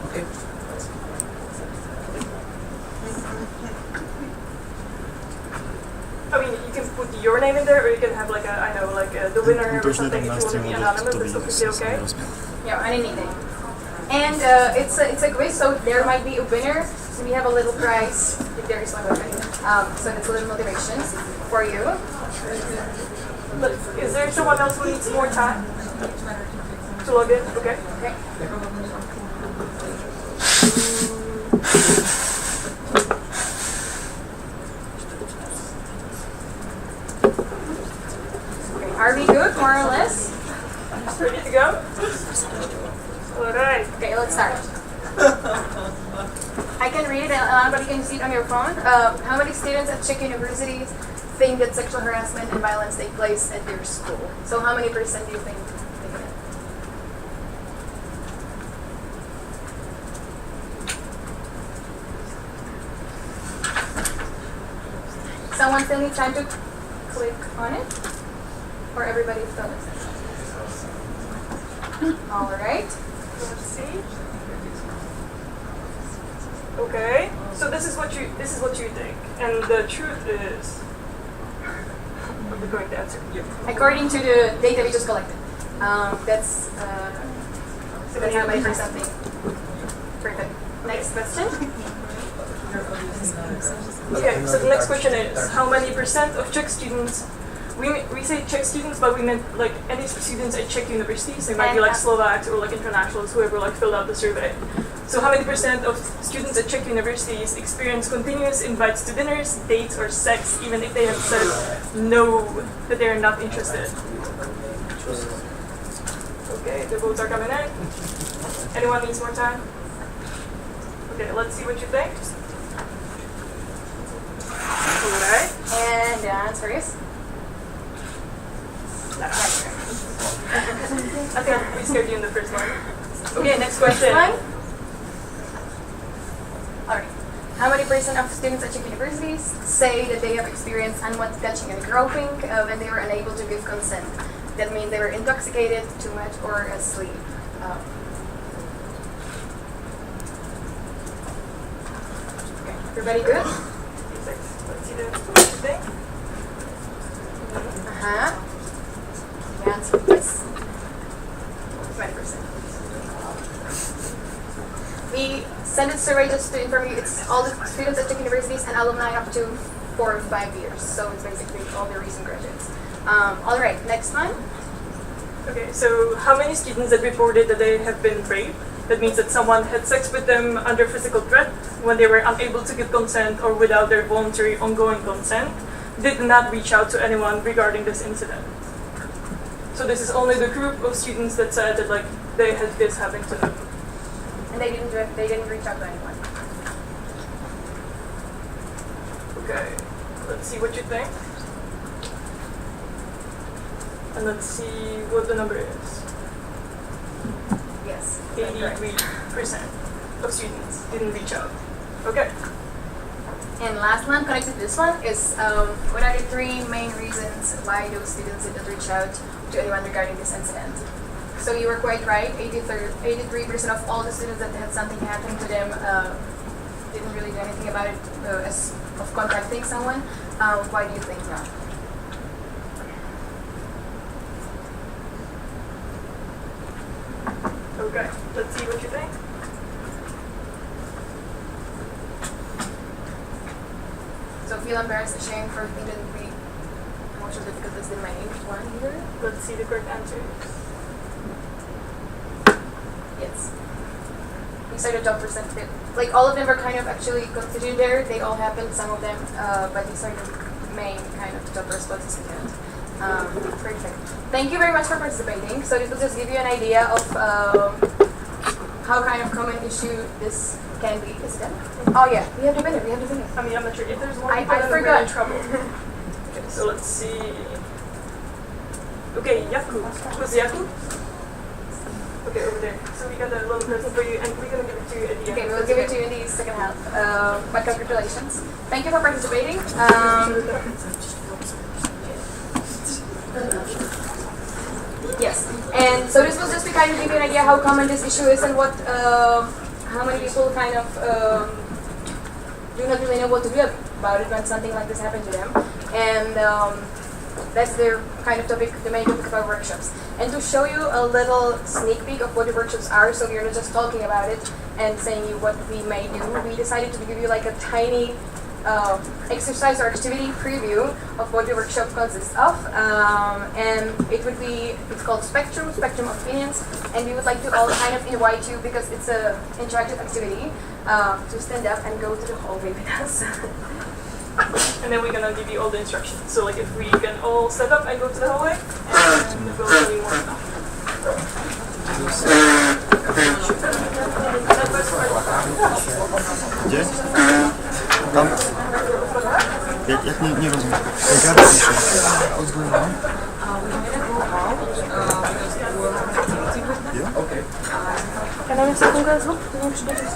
Okay. I mean, you can put your name in there, or you can have like a, I know, like the winner or something if you want to be anonymous. That's completely okay. Yeah, anything. And it's a quiz, so there might be a winner. So we have a little prize if there is one winner. So that's a little motivation for you. But is there someone else who needs more time to log in? Okay. Okay. Are we good, more or less? Ready to go? Alright. Okay, let's start. I can read it aloud, but you can see it on your phone. How many students at Czech universities think that sexual harassment and violence take place at their school? So how many percent do you think it? Someone still needs time to click on it? Or everybody filled it? All right. Let's see. Okay. So this is what you think, and the truth is. I'm going to answer. According to the data we just collected, that's how many percent think. Perfect. Next question. Okay, so the next question is, how many percent of Czech students, we say Czech students, but we meant like any students at Czech universities, they might be like Slovaks or like internationals, whoever like filled out the survey. So how many percent of students at Czech universities experience continuous invites to dinners, dates, or sex, even if they have said no, that they are not interested? Okay, the votes are coming in. Anyone needs more time? Okay, let's see what you think. Alright. And the answer is? I think we scared you in the first one. Okay, next question. Alright. How many percent of students at Czech universities say that they have experienced unwanted touching and groping when they were unable to give consent? That means they were intoxicated, too much, or asleep. Okay, everybody good? Let's see what you think. The answer is 20%. We sent a survey just to inform you. It's all the students at Czech universities and alumni up to 4 or 5 years. So it's basically all the recent graduates. All right, next one. Okay, so how many students that reported that they have been raped? That means that someone had sex with them under physical threat when they were unable to give consent or without their voluntary ongoing consent, did not reach out to anyone regarding this incident. So this is only the group of students that said that like they had this happen to them. And they didn't reach out to anyone. Okay, let's see what you think. And let's see what the number is. Yes. 83% of students didn't reach out. Okay. And last one, connected to this one, is what are the 3 main reasons why those students didn't reach out to anyone regarding this incident? So you were quite right, 83% of all the students that had something happen to them didn't really do anything about it as of contacting someone. Why do you think that? Okay, let's see what you think. So feel embarrassed sharing for thing that we more sure because it's the main one here. Let's see the correct answers. Yes. These are the top percentage. Like all of them are kind of actually considered there. They all happened, some of them, but these are the main kind of top responses we had. Perfect. Thank you very much for participating. So this will just give you an idea of how kind of common issue this can be. Is it done? Oh yeah, we have the winner. I mean, I'm not sure if there's more I people, then we're forgot. in trouble. Okay, so let's see. Okay, Yaku. Who's Yaku? Okay, over there. So we got a little present for you, and we're gonna give it to you at the end. Okay, we'll give it to you in the second half. But congratulations. Thank you for participating. Yes, and so this was just to kind of give you an idea how common this issue is and what, how many people kind of do not really know what to do about it when something like this happened to them. And that's the kind of topic, the main topic of our workshops. And to show you a little sneak peek of what the workshops are, so we're not just talking about it and saying you what we may do, we decided to give you like a tiny exercise or activity preview of what the workshop consists of. And it would be, it's called Spectrum of Opinions, and we would like to all kind of invite you, because it's an interactive activity, to stand up and go to the hallway with us. And then we're gonna give you all the instructions. So like if we can all set up and go to the hallway, and we'll tell you more stuff. Gdzie? Tam? Jak nie rozumiem? Jak pisze? Já nevím, jestli funguje zvuk, to mě přijde, že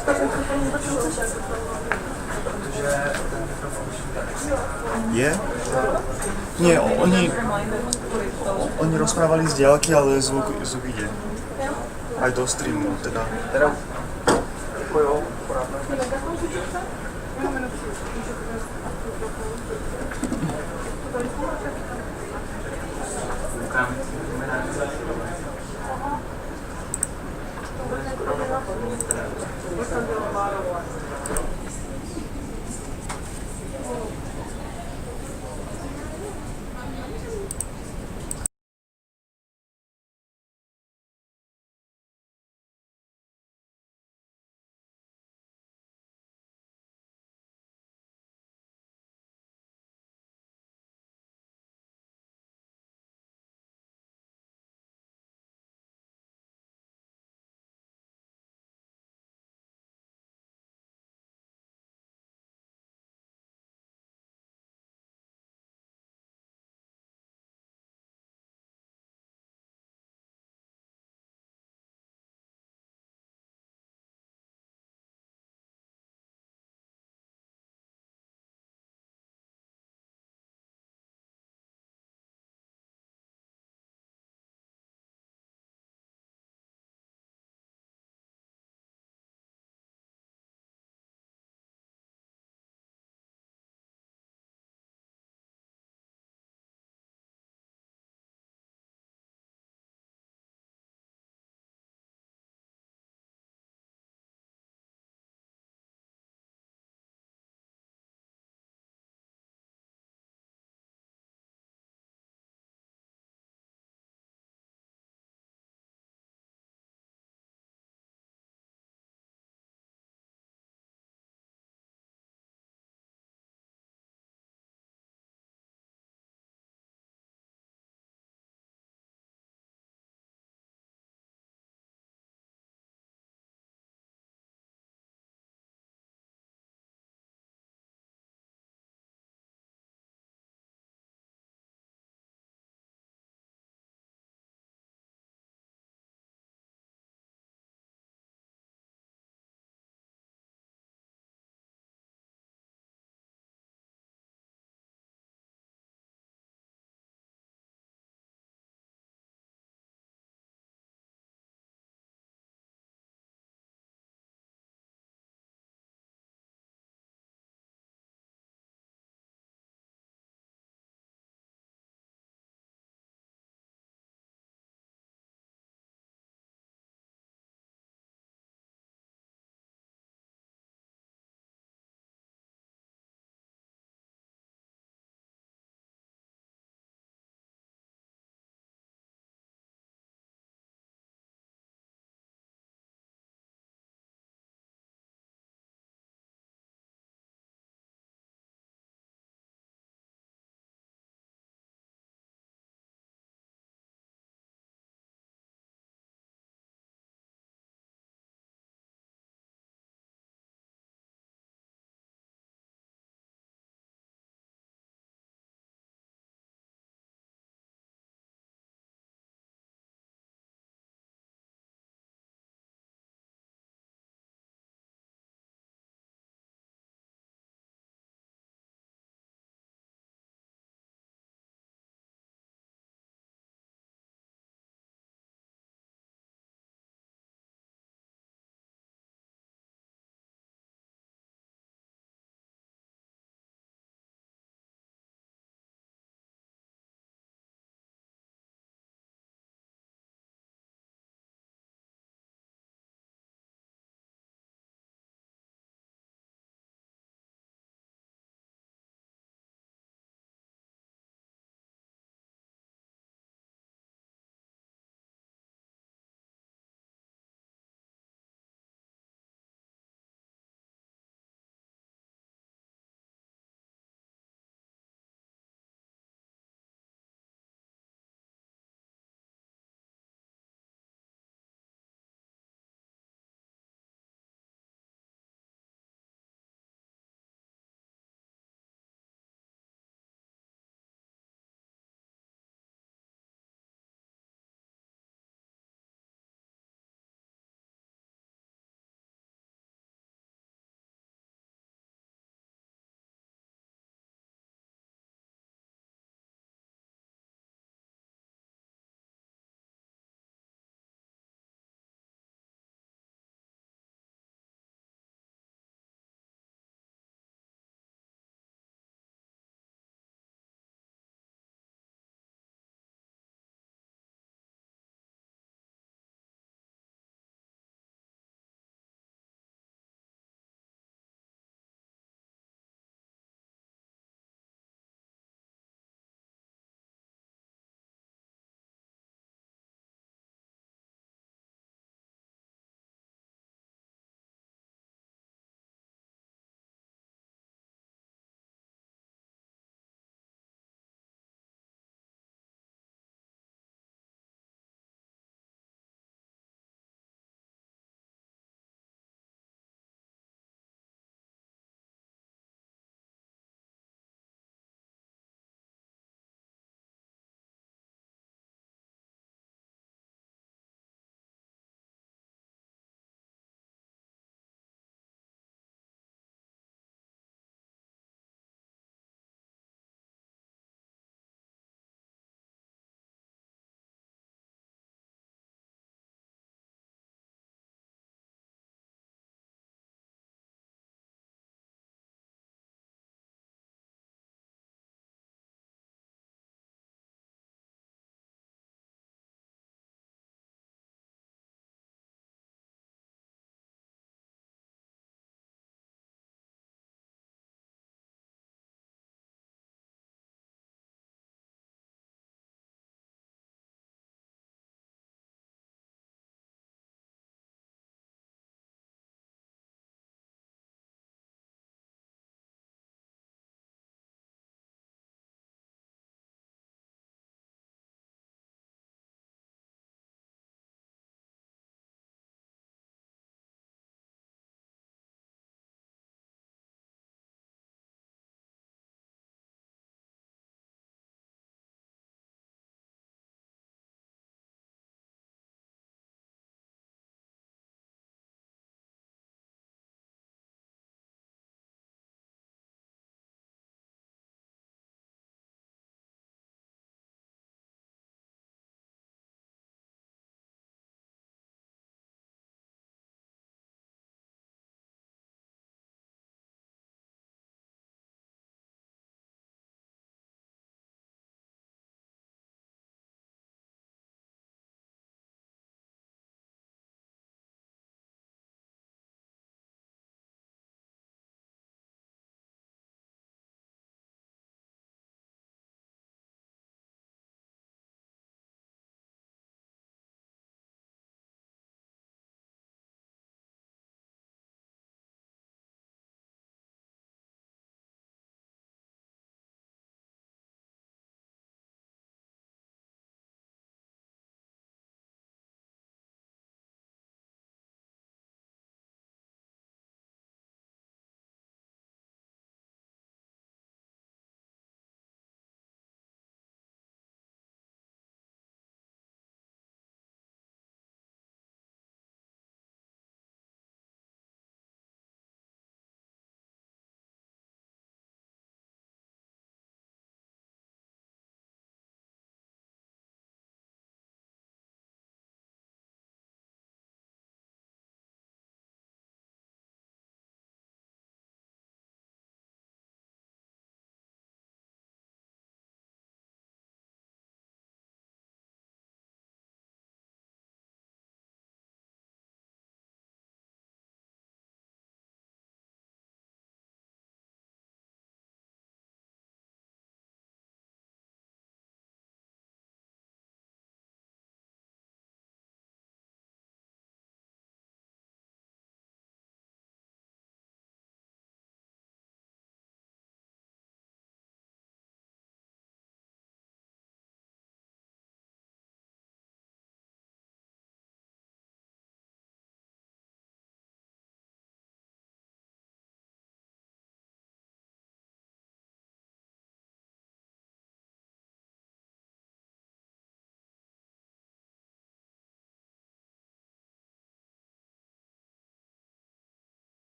Je? Nie, oni rozprávali z diaľky, ale zvuk ide. Aj do streamu, teda.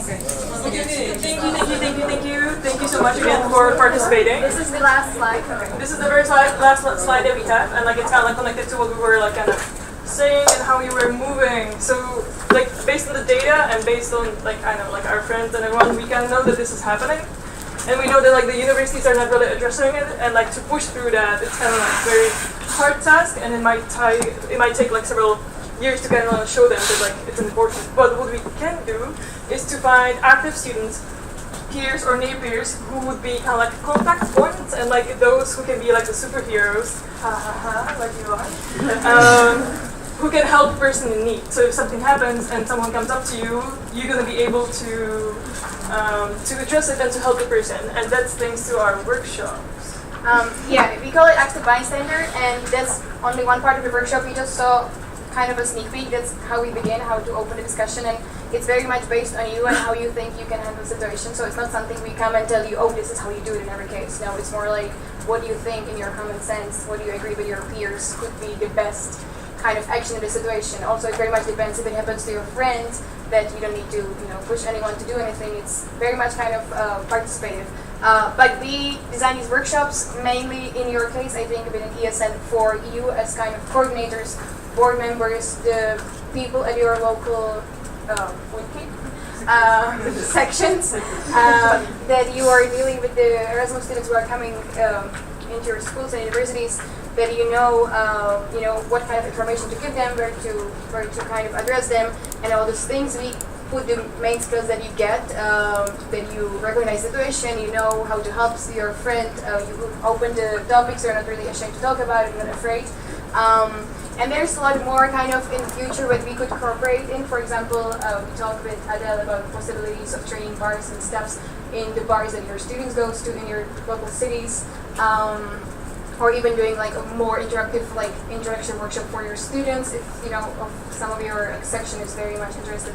Thank you so much again for participating. This is the last slide. This is the very last slide that we have, and like it's kind of like connected to what we were like kind of saying and how we were moving. So like based on the data and based on like I know like our friends and everyone, we kind of know that this is happening, and we know that like the universities are not really addressing it, and like to push through that, it's kind of like very hard task, and it might take like several years to kind of show them that like it's important. But what we can do is to find active students, peers or near peers who would be kind of like contact points and like those who can be like the superheroes, like you are, who can help the person in need. So if something happens and someone comes up to you, you're gonna be able to address it and to help the person, and that's thanks to our workshops. Yeah, we call it active bystander, and that's only one part of the workshop. We just saw kind of a sneak peek. That's how we begin, how to open the discussion, and it's very much based on you and how you think you can handle the situation. So it's not something we come and tell you, oh, this is how you do it in every case. No, it's more like what do you think in your common sense, what do you agree with your peers could be the best kind of action in the situation. Also, it very much depends if it happens to your friends, that you don't need to push anyone to do anything. It's very much kind of participative. But we design these workshops mainly, in your case, I think, with an ESN for you as kind of coordinators, board members, the people at your local sections, that you are dealing with the Erasmus students who are coming into your schools and universities, that you know what kind of information to give them, where to kind of address them, and all those things. We put the main skills that you get, that you recognize the situation, you know how to help your friend, you open the topics, you're not really ashamed to talk about it, you're not afraid. And there's a lot more kind of in the future what we could incorporate in. For example, we talked with Adele about possibilities of training bars and stuffs in the bars that your students go to in your local cities. Or even doing like a more interactive like interaction workshop for your students if some of your section is very much interested.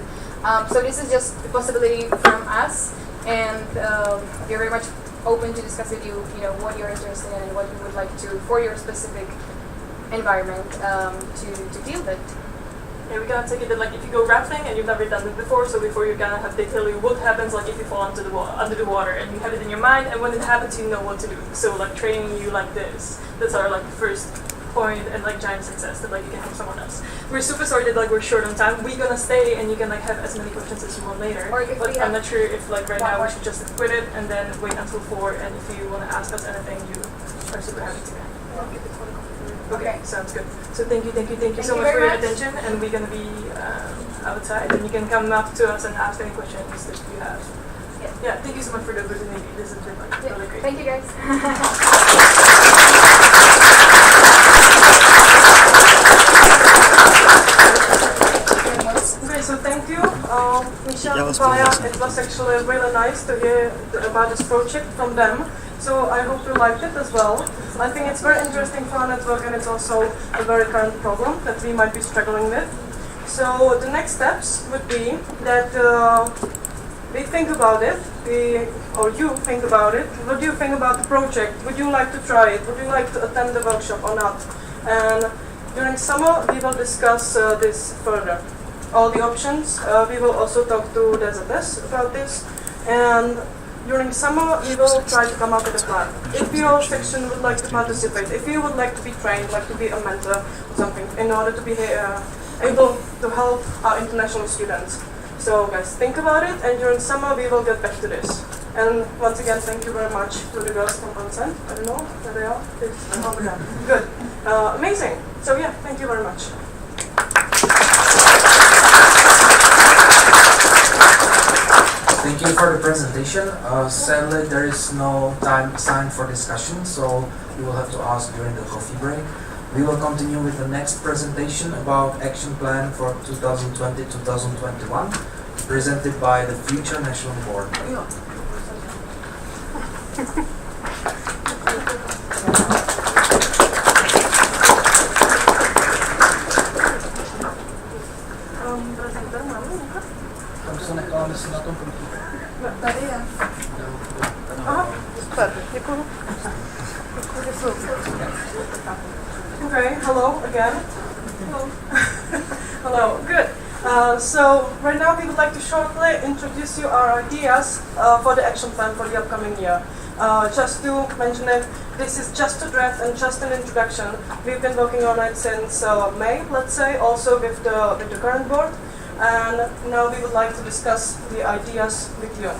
So this is just a possibility from us, and we're very much open to discuss with you, what you're interested in and what you would like to for your specific environment to deal with. Yeah, we kind of take it that like if you go rafting and you've never done it before, so before you kind of have to tell you what happens like if you fall under the water, and you have it in your mind, and when it happens you know what to do. So like training you like this, that's our like first point and like giant success that like you can help someone else. We're super sorry that like we're short on time. We're gonna stay and you can like have as many questions as you want later. But I'm not sure if like right now we should just quit it and then wait until 4, and if you want to ask us anything, you are super happy to. Okay, sounds good. So thank you so much for your attention, and we're gonna be outside, and you can come up to us and ask any questions that you have. Yeah, thank you so much for the opportunity. This has been like really great. Thank you guys. Okay, so thank you, Michelle and Kaya. It was actually really nice to hear about this project from them. So I hope you liked it as well. I think it's very interesting for our network, and it's also a very current problem that we might be struggling with. So the next steps would be that we think about it, or you think about it. What do you think about the project? Would you like to try it? Would you like to attend the workshop or not? And during summer we will discuss this further. All the options. We will also talk to DZS about this, and during summer, we will try to come up with a plan. If your section would like to participate, if you would like to be trained, like to be a mentor or something, in order to be able to help our international students. So guys, think about it, and during summer we will get back to this. And once again, thank you very much to the girls from Consent. I don't know where they are. Over there. Good. Amazing. So yeah, thank you very much. Thank you for the presentation. Sadly, there is no time assigned for discussion, so you will have to ask during the coffee break. We will continue with the next presentation about action plan for 2020-2021, presented by the future National Board. Tady je. Aha, super, děkuju. Okay, hello again. Hello. Hello, good. So right now we would like to shortly introduce you our ideas for the action plan for the upcoming year. Just to mention it, this is just a draft and just an introduction. We've been working on it since May, let's say, also with the current board. And now we would like to discuss the ideas with you.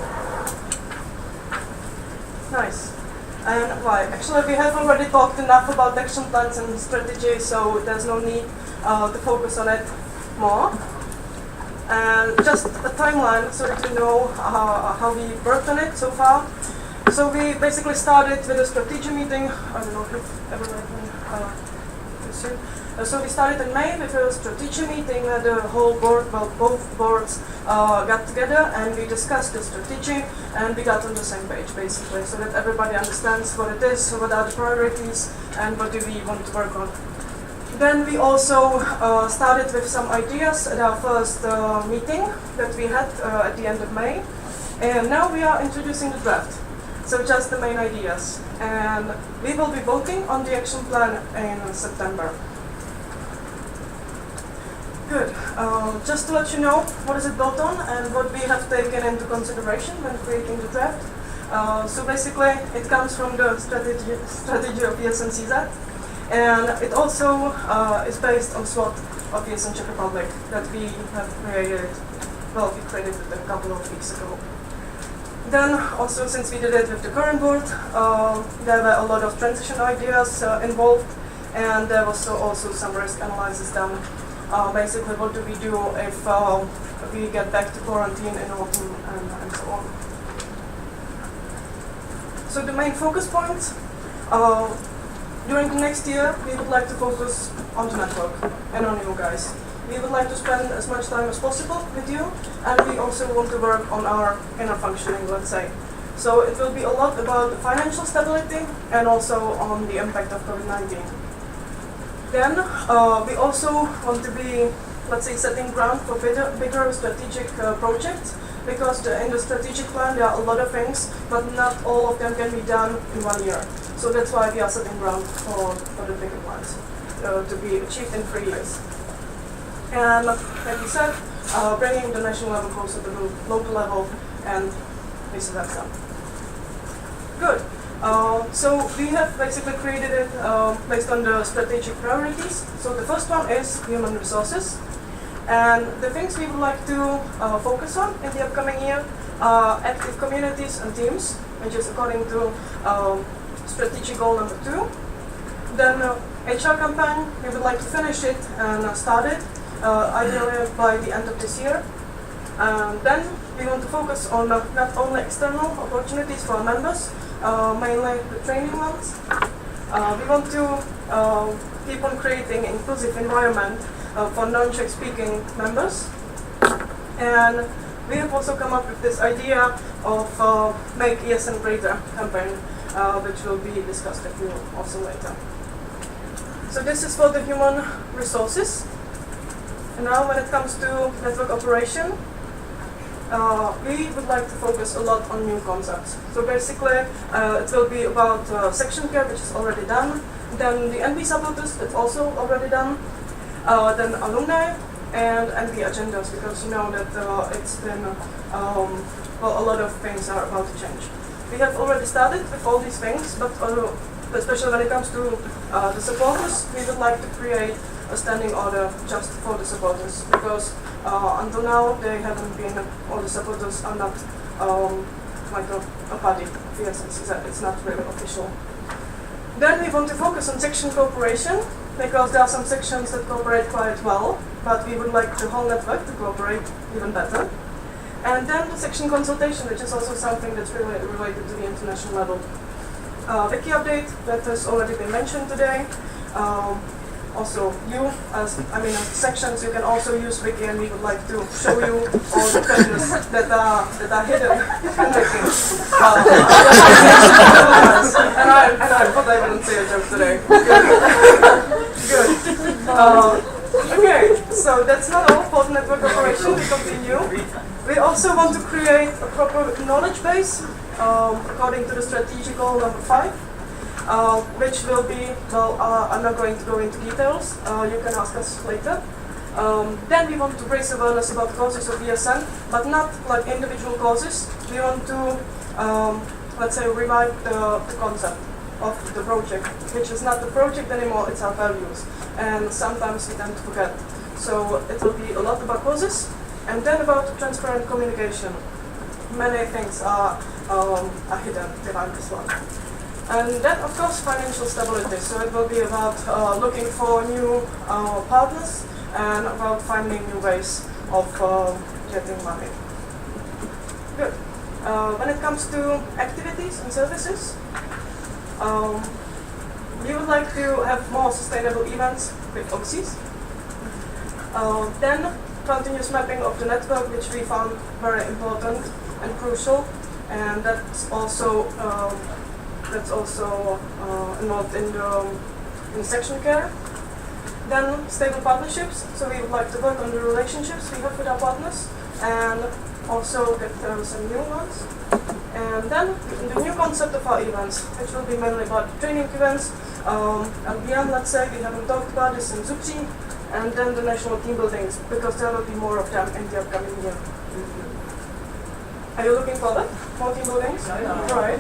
Nice. And why? Actually, we have already talked enough about action plans and strategy, so there's no need to focus on it more. And just a timeline so that you know how we worked on it so far. So we basically started with a strategy meeting. I don't know if everyone can assume. So we started in May with a strategy meeting where the whole board, well, both boards got together and we discussed the strategy and we got on the same page basically, so that everybody understands what it is, what are the priorities, and what do we want to work on. Then we also started with some ideas at our first meeting that we had at the end of May, and now we are introducing the draft. So just the main ideas, and we will be voting on the action plan in September. Good. Just to let you know what is it built on and what we have taken into consideration when creating the draft. So basically, it comes from the strategy of ESN CZ, and it also is based on SWOT of ESN Czech Republic that we have created. Well, we created it a couple of weeks ago. Then, also since we did it with the current board, there were a lot of transition ideas involved, and there was also some risk analysis done. Basically, what do we do if we get back to quarantine in autumn and so on. So the main focus points, during the next year, we would like to focus on the network and on you guys. We would like to spend as much time as possible with you, and we also want to work on our inner functioning, let's say. So it will be a lot about financial stability and also on the impact of COVID-19. Then we also want to be, let's say, setting ground for bigger strategic projects, because in the strategic plan there are a lot of things, but not all of them can be done in 1 year. So that's why we are setting ground for the bigger plans to be achieved in 3 years. And like we said, bringing the national level closer to the local level and vice versa. Good. So we have basically created it based on the strategic priorities. So the first one is human resources. And the things we would like to focus on in the upcoming year are active communities and teams, which is according to strategic goal number 2. Then HR campaign, we would like to finish it and start it. Ideally by the end of this year. Then we want to focus on not only external opportunities for our members, mainly the training ones. We want to keep on creating inclusive environment for non-Czech speaking members. And we have also come up with this idea of Make ESN Greater campaign, which will be discussed with you also later. So this is for the human resources. And now when it comes to network operation, we would like to focus a lot on new concepts. So basically, it will be about section care, which is already done. Then the NB supporters, it's also already done. Then alumni and NB agendas, because you know that it's been, well, a lot of things are about to change. We have already started with all these things, but especially when it comes to the supporters, we would like to create a standing order just for the supporters, because until now they haven't been, all the supporters are not like a party of ESN CZ, it's not really official. Then we want to focus on section cooperation, because there are some sections that cooperate quite well, but we would like the whole network to cooperate even better. And then the section consultation, which is also something that's really related to the international level. Wiki update, that has already been mentioned today. Also, you, as sections, you can also use Wiki, and we would like to show you all the pages that are hidden in Wiki. And I thought I wouldn't say a joke today. Good. Okay, so that's not all for the network operation. We continue. We also want to create a proper knowledge base according to the strategic goal number 5. Which will be, well, I'm not going to go into details, you can ask us later. Then we want to raise awareness about causes of ESN, but not like individual causes. We want to, let's say, revive the concept of the project, which is not the project anymore, it's our values. And sometimes we tend to forget. So it will be a lot about causes, and then about transparent communication. Many things are hidden behind this one. And then, of course, financial stability. So it will be about looking for new partners and about finding new ways of getting money. Good. When it comes to activities and services, we would like to have more sustainable events with OXIs. Then, continuous mapping of the network, which we found very important and crucial, and that's also involved in section care. Then stable partnerships, so we would like to work on the relationships we have with our partners and also get some new ones. And then the new concept of our events, which will be mainly about training events, and beyond, let's say, we haven't talked about this in Zubci, and then the national team buildings, because there will be more of them in the upcoming year. Are you looking forward? More team buildings? Right.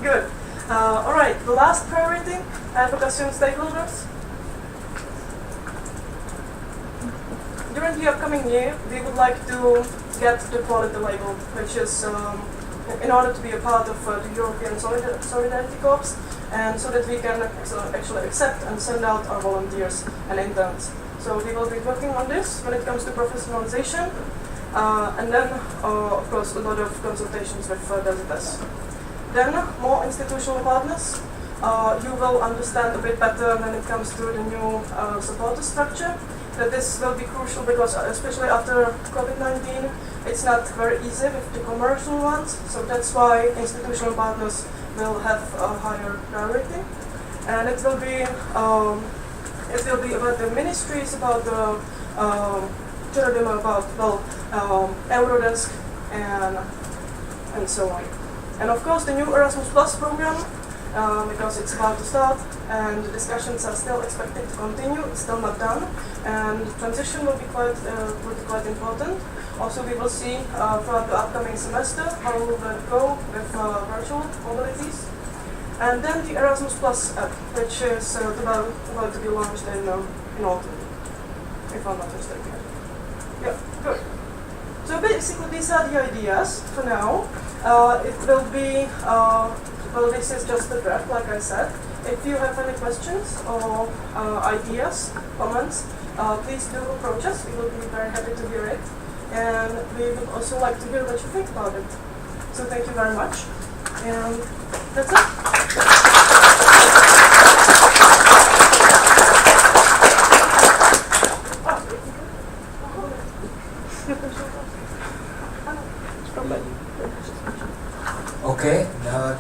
Good. Alright, the last priority, advocacy on stakeholders. During the upcoming year, we would like to get the quality label, which is in order to be a part of the European Solidarity Corps, and so that we can actually accept and send out our volunteers and interns. So we will be working on this when it comes to professionalization, and then, of course, a lot of consultations with visitors. Then, more institutional partners. You will understand a bit better when it comes to the new supporter structure, that this will be crucial because especially after COVID-19, it's not very easy with the commercial ones, so that's why institutional partners will have a higher priority. And it will be about the ministries, about the about Eurodesk and so on. And of course the new Erasmus Plus program, because it's about to start and the discussions are still expected to continue, it's still not done, and the transition will be quite important. Also we will see throughout the upcoming semester how will it go with virtual mobilities. And then the Erasmus Plus app, which is about to be launched in autumn, if I'm not mistaken. Yeah, good. So basically these are the ideas for now. It will be, well, this is just a draft, like I said. If you have any questions or ideas, comments, please do approach us. We will be very happy to hear it. And we would also like to hear what you think about it. So thank you very much. And that's it. Okay,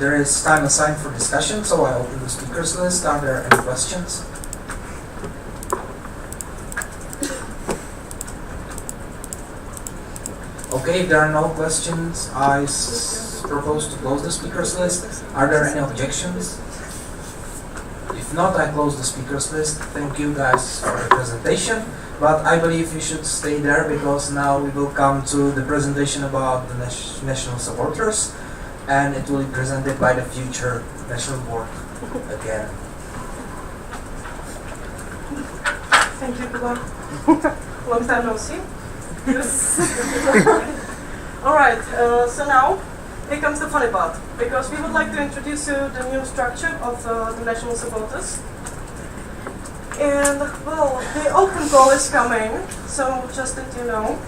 there is time assigned for discussion, so I open the speakers list. Are there any questions? Okay, if there are no questions, I propose to close the speakers list. Are there any objections? If not, I close the speakers list. Thank you guys for the presentation, but I believe you should stay there because now we will come to the presentation about the national supporters, and it will be presented by the future national board again. Thank you, Kuba. Long time no see. Alright, so now here comes the funny part, because we would like to introduce you the new structure of the national supporters. And well, the open call is coming, so just that you know,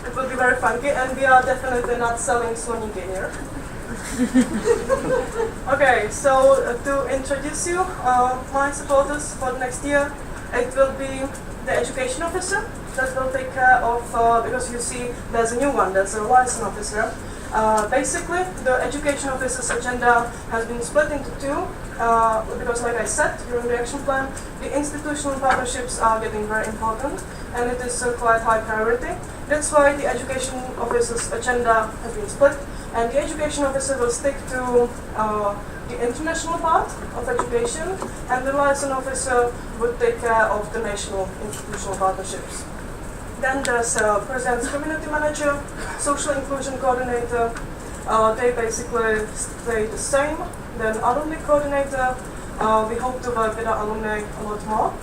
it will be very funky, and we are definitely not selling Sloninky here. Okay, so to introduce you, my supporters for the next year, it will be the education officer that will take care of, because you see there's a new one, there's a liaison officer. Basically, the education officer's agenda has been split into two, because like I said during the action plan, the institutional partnerships are getting very important, and it is a quite high priority. That's why the education officer's agenda has been split, and the education officer will stick to the international part of education, and the liaison officer would take care of the national institutional partnerships. Then there's President's Community Manager, Social Inclusion Coordinator. They basically stay the same. Then Alumni Coordinator. We hope to work with our alumni a lot more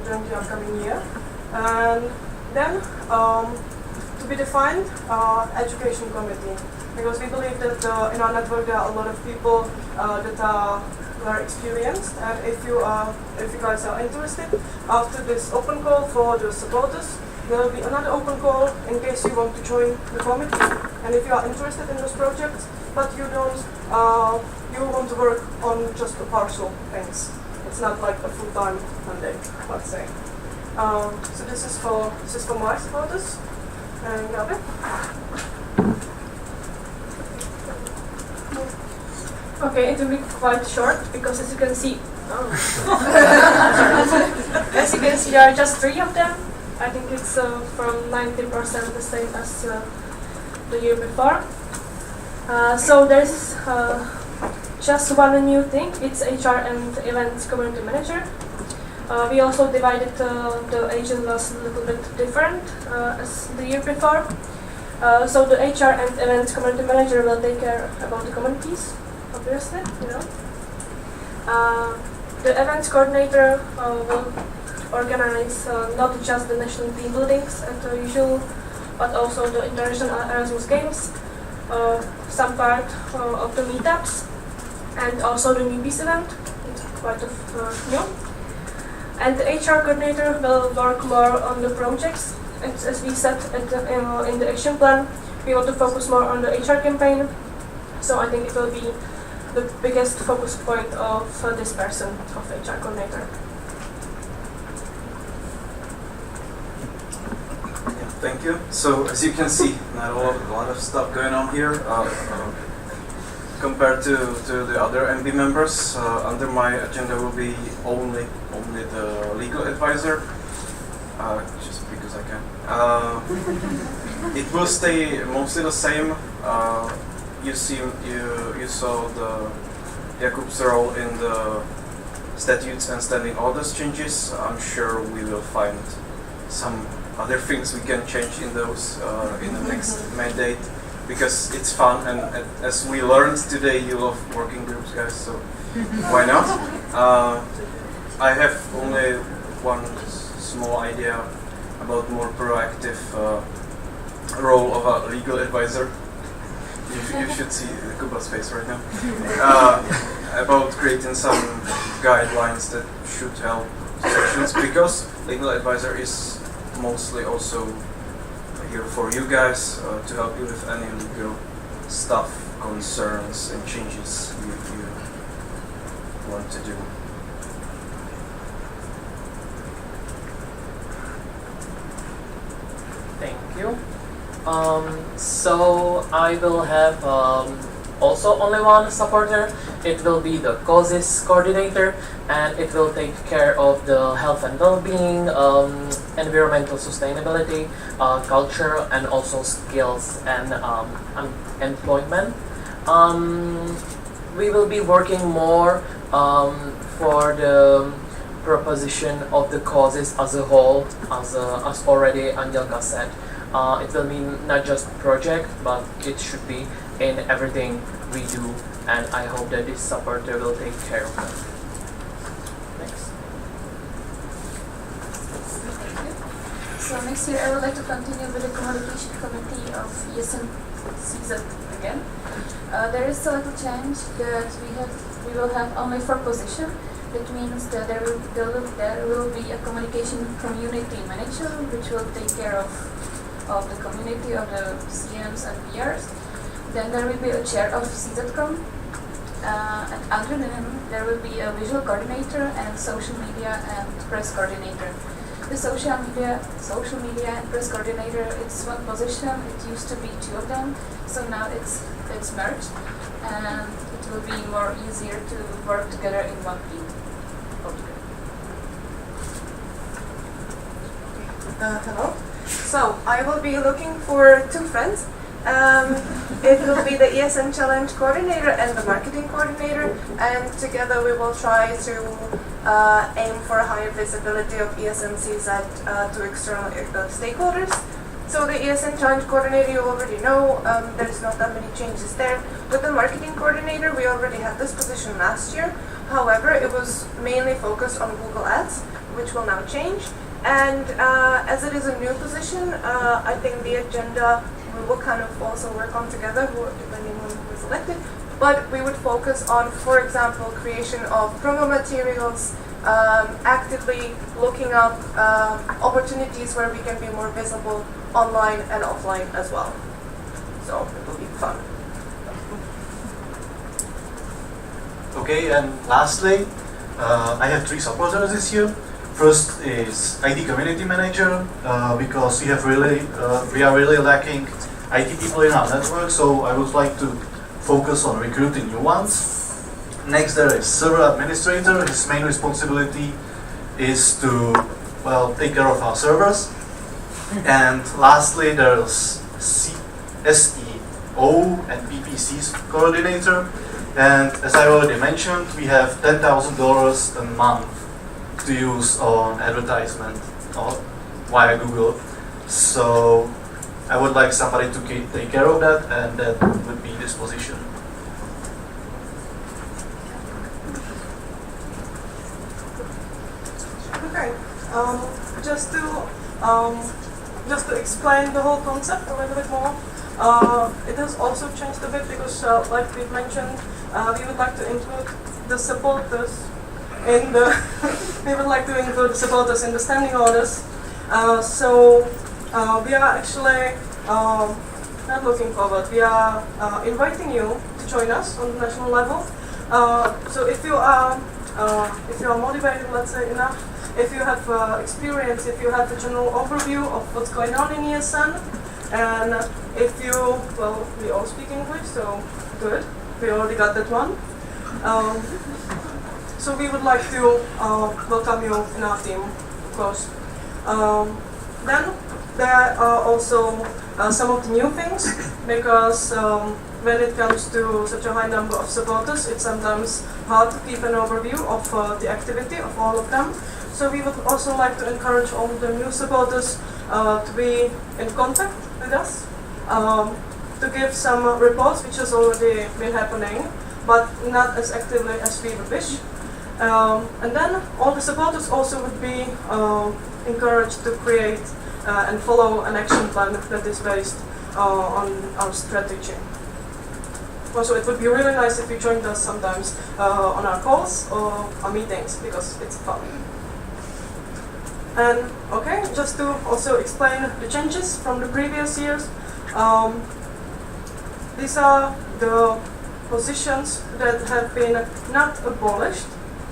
during the upcoming year. And then, to be defined, Education Committee. Because we believe that in our network there are a lot of people that are very experienced, and if you guys are interested, after this open call for the supporters, there will be another open call in case you want to join the committee. And if you are interested in those projects, but you don't, you want to work on just the partial things. It's not like a full-time mandate, let's say. So this is for my supporters. And Gabi? Okay, it will be quite short because as you can see, there are just 3 of them. I think it's from 90% the same as the year before. So there's just one new thing. It's HR and Events Community Manager. We also divided the agendas a little bit different as the year before. So the HR and Events Community Manager will take care about the communities, obviously, you know. The Events Coordinator will organize not just the national team buildings at the usual, but also the international Erasmus Games, some part of the meetups, and also the newbies event. It's quite new. And the HR coordinator will work more on the projects. As we said in the action plan, we want to focus more on the HR campaign. So I think it will be the biggest focus point of this person, of HR coordinator. Thank you. So as you can see, not a lot of stuff going on here. Compared to the other MB members, under my agenda will be only the legal advisor, just because I can. It will stay mostly the same. You saw the Jakub's role in the statutes and standing orders changes. I'm sure we will find some other things we can change in those in the next mandate, because it's fun, and as we learned today, you love working groups, guys, so why not? I have only one small idea about more proactive role of a legal advisor. You should see Kuba's face right now. About creating some guidelines that should help sections, because legal advisor is mostly also here for you guys to help you with any legal stuff, concerns, and changes you want to do. Thank you. So I will have also only one supporter. It will be the causes coordinator, and it will take care of the health and well-being, environmental sustainability, culture, and also skills and employment. We will be working more for the proposition of the causes as a whole, as already Angelka said. It will be not just project, but it should be in everything we do, and I hope that this supporter will take care of that. Thanks. Thank you. So next year I would like to continue with the communication committee of ESN CZ again. There is a little change that we will have only 4 positions. That means that there will be a communication community manager, which will take care of the community, of the CMs and PRs. Then there will be a chair of CZCom, and under them there will be a visual coordinator and social media and press coordinator. The social media and press coordinator, it's one position. It used to be 2 of them, so now it's merged, and it will be more easier to work together in one team. Hello. So I will be looking for 2 friends It will be the ESN Challenge Coordinator and the Marketing Coordinator, and together we will try to aim for a higher visibility of ESN CZ to external stakeholders. So the ESN Challenge Coordinator you already know, there's not that many changes there. With the Marketing Coordinator, we already had this position last year. However, it was mainly focused on Google Ads, which will now change. And as it is a new position, I think the agenda we will kind of also work on together, depending on who is elected. But we would focus on, for example, creation of promo materials, actively looking up opportunities where we can be more visible online and offline as well. So it will be fun. Okay, and lastly, I have 3 supporters this year. First is IT Community Manager, because we are really lacking IT people in our network, so I would like to focus on recruiting new ones. Next, there is Server Administrator. His main responsibility is to, well, take care of our servers. And lastly, there's SEO and PPC's Coordinator. And as I already mentioned, we have $10,000 a month to use on advertisement or via Google. So I would like somebody to take care of that, and that would be this position. Okay, just to explain the whole concept a little bit more. It has also changed a bit because, like we've mentioned, we would like to include the supporters in the standing orders. So we are actually not looking forward. We are inviting you to join us on the national level. So if you are motivated, let's say, enough, if you have experience, if you have a general overview of what's going on in ESN, and if you, well, we all speak English, so good. We already got that one. So we would like to welcome you in our team, of course. Then there are also some of the new things, because when it comes to such a high number of supporters, it's sometimes hard to keep an overview of the activity of all of them. So we would also like to encourage all the new supporters to be in contact with us, to give some reports, which has already been happening, but not as actively as we would wish. And then all the supporters also would be encouraged to create and follow an action plan that is based on our strategy. Also, it would be really nice if you joined us sometimes on our calls or our meetings, because it's fun. And okay, just to also explain the changes from the previous years. These are the positions that have been not abolished,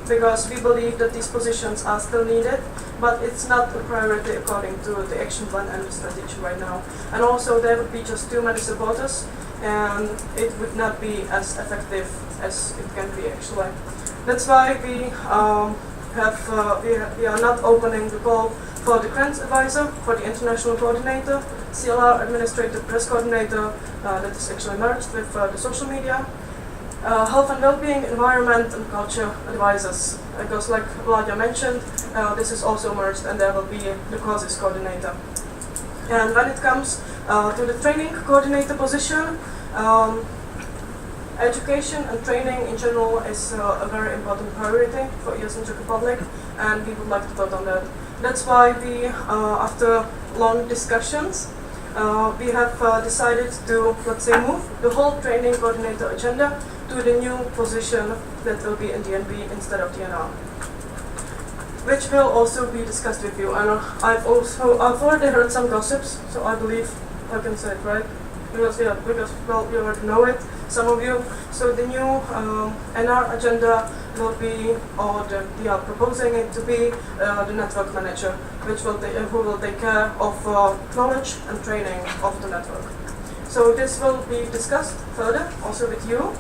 because we believe that these positions are still needed, but it's not a priority according to the action plan and the strategy right now. And also there would be just too many supporters, and it would not be as effective as it can be actually. That's why we are not opening the call for the grants advisor, for the international coordinator, CLR administrative press coordinator, that is actually merged with the social media, health and well-being, environment and culture advisors. Because like Vladia mentioned, this is also merged, and there will be the causes coordinator. And when it comes to the training coordinator position, education and training in general is a very important priority for ESN Czech Republic, and we would like to vote on that. That's why we, after long discussions, we have decided to, let's say, move the whole training coordinator agenda to the new position that will be in DNB instead of DNR, which will also be discussed with you. And I've already heard some gossips, so I believe I can say it, right? Because well, you already know it, some of you. So the new NR agenda will be, or we are proposing it to be the network manager, who will take care of knowledge and training of the network. So this will be discussed further, also with you,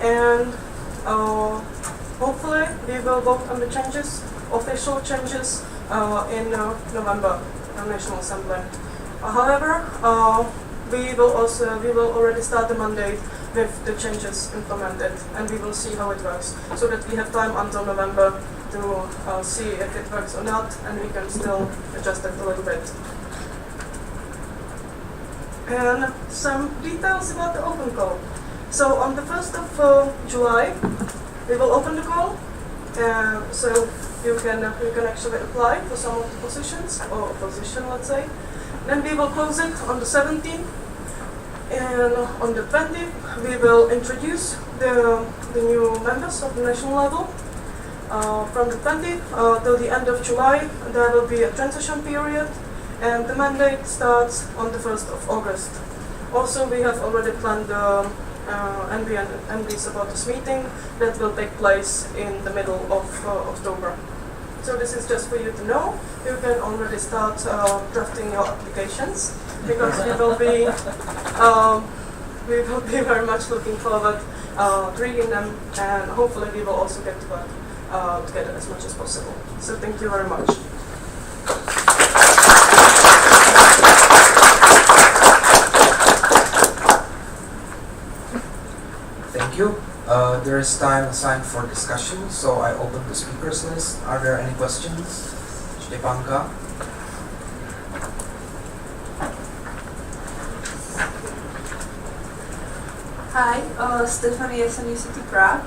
and hopefully we will vote on the changes, official changes, in November, National Assembly. However, we will already start the mandate with the changes implemented, and we will see how it works, so that we have time until November to see if it works or not, and we can still adjust it a little bit. And some details about the open call. So on the 1st of July, we will open the call, so you can actually apply for some of the positions, or a position, let's say. Then we will close it on the 17th, and on the 20th, we will introduce the new members of the national level. From the 20th till the end of July, there will be a transition period, and the mandate starts on the 1st of August. Also, we have already planned the NBs about this meeting that will take place in the middle of October. So this is just for you to know. You can already start drafting your applications, because we will be very much looking forward to reading them, and hopefully we will also get to work together as much as possible. So thank you very much. Thank you. There is time assigned for discussion, so I open the speakers list. Are there any questions? Stepanka? Hi, Stephanie, ESN CZ Prague.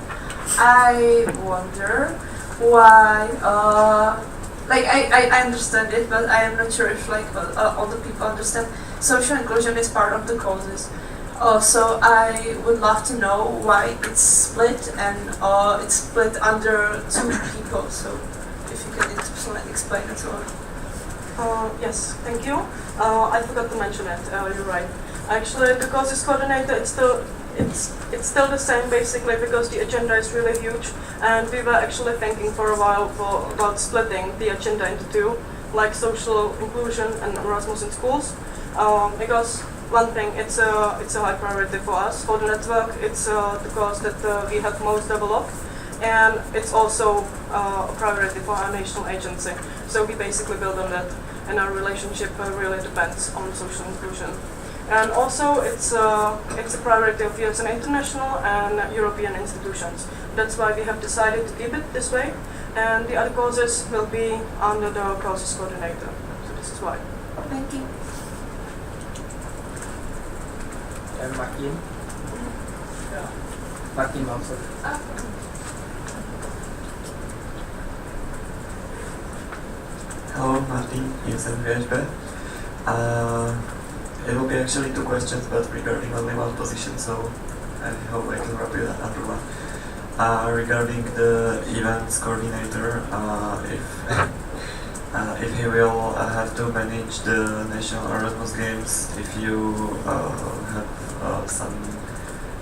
I wonder why, I understand it, but I am not sure if all the people understand social inclusion is part of the causes. So I would love to know why it's split, and it's split under 2 people. So if you can explain it to us. Yes, thank you. I forgot to mention it. You're right. Actually, the causes coordinator, it's still the same basically, because the agenda is really huge, and we were actually thinking for a while about splitting the agenda into 2, like social inclusion and Erasmus in schools, because one thing, it's a high priority for us. For the network, it's the cause that we have most developed, and it's also a priority for our national agency. So we basically build on that, and our relationship really depends on social inclusion. And also, it's a priority of ESN International and European institutions. That's why we have decided to keep it this way, and the other causes will be under the causes coordinator. So this is why. Thank you. And Martin? Yeah. Martin also. Hello, Martin, ESN VHB. It will be actually 2 questions, but regarding only one position, so I hope I can wrap it under one. Regarding the events coordinator, if he will have to manage the national Erasmus games, if you have some,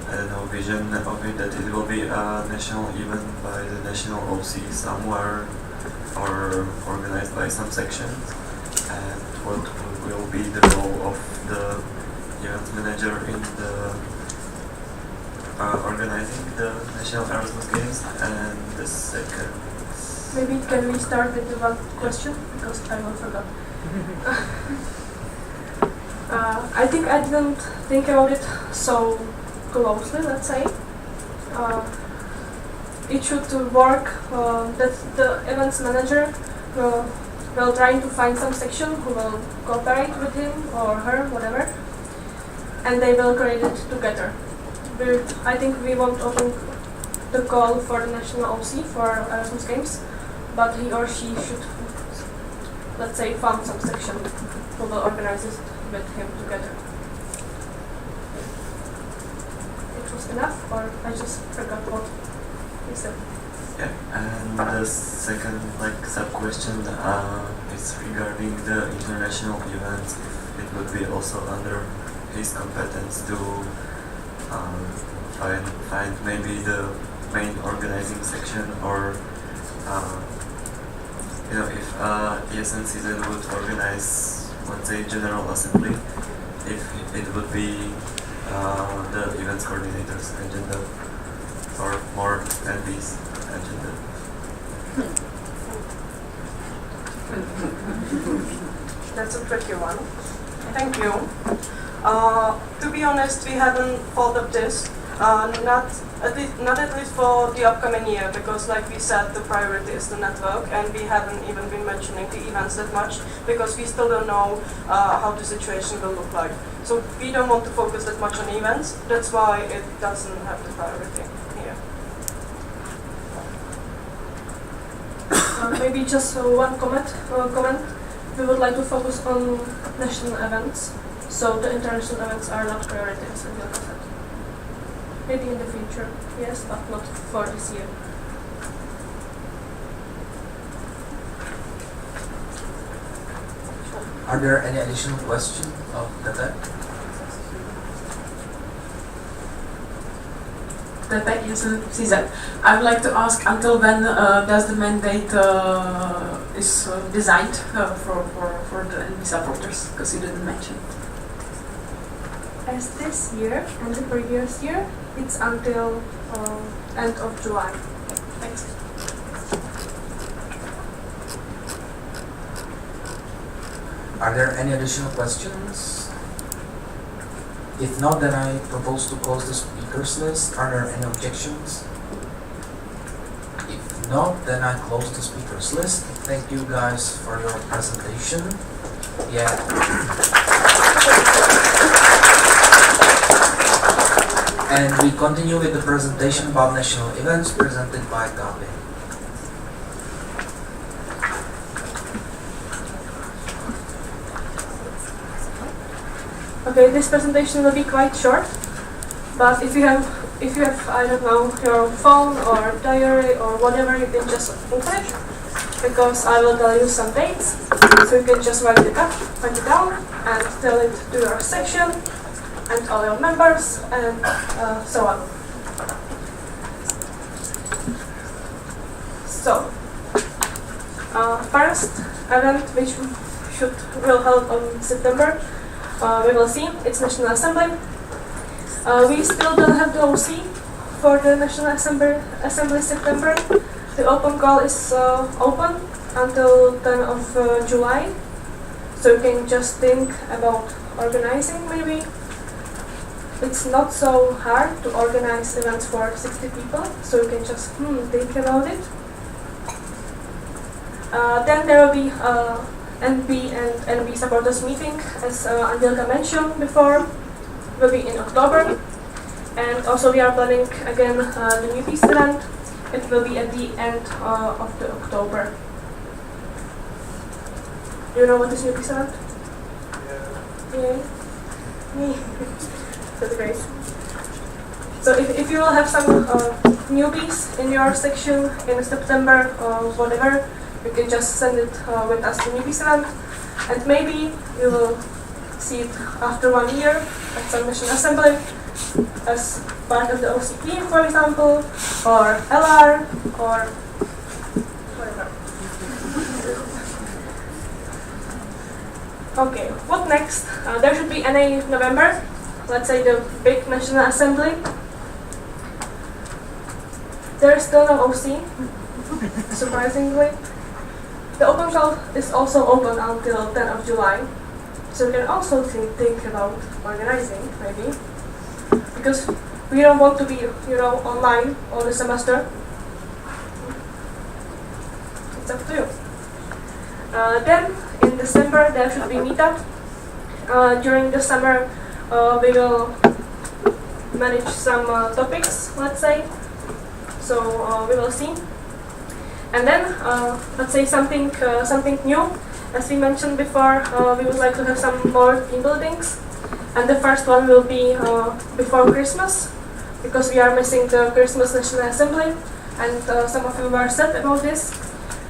I don't know, vision of it, that it will be a national event by the national OC somewhere, or organized by some sections, and what will be the role of the event manager in the organizing the national Erasmus games. And the second, maybe can we start with the one question, because I will forgot. I think I didn't think about it so closely, let's say. It should work that the events manager will try to find some section who will cooperate with him or her, whatever, and they will create it together. I think we won't open the call for the national OC for Erasmus Games, but he or she should, let's say, find some section who will organize it with him together. It was enough, or I just forgot what he said? yeah, and the second sub-question is regarding the international events. It would be also under his competence to find maybe the main organizing section, or if ESN CZ would organize, let's say, General Assembly, if it would be the events coordinator's agenda, or more NB's agenda. That's a tricky one. Thank you. To be honest, we haven't thought of this, not at least for the upcoming year, because like we said, the priority is the network, and we haven't even been mentioning the events that much, because we still don't know how the situation will look like. So we don't want to focus that much on events, that's why it doesn't have the priority here. Maybe just one comment. We would like to focus on national events, so the international events are not priorities in the concept. Maybe in the future, yes, but not for this year. Are there any additional questions of the type? ESN CZ. I would like to ask, until when does the mandate is designed for the NB supporters? Because you didn't mention. As this year and the previous year, it's until end of July. Thanks. Are there any additional questions? If not, then I propose to close the speakers list. Are there any objections? If not, then I close the speakers list. Thank you guys for your presentation. Yeah. And we continue with the presentation about national events presented by Gabi. Okay, this presentation will be quite short, but if you have I don't know, your phone or diary or whatever, you can just open it, because I will tell you some dates, so you can just write it down and tell it to your section and all your members and so on. So, first event which will held on September, we will see, it's National Assembly. We still don't have the OC for the National Assembly September. The open call is open until 10th of July, so you can just think about organizing maybe. It's not so hard to organize events for 60 people, so you can just think about it. Then there will be NB and NB supporters meeting, as Angelika mentioned before, will be in October. And also we are planning again the newbies event. It will be at the end of the October. Do you know what is newbies event? Yeah. Me. That's great. So if you will have some newbies in your section in September or whatever, you can just send it with us to newbies event, and maybe you will see it after 1 year at some National Assembly as part of the OCP, for example, or LR, or whatever. Okay, what next? There should be NA November, let's say the big National Assembly. There is still no OC, surprisingly. The open call is also open until 10th of July, so you can also think about organizing, maybe, because we don't want to be, online all the semester. It's up to you. Then in December there should be meetup. During the summer we will manage some topics, let's say. So we will see. And then, let's say something new. As we mentioned before, we would like to have some more team buildings. And the first one will be before Christmas, because we are missing the Christmas National Assembly, and some of you were sad about this.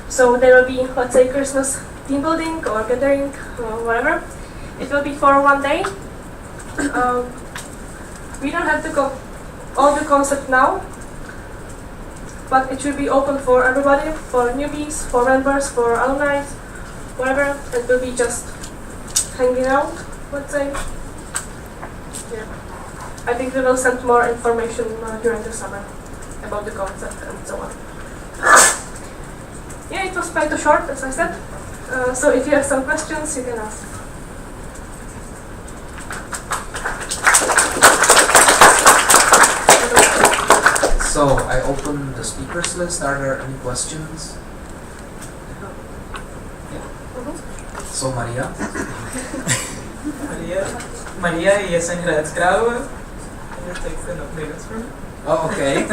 So there will be, let's say, Christmas team building or gathering, whatever. It will be for 1 day. We don't have all the concept now, but it should be open for everybody, for newbies, for members, for alumni, whatever. It will be just hanging out, let's say. Yeah. I think we will send more information during the summer about the concept and so on. Yeah, it was quite short, as I said. So if you have some questions, you can ask. I open the speakers list. Are there any questions? So Maria. Maria ESN Králové. Can you take the notes from me? Oh, okay.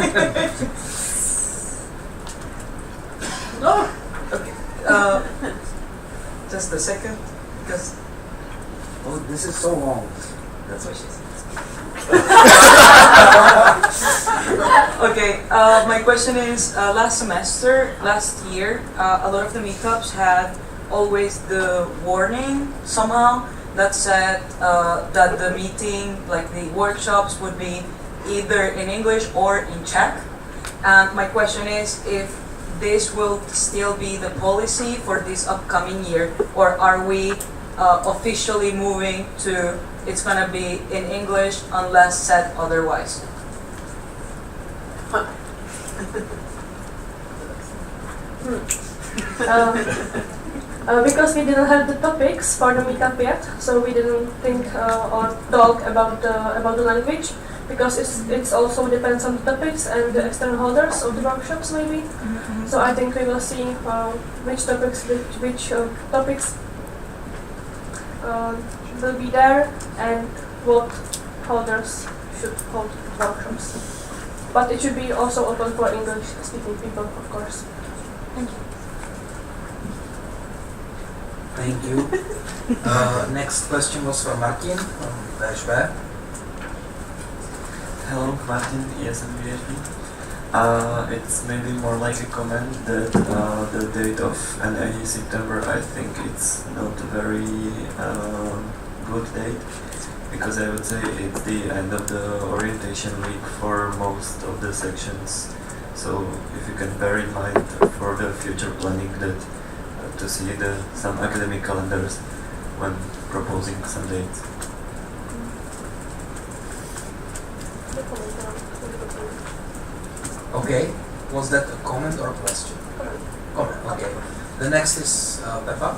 No. Okay. Just a second, because. Oh, this is so long. That's what she said. Okay. My question is: last year, a lot of the meetups had always the warning somehow that said that the meeting, like the workshops, would be either in English or in Czech. And my question is if this will still be the policy for this upcoming year, or are we officially moving to it's going to be in English unless said otherwise? Because we didn't have the topics for the meetup yet, so we didn't think or talk about the language, because it's also depends on the topics and the external holders of the workshops maybe. So I think we will see which topics will be there and what holders should hold workshops. But it should be also open for English-speaking people, of course. Thank you. Thank you. Next question was from Martin from VŠB. Hello, Martin, ESN VHB. It's maybe more like a comment that the date of NA September, I think it's not a very good date, because I would say it's the end of the orientation week for most of the sections. So if you can bear in mind for the future planning that to see some academic calendars when proposing some dates. Okay, was that a comment or a question? Comment, okay. The next is Pepa.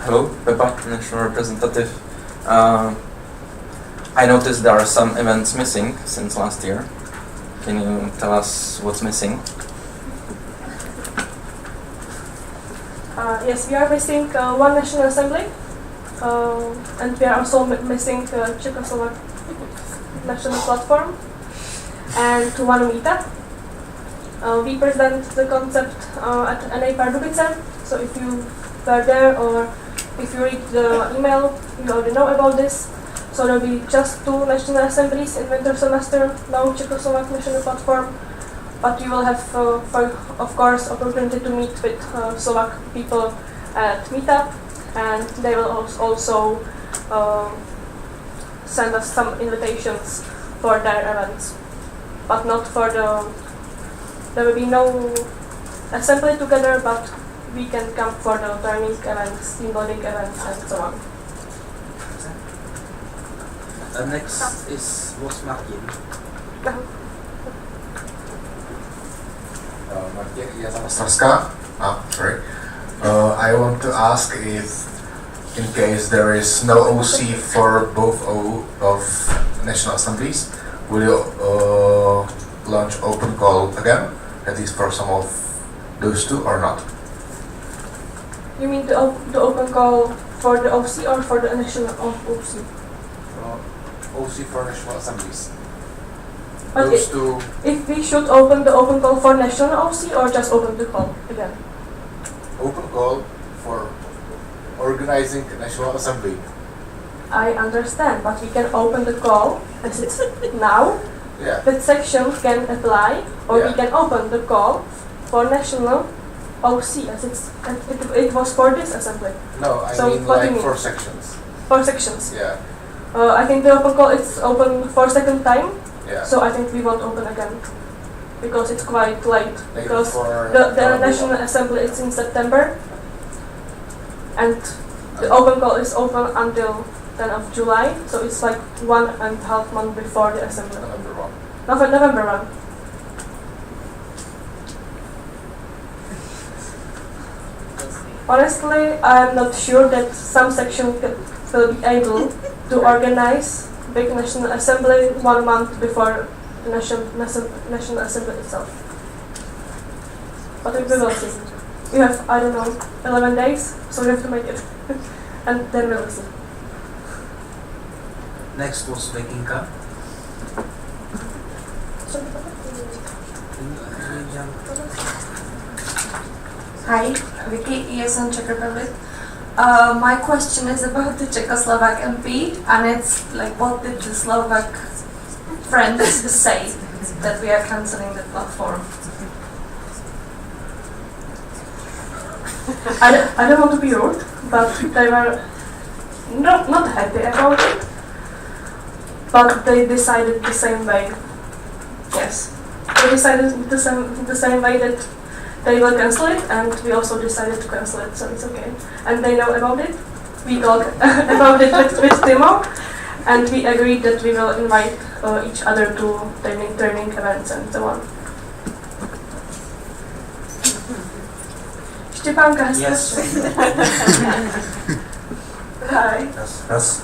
Hello, Pepa, national representative. I noticed there are some events missing since last year. Can you tell us what's missing? Yes, we are missing one National Assembly, and we are also missing Czechoslovak National Platform, and one meetup. We present the concept at NA Pardubice, so if you were there or if you read the email, you already know about this. So there will be just 2 national assemblies in winter semester, no Czechoslovak National Platform, but you will have, of course, opportunity to meet with Slovak people at meetup, and they will also send us some invitations for their events, but not for there will be no assembly together, but we can come for the learning events, team building events, and so on. Next was Martin. Martin Jazamostrovská. Sorry. I want to ask if, in case there is no OC for both of national assemblies, will you launch open call again, at least for some of those 2, or not? You mean the open call for the OC or for the national OC? OC for national assemblies. But Those 2. If we should open the open call for national OC or just open the call again? Open call for organizing a national assembly. I understand, but we can open the call as it's now. Yeah. That section can apply, or we can open the call for national OC as it was for this assembly. No, I so mean what do like you mean? 4 sections. 4 sections. Yeah. I think the open call is open for second time. Yeah. So I think we won't open again because it's quite late. Like because for the National Assembly is in September, and the open call is open until 10 of July. So it's like 1.5 months before the assembly. November 1. Honestly, I'm not sure that some section will be able to organize big National Assembly 1 month before the National Assembly itself. But we will see. We have, I don't know, 11 days, so we have to make it. And then we will see. Next was Beginka. Hi, Vicky, ESN Czech Republic. My question is about the Czechoslovak MP, and it's like, what did the Slovak friends say that we are cancelling the platform? I don't want to be rude, but they were not happy about it. But they decided the same way. Yes, they decided the same way that they will cancel it, and we also decided to cancel it, so it's okay. And they know about it. We talk about it with Timo, and we agreed that we will invite each other to training events and so on. Stepanka has Yes. Hi. Yes.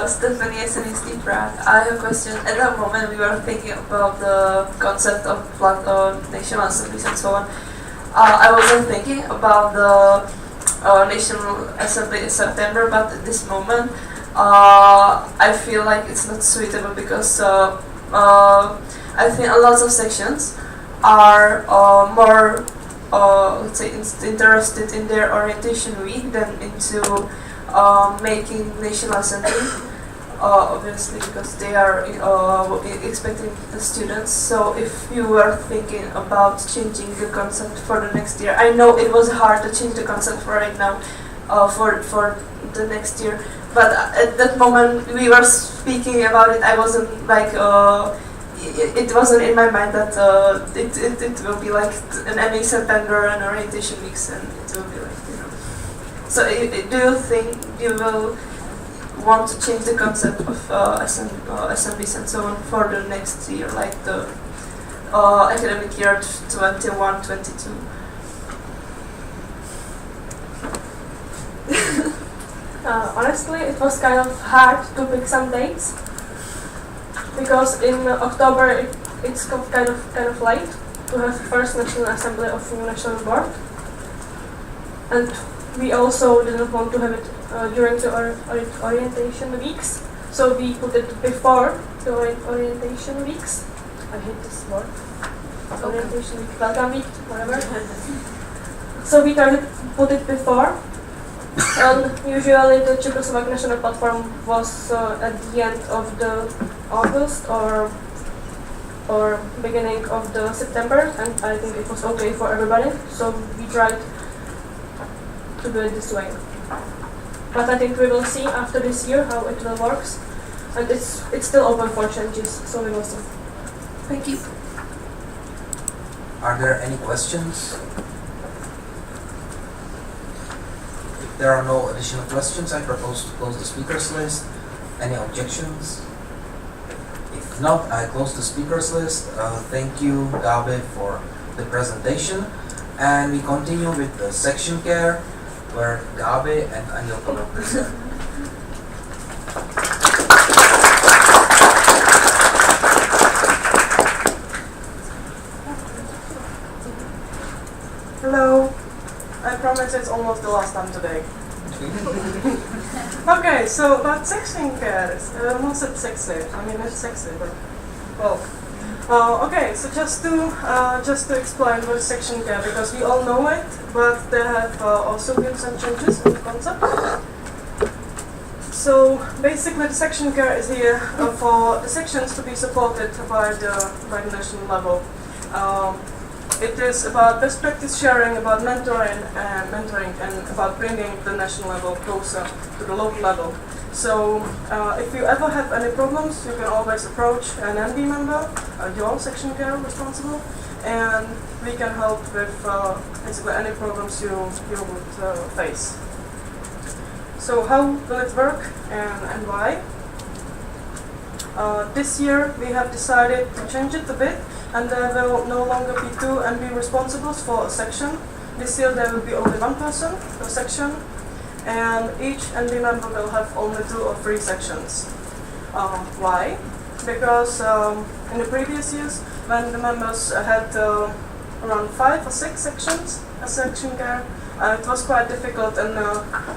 Stephanie, SNSD Prague. I have a question. At that moment, we were thinking about the concept of national assemblies and so on. I wasn't thinking about the National Assembly in September, but at this moment, I feel like it's not suitable because I think a lot of sections are more, let's say, interested in their orientation week than into making National Assembly, obviously because they are expecting the students. So if you were thinking about changing the concept for the next year, I know it was hard to change the concept for right now, for the next year, but at that moment we were speaking about it. I wasn't like, it wasn't in my mind that it will be like an MA September and orientation weeks, and it will be like, you know. So do you think you will want to change the concept of assemblies and so on for the next year, like the academic year 21-22? Honestly, it was kind of hard to pick some dates because in October it's kind of late to have first National Assembly of new National Board, and we also didn't want to have it during the orientation weeks, so we put it before the orientation weeks. I hate this word. Orientation week, welcome week, whatever. So we tried to put it before, and usually the Czechoslovak National Platform was at the end of the August or beginning of the September, and I think it was okay for everybody, so we tried to do it this way. But I think we will see after this year how it will work, and it's still open for changes, so we will see. Thank you. Are there any questions? If there are no additional questions, I propose to close the speakers list. Any objections? If not, I close the speakers list. Thank you, Gabe, for the presentation. And we continue with the section care, where Gabe and Anilka will present. Hello. I promise it's almost the last time today. Okay, so about section care, not so sexy. I mean, it's sexy, but well. Okay, so just to explain what section care, because we all know it, but there have also been some changes in the concept. So basically, the section care is here for the sections to be supported by the national level. It is about best practice sharing, about mentoring, and about bringing the national level closer to the local level. So if you ever have any problems, you can always approach an NB member, your section care responsible, and we can help with basically any problems you would face. So how will it work and why? This year we have decided to change it a bit, and there will no longer be 2 NB responsibles for a section. This year there will be only 1 person per section, and each ND member will have only 2 or 3 sections. Why? Because in the previous years, when the members had around 5 or 6 sections as section care, it was quite difficult in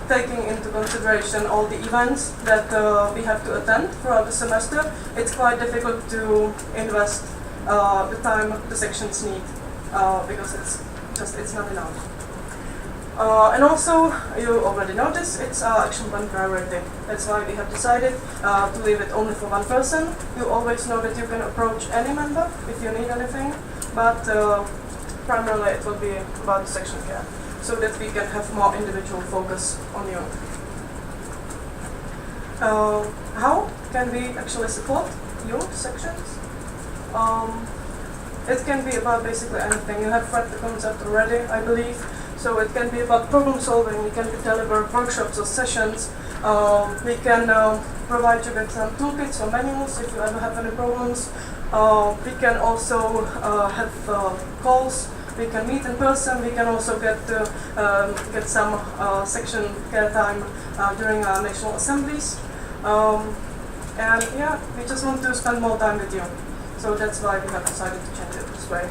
taking into consideration all the events that we have to attend throughout the semester. It's quite difficult to invest the time the sections need because it's not enough. And also, you already noticed, it's action plan priority. That's why we have decided to leave it only for 1 person. You always know that you can approach any member if you need anything, but primarily it will be about the section care, so that we can have more individual focus on you. How can we actually support your sections? It can be about basically anything. You have read the concept already, I believe. So it can be about problem solving, we can deliver workshops or sessions, we can provide you with some toolkits or manuals if you ever have any problems. We can also have calls, we can meet in person, we can also get some section care time during our national assemblies. And yeah, we just want to spend more time with you. So that's why we have decided to change it this way.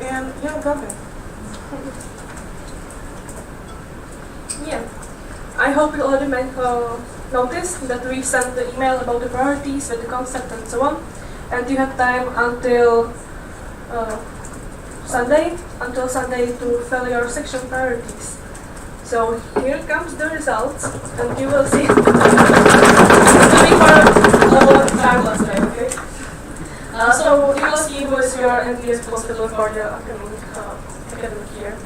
And yeah, Gavin. Yeah, I hope you already noticed that we sent the email about the priorities with the concept and so on, and you have time until Sunday to fill your section priorities. So here comes the results, and you will see. It's going for a long time last day, okay? So you will see who is your ND responsible for the upcoming academic year.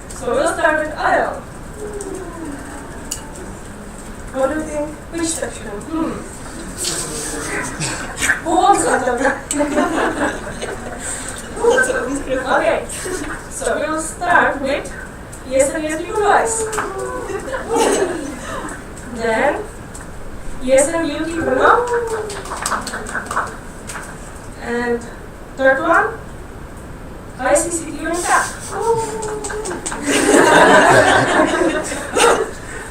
So we'll start with Ayel. What do you think? Which section? Who wants to? Okay, so we'll start with ESN device. Then ESN UT Brno. And third one, ICCT UNCAP.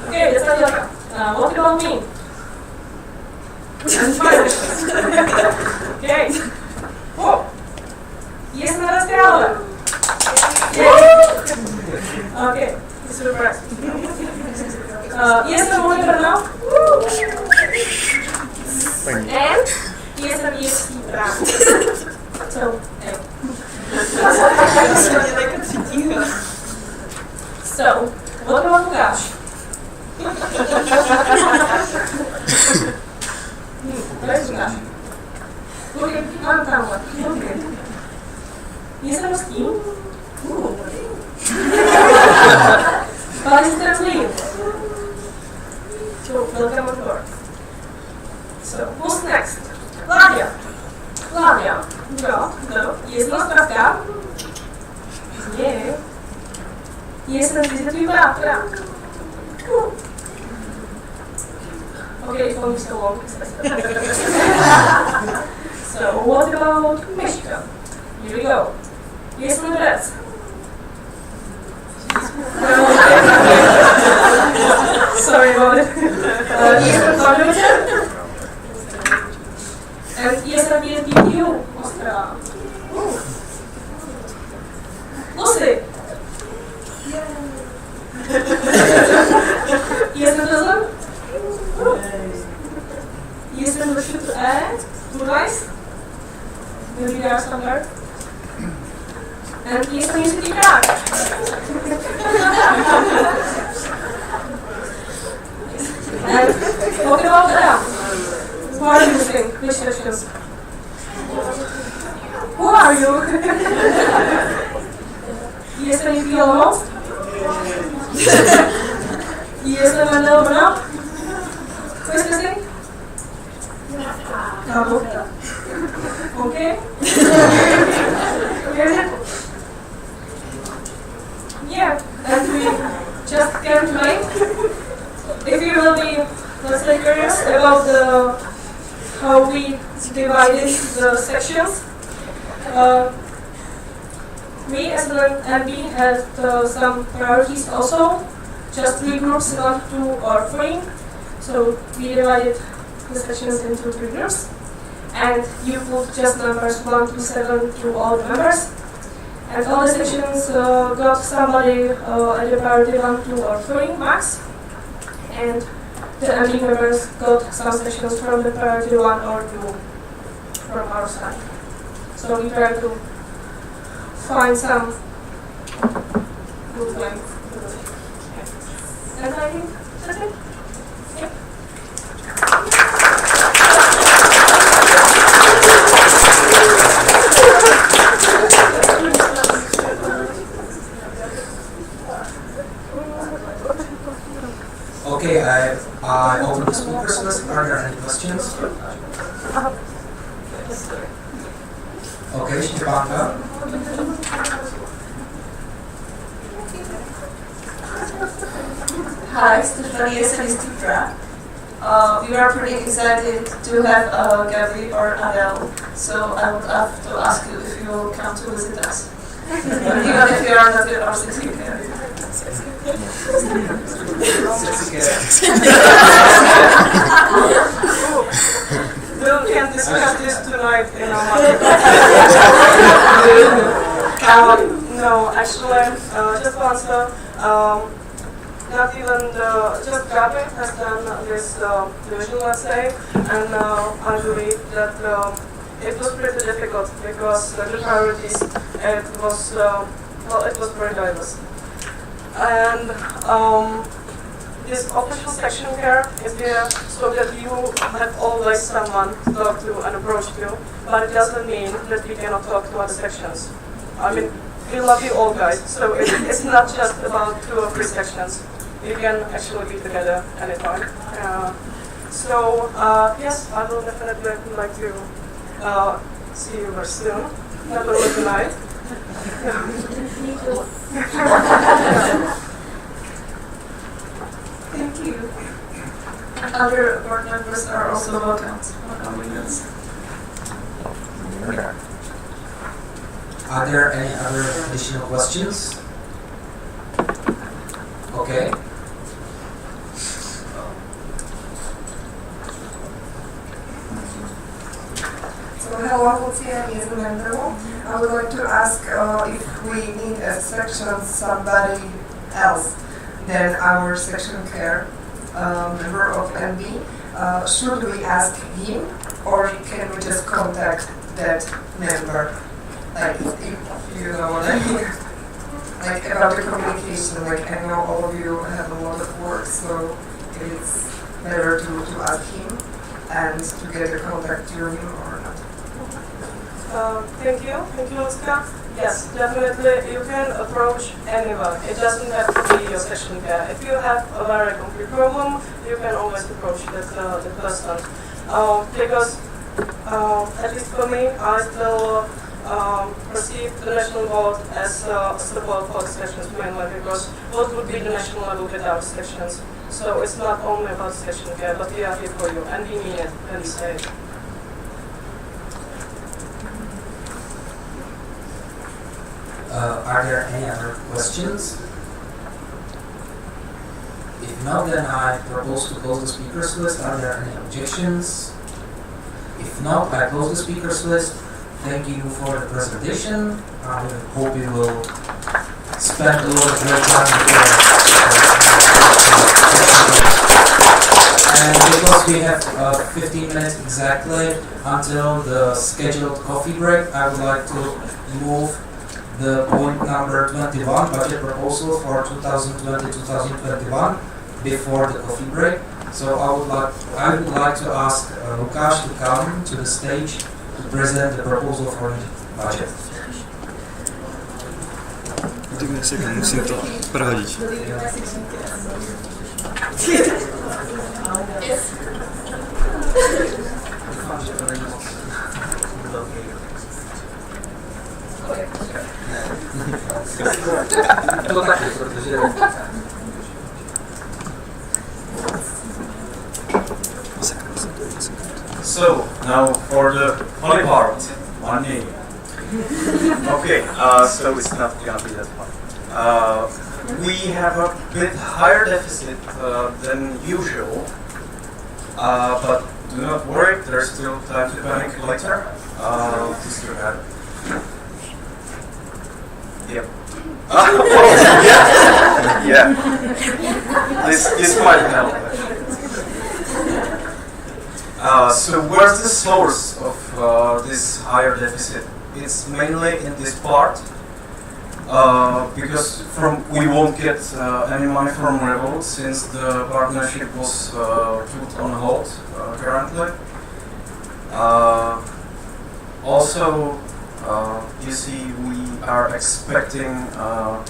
Okay, that's Angelica. What about me? Okay. Oh. Yes, Nara Scala. Okay, it's surprise. Yes, I'm only now. And yes, I'm EST Brown. So, so, what about Lukáš? Where's Lukáš? Look at one camera. Okay. Jestem s tím? But it's the clean. So, welcome on board. So, who's next? Claudia. Claudia. No. Jestem Ostravka. Yeah. Jestem CZ brátra. Okay, it's only so long. So, what about Michigan? Here we go. Yes, no, that's. Sorry about it. Yes, no, and yes, no, BNPU, Ostrava. Lucy. Yes, no, doesn't. Yes, no, the shoot and blue eyes. Maybe they are standard. And yes, no, music guitar. And what about them? Who are you think? Which questions? Who are you? Yes, no, you feel almost? Yes, no, Mandela Brno. Who is listening? Okay. Yeah, and we just can't wait. If you will be, let's say, curious about how we divided the sections, we as an MB had some priorities also, just 3 groups, not 2 or 3. So we divided the sessions into 3 groups, and you put just numbers 1 to 7 to all the members. And all the sections got somebody at the priority 1, 2 or 3 max. And the MB members got some sections from the priority 1 or 2 from our side. So we try to find some good length. And I think that's it. Yeah. Okay, I open the speakers list. Are there any questions? Okay, Stepanka. Hi, Stephanie, ESN CZ. We are pretty excited to have Gabby or Adele, so I would have to ask you if you will come to visit us. Even if you are not with our sexy care. We can discuss this tonight in our No, actually, just to answer, not even just Gabi has done this division, let's say, and I believe that it was pretty difficult because the priorities, it was very diverse. And this official section here is there so that you have always someone to talk to and approach to, but it doesn't mean that we cannot talk to other sections. I mean, we love you all guys, so it's not just about 2 or 3 sections. You can actually be together anytime. Yes, I will definitely like to see you very soon, not only tonight. Thank you. Other board members are also welcome. Are there any other additional questions? Okay. So hello, Lucia, is the member. I would like to ask if we need a section somebody else than our section care member of MB. Should we ask him, or can we just contact that member? Like, if you know what I mean. Like about the communication, like I know all of you have a lot of work, so it's better to ask him and to get a contact to him or not. Thank you, Lucia. Yes, definitely you can approach anyone. It doesn't have to be your section care. If you have a very concrete problem, you can always approach that person. Because at least for me, I still perceive the national board as the board for the sections mainly, because what would be the national level without sections? So it's not only about section care, but we are here for you, and we mean it when we say it. Are there any other questions? If not, then I propose to close the speakers list. Are there any objections? If not, I close the speakers list. Thank you for the presentation. I hope you will spend a lot of your time and because we have 15 minutes exactly until the scheduled coffee break, I would like to move the point number 21, budget proposal for 2020-2021, before the coffee break. So I would like to ask Lukáš to come to the stage to present the proposal for the budget. Musím to prohodit. So, now for the funny part, money. Okay, so it's not gonna be that fun. We have a bit higher deficit than usual, but do not worry, there's still time to panic later. Please go ahead. Yep. Yeah. This might help. So where's the source of this higher deficit? It's mainly in this part, because we won't get any money from Revolut since the partnership was put on hold currently. Also, you see, we are expecting a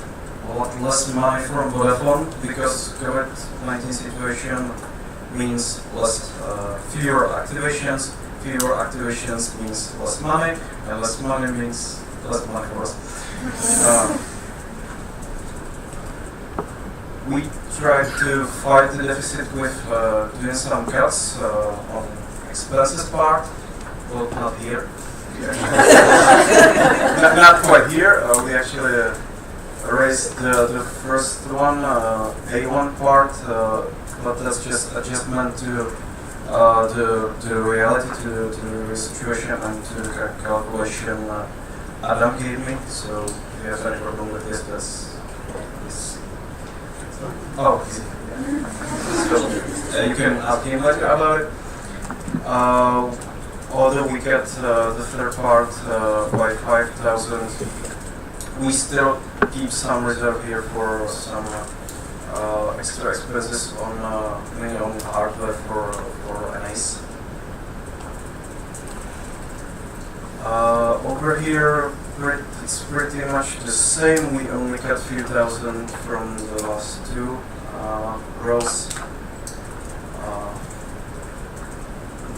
lot less money from Vodafone because COVID-19 situation means fewer activations. Fewer activations means less money, and less money means less money for us. We try to fight the deficit with doing some cuts on expenses part, but not here. Not quite here. We actually raised the first one, A1 part, but that's just adjustment to the reality, to the situation and to the calculation Adam gave me. So if you have any problem with this, that's easy. So you can ask him later about it. Although we get the third part by 5,000, we still keep some reserve here for some extra expenses on mainly on hardware for NAs. Over here, it's pretty much the same. We only cut a few thousand from the last two rows.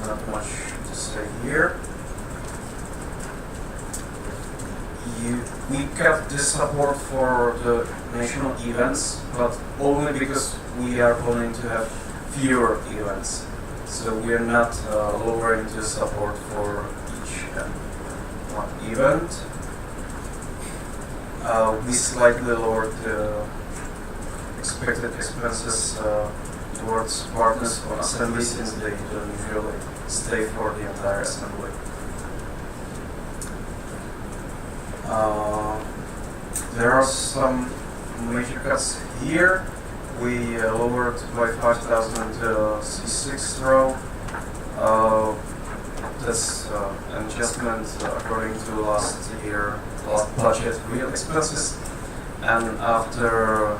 Not much to say here. We kept this support for the national events, but only because we are planning to have fewer events. So we are not lowering the support for each one event. We slightly lowered the expected expenses towards partners on assembly since they don't usually stay for the entire assembly. There are some major cuts here. We lowered by 5,000 C6 row. That's an adjustment according to last budget real expenses. And after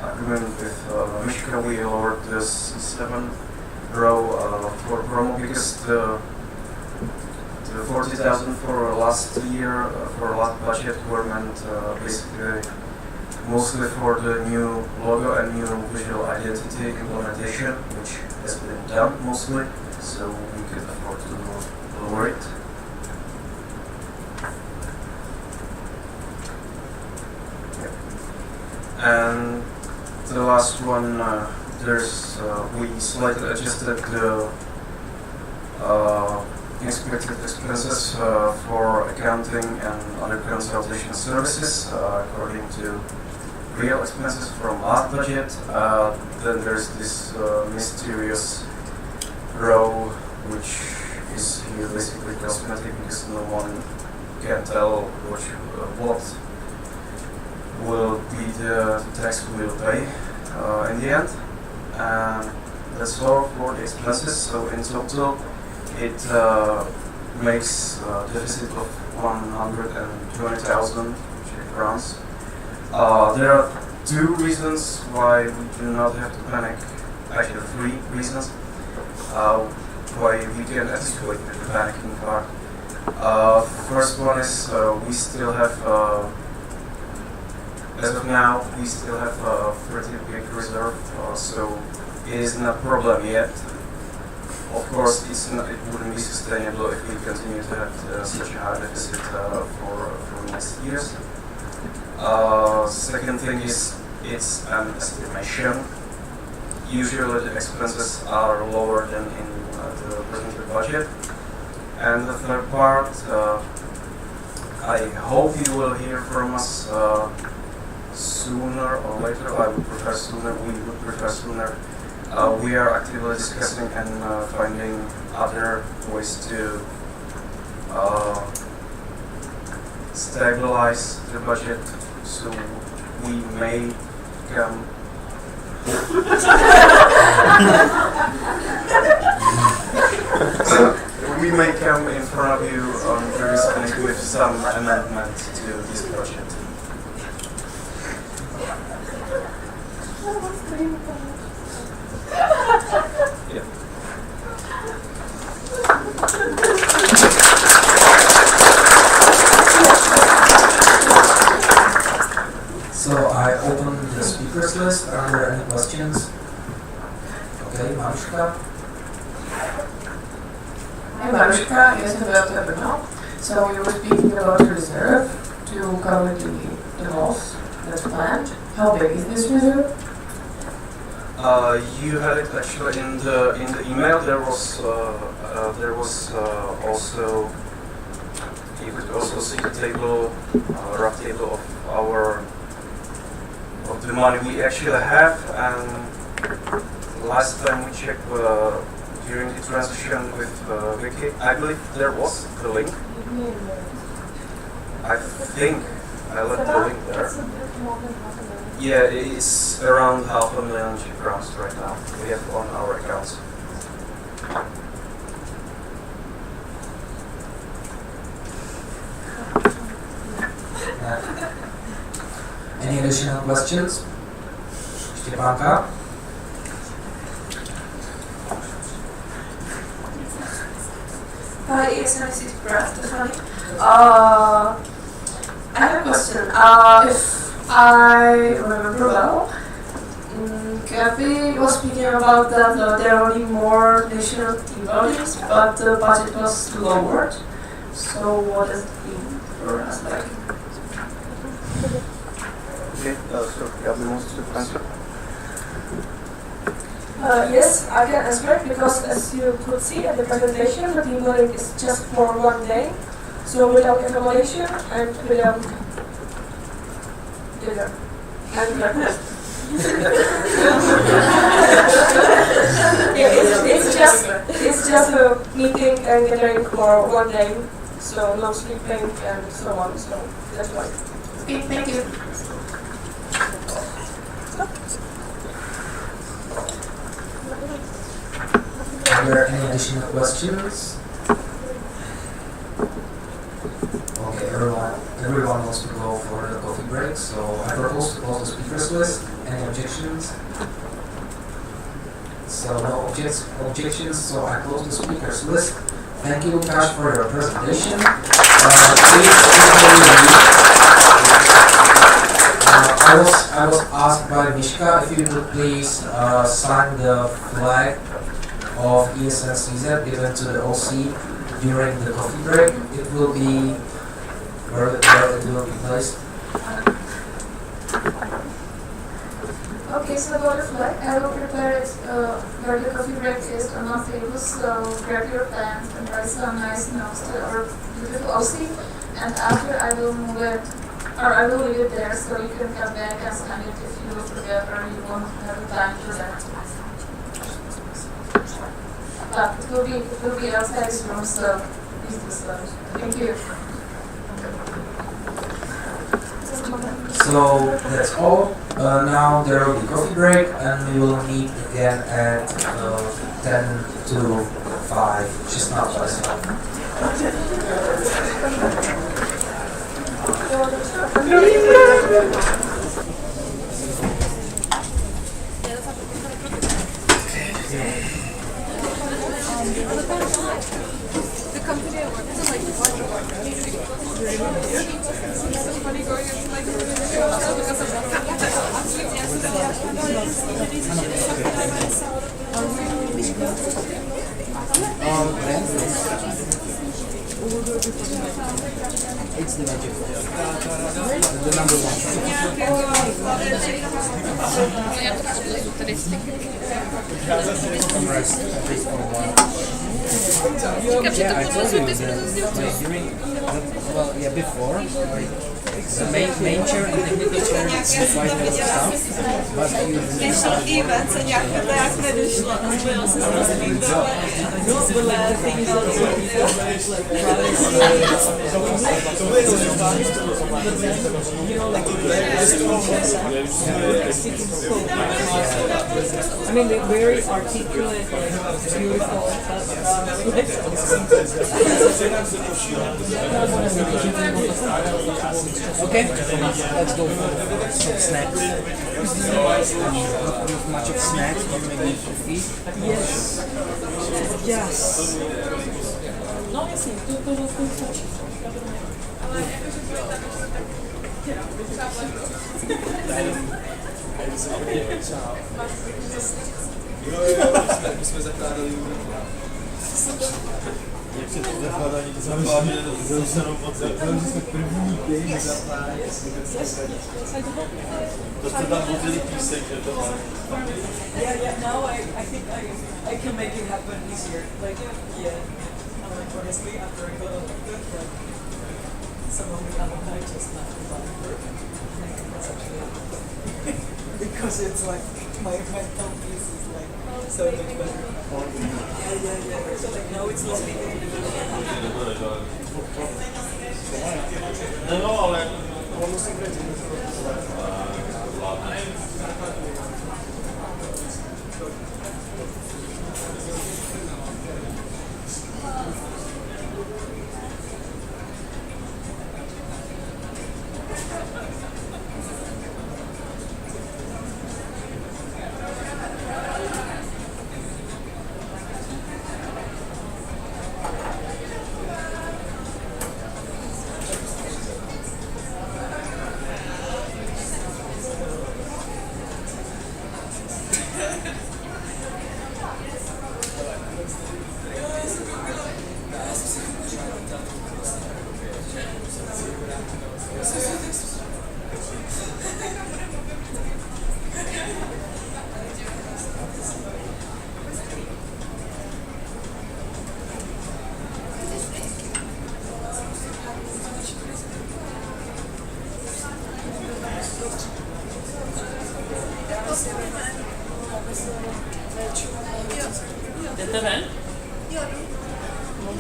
agreement with Mishka, we lowered the C7 row for promo because the 40,000 for last year, for last budget were meant basically mostly for the new logo and new visual identity implementation, which has been done mostly, so we could afford to lower it. And the last one, we slightly adjusted the expected expenses for accounting and other consultation services according to real expenses from last budget. Then there's this mysterious row, which is here basically cosmetic because no one can tell what will be the tax we will pay in the end. And that's all for the expenses. So in total, it makes a deficit of 120,000 Czech crowns. There are two reasons why we do not have to panic. Actually, three reasons why we can anticipate the panicking part. First one is we still have, as of now, we still have a pretty big reserve, so it is not a problem yet. Of course, it wouldn't be sustainable if we continue to have such a high deficit for next years. Second thing is, it's an estimation. Usually the expenses are lower than in the presented budget. And the third part, I hope you will hear from us sooner or later. I would prefer sooner. We would prefer sooner. We are actively discussing and finding other ways to stabilize the budget, so we may come we may come in front of you very soon with some amendments to this budget. Yeah. So I open the speakers list. Are there any questions? Okay, Maruška. Hey Maruška, ESN CZ. So you were speaking about the reserve to cover the loss that's planned. How big is this reserve? You had it actually in the email. There was also, you could also see the table, rough table of the money we actually have. And last time we checked during the transition with Vicky, I believe there was the link. I think I left the link there. Yeah, it's around $500,000 Czech crowns right now. We have on our accounts. Any additional questions? Štěpánka? Hi, ESN CZ. I have a question. If I remember well, Gabby was speaking about that there are only more national team buildings, but the budget was lowered. So what does it mean for us? Okay, so Gabby wants to answer. Yes, I can answer it because as you could see at the presentation, the team building is just for one day. So without accommodation and without dinner and breakfast. it's just a meeting and gathering for one day. So no sleeping and so on. So that's why. Okay, thank you. Are there any additional questions? Okay, everyone wants to go for the coffee break, so I propose to close the speakers list. Any objections? So no objections, so I close the speakers list. Thank you, Lukáš, for your presentation. I was asked by Mishka if you could please sign the flag of ESN CZ given to the OC during the coffee break. It will be where it will be placed. Okay, so about the flag, I will prepare it where the coffee break is on the table, so grab your pens and write some nice notes to our beautiful OC, and after I will move it, or I will leave it there so you can come back and sign it if you forget or you won't have the time for that. But it will be outside this room, so please do so. Thank you. So that's all. Now there will be coffee break and we will meet again at 10 to 5. The company I work with is like so funny going into like because of It's the magic. The number one. Rest, at least for a while. Yeah, I told you that like during before the main chair and technical chair is quite a lot of stuff, but you Events a nějak nevyšlo, bylo se s líbilo. I mean, they're very articulate, like, beautiful. Okay, let's go for some snacks. Not much of snacks, but maybe coffee. Yes. Yes. No, jasně, to stačí. My jsme zakládali jak se to zakládání, to zakládali, že jsme první game zakládali. To jste tam vozili písek, že to má. Yeah, now I think I can make it happen easier. Like, yeah. I'm like, honestly, after I got on like, someone will have a digest now about it. I think that's actually because it's like, my mental piece is like, so much better. Yeah. So like, now it's lovely. No, ale musím říct. Jdete ven? Jo, no,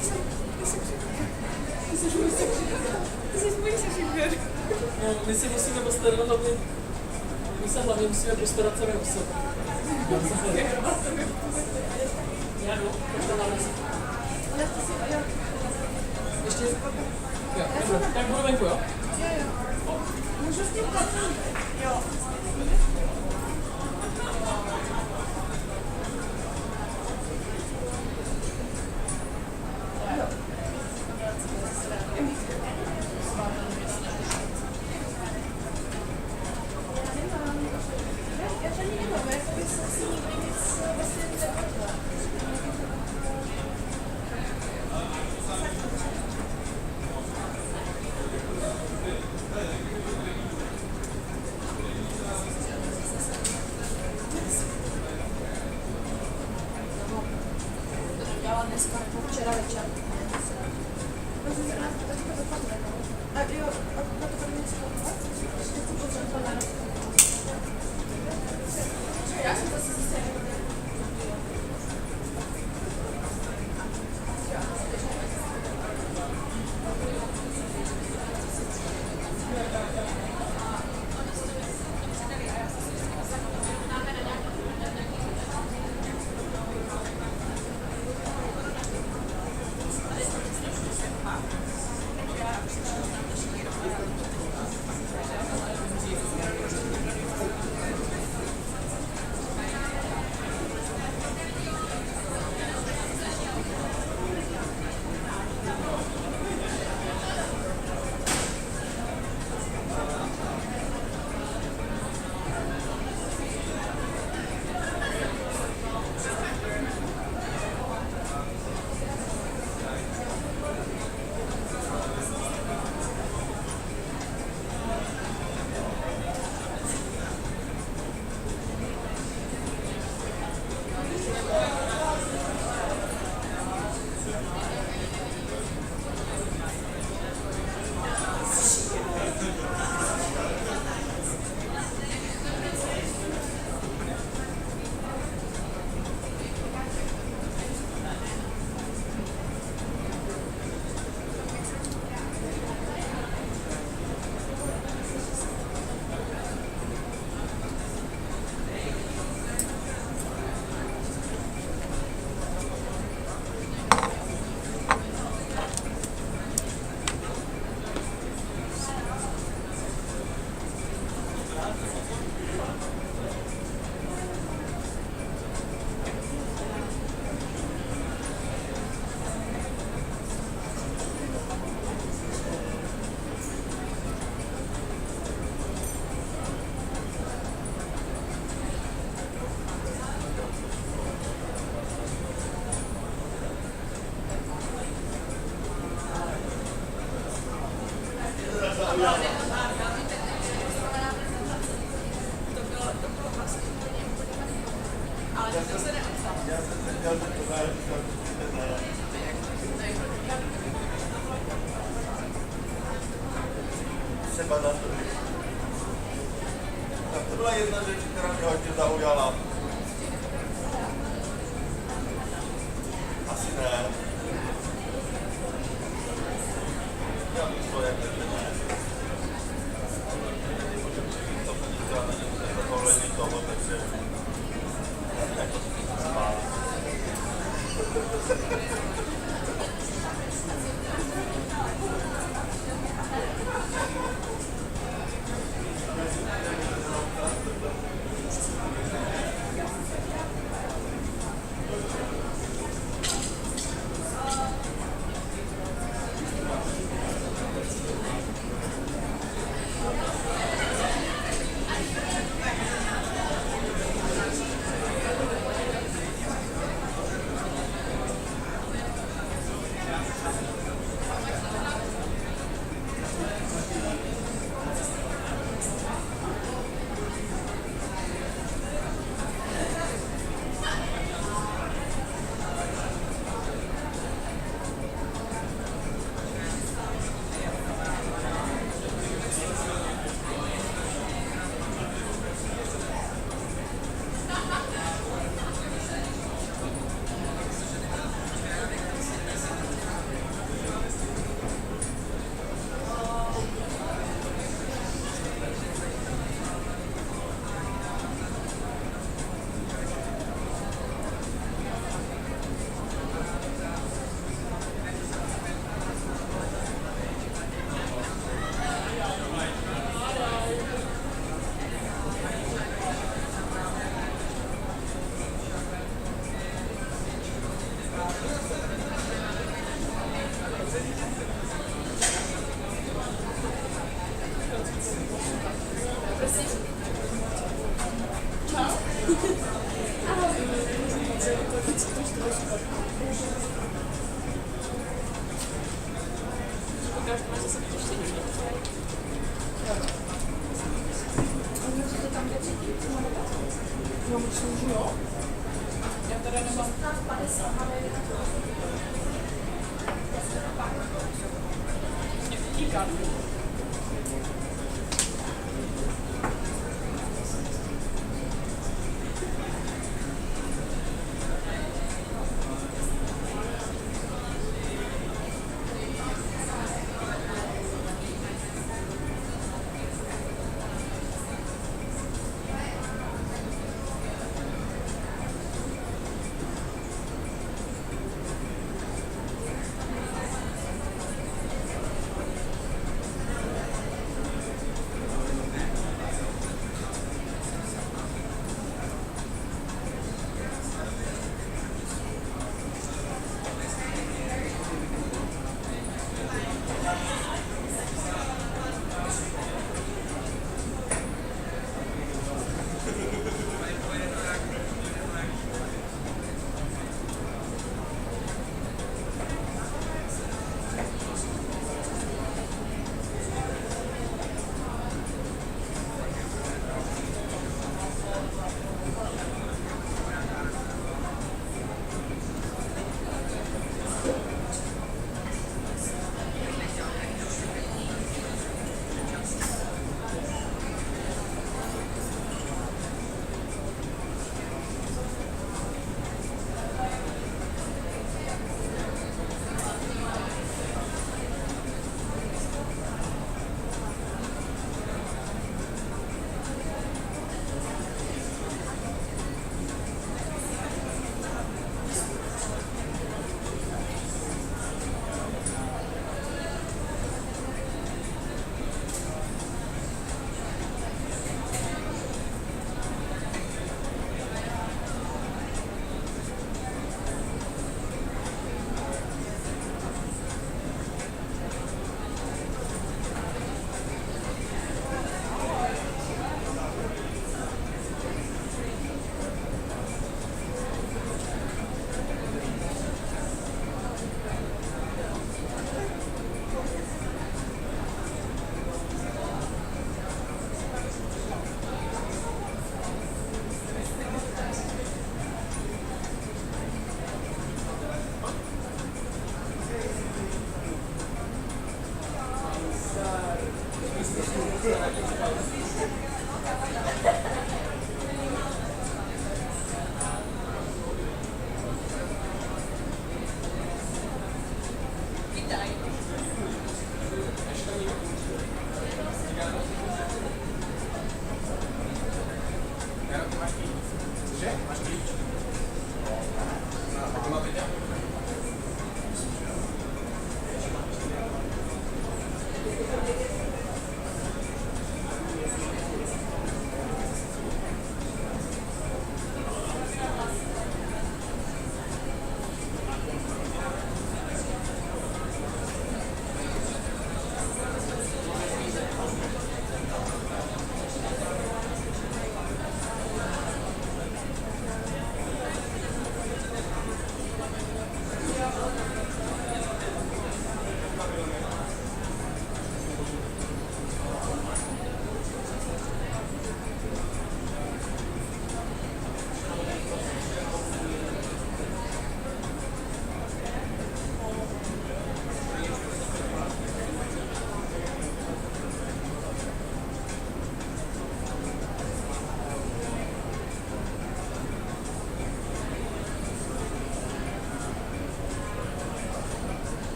my si musíme postarat hlavně, my se hlavně musíme postarat sami o sebe. Já jdu, ještě? Jo, dobře, tak budu venku, jo? Jo. Můžu s tím kopnout? Jo. Dneska nebo včera večer. A jo, a to první já jsem zase zase. Třeba na to. Tak to byla jedna řeč, která mě hodně zaujala. Asi ne. Já bych to jak ne. To není to ohledně toho, takže jako spát. No, myslím, že jo. Já teda nemám. Nějaký karty.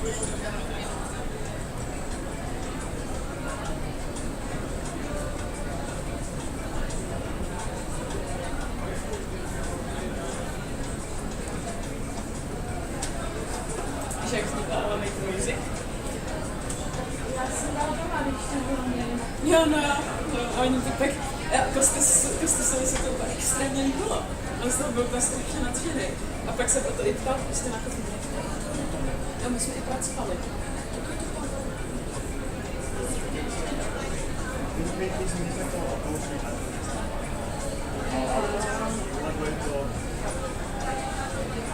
Víš, jak vznikla Make Music? Jo, no, a oni typek, Kosty se to úplně extrémně líbilo. On z toho byl úplně strašně nadšený. A pak se proto i ptal prostě na to. Jo, my jsme i pracovali.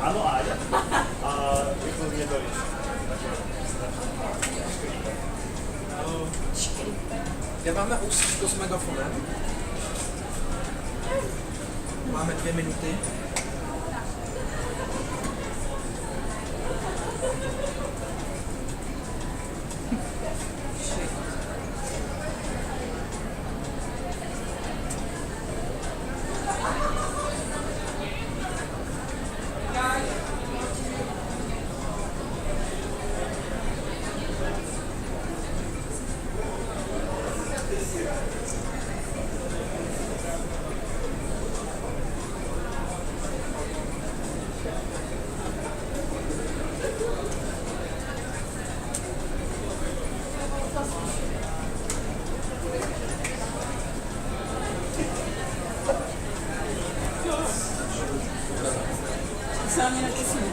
Ano, a jako mě to víš. Kde máme ústřičku s megafonem? Máme 2 minuty. Sami napisali.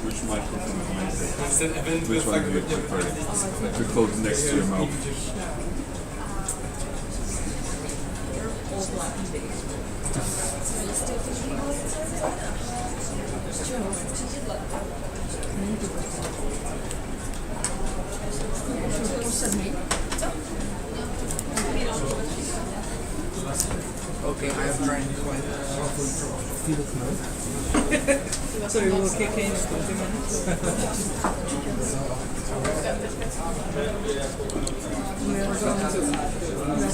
Which microphone do you think? Which one do you prefer? To close next to your mouth. Okay, I am trying quite awfully to feel it now. So you will kick in 20 minutes? We are going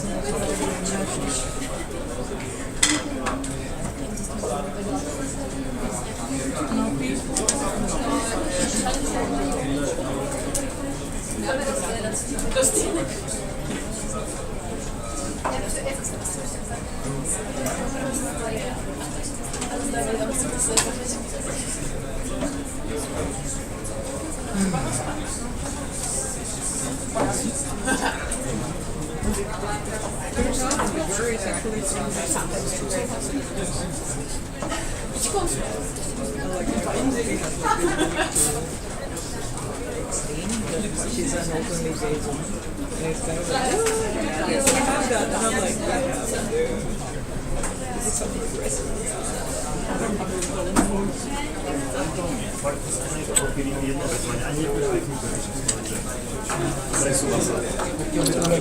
She's an open liaison. And it's kind of like, oh, yes, I have that. And I'm like, this is something aggressive.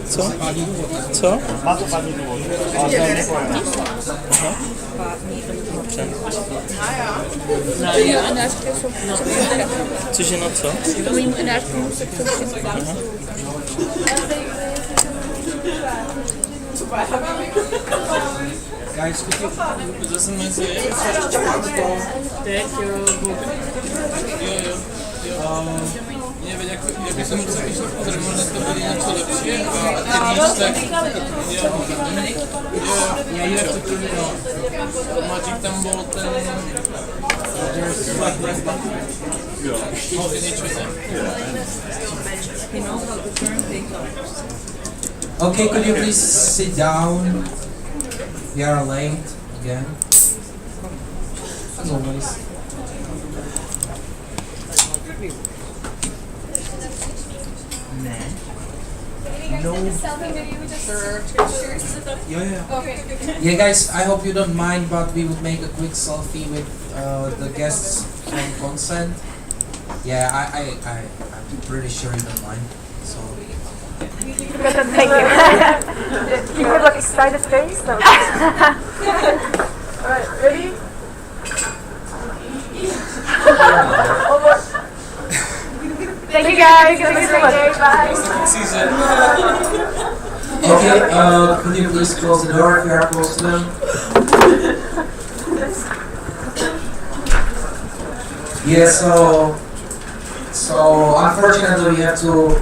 Co? Co? Má to pádný důvod. Na cože na co? Guys, could you listen to me? Teď Nie wiem, jak jsem řekl, že možná to bude něco lepší a ty víš, tak Magic tam byl ten Okay, could you please sit down? We are late again. As always. Ne. No. Yeah. Okay. Yeah, guys, I hope you don't mind, but we would make a quick selfie with the guests from consent. Yeah, I'm pretty sure you don't mind. So. Thank you. You have like excited face. No. Alright, ready? Thank you guys. Have a great day. Bye. Okay, could you please close the door if you are close to them? Yeah, so unfortunately we have to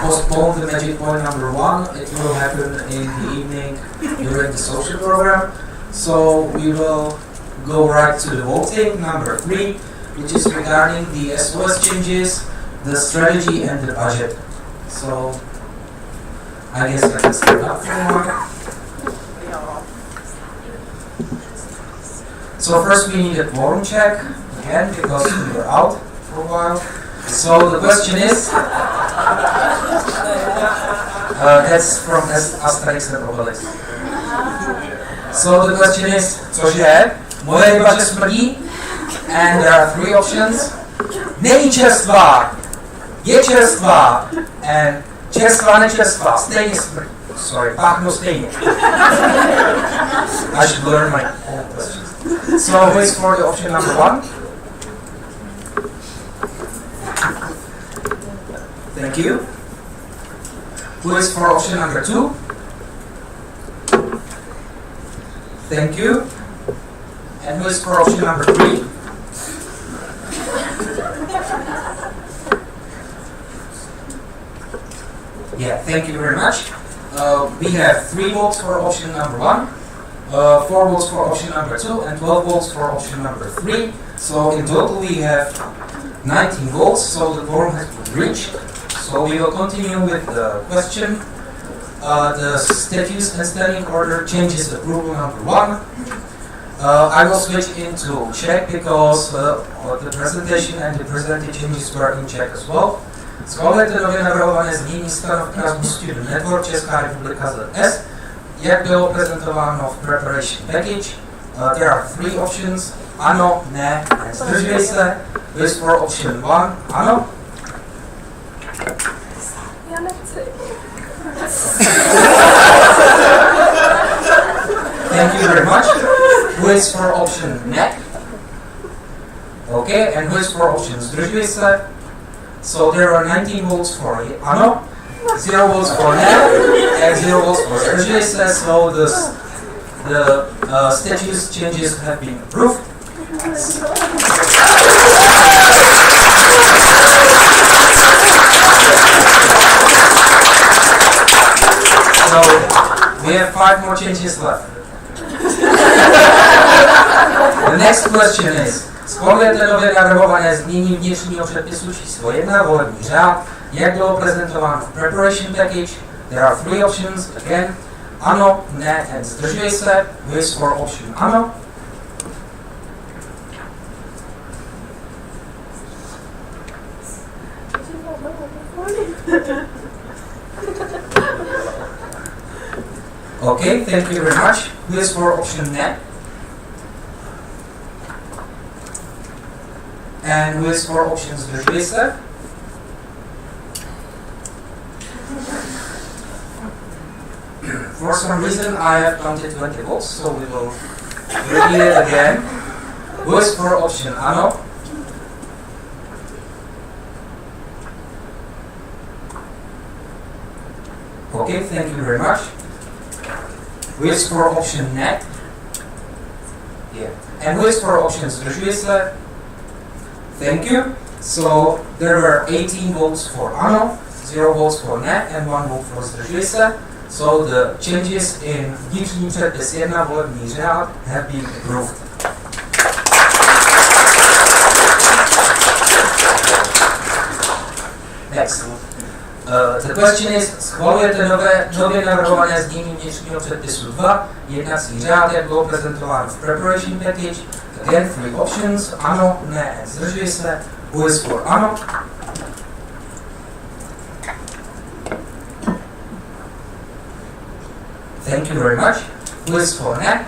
postpone the magic point number 1. It will happen in the evening during the social program. So we will go right to the voting, number 3, which is regarding the SOS changes, the strategy and the budget. So I guess I can start up for one. So first we need a quorum check, again, because we were out for a while. So the question is, that's from Asterix and Obelix. So the question is, cože, moje ryba smrdí, and there are 3 options. Není čerstvá, je čerstvá, and čerstvá, nečerstvá, stejně smrdí. Sorry, páchnu stejně. I should learn my own questions. So who is for the option number 1? Thank you. Who is for option number 2? Thank you. And who is for option number 3? Yeah, thank you very much. We have 3 votes for option number 1, 4 votes for option number 2, and 12 votes for option number 3. So in total we have 19 votes, so the quorum has been reached. So we will continue with the question. The statutes and standing order changes approval number 1. I will switch into Czech because the presentation and the presented changes were in Czech as well. Schvalujete nově navrhované znění stanov Erasmus Student Network Česká republika ZS, jak bylo prezentováno v preparation package. There are 3 options, ano, ne, zdržuje se. This for option 1, ano. Já nechci. Thank you very much. Who is for option ne? Okay, and who is for option zdržuje se? So there are 19 votes for ano, 0 votes for ne, and 0 votes for zdržuje se. So the statutes changes have been approved. So we have 5 more changes left. The next question is, schvalujete nově navrhované znění vnitřního předpisu číslo 1, volební řád, jak bylo prezentováno v preparation package. There are 3 options, again, ano, ne, and zdržuje se. Who is for option ano? Okay, thank you very much. Who is for option ne? And who is for option zdržuje se? For some reason I have counted 20 votes, so we will repeat it again. Who is for option ano? Okay, thank you very much. Who is for option ne? Yeah. And who is for option zdržuje se? Thank you. So there were 18 votes for ano, 0 votes for ne, and 1 vote for zdržuje se. So the changes in vnitřní předpis 1 volební řád have been approved. Next. The question is, schvalujete nově navrhované znění vnitřního předpisu 2, jednací řád, jak bylo prezentováno v preparation package. Again, three options, ano, ne, and zdržuje se. Who is for ano? Thank you very much. Who is for ne?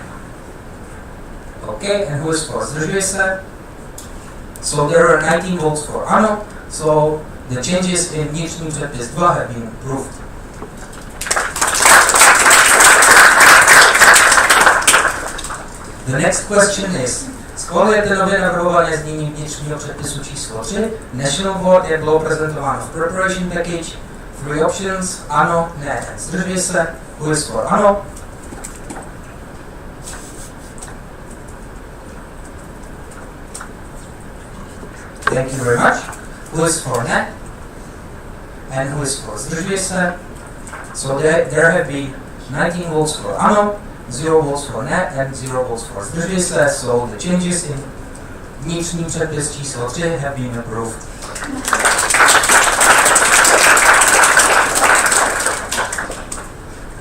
Okay, and who is for zdržuje se? So there are 19 votes for ano, so the changes in vnitřní předpis 2 have been approved. The next question is, schvalujete nově navrhované znění vnitřního předpisu číslo 3, National Board, jak bylo prezentováno v Preparation Package, three options, ano, ne, zdržuje se, who is for ano? Thank you very much. Who is for ne? And who is for zdržuje se? So there have been 19 votes for ano, 0 votes for ne, and 0 votes for zdržuje se. So the changes in vnitřní předpis číslo 3 have been approved.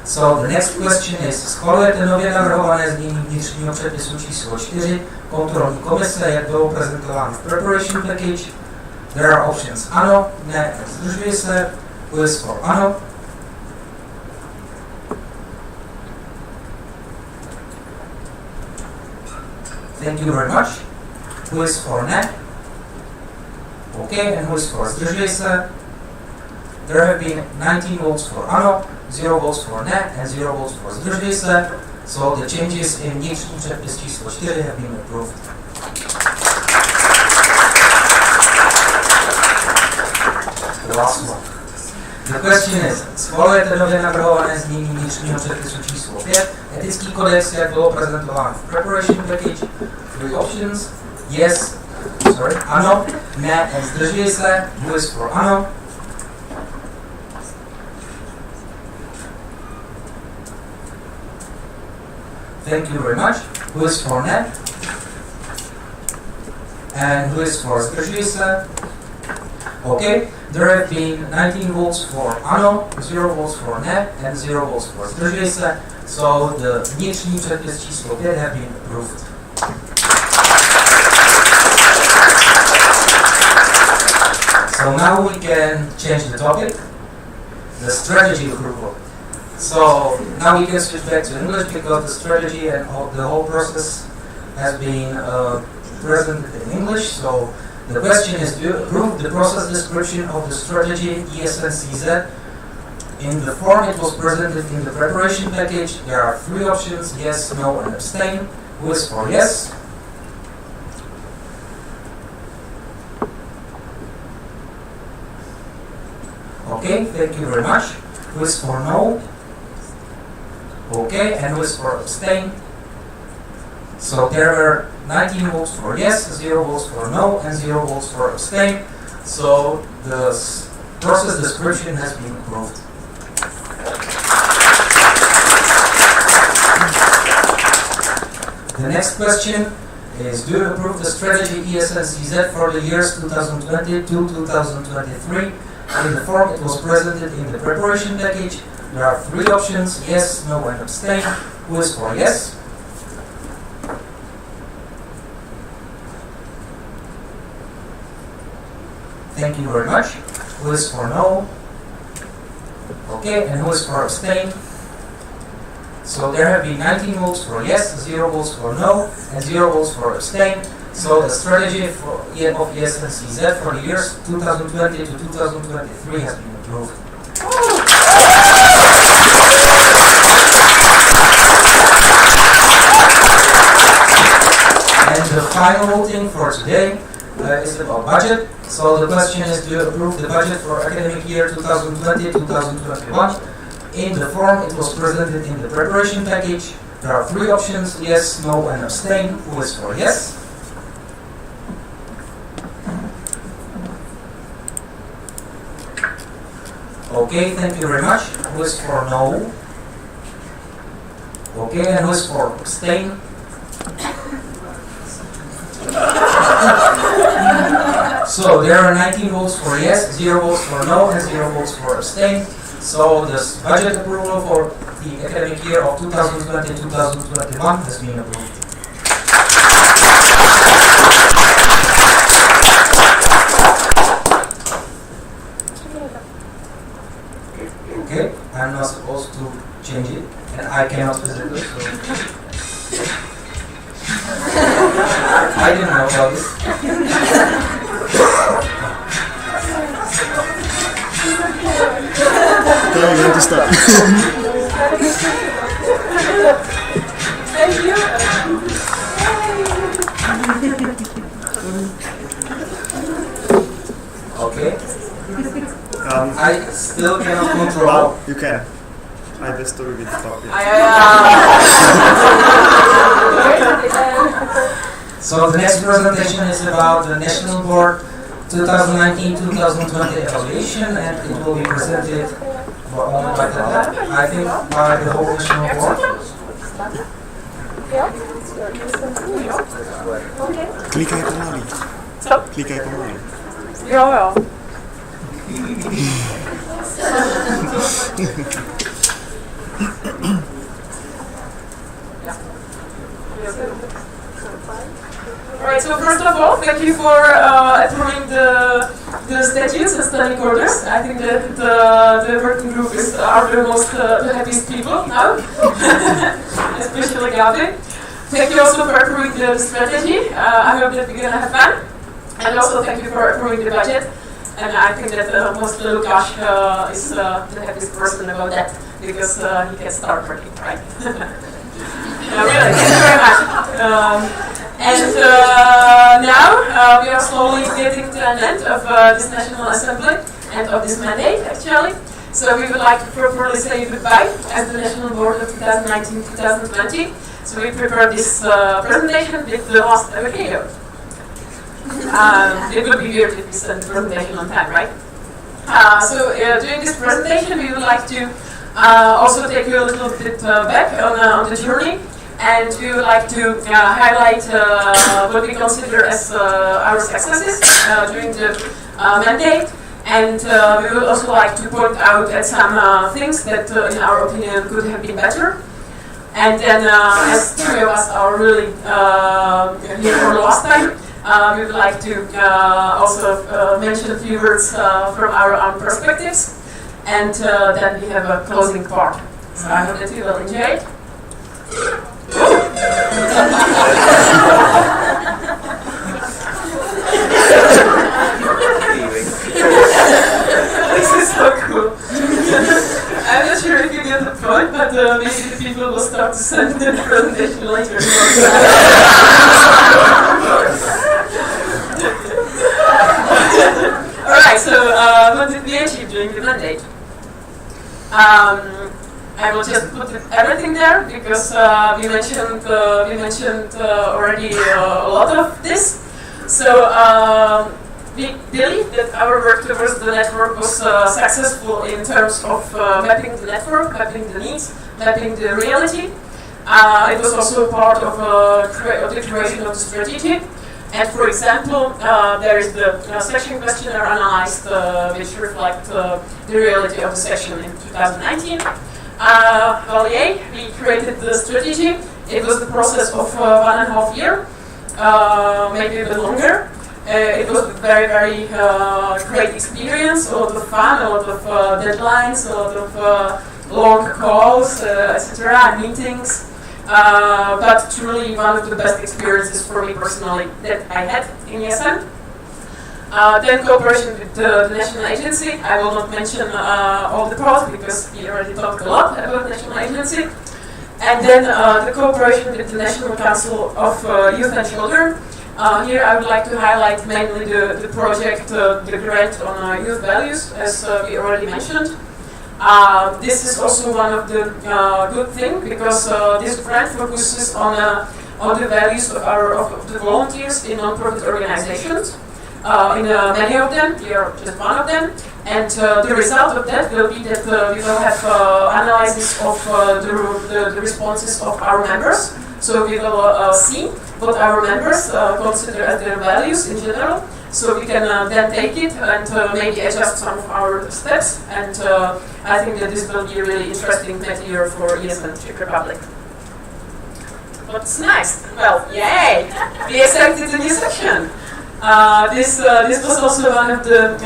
So the next question is, schvalujete nově navrhované znění vnitřního předpisu číslo 4, kontrolní komise, jak bylo prezentováno v Preparation Package. There are options ano, ne, zdržuje se, who is for ano? Thank you very much. Who is for ne? Okay, and who is for zdržuje se? There have been 19 votes for ano, 0 votes for ne, and 0 votes for zdržuje se. So the changes in vnitřní předpis číslo 4 have been approved. The last one. The question is, schvalujete nově navrhované znění vnitřního předpisu číslo 5, etický kodex, jak bylo prezentováno v Preparation Package, three options, yes, ano, ne, and zdržuje se, who is for ano? Thank you very much. Who is for ne? And who is for zdržuje se? Okay, there have been 19 votes for ano, 0 votes for ne, and 0 votes for zdržuje se. So the vnitřní předpis číslo 5 have been approved. So now we can change the topic, the strategy approval. So now we can switch back to English because the strategy and the whole process has been presented in English. So the question is, do you approve the process description of the strategy ESN CZ in the form it was presented in the preparation package? There are three options, yes, no, and abstain. Who is for yes? Okay, thank you very much. Who is for no? Okay, and who is for abstain? So there are 19 votes for yes, 0 votes for no, and 0 votes for abstain. So the process description has been approved. The next question is, do you approve the strategy ESN CZ for the years 2020 to 2023 in the form it was presented in the preparation package? There are three options, yes, no, and abstain. Who is for yes? Thank you very much. Who is for no? Okay, and who is for abstain? So there have been 19 votes for yes, 0 votes for no, and 0 votes for abstain. So the strategy of ESN CZ for the years 2020 to 2023 has been approved. And the final voting for today is about budget. So the question is, do you approve the budget for academic year 2020-2021 in the form it was presented in the preparation package? There are three options, yes, no, and abstain. Who is for yes? Okay, thank you very much. Who is for no? Okay, and who is for abstain? So there are 19 votes for yes, 0 votes for no, and 0 votes for abstain. So this budget approval for the academic year of 2020-2021 has been approved. I cannot visit it. So. I didn't know about this. No, you have to stop. Thank you. Okay. I still cannot control. Well, you can. I have a story with the puppet. So the next presentation is about the National Board 2019-2020 evaluation, and it will be presented by I think by the whole National Board. Klikaj pomali. Co? Klikaj pomali. Jo. Alright, so first of all, thank you for approving the statutes and standing orders. I think that the working group are the most the happiest people now, especially Gabi. Thank you also for approving the strategy. I hope that we're gonna have fun. And also thank you for approving the budget. And I think that mostly Lukáš is the happiest person about that because he can start working, right? Really, thank you very much. Now we are slowly getting to an end of this National Assembly and of this mandate, actually. So we would like to properly say goodbye as the National Board of 2019-2020. So we prepared this presentation with the last avocado. It would be weird if we sent the presentation on time, right? During this presentation, we would like to also take you a little bit back on the journey, and we would like to highlight what we consider as our successes during the mandate, and we would also like to point out at some things that, in our opinion, could have been better. And then, as three of us are really here for the last time, we would like to also mention a few words from our own perspectives, and then we have a closing part. So I hope that you will enjoy it. This is so cool. I'm not sure if you get the point, but maybe the people will start to send the presentation later. Alright, so what did we achieve during the mandate? I will just put everything there because we mentioned already a lot of this. So we believe that our work towards the network was successful in terms of mapping the network, mapping the needs, mapping the reality. It was also part of the creation of the strategy. And for example, there is the section questionnaire analyzed, which reflect the reality of the section in 2019. Well, yay, we created the strategy. It was the process of 1.5 years, maybe a bit longer. It was a very, very great experience, a lot of fun, a lot of deadlines, a lot of long calls, etc., meetings. But truly one of the best experiences for me personally that I had in ESN. Then cooperation with the national agency. I will not mention all the pros because we already talked a lot about national agency. And then the cooperation with the National Council of Youth and Children. Here I would like to highlight mainly the project, the grant on youth values, as we already mentioned. This is also one of the good things because this grant focuses on the values of the volunteers in non-profit organizations. In many of them, we are just one of them, and the result of that will be that we will have analysis of the responses of our members. So we will see what our members consider as their values in general. So we can then take it and maybe adjust some of our steps. And I think that this will be a really interesting material for ESN Czech Republic. What's next? Well, yay! We accepted a new section. This was also one of the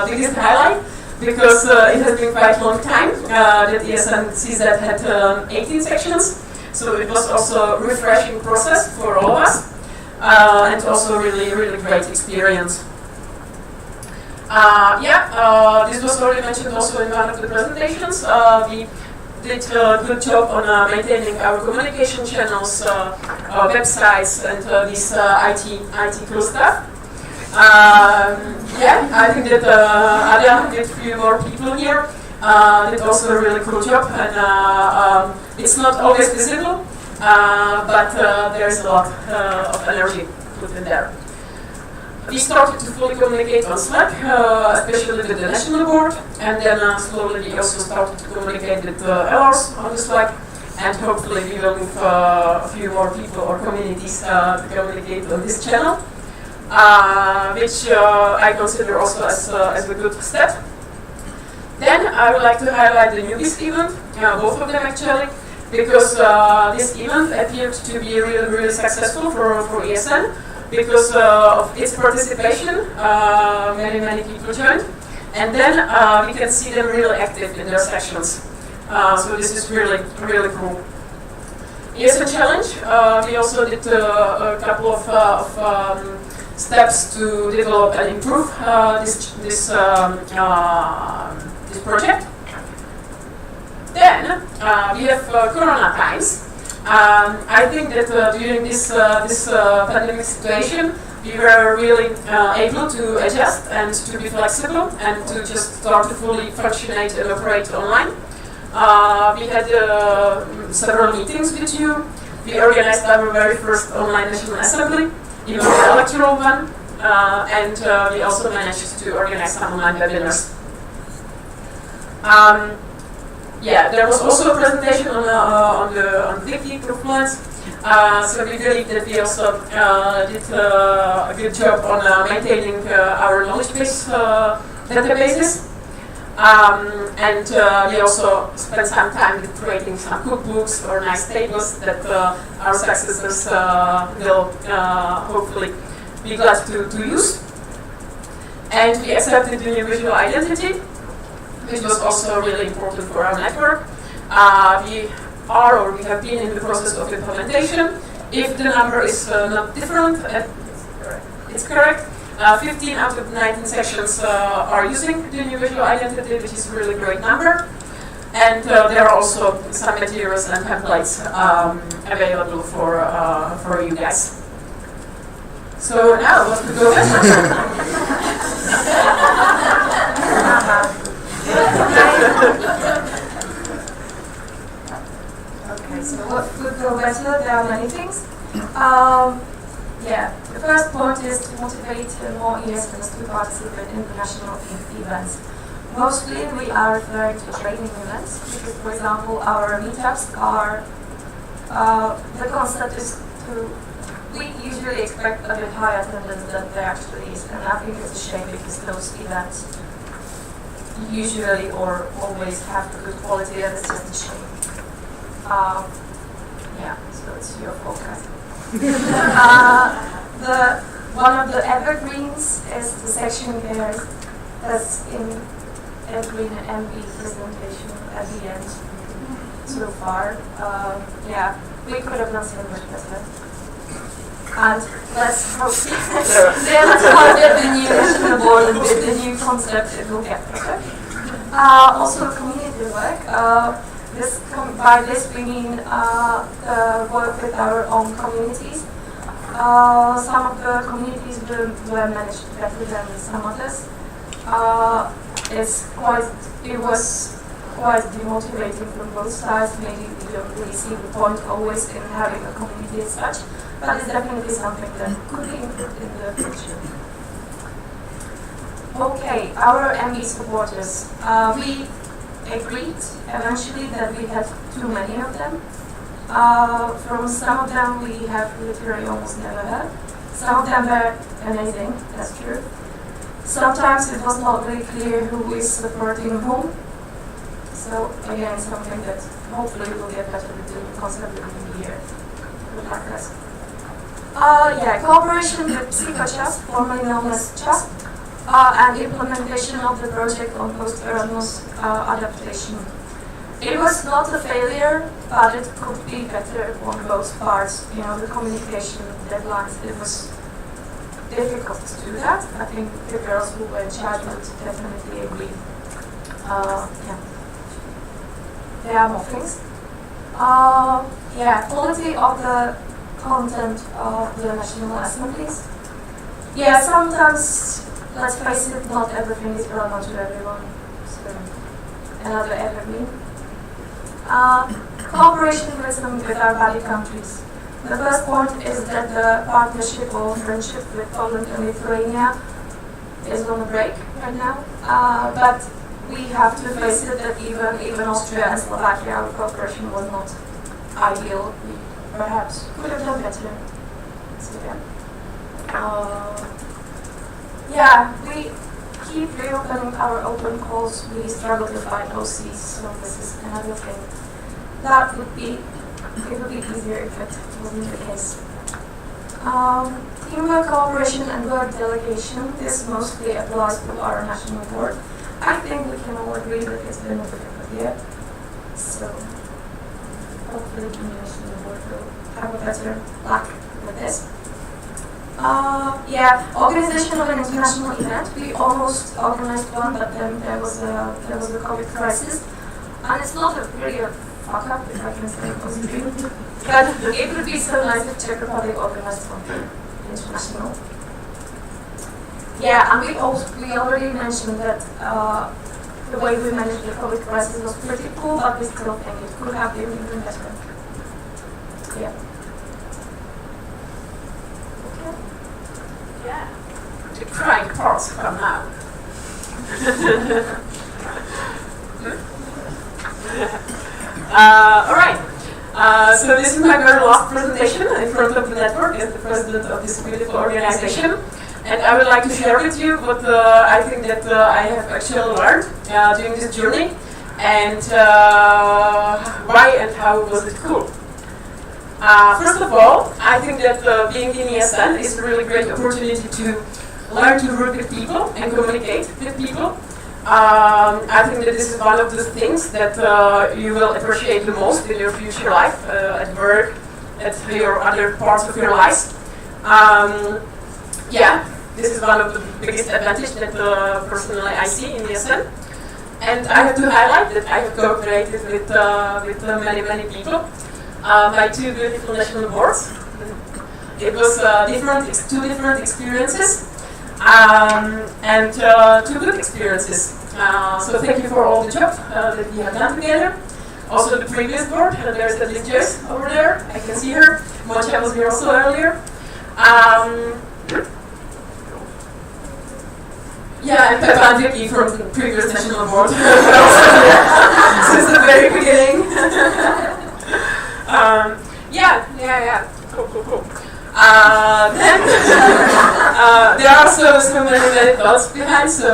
biggest highlights. because it has been quite a long time that ESN CZ had 18 sections. So it was also a refreshing process for all of us, and also really great experience. This was already mentioned also in one of the presentations. We did a good job on maintaining our communication channels, websites, and this IT cool stuff. I think that Adam did a few more people here did also a really cool job, and it's not always visible, but there's a lot of energy put in there. We started to fully communicate on Slack, especially with the national board, and then slowly we also started to communicate with LRs on the Slack, and hopefully we will move a few more people or communities to communicate on this channel, which I consider also as a good step. Then I would like to highlight the newbies event, both of them actually, because this event appeared to be really successful for ESN. Because of its participation, many people joined, and then we can see them really active in their sections. So this is really cool. ESN Challenge, we also did a couple of steps to develop and improve this project. Then we have Corona times. I think that during this pandemic situation, we were really able to adjust and to be flexible and to just start to fully functionate and operate online. We had several meetings with you. We organized our very first online National Assembly, even the electoral one, and we also managed to organize some online webinars. There was also a presentation on the Wiki improvements. So we believe that we also did a good job on maintaining our knowledge base databases. And we also spent some time with creating some cookbooks or nice tables that our successors will hopefully be glad to use. And we accepted the new visual identity, which was also really important for our network. We have been in the process of implementation. If the number is not different, it's correct. 15 out of 19 sections are using the new visual identity, which is a really great number. And there are also some materials and templates available for you guys. So now, what could go better? Okay, so what could go better? There are many things. The first point is to motivate more ESNs to participate in international events. Mostly we are referring to training events, because for example our meetups are, the concept is we usually expect a bit higher attendance than there actually is, and I think it's a shame because those events usually or always have a good quality, and it's just a shame. So it's your forecast. One of the evergreens is the section here that's in every MB presentation at the end so far. We could have done so much better. And let's hope that the new national board and with the new concept it will get better. Also community work. By this we mean work with our own communities. Some of the communities were managed better than some others. It was quite demotivating from both sides. Maybe we don't really see the point always in having a community as such, but it's definitely something that could be improved in the future. Okay, our MB supporters. We agreed eventually that we had too many of them. From some of them we have literally almost never heard. Some of them were amazing, that's true. Sometimes it was not really clear who is supporting whom. So again, something that hopefully will get better with the concept of the year. Good luck, guys. Cooperation with Psycho Trust, formerly known as Trust. and implementation of the project on post-Erasmus adaptation. It was not a failure, but it could be better on both parts. You know, the communication deadlines, it was difficult to do that. I think the girls who were in charge would definitely agree. Yeah. There are more things. Yeah, quality of the content of the National Assemblies. Yeah, sometimes, let's face it, not everything is relevant to everyone. So, another evergreen. Cooperation with our buddy countries. The first point is that the partnership or friendship with Poland and Lithuania is on a break right now. But we have to face it that even Austria and Slovakia, our cooperation was not ideal. We perhaps could have done better. So yeah, we keep reopening our open calls. We struggle to find OCs, so this is another thing. That would be, it would be easier if it wasn't the case. Teamwork, cooperation and work delegation, this mostly applies to our national board. I think we can all agree that it's been a difficult year. So hopefully the national board will have a better luck with this. Yeah, organization of an international event. We almost organized one, but then there was a COVID crisis, and it's not really a fuck up, if I can say positive. But it would be so nice if Czech Republic organized something international. Yeah, and we already mentioned that the way we managed the COVID crisis was pretty cool, but we still think it could have been even better. Yeah. Yeah, the crying parts come now. All right. So this is my very last presentation in front of the network as the president of this beautiful organization, and I would like to share with you what I think that I have actually learned during this journey, and why and how was it cool. First of all, I think that being in ESN is a really great opportunity to learn to work with people and communicate with people. I think that this is one of the things that you will appreciate the most in your future life, at work, at your other parts of your life. Yeah, this is one of the biggest advantages that personally I see in ESN. And I have to highlight that I have cooperated with many people. My two beautiful national boards. It was two different experiences, and two good experiences. So thank you for all the job that we have done together. Also the previous board, there's the Joyce over there, I can see her. Moncha was here also earlier. Yeah, and Peppa and Vicky from the previous national board. Since the very beginning. Yeah. Cool. Then there are also so many thoughts behind. So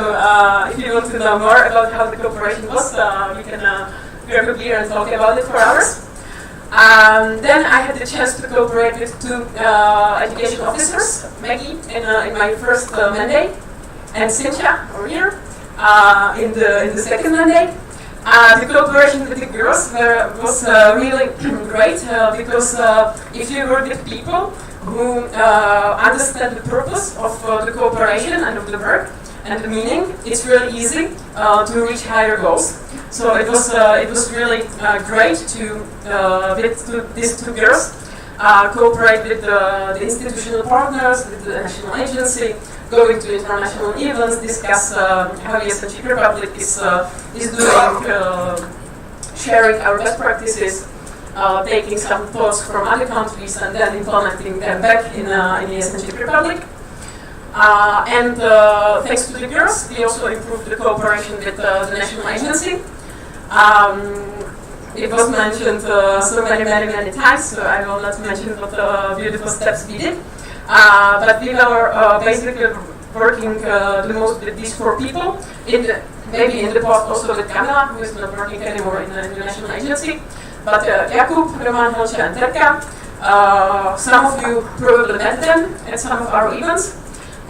if you want to know more about how the cooperation was, you can grab a beer and talk about it for hours. Then I had the chance to cooperate with two education officers, Maggie in my first mandate, and Cynthia over here in the second mandate. The cooperation with the girls was really great because if you work with people who understand the purpose of the cooperation and of the work and the meaning, it's really easy to reach higher goals. So it was really great to with these two girls cooperate with the institutional partners, with the national agency, going to international events, discuss how ESN Czech Republic is doing, sharing our best practices, taking some thoughts from other countries and then implementing them back in ESN Czech Republic. And thanks to the girls, we also improved the cooperation with the national agency. It was mentioned so many times, so I will not mention what beautiful steps we did. But we were basically working the most with these four people, maybe in the past also with Kamila, who is not working anymore in the national agency, but Jakub, Roman, Helča and Terka. Some of you probably met them at some of our events.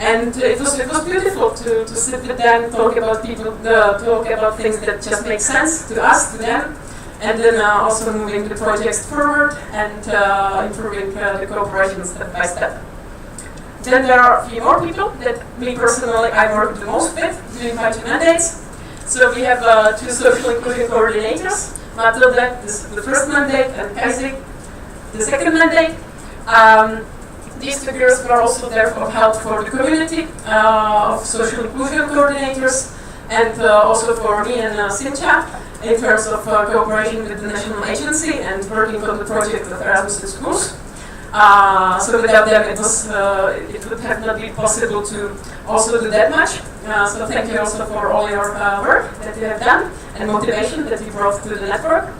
And it was beautiful to sit with them, talk about things that just make sense to us, to them, and then also moving the projects forward and improving the cooperation step by step. Then there are a few more people that me personally I work the most with during my 2 mandates. So we have 2 social inclusion coordinators, Matilda, the first mandate, and Kazik, the second mandate. These 2 girls were also there for help for the community of social inclusion coordinators, and also for me and Cynthia in terms of cooperation with the national agency and working on the project of Erasmus in schools. So without them it would have not been possible to also do that much. So thank you also for all your work that you have done and motivation that you brought to the network.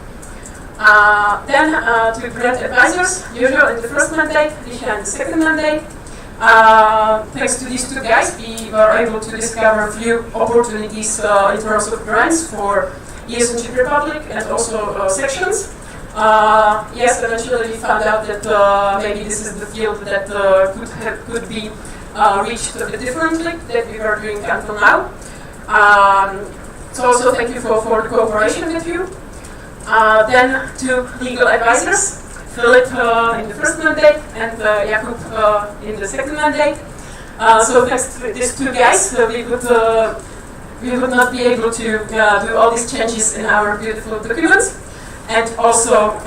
Then to grant advisors, usual in the first mandate, Risha in the second mandate. Thanks to these 2 guys, we were able to discover a few opportunities in terms of grants for ESN Czech Republic and also sections. Yes, eventually we found out that maybe this is the field that could be reached a bit differently than we were doing until now. So also thank you for the cooperation with you. Then 2 legal advisors, Philip in the first mandate and Jakub in the second mandate. So thanks to these 2 guys, we would not be able to do all these changes in our beautiful documents. And also,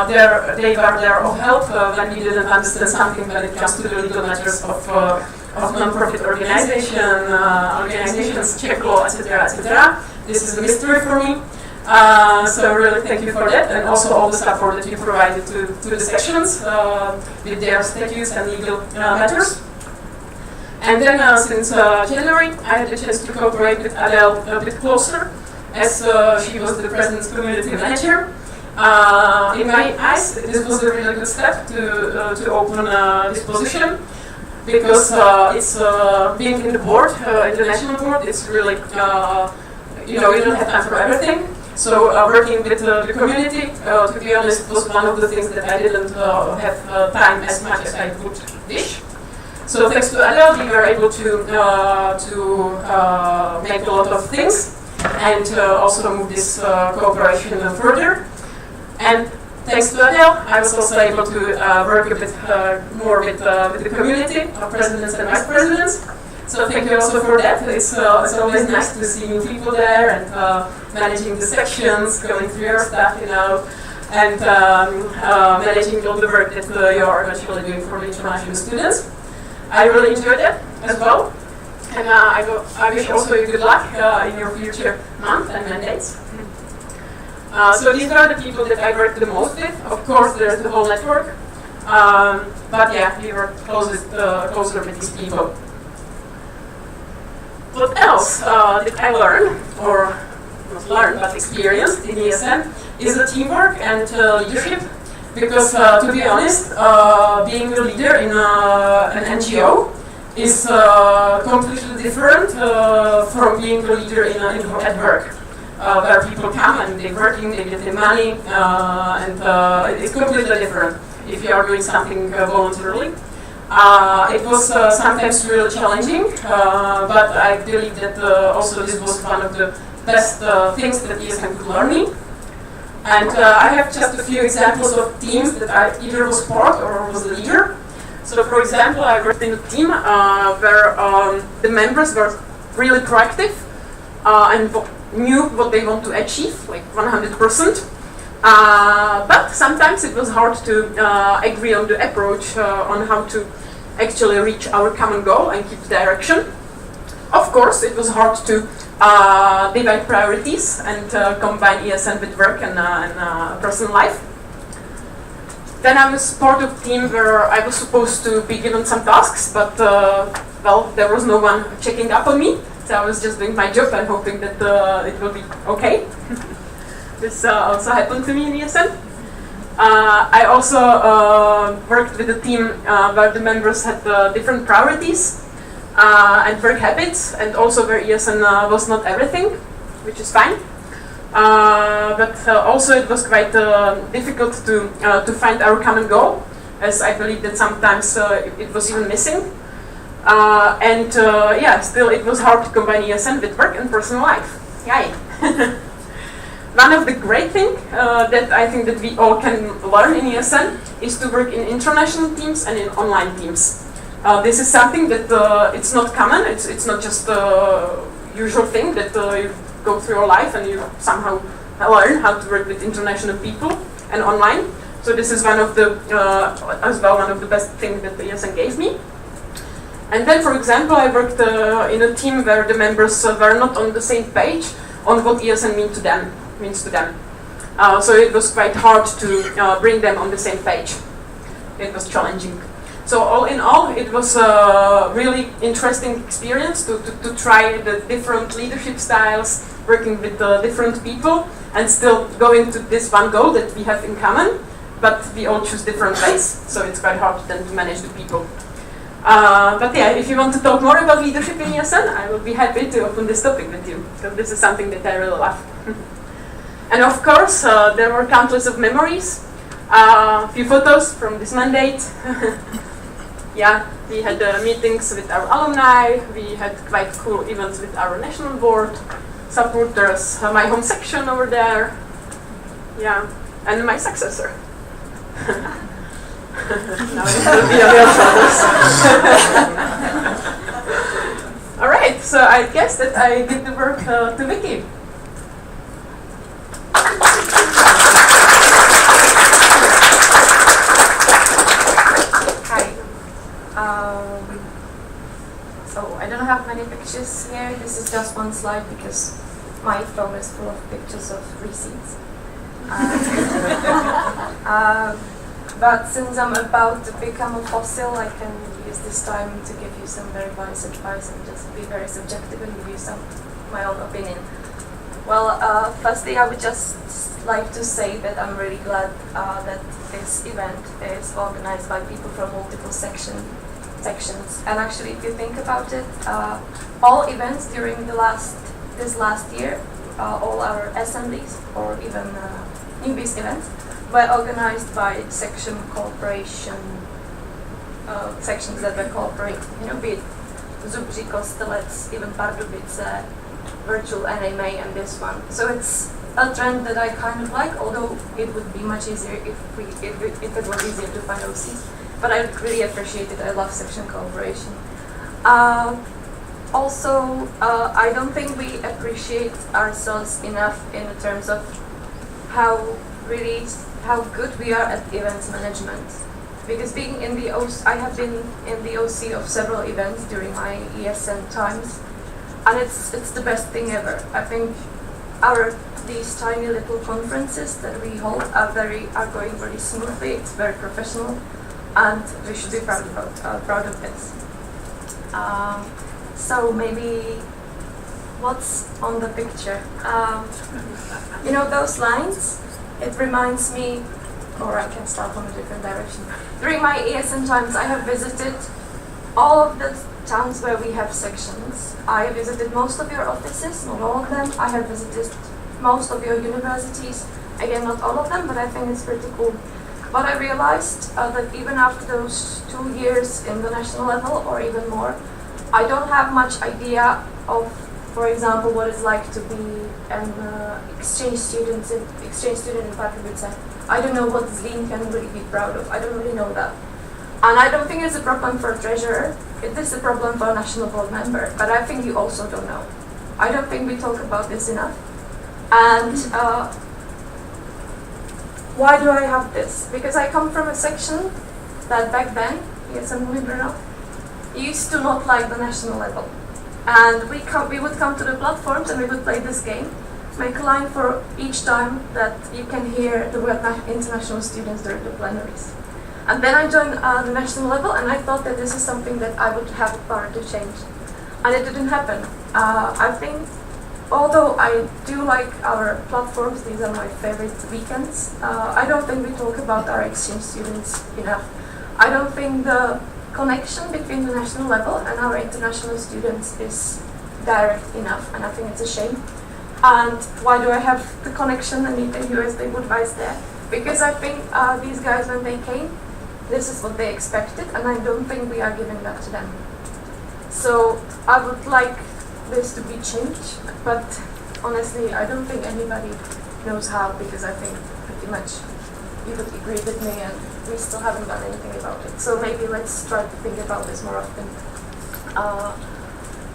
they were there of help when we didn't understand something when it comes to the legal matters of non-profit organizations, Czech law, etc., etc. This is a mystery for me. So really thank you for that, and also all the support that you provided to the sections with their statutes and legal matters. And then since January, I had the chance to cooperate with Adele a bit closer, as she was the President's community manager. In my eyes, this was a really good step to open this position, because it's being in the board, in the national board, it's really, you don't have time for everything. So working with the community, to be honest, was one of the things that I didn't have time as much as I would wish. So thanks to Adele, we were able to make a lot of things and also move this cooperation further. And thanks to Adele, I was also able to work a bit more with the community of presidents and vice presidents. So thank you also for that. It's always nice to see new people there and managing the sections, going through your stuff, and managing all the work that you are eventually doing for the international students. I really enjoyed that as well. And I wish also you good luck in your future month and mandates. So these are the people that I worked the most with. Of course, there's the whole network. But yeah, we were closer with these people. What else did I learn, or not learn, but experienced in ESN, is the teamwork and leadership. Because to be honest, being a leader in an NGO is completely different from being a leader at work, where people come and they're working, they get their money, and it's completely different if you are doing something voluntarily. It was sometimes really challenging, but I believe that also this was one of the best things that ESN could learn me. And I have just a few examples of teams that I either was part or was a leader. So for example, I worked in a team where the members were really proactive and knew what they want to achieve, like 100%. But sometimes it was hard to agree on the approach on how to actually reach our common goal and keep the direction. Of course, it was hard to divide priorities and combine ESN with work and personal life. Then I was part of a team where I was supposed to be given some tasks, but well, there was no one checking up on me, so I was just doing my job and hoping that it will be okay. This also happened to me in ESN. I also worked with a team where the members had different priorities and work habits, and also where ESN was not everything, which is fine. But also it was quite difficult to find our common goal, as I believe that sometimes it was even missing. Still it was hard to combine ESN with work and personal life. Yay! One of the great things that I think that we all can learn in ESN is to work in international teams and in online teams. This is something that it's not common. It's not just a usual thing that you go through your life and you somehow learn how to work with international people and online. So this is one of the one of the best things that the ESN gave me. And then, for example, I worked in a team where the members were not on the same page on what ESN means to them. So it was quite hard to bring them on the same page. It was challenging. So all in all, it was a really interesting experience to try the different leadership styles, working with different people, and still going to this one goal that we have in common, but we all choose different ways, so it's quite hard then to manage the people. If you want to talk more about leadership in ESN, I will be happy to open this topic with you, because this is something that I really love. And of course, there were countless of memories, a few photos from this mandate. Yeah, we had meetings with our alumni, we had quite cool events with our national board supporters, my home section over there, yeah, and my successor. Now it will be on your shoulders. Alright, so I guess that I give the work to Vicky. So I don't have many pictures here. This is just one slide because my phone is full of pictures of receipts. But since I'm about to become a fossil, I can use this time to give you some very wise advice and just be very subjective and give you my own opinion. Well, firstly, I would just like to say that I'm really glad that this event is organized by people from multiple sections. And actually, if you think about it, all events during this last year, all our assemblies or even newbies events were organized by section cooperation sections that were cooperating. Be it Zubří, Kostelec, even Pardubice, virtual NMA, and this one. So it's a trend that I kind of like, although it would be much easier if it was easier to find OCs. But I really appreciate it. I love section cooperation. Also, I don't think we appreciate ourselves enough in terms of how good we are at events management. Because being in the OC, I have been in the OC of several events during my ESN times, and it's the best thing ever. I think these tiny little conferences that we hold are going very smoothly. It's very professional, and we should be proud of this. So maybe what's on the picture? Those lines? It reminds me, or I can start from a different direction. During my ESN times, I have visited all of the towns where we have sections. I visited most of your offices, not all of them. I have visited most of your universities. Again, not all of them, but I think it's pretty cool. But I realized that even after those 2 years in the national level, or even more, I don't have much idea of, for example, what it's like to be an exchange student in Pardubice. I don't know what Zlín can really be proud of. I don't really know that. And I don't think it's a problem for a treasurer. It is a problem for a national board member. But I think you also don't know. I don't think we talk about this enough. And why do I have this? Because I come from a section that back then, ESN Brno, used to not like the national level. And we would come to the platforms and we would play this game, make a line for each time that you can hear the word international students during the plenaries. And then I joined the national level, and I thought that this is something that I would have the power to change. And it didn't happen. I think, although I do like our platforms, these are my favorite weekends, I don't think we talk about our exchange students enough. I don't think the connection between the national level and our international students is direct enough, and I think it's a shame. And why do I have the connection and the USD advice there? Because I think these guys, when they came, this is what they expected, and I don't think we are giving that to them. So I would like this to be changed, but honestly, I don't think anybody knows how, because I think pretty much you would agree with me, and we still haven't done anything about it. So maybe let's try to think about this more often.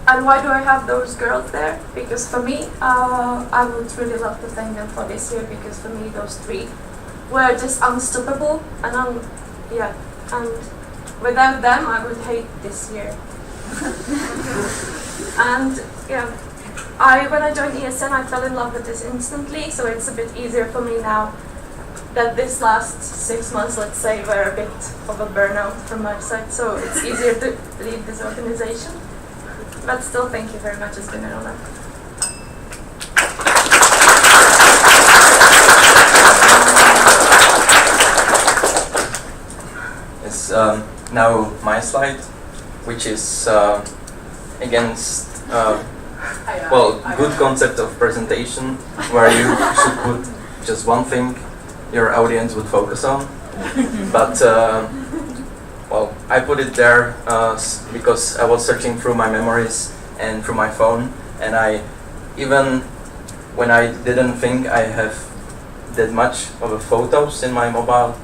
And why do I have those girls there? Because for me, I would really love to thank them for this year, because for me those three were just unstoppable, and and without them I would hate this year. And when I joined ESN, I fell in love with this instantly, so it's a bit easier for me now that this last 6 months, let's say, were a bit of a burnout from my side, so it's easier to leave this organization. But still, thank you very much, it's been an honor. It's now my slide, which is against good concept of presentation, where you should put just one thing your audience would focus on. But I put it there because I was searching through my memories and through my phone, and even when I didn't think I have that much of a photos in my mobile,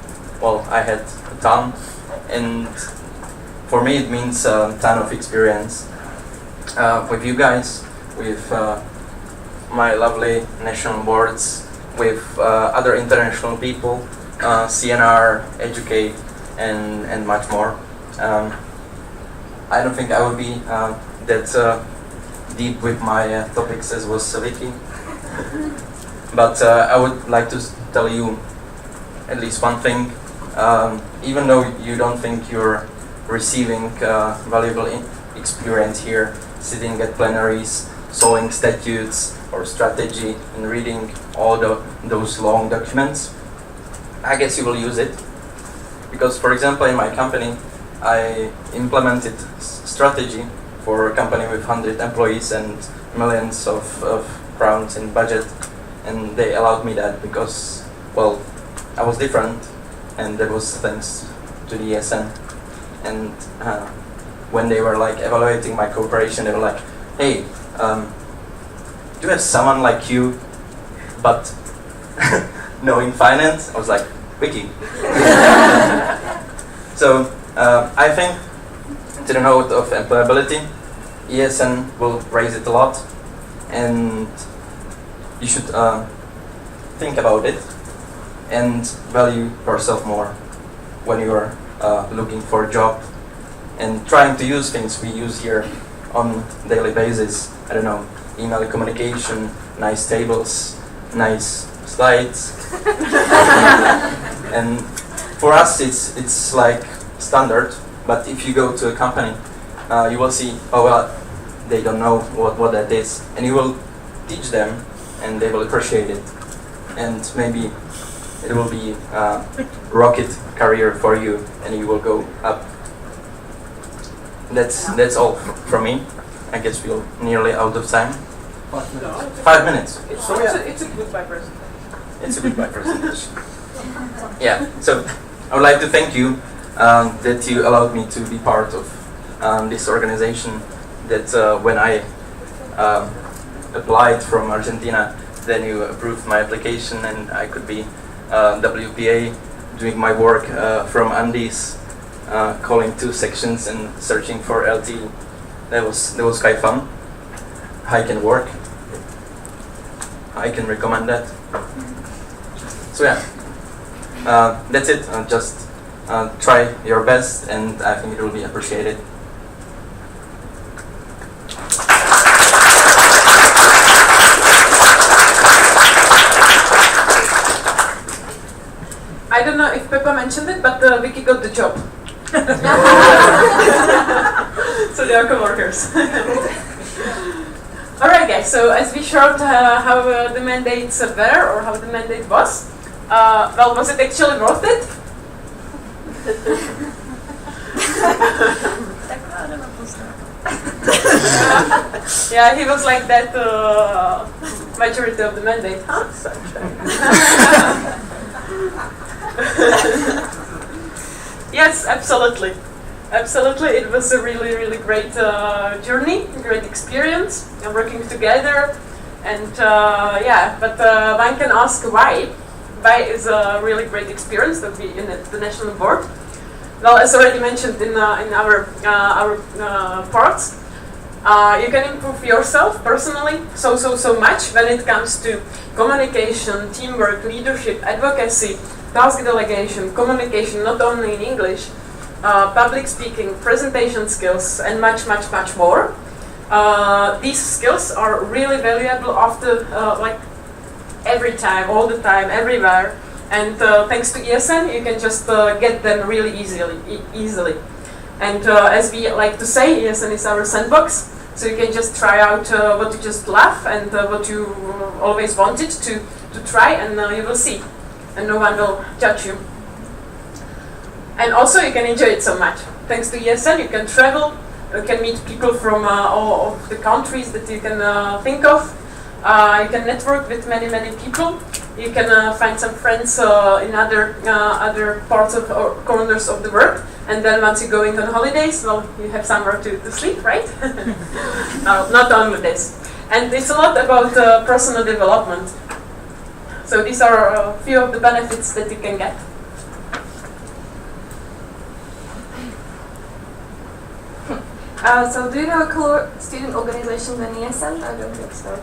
I had a ton, and for me it means a ton of experience with you guys, with my lovely national boards, with other international people, CNR, Educate, and much more. I don't think I will be that deep with my topics as was Vicky, but I would like to tell you at least one thing. Even though you don't think you're receiving valuable experience here, sitting at plenaries, solving statutes or strategy, and reading all those long documents, I guess you will use it. Because, for example, in my company, I implemented strategy for a company with 100 employees and millions of crowns in budget, and they allowed me that because, I was different, and that was thanks to the ESN. And when they were evaluating my cooperation, they were like, "Hey, do you have someone like you, but knowing finance?" I was like, "Wiki." So I think, to the note of employability, ESN will raise it a lot, and you should think about it and value yourself more when you are looking for a job and trying to use things we use here on daily basis. I don't know, email communication, nice tables, nice slides. And for us it's like standard, but if you go to a company, you will see, they don't know what that is, and you will teach them and they will appreciate it, and maybe it will be a rocket career for you and you will go up. That's all from me. I guess we're nearly out of time. 5 minutes. It's a goodbye presentation. It's a goodbye presentation. Yeah, so I would like to thank you that you allowed me to be part of this organization, that when I applied from Argentina, then you approved my application and I could be WPA, doing my work from Andes, calling 2 sections and searching for LT. That was quite fun. High can work. I can recommend that. So yeah, that's it. Just try your best, and I think it will be appreciated. I don't know if Peppa mentioned it, but Vicky got the job. So they are co-workers. Alright guys, so as we showed how the mandates were, or how the mandate was, was it actually worth it? Yeah, he was like that majority of the mandate, huh? Yes, absolutely. Absolutely, it was a really, really great journey, great experience, and working together. And but one can ask why. Why is a really great experience to be in the national board? Well, as already mentioned in our parts, you can improve yourself personally so much when it comes to communication, teamwork, leadership, advocacy, task delegation, communication not only in English, public speaking, presentation skills, and much more. These skills are really valuable after every time, all the time, everywhere. And thanks to ESN, you can just get them really easily. And as we like to say, ESN is our sandbox. So you can just try out what you just love and what you always wanted to try, and you will see. And no one will judge you. And also you can enjoy it so much. Thanks to ESN, you can travel, you can meet people from all of the countries that you can think of. You can network with many people. You can find some friends in other parts of or corners of the world. And then once you're going on holidays, well, you have somewhere to sleep, right? Not only this. And it's a lot about personal development. So these are a few of the benefits that you can get. So do you know cool student organizations in ESN? I don't think so.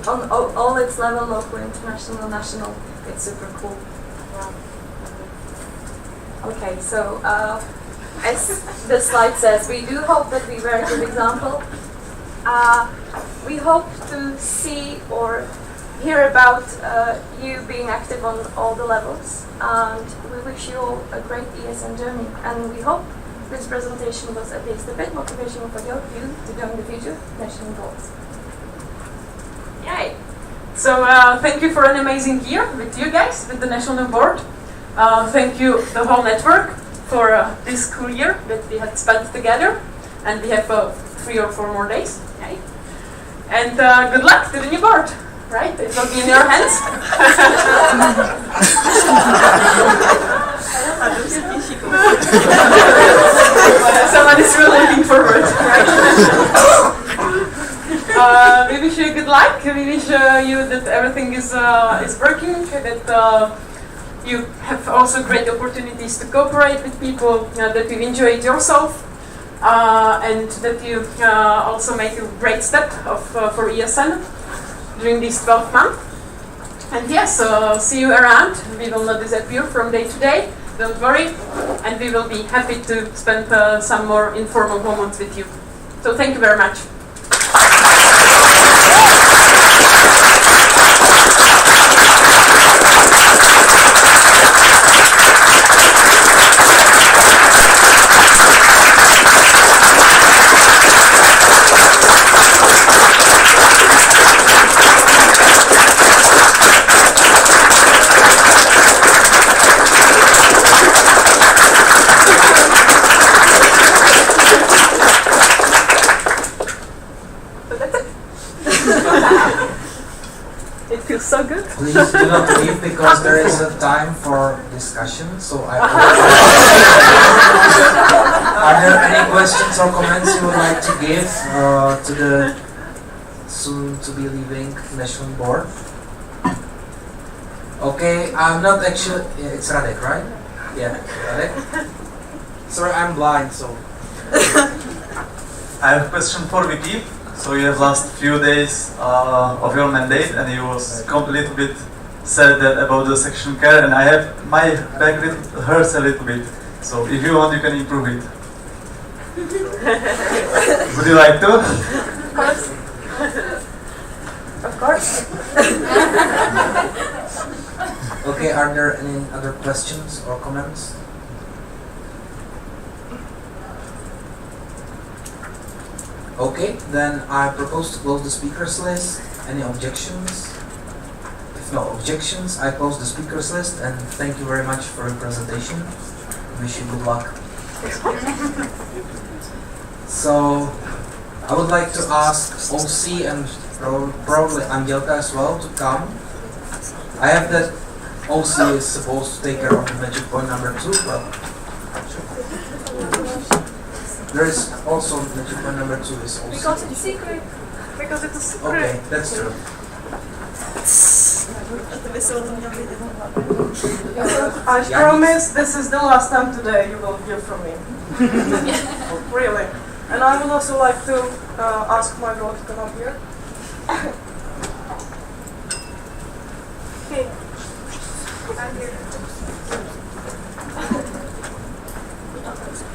On all its level, local, international, national, it's super cool. Okay, so as the slide says, we do hope that we were a good example. We hope to see or hear about you being active on all the levels, and we wish you all a great ESN journey, and we hope this presentation was at least a bit motivational for you to join the future national boards. Yay! So thank you for an amazing year with you guys, with the national board. Thank you, the whole network, for this cool year that we had spent together, and we have 3 or 4 more days. Yay! And good luck to the new board. Right? It will be in your hands. Someone is really looking forward. We wish you good luck. We wish you that everything is working, that you have also great opportunities to cooperate with people, that you enjoy it yourself, and that you also make a great step for ESN during these 12 months. And yes, see you around. We will not disappear from day to day, don't worry, and we will be happy to spend some more informal moments with you. So thank you very much. It feels so good. Please do not leave because there is a time for discussion. So are there any questions or comments you would like to give to the soon to be leaving national board? Okay, I'm not actually. It's Radek, right? Yeah, Radek. Sorry, I'm blind, so. I have a question for Vicky. So you have last few days of your mandate, and you was completely bit said that about the section care, and I have my back hurts a little bit. So if you want, you can improve it. Would you like to? Of course. Of course. Okay, are there any other questions or comments? Okay, then I propose to close the speakers list. Any objections? If no objections, I close the speakers list, and thank you very much for your presentation. Wish you good luck. So, I would like to ask OC and probably Angelka as well to come. I have that OC is supposed to take care of the magic point number 2, but there is also magic point number 2 is OC. Because it's secret. Because it's a secret. Okay, that's true. I promise this is the last time today you will hear from me. Really. And I would also like to ask my girl to come up here. Okay. I'm here.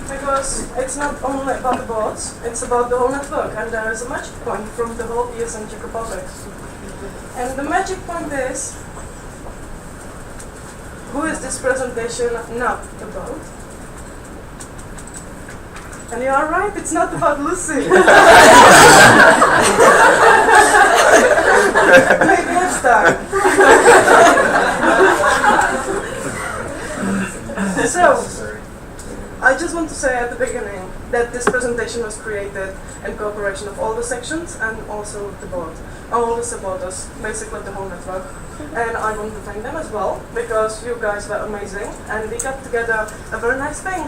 Because it's not only about the boards, it's about the whole network, and there is a magic point from the whole ESN Czech Republic. And the magic point is, who is this presentation not about? And you are right, it's not about Lucy. Maybe next time. So, I just want to say at the beginning that this presentation was created in cooperation of all the sections and also the board, all the supporters, basically the whole network. And I want to thank them as well, because you guys were amazing and we got together a very nice thing.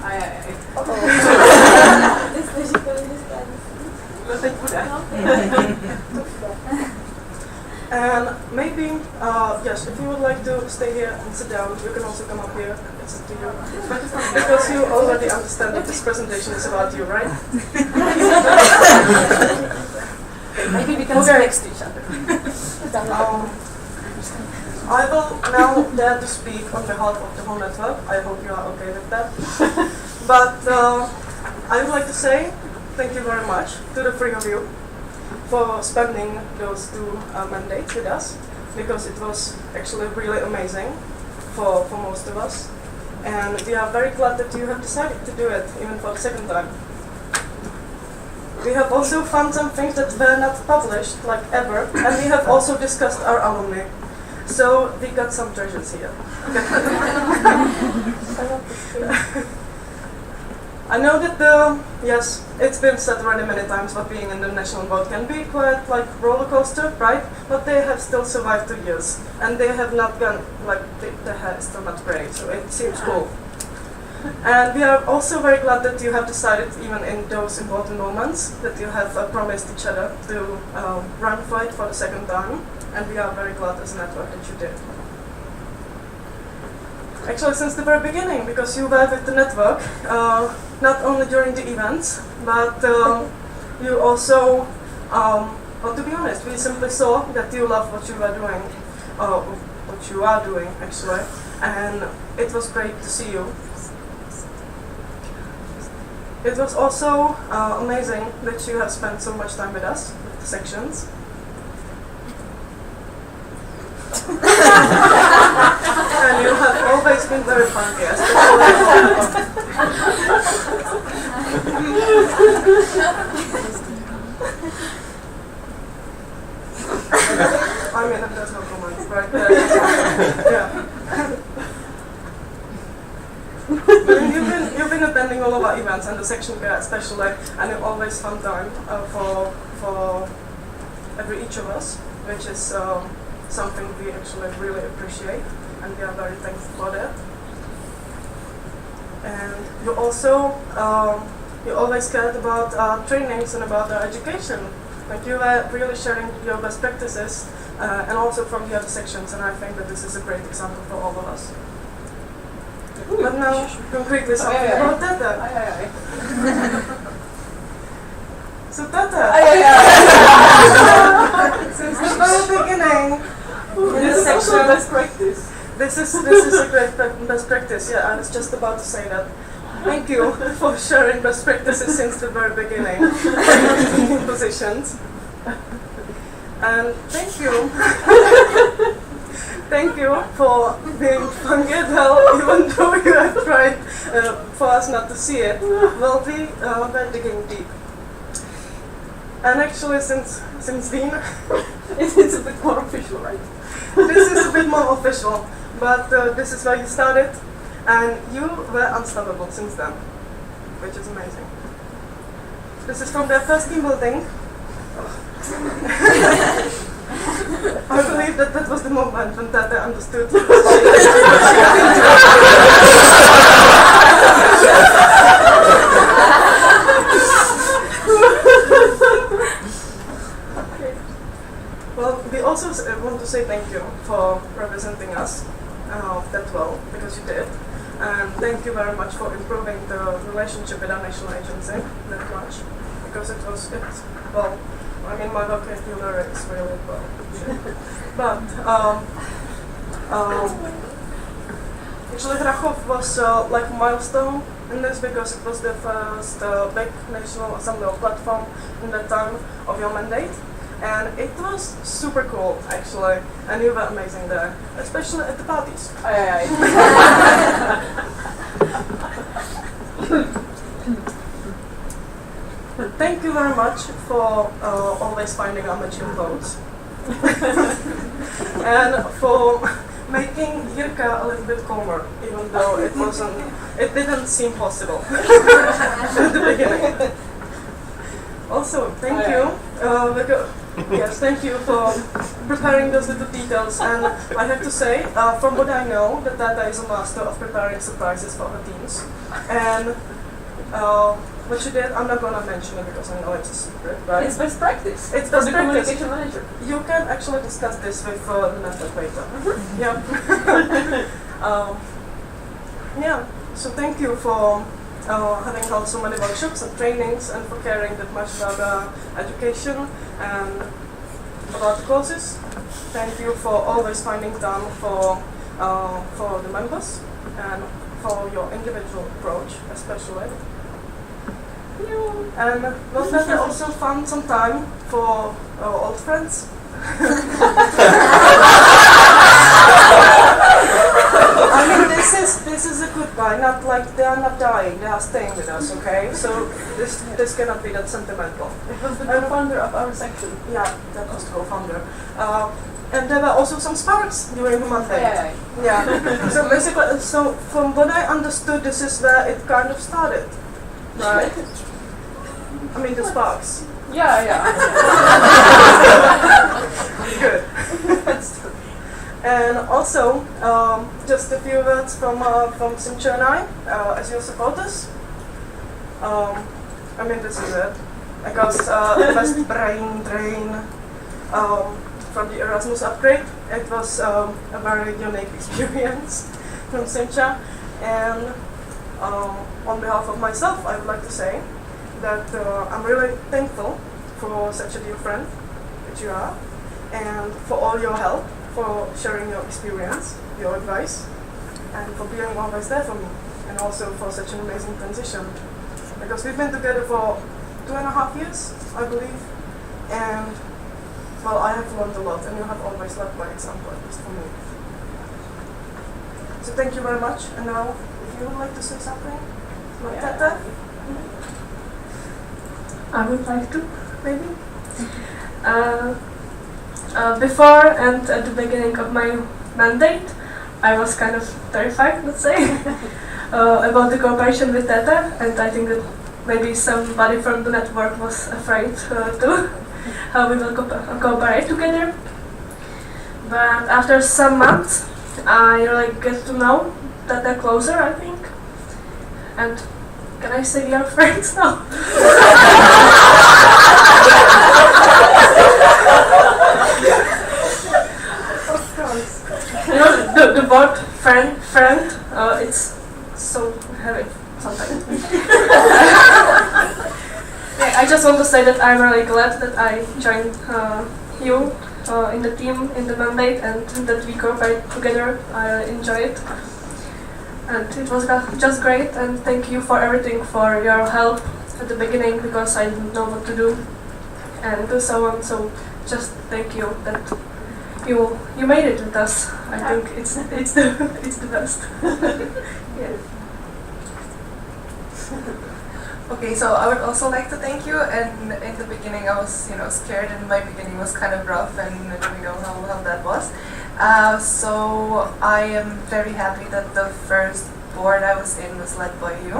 And maybe, yes, if you would like to stay here and sit down, you can also come up here. It's up to you. Because you already understand that this presentation is about you, right? Maybe we can sit next to each other. I will now dare to speak on behalf of the whole network. I hope you are okay with that. But I would like to say thank you very much to the three of you for spending those 2 mandates with us, because it was actually really amazing for most of us. And we are very glad that you have decided to do it, even for the second time. We have also found some things that were not published, like ever, and we have also discussed our alumni. So we got some treasures here. I know that yes, it's been said already many times, but being in the national board can be quite like roller coaster, right? But they have still survived 2 years, and they have not gone like the hair is still not grey, so it seems cool. And we are also very glad that you have decided, even in those important moments, that you have promised each other to run for it for the second time, and we are very glad as a network that you did. Actually, since the very beginning, because you were with the network, not only during the events, but you also, well, to be honest, we simply saw that you love what you were doing, what you are doing, actually, and it was great to see you. It was also amazing that you have spent so much time with us, with the sections. And you have always been very funny, I mean, there's no comment right there. Yeah. You've been attending all of our events and the section care especially, and you always found time for each of us, which is something we actually really appreciate, and we are very thankful for that. And you also, you always cared about our trainings and about our education. Like you were really sharing your best practices, and also from the other sections, and I think that this is a great example for all of us. But now, concretely something about Tata. So Tata, since the very beginning, this section, best practice. This is a great best practice. Yeah, I was just about to say that. Thank you for sharing best practices since the very beginning in positions. And thank you. Thank you for being funny as hell, even though you have tried for us not to see it. Well, we're digging deep. And actually, since then, it's a bit more official, right? This is a bit more official, but this is where you started, and you were unstoppable since then, which is amazing. This is from their first team building. I believe that was the moment when Tata understood. Well, we also want to say thank you for representing us that well, because you did. And thank you very much for improving the relationship with our national agency that much. Because well, I mean, my vocabulary is really well. But actually Hrachov was like a milestone in this because it was the first big national assembly platform in that time of your mandate. And it was super cool, actually, and you were amazing there, especially at the parties. Thank you very much for always finding our matching votes. And for making Jirka a little bit calmer, even though it didn't seem possible at the beginning. Also, thank you. Yes, thank you for preparing those little details. And I have to say, from what I know, that Tata is a master of preparing surprises for her teams. And what she did, I'm not going to mention it because I know it's a secret, right? It's best practice. It's for best the practice. communication manager. You can actually discuss this with the network later. Yeah. Yeah. So thank you for having held so many workshops and trainings and for caring that much about education and about the courses. Thank you for always finding time for the members and for your individual approach, especially. And wasn't that also found some time for our old friends? I mean, this is a goodbye. Not like they are not dying; they are staying with us. Okay, so this cannot be that sentimental. It was the co-founder of our section. Yeah, that was the co-founder. And there were also some sparks during the mandate. Yeah. So basically, so from what I understood, this is where it kind of started, right? I mean, the sparks. Yeah. Good. And also, just a few words from Simcha and I, as your supporters. I mean, this is it. Because best brain drain from the Erasmus upgrade. It was a very unique experience from Simcha. And on behalf of myself, I would like to say that I'm really thankful for such a dear friend that you are, and for all your help, for sharing your experience, your advice, and for being always there for me, and also for such an amazing transition. Because we've been together for 2.5 years, I believe, and well, I have learned a lot, and you have always led by example, at least for me. So thank you very much, and now, if you would like to say something about Tata? I would like to, maybe. Before and at the beginning of my mandate, I was kind of terrified, let's say, about the cooperation with Tata, and I think that maybe somebody from the network was afraid too, how we will cooperate together. But after some months, I really get to know Tata closer, I think. And can I say we are friends now? Of course. You know, the word friend, it's so heavy sometimes. Yeah, I just want to say that I'm really glad that I joined you in the team, in the mandate, and that we cooperate together. I enjoy it. And it was just great, and thank you for everything, for your help at the beginning, because I didn't know what to do, and so on. So just thank you that you made it with us. I think it's the best. Yeah. Okay, so I would also like to thank you. And in the beginning, I was scared, and my beginning was kind of rough, and we know how that was. So I am very happy that the first board I was in was led by you.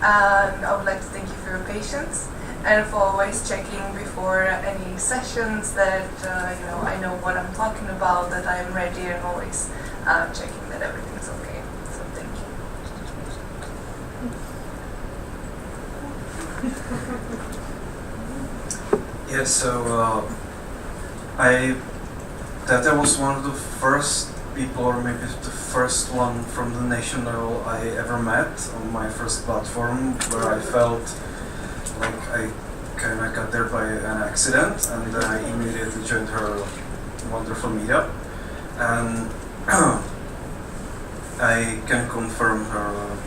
And I would like to thank you for your patience and for always checking before any sessions that I know what I'm talking about, that I'm ready, and always checking that everything's okay. So thank you. Yeah, so Tete was one of the first people, or maybe the first one from the national I ever met on my first platform, where I felt like I kind of got there by an accident, and then I immediately joined her wonderful meetup, and I can confirm her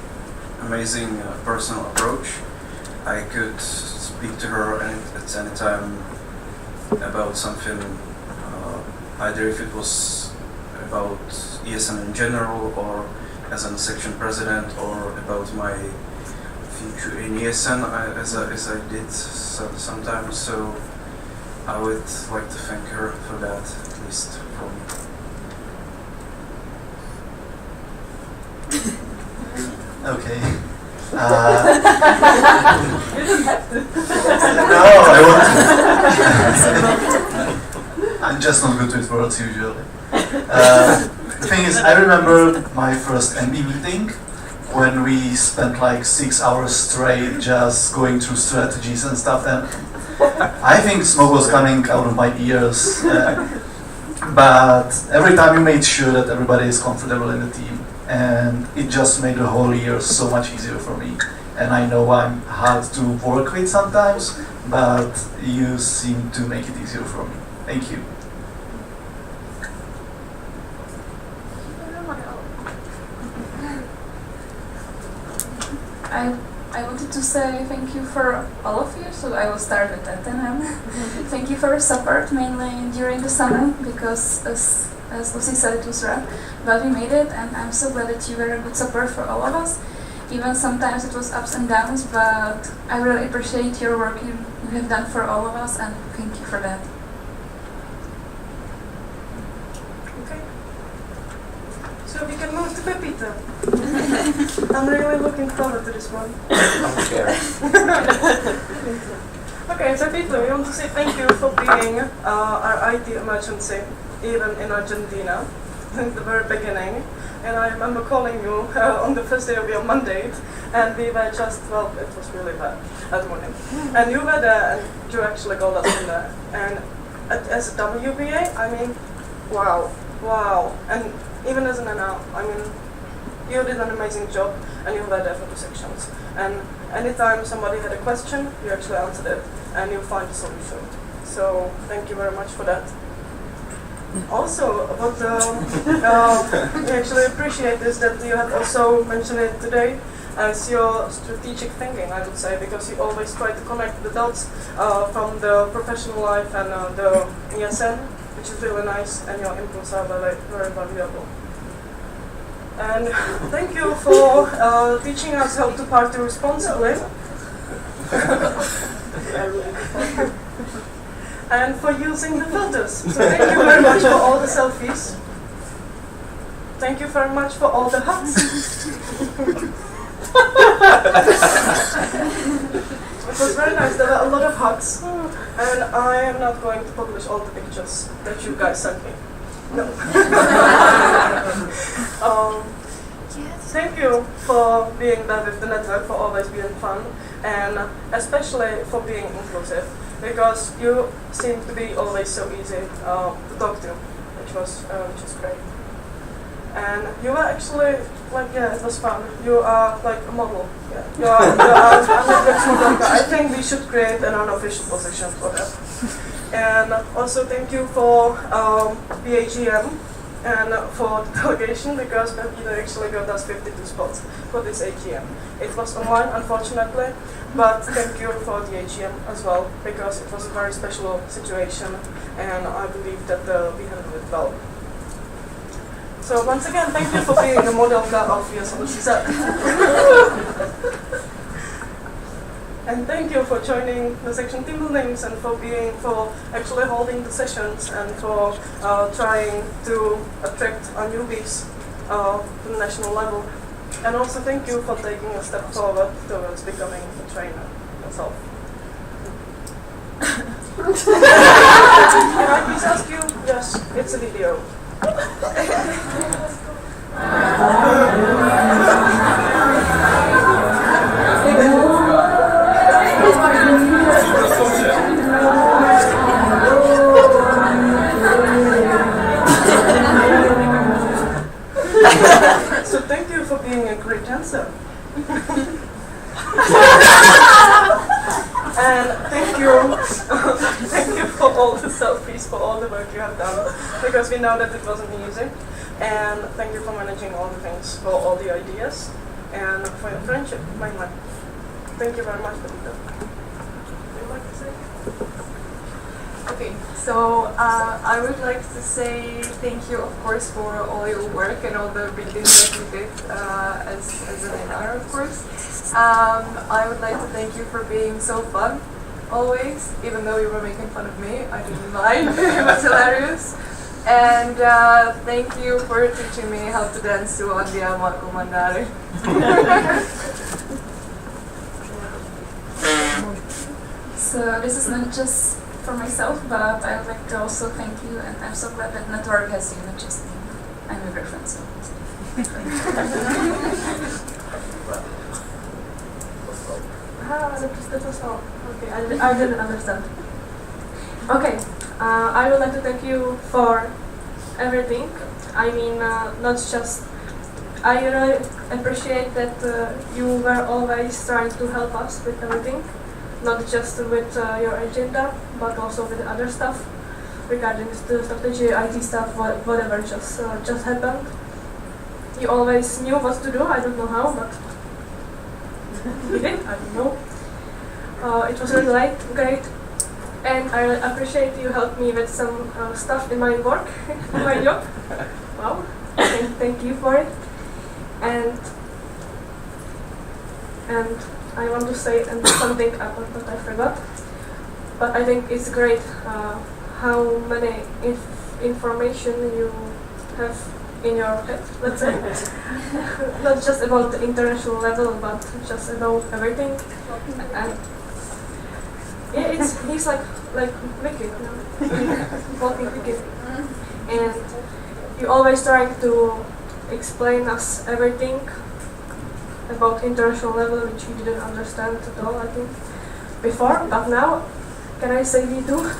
amazing personal approach. I could speak to her at any time about something, either if it was about ESN in general, or as a section president, or about my future in ESN, as I did sometimes. So I would like to thank her for that, at least for me. Okay. You didn't have to. No, I want to. I'm just not good with words usually. The thing is, I remember my first MB meeting when we spent like 6 hours straight just going through strategies and stuff, and I think smoke was coming out of my ears. But every time we made sure that everybody is comfortable in the team, and it just made the whole year so much easier for me. And I know I'm hard to work with sometimes, but you seem to make it easier for me. Thank you. I wanted to say thank you for all of you, so I will start with that then. Thank you for your support, mainly during the summer, because as Lucy said, it was rough, but we made it, and I'm so glad that you were a good support for all of us. Even sometimes it was ups and downs, but I really appreciate your work you have done for all of us, and thank you for that. Okay. So we can move to Pepita. I'm really looking forward to this one. Okay, Pepita, we want to say thank you for being our IT emergency, even in Argentina, in the very beginning. And I remember calling you on the first day of your mandate, and we were just, well, it was really bad that morning. And you were there, and you actually got us in there. And as a WBA, I mean, wow. And even as an NL, I mean, you did an amazing job, and you were there for the sections. And anytime somebody had a question, you actually answered it, and you find a solution. So thank you very much for that. Also, what we actually appreciate is that you have also mentioned it today as your strategic thinking, I would say, because you always try to connect the dots from the professional life and the ESN, which is really nice, and your inputs are very, very valuable. And thank you for teaching us how to party responsibly. And for using the filters. So thank you very much for all the selfies. Thank you very much for all the hugs. It was very nice. There were a lot of hugs. And I am not going to publish all the pictures that you guys sent me. No. Thank you for being there with the network, for always being fun, and especially for being inclusive, because you seem to be always so easy to talk to, which was great. And you were actually like, yeah, it was fun. You are like a model. Yeah. You are model. I think we should create an unofficial position for that. And also thank you for BAGM and for the delegation, because Pepita actually got us 52 spots for this AGM. It was online, unfortunately, but thank you for the AGM as well, because it was a very special situation, and I believe that we handled it well. So once again, thank you for being a model girl of ESN CZ. And thank you for joining the section team buildings, and for actually holding the sessions, and for trying to attract our newbies to the national level. And also thank you for taking a step forward towards becoming a trainer yourself. Can I please ask you? Yes, it's a video. So thank you for being a great dancer. And thank you for all the selfies, for all the work you have done, because we know that it wasn't easy. And thank you for managing all the things, for all the ideas, and for your friendship, mainly. Thank you very much, Benita. Would you like to say? Okay, so I would like to say thank you, of course, for all your work and all the reading that you did as an NR, of course. I would like to thank you for being so fun, always, even though you were making fun of me. I didn't mind, it was hilarious. And thank you for teaching me how to dance to Andiamo Ako Mandare. So this is not just for myself, but I would like to also thank you, and I'm so glad that network has you, not just me. I'm your girlfriend, so. That was all. Okay, I didn't understand. Okay, I would like to thank you for everything. I mean, not just. I really appreciate that you were always trying to help us with everything, not just with your agenda, but also with other stuff regarding the strategy, IT stuff, whatever just happened. You always knew what to do. I don't know how, but you did. I don't know. It was really great, and I really appreciate you helped me with some stuff in my work, in my job. Wow, thank you for it. And I want to say something that I forgot, but I think it's great how many information you have in your head, let's say. Not just about the international level, but just about everything. And yeah, he's like wicked, walking wicked. And you always trying to explain us everything about international level, which we didn't understand at all, I think, before. But now, can I say we do?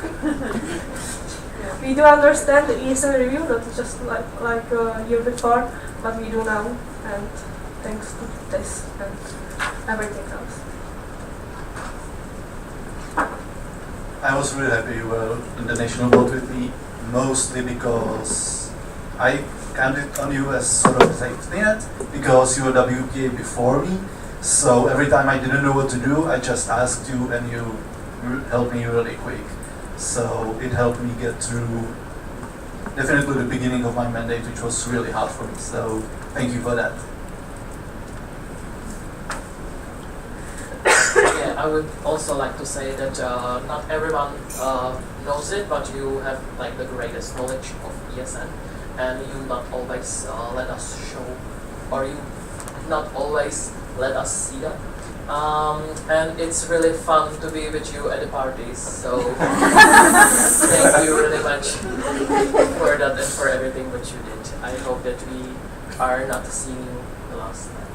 We do understand the ESN review, not just like year before, but we do now, and thanks to this and everything else. I was really happy you were in the national board with me, mostly because I counted on you as sort of a safety net, because you were WPA before me, so every time I didn't know what to do, I just asked you and you helped me really quick. So it helped me get through definitely the beginning of my mandate, which was really hard for me, so thank you for that. Yeah, I would also like to say that not everyone knows it, but you have like the greatest knowledge of ESN, and you not always let us show, or you not always let us see that. And it's really fun to be with you at the parties, so thank you really much for that and for everything that you did. I hope that we are not seeing you the last time.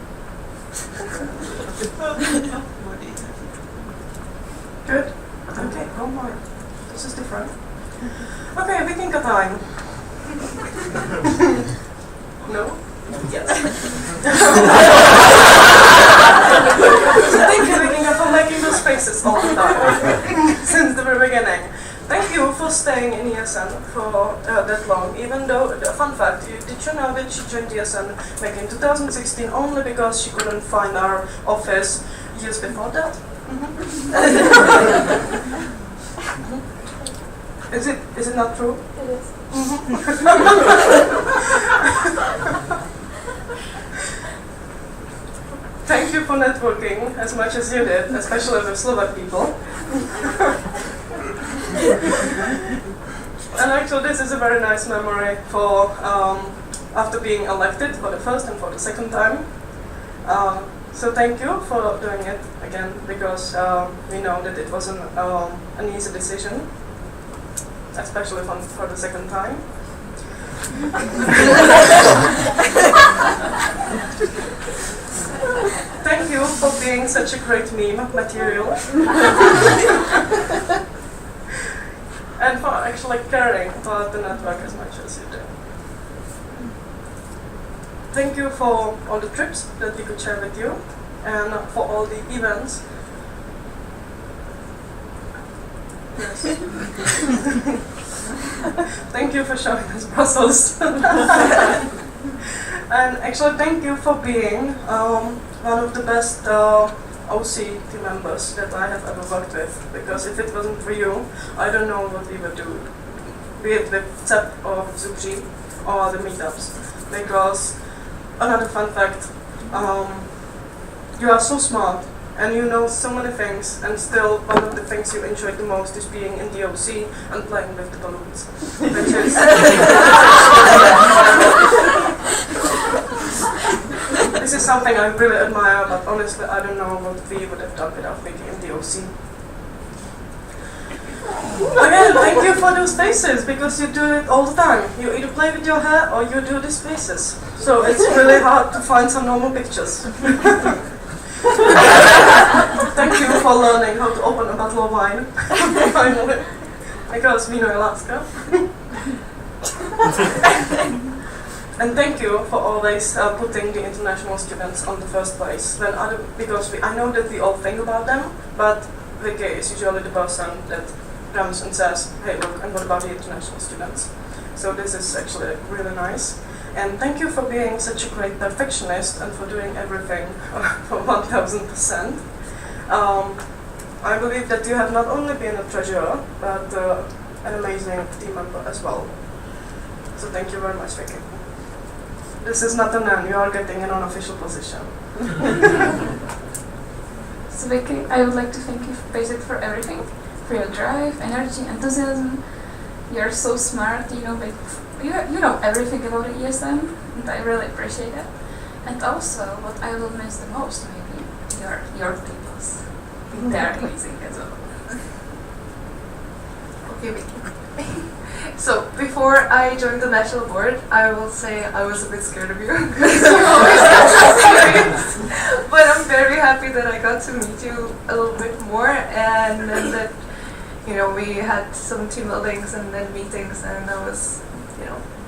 Good. Okay, one more. This is different. Okay, Vikinka time. No? Yes. Thank you, Vikinka, for making those faces all the time since the very beginning. Thank you for staying in ESN for that long, even though, fun fact, did you know that she joined ESN back in 2016 only because she couldn't find our office years before that? Is it not true? It is. Thank you for networking as much as you did, especially with Slovak people. And actually this is a very nice memory for after being elected for the first and for the second time. So thank you for doing it again, because we know that it wasn't an easy decision, especially for the second time. Thank you for being such a great meme material. And for actually caring about the network as much as you do. Thank you for all the trips that we could share with you, and for all the events. Yes. Thank you for showing us Brussels. And actually thank you for being one of the best OC team members that I have ever worked with, because if it wasn't for you, I don't know what we would do, be it with CEP or Zubji or the meetups. Because another fun fact, you are so smart and you know so many things, and still one of the things you enjoy the most is being in the OC and playing with the balloons, which is this is something I really admire, but honestly I don't know what we would have done without Vicky in the OC. Again, thank you for those faces, because you do it all the time. You either play with your hair or you do these faces. So it's really hard to find some normal pictures. Thank you for learning how to open a bottle of wine, finally, because we know Alaska. And thank you for always putting the international students on the first place. Because I know that we all think about them, but Vicky is usually the person that comes and says, hey look, and what about the international students? So this is actually really nice. And thank you for being such a great perfectionist and for doing everything for 1000%. I believe that you have not only been a treasurer, but an amazing team member as well. So thank you very much, Vicky. This is not a nun, you are getting an unofficial position. So Vicky, I would like to thank you basically for everything, for your drive, energy, enthusiasm. You're so smart, you know everything about the ESN, and I really appreciate it. And also, what I will miss the most, maybe, your peoples. They're amazing as well. Okay, Vicky. So, before I joined the national board, I will say I was a bit scared of you, because you always have experience. But I'm very happy that I got to meet you a little bit more, and then that, we had some team buildings and then meetings, and I was,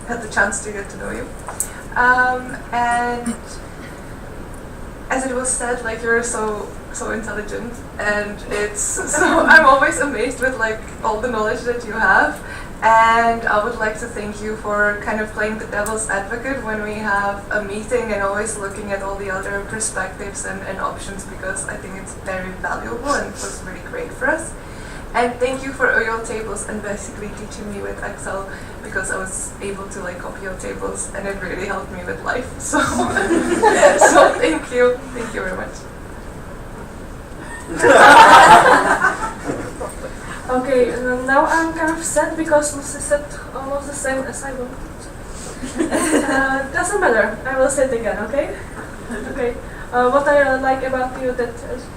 had the chance to get to know you. And as it was said, you're so intelligent, and I'm always amazed with all the knowledge that you have. And I would like to thank you for kind of playing the devil's advocate when we have a meeting and always looking at all the other perspectives and options, because I think it's very valuable and it was really great for us. And thank you for your tables and basically teaching me with Excel, because I was able to copy your tables and it really helped me with life. So, so thank you very much. Okay, now I'm kind of sad because Lucy said almost the same as I wanted. Doesn't matter, I will say it again, okay? Okay. What I like about you that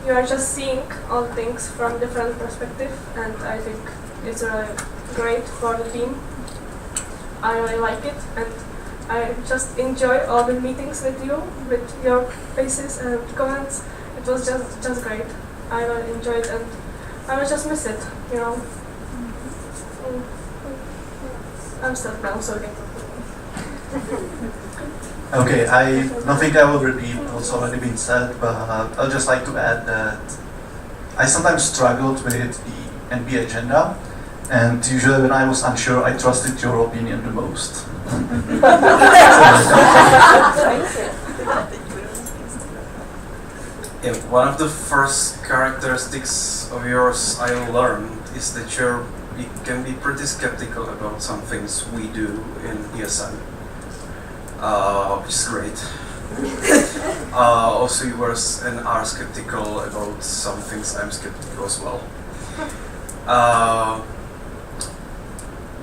you are just seeing all things from different perspectives, and I think it's really great for the team. I really like it, and I just enjoy all the meetings with you, with your faces and comments. It was just great. I really enjoyed it, and I will just miss it, I'm sad now, so okay. Okay, I don't think I will repeat what's already been said, but I'd just like to add that I sometimes struggled with the NB agenda, and usually when I was unsure, I trusted your opinion the most. Yeah, one of the first characteristics of yours I learned is that you can be pretty skeptical about some things we do in ESN. Which is great. Also, you were and are skeptical about some things I'm skeptical as well.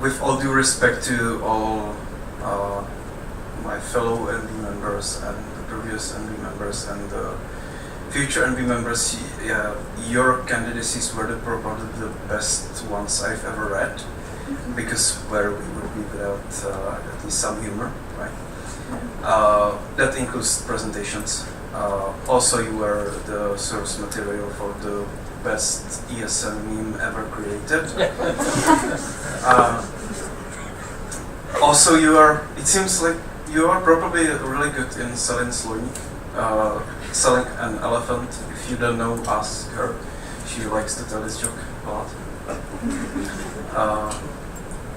With all due respect to all my fellow NB members and the previous NB members and the future NB members, your candidacies were probably the best ones I've ever read, because where we would be without at least some humor, right? That includes presentations. Also, you were the source material for the best ESN meme ever created. Also, it seems like you are probably really good in selling slonik, selling an elephant. If you don't know, ask her. She likes to tell this joke a lot.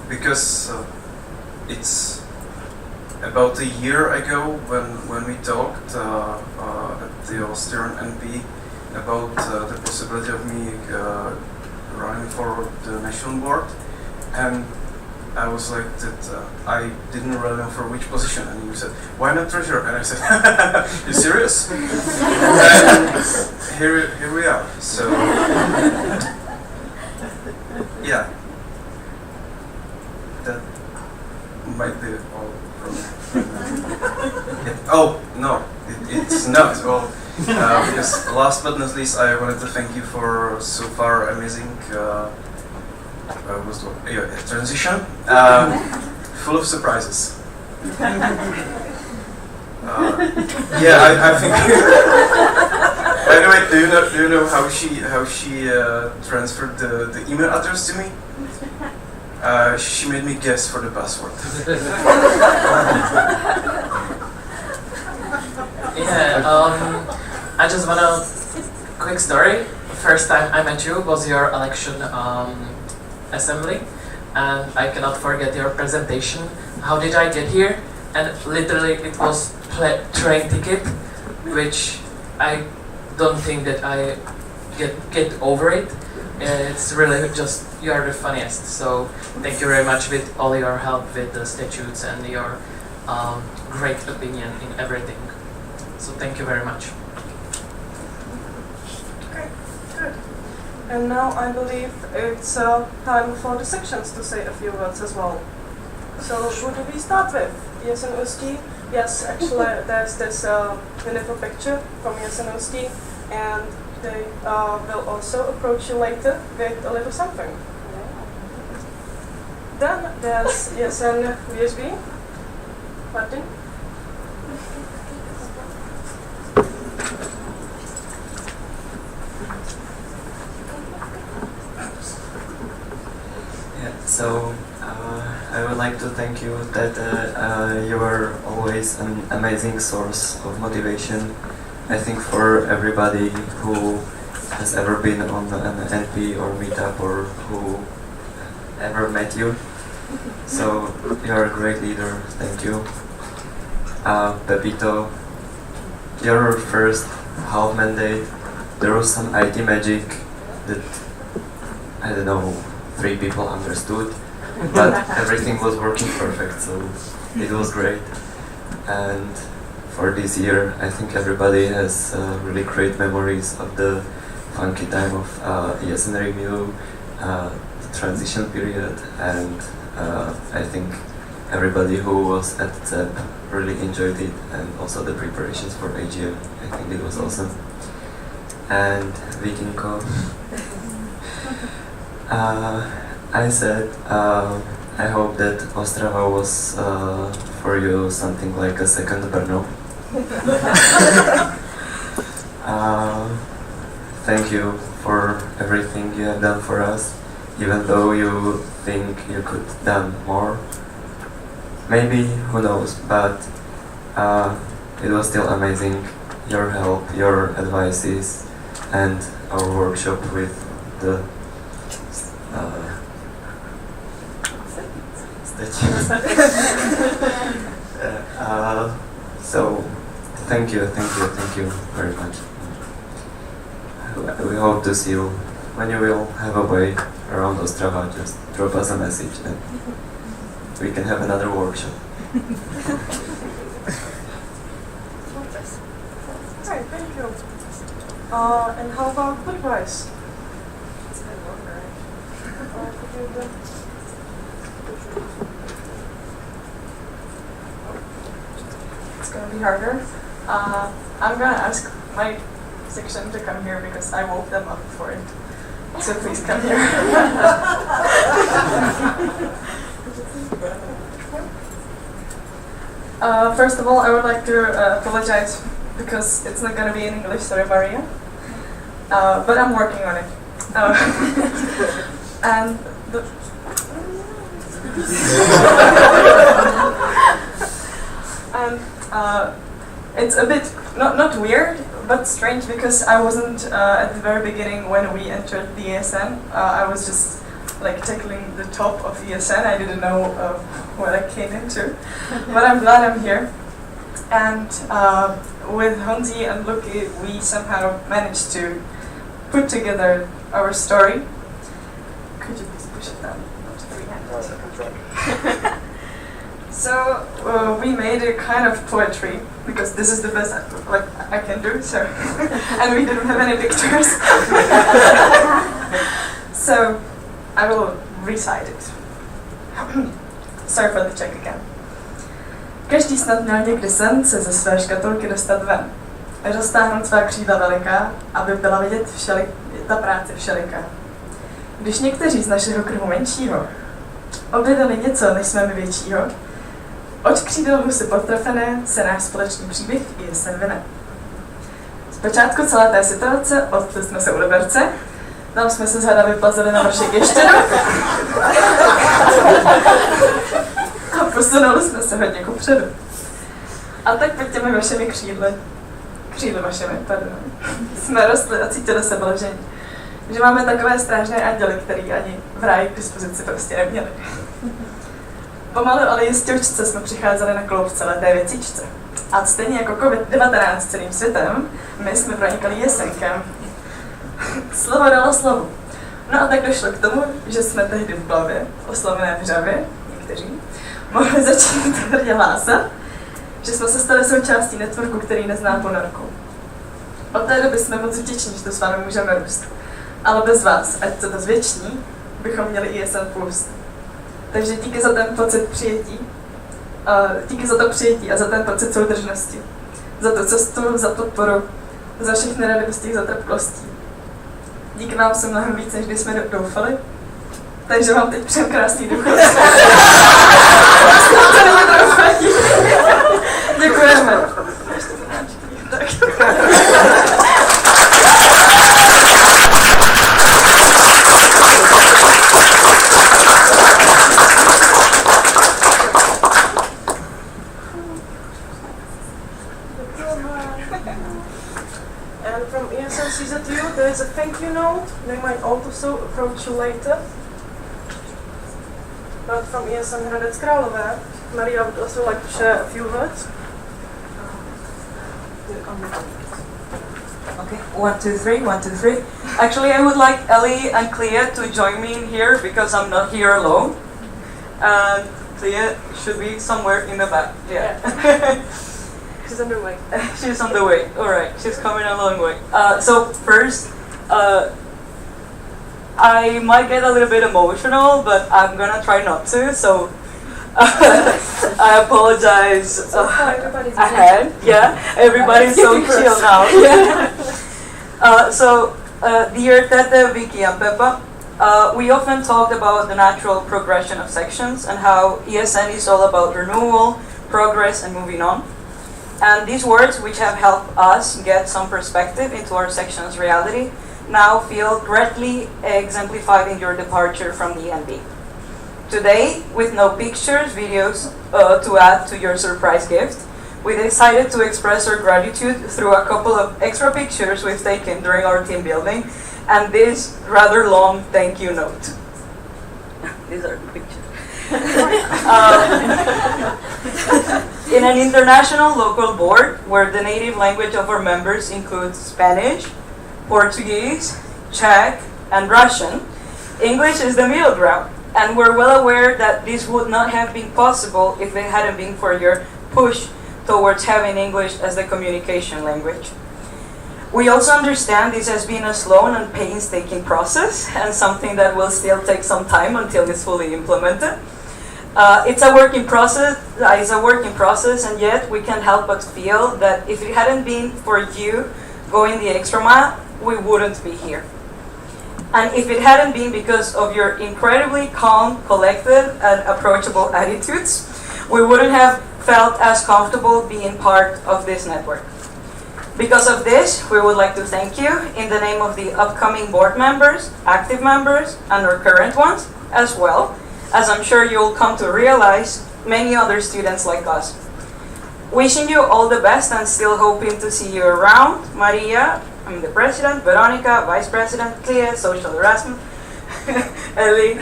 Because it's about a year ago when we talked at the Austrian NP about the possibility of me running for the national board, and I was like that I didn't really know for which position, and you said, why not treasurer? And I said, you serious? And here we are. So yeah, that might be all from me. Oh no, it's not all. Because last but not least, I wanted to thank you for so far amazing transition, full of surprises. I think. By the way, do you know how she transferred the email address to me? She made me guess for the password. I just want a quick story. First time I met you was your election assembly, and I cannot forget your presentation. How did I get here? And literally it was train ticket, which I don't think that I get over it. It's really just, you are the funniest. So thank you very much with all your help with the statutes and your great opinion in everything. So thank you very much. Okay, good. And now I believe it's time for the sections to say a few words as well. So who do we start with? ESN Uski? Yes, actually there's this wonderful picture from ESN Uski, and they will also approach you later with a little something. Then there's ESN VSB. Martin? So I would like to thank you that you were always an amazing source of motivation. I think for everybody who has ever been on an NP or meetup or who ever met you. So you're a great leader, thank you. Pepito, your first half mandate, there was some IT magic that, I don't know, 3 people understood, but everything was working perfect, so it was great. And for this year, I think everybody has really great memories of the funky time of ESN review, the transition period, and I think everybody who was at ZEP really enjoyed it, and also the preparations for AGM. I think it was awesome. And Vikinko, I said, I hope that Ostrava was for you something like a second Brno. Thank you for everything you have done for us, even though you think you could have done more. Maybe, who knows, but it was still amazing. Your help, your advices, and our workshop with the so thank you very much. We hope to see you when you will have a way around Ostrava. Just drop us a message and we can have another workshop. Alright, thank you. And how about goodbyes? It's gonna be harder. I'm gonna ask my section to come here because I woke them up for it. So please come here. First of all, I would like to apologize because it's not going to be in English, sorry Maria. But I'm working on it. And it's a bit, not weird, but strange because I wasn't at the very beginning when we entered the ESN. I was just like tackling the top of ESN. I didn't know what I came into, but I'm glad I'm here. And with Honzi and Luki, we somehow managed to put together our story. Could you please push it down? Not three-handed. So we made a kind of poetry because this is the best I can do. So, and we didn't have any pictures. So I will recite it. Sorry for the check again. Každý snad měl někdy sen se ze své škatulky dostat ven. Roztáhnout svá křídla veliká, aby byla vidět ta práce všeliká. Když někteří z našeho kruhu menšího objevili něco, než jsme my většího, od křídel husy podtrefené se náš společný příběh ESN vyne. Zpočátku celé té situace odtli jsme se u Liberce, tam jsme se zhada vyplazili na vršek Ještědu a posunuli jsme se hodně kupředu. A tak pod těmi vašimi křídly vašimi, pardon, jsme rostli a cítili se blažení. Že máme takové strážné anděly, který ani v ráji k dispozici prostě neměli. Pomalu, ale jistěučce jsme přicházeli na kloub celé té věcičce. A stejně jako COVID-19 celým světem, my jsme pronikali jesenkem. Slovo dalo slovu. No a tak došlo k tomu, že jsme tehdy v Blavě, oslovené Vřavě, někteří, mohli začít hrdě hlásat, že jsme se stali součástí networku, který nezná ponorku. Od té doby jsme moc vděční, že to s vámi můžeme růst. Ale bez vás, ať se to zvětší, bychom měli ESN+. Takže díky za ten pocit přijetí, díky za to přijetí a za ten pocit soudržnosti. Za tu cestu, za podporu, za všechny radosti, za trpkostí. Díky vám jsem mnohem víc, než když jsme doufali. Takže vám teď přeju krásný důchod. Děkujeme. And from ESN CZ, there is a thank you note. They might also approach you later. But from ESN Hradec Králové, Maria would also like to share a few words. Okay, 1, 2, 3, 1, 2, 3. Actually, I would like Ellie and Clea to join me in here because I'm not here alone. And Clea should be somewhere in the back. Yeah. She's on the way. She's on the way. All right, she's coming a long way. So first, I might get a little bit emotional, but I'm gonna try not to. So I apologize ahead. Yeah, everybody's so chill now. Yeah. Dear Tete, Vicky, and Peppa, we often talked about the natural progression of sections and how ESN is all about renewal, progress, and moving on. And these words, which have helped us get some perspective into our section's reality, now feel greatly exemplified in your departure from the NB. Today, with no pictures, videos to add to your surprise gift, we decided to express our gratitude through a couple of extra pictures we've taken during our team building and this rather long thank you note. These are the pictures. In an international local board where the native language of our members includes Spanish, Portuguese, Czech, and Russian, English is the middle ground, and we're well aware that this would not have been possible if it hadn't been for your push towards having English as the communication language. We also understand this has been a slow and painstaking process, and something that will still take some time until it's fully implemented. It's a work in process, and yet we can't help but feel that if it hadn't been for you going the extra mile, we wouldn't be here. And if it hadn't been because of your incredibly calm, collected, and approachable attitudes, we wouldn't have felt as comfortable being part of this network. Because of this, we would like to thank you in the name of the upcoming board members, active members, and our current ones, as well, as I'm sure you'll come to realize, many other students like us. Wishing you all the best and still hoping to see you around. Maria, I'm the president, Veronica, vice president, Clea, social harassment, Ellie,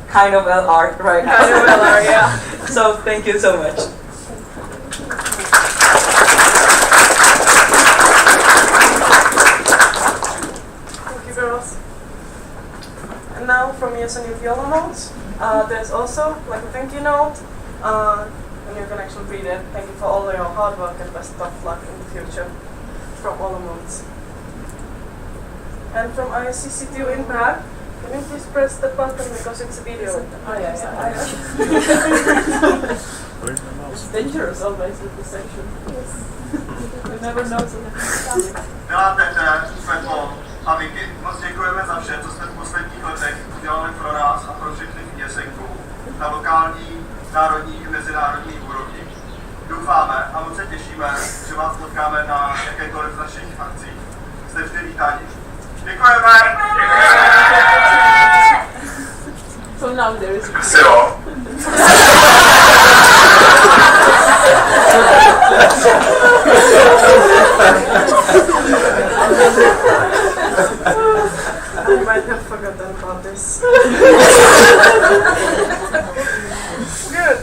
kind of LR right now. Kind of LR, yeah. So thank you so much. Thank you, girls. And now from ESN Viola notes, there's also like a thank you note, and you can actually read it. Thank you for all your hard work and best of luck in the future from all amounts. And from ISCCTU in Prague, can you please press the button because it's a video? Oh yeah. It's dangerous always with the section. You never know. Milá Petře, Světlo a Vicky, moc děkujeme za vše, co jste v posledních letech udělali pro nás a pro všechny v ESNku na lokální, národní i mezinárodní úrovni. Doufáme a moc se těšíme, že vás potkáme na jakékoliv z našich akcí. Jste vždy vítáni. Děkujeme! So now there is Jo. I might have forgotten about this. Good.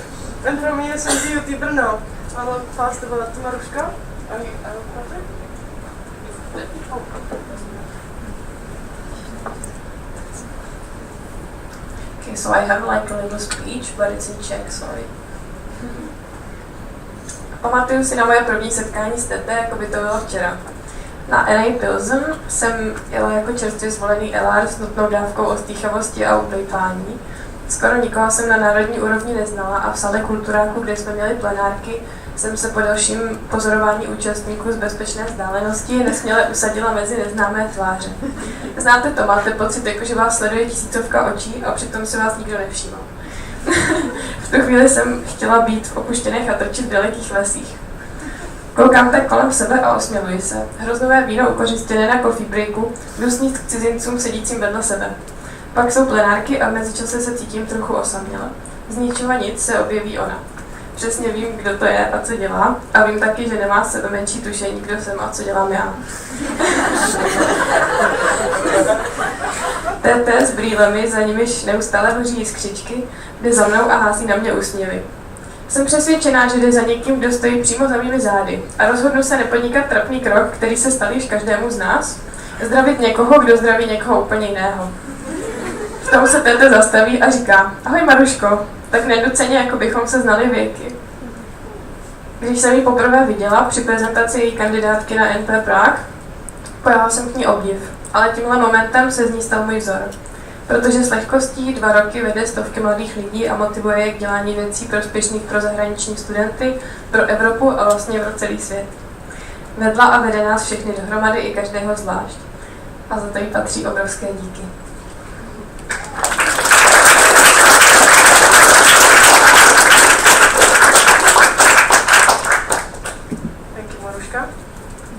And from ESN Beauty Brno, I will pass the word to Maruška. And I will pass it. Okay, so I have like a little speech, but it's in Czech, sorry. Pamatuju si na moje první setkání s Tete, jako by to bylo včera. Na NA Pilsen jsem jela jako čerstvě zvolený LR s nutnou dávkou ostýchavosti a uplejtvání. Skoro nikoho jsem na národní úrovni neznala a v sále kulturáku, kde jsme měli plenárky, jsem se po dalším pozorování účastníků z bezpečné vzdálenosti nesměle usadila mezi neznámé tváře. Znáte to, máte pocit, jako že vás sleduje tisícovka očí a přitom se vás nikdo nevšímal. V tu chvíli jsem chtěla být v opuštěných a trčit v dalekých lesích. Koukám tak kolem sebe a osměluji se. Hroznové víno ukořistěné na coffee breaku, jdu snít k cizincům sedícím vedle sebe. Pak jsou plenárky a v mezičase se cítím trochu osaměle. Z ničeho nic se objeví ona. Přesně vím, kdo to je a co dělá, a vím taky, že nemá sebe menší tušení, kdo jsem a co dělám já. TT s brýlemi, za nimiž neustále hoří jiskřičky, jde za mnou a hází na mě úsměvy. Jsem přesvědčená, že jde za někým, kdo stojí přímo za mými zády, a rozhodnu se nepodnikat trapný krok, který se stal již každému z nás, zdravit někoho, kdo zdraví někoho úplně jiného. V tom se Tete zastaví a říká: ahoj Maruško, tak nenuceně, jako bychom se znali věky. Když jsem ji poprvé viděla při prezentaci její kandidátky na NP Prague, pojala jsem k ní obdiv, ale tímhle momentem se z ní stal můj vzor. Protože s lehkostí 2 roky vede stovky mladých lidí a motivuje je k dělání věcí prospěšných pro zahraniční studenty, pro Evropu a vlastně pro celý svět. Vedla a vede nás všechny dohromady i každého zvlášť. A za to jí patří obrovské díky.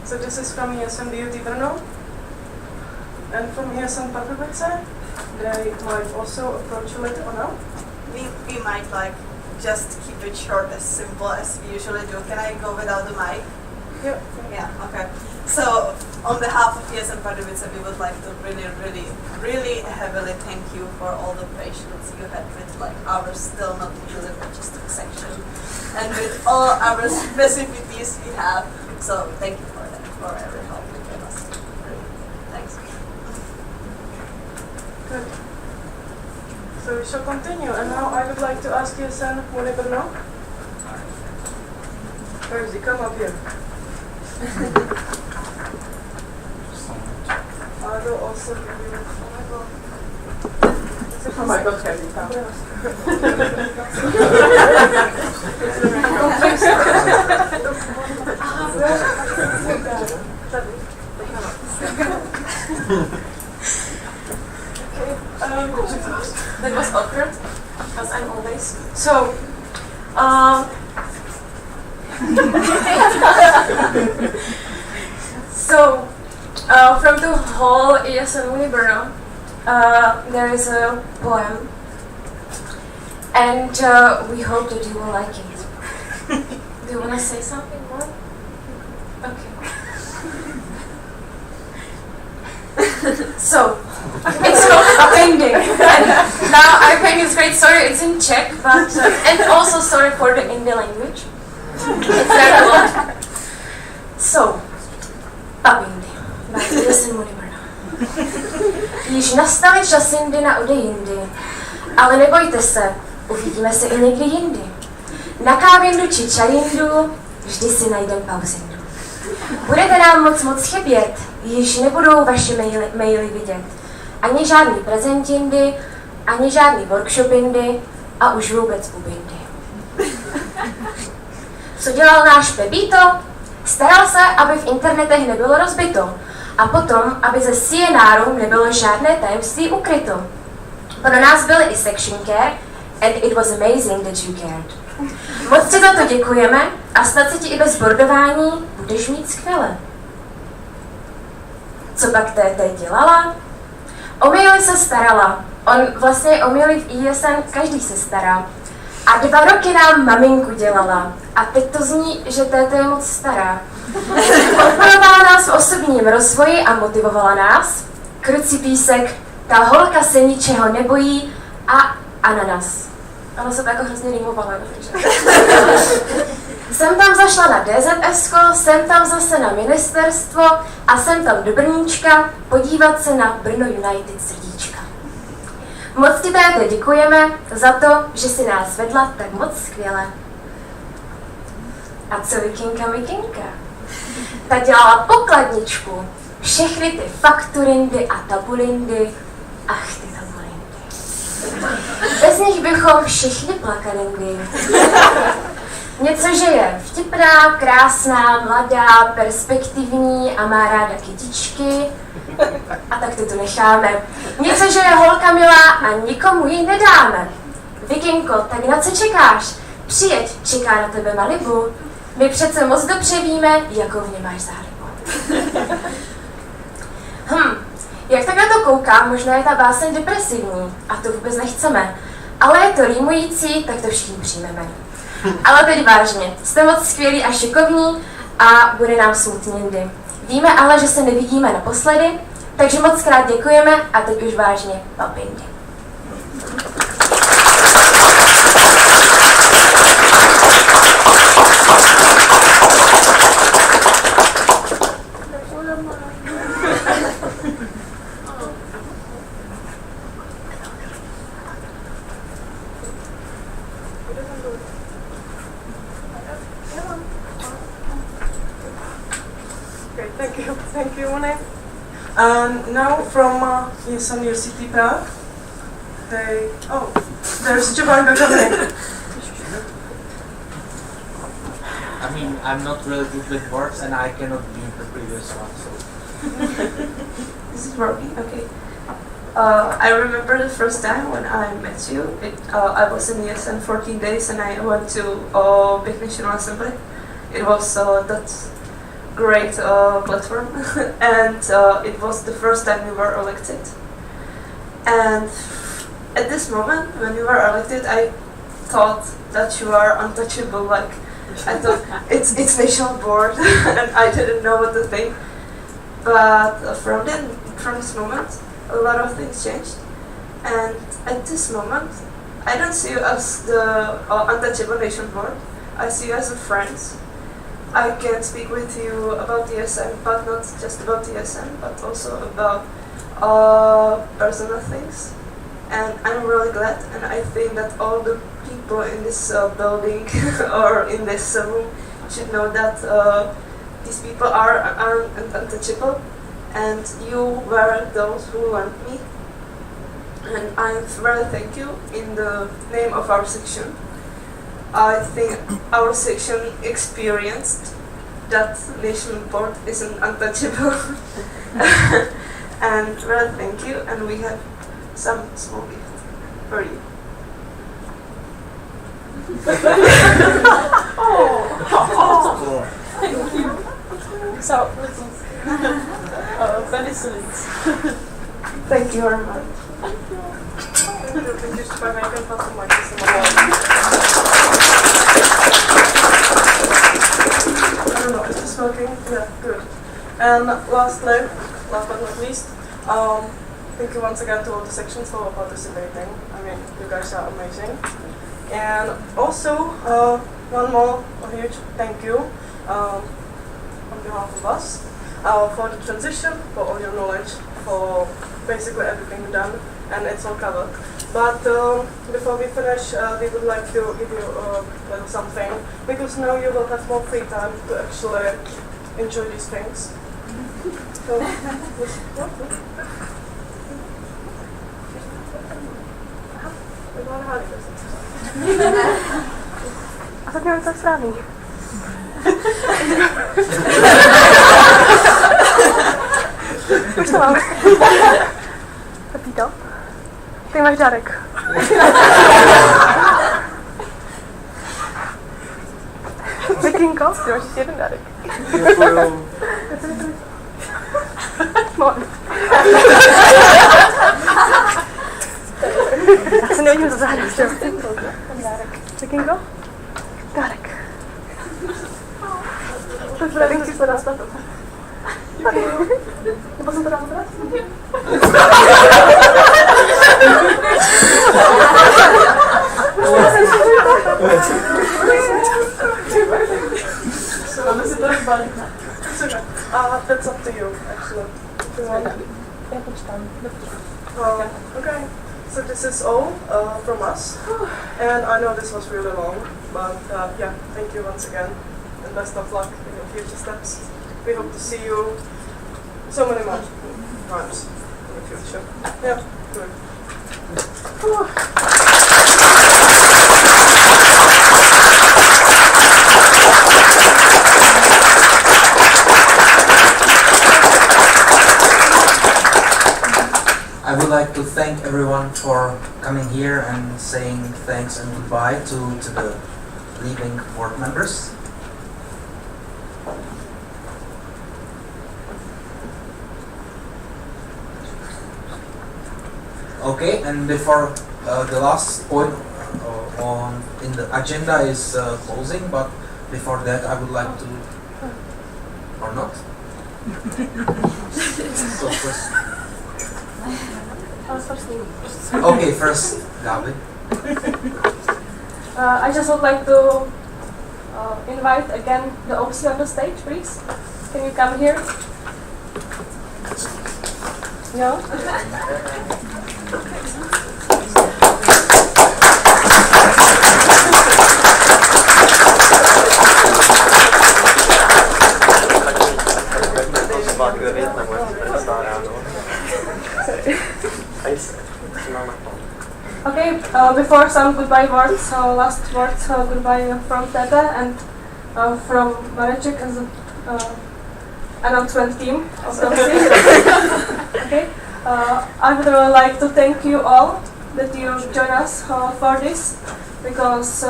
So this is from ESN Beauty Brno, and from ESN Pardubice, they might also approach you later on now. We might like just keep it short, as simple as we usually do. Can I go without the mic? Yeah. Yeah, okay. So on behalf of ESN Pardubice, we would like to really heavily thank you for all the patience you had with like our still not really registered section, and with all our specificities we have. So thank you for that, for every help you gave us. Thanks. Good. So we shall continue, and now I would like to ask ESN Brno. Where is he? Come up here. I will also give you. Oh my God, can you come? That was awkward, because I'm always. From the whole ESN Univerno, there is a poem, and we hope that you will like it. Do you want to say something more? Okay. It's called Appending. And now I think it's great. Sorry, it's in Czech, but and also sorry for the Indian language. It's very long. Appending. By ESN Univerno. Již nastaly časy jindy na ode jindy, ale nebojte se, uvidíme se i někdy jindy. Na kávindu či čajindu vždy si najdem pauzindu. Budete nám moc chybět, již nebudou vaše maily vidět. Ani žádný prezentindy, ani žádný workshopindy a už vůbec bubindy. Co dělal náš Pepito? Staral se, aby v internetech nebylo rozbito a potom, aby ze CNRu nebylo žádné tajemství ukryto. Pro nás byly i section care and it was amazing that you cared. Moc ti za to děkujeme a snad se ti i bez bordování budeš mít skvěle. Co pak TT dělala? O maily se starala. Vlastně o maily v ESN každý se stará. A 2 roky nám maminku dělala. A teď to zní, že TT je moc stará. Podporovala nás v osobním rozvoji a motivovala nás. Krucí písek, ta holka se ničeho nebojí a ananas. Ono se to jako hrozně rýmovalo, takže. Jsem tam zašla na DZS, jsem tam zase na ministerstvo a jsem tam do Brníčka podívat se na Brno United srdíčka. Moc ti tady děkujeme za to, že si nás vedla tak moc skvěle. A co Vikinka Mikinka? Ta dělala pokladničku, všechny ty fakturindy a tabulindy, ach ty tabulindy. Bez nich bychom všichni plakalindy. Něco, že je vtipná, krásná, mladá, perspektivní a má ráda kytičky. A tak to tu necháme. Něco, že je holka milá a nikomu ji nedáme. Vikinko, tak na co čekáš? Přijeď, čeká na tebe Malibu. My přece moc dobře víme, jakou v něm máš zálibu. Jak tak na to koukám, možná je ta báseň depresivní a to vůbec nechceme. Ale je to rýmující, tak to všichni přijmeme. Ale teď vážně, jste moc skvělí a šikovní a bude nám smutně jindy. Víme ale, že se nevidíme naposledy, takže moc krát děkujeme a teď už vážně papindy. Thank you, Monet. And now from ESN University Prague, there's Giovanni coming. I mean, I'm not really good with words and I cannot be the previous one, so. This is working, okay. I remember the first time when I met you. I was in ESN 14 days and I went to Big National Assembly. It was that great platform and it was the first time we were elected. And at this moment, when you were elected, I thought that you are untouchable. Like I thought it's national board, and I didn't know what to think. But from this moment, a lot of things changed. And at this moment, I don't see you as the untouchable nation board. I see you as a friend. I can speak with you about ESN, but not just about ESN, but also about personal things. And I'm really glad, and I think that all the people in this building or in this room should know that these people are untouchable, and you were those who want me. And I really thank you in the name of our section. I think our section experienced that national board isn't untouchable. And well, thank you, and we have some small gift for you. Oh, thank you. So, penicillins. Thank you very much. I don't know, is this working? Yeah, good. And lastly, last but not least, thank you once again to all the sections for participating. I mean, you guys are amazing. And also, one more huge thank you on behalf of us for the transition, for all your knowledge, for basically everything you've done, and it's all covered. But before we finish, we would like to give you a little something, because now you will have more free time to actually enjoy these things. So, A tak nevím, co je správný. Už to mám. Pepito, ty máš dárek. Mikrinko, ty máš ještě jeden dárek. Děkuju. Moment. Já se nevidím za záhradu. Dárek. Mikrinko? Dárek. Tady chci se dát statu. Tady. Nebo jsem to dám teda? That's up to you, actually. If you want. Okay, so this is all from us, and I know this was really long, but yeah, thank you once again, and best of luck in your future steps. We hope to see you so many more times in the future. Yeah, good. I would like to thank everyone for coming here and saying thanks and goodbye to the leaving board members. Okay, and before the last point in the agenda is closing, but before that I would like to, or not? So first. Okay, first, Gabi. I just would like to invite again the OC on the stage, please. Can you come here? No? Okay, before some goodbye words, last words goodbye from Tete and from Mareczek as an announcement team of the Okay, I would really like to thank you all that you joined us for this, because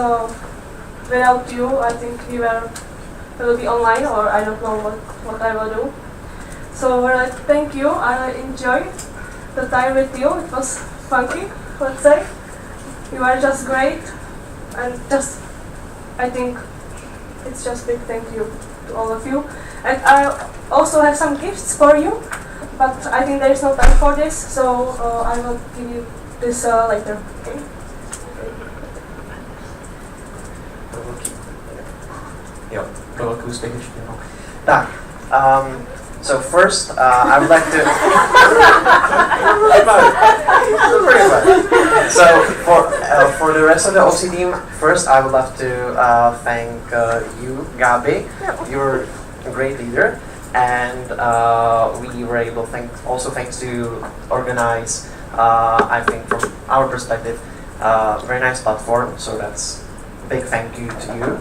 without you I think we will be online, or I don't know what I will do. So thank you, I enjoyed the time with you, it was funky, let's say. You are just great, and just, I think it's just big thank you to all of you. And I also have some gifts for you, but I think there is no time for this, so I will give you this later. Okay? Jo, pro velký úspěch ještě. No. Tak, so first, I would like to. So for the rest of the OC team, first I would love to thank you, Gabi. You're a great leader, and we were able, also thanks to organize. I think from our perspective, very nice platform. So that's a big thank you to you.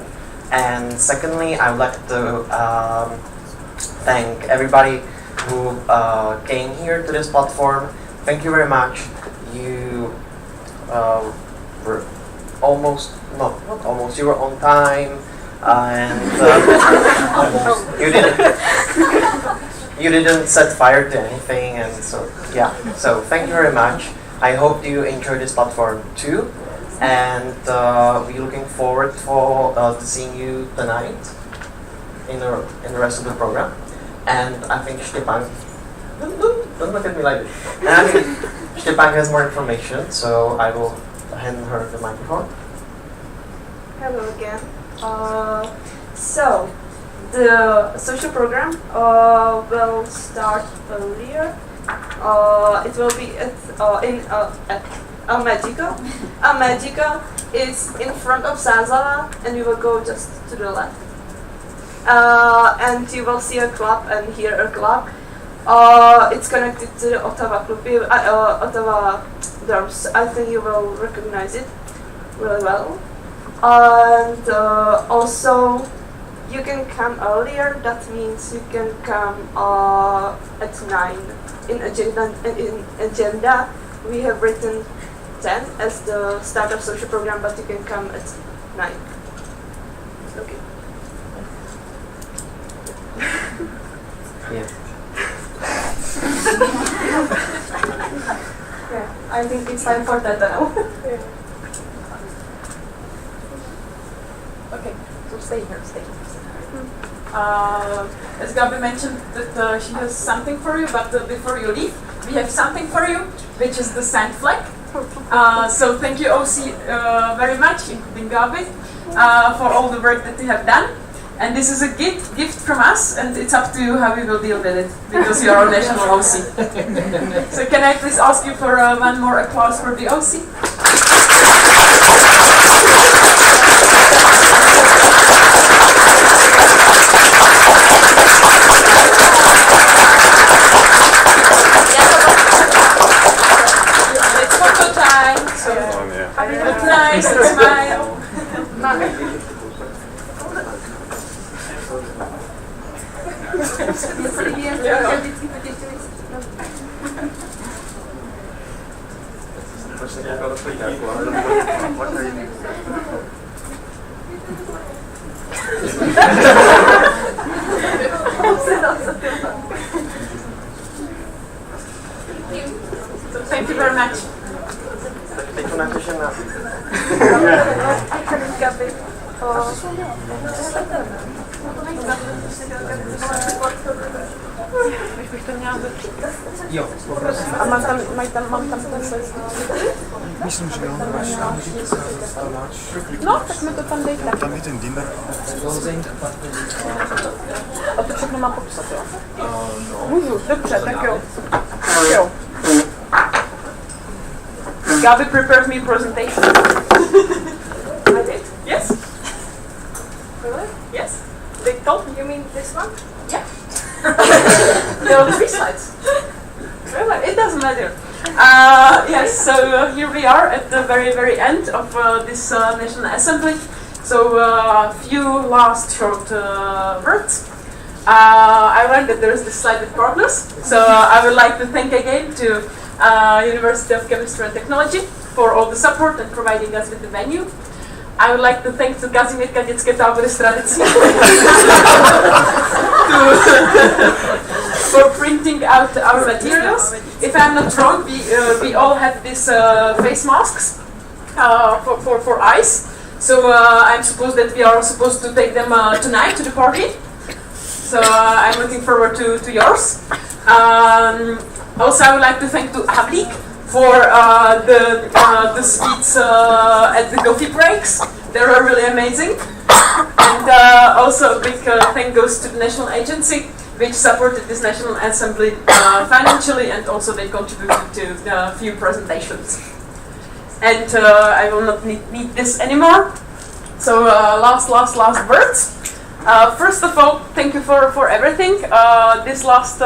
And secondly, I would like to thank everybody who came here to this platform. Thank you very much. You were almost, not almost, you were on time, and you didn't set fire to anything, and so yeah. So thank you very much. I hope you enjoy this platform too, and we're looking forward to seeing you tonight in the rest of the program. And I think Stepan, don't look at me like this. And I think Stepan has more information, so I will hand her the microphone. Hello again. So, the social program will start earlier. It will be at Magica. Magica is in front of Sazala, and you will go just to the left. And you will see a club and hear a club. It's connected to the Ottawa Club, Ottawa Drums. I think you will recognize it really well. And also, you can come earlier. That means you can come at 9. In agenda, we have written 10 as the start of social program, but you can come at 9. Okay. Yeah. Yeah, I think it's time for that now. Okay, so stay here. As Gabi mentioned that she has something for you, but before you leave, we have something for you, which is the signed flag. So thank you OC very much, including Gabi, for all the work that you have done. And this is a gift from us, and it's up to you how we will deal with it, because you are a national OC. So can I please ask you for one more applause for the OC? It's photo time, so look nice and smile. So thank you very much. Jo, poprosím. A mám tam ten seznam. Myslím, že jo, máš. No, tak mi to tam dejte. Tam je ten Dimmer. A to všechno mám popsat, jo? Můžu, dobře, tak jo. Jo. Gabi prepared me a presentation. I did? Yes. Really? Yes. They told me. You mean this one? Yeah. There are 3 slides. Really? It doesn't matter. Yes, so here we are at the very end of this National Assembly. So a few last short words. I learned that there is this slide with partners. So I would like to thank again to University of Chemistry and Technology for all the support and providing us with the venue. I would like to thank to Kazimierka Dětské tábory s tradicí for printing out our materials. If I'm not wrong, we all have these face masks for eyes. So I'm supposed that we are supposed to take them tonight to the party. So I'm looking forward to yours. Also, I would like to thank to Havlik for the sweets at the coffee breaks. They were really amazing. And also a big thank goes to the National Agency, which supported this National Assembly financially, and also they contributed to a few presentations. And I will not need this anymore. So last words. First of all, thank you for everything. This last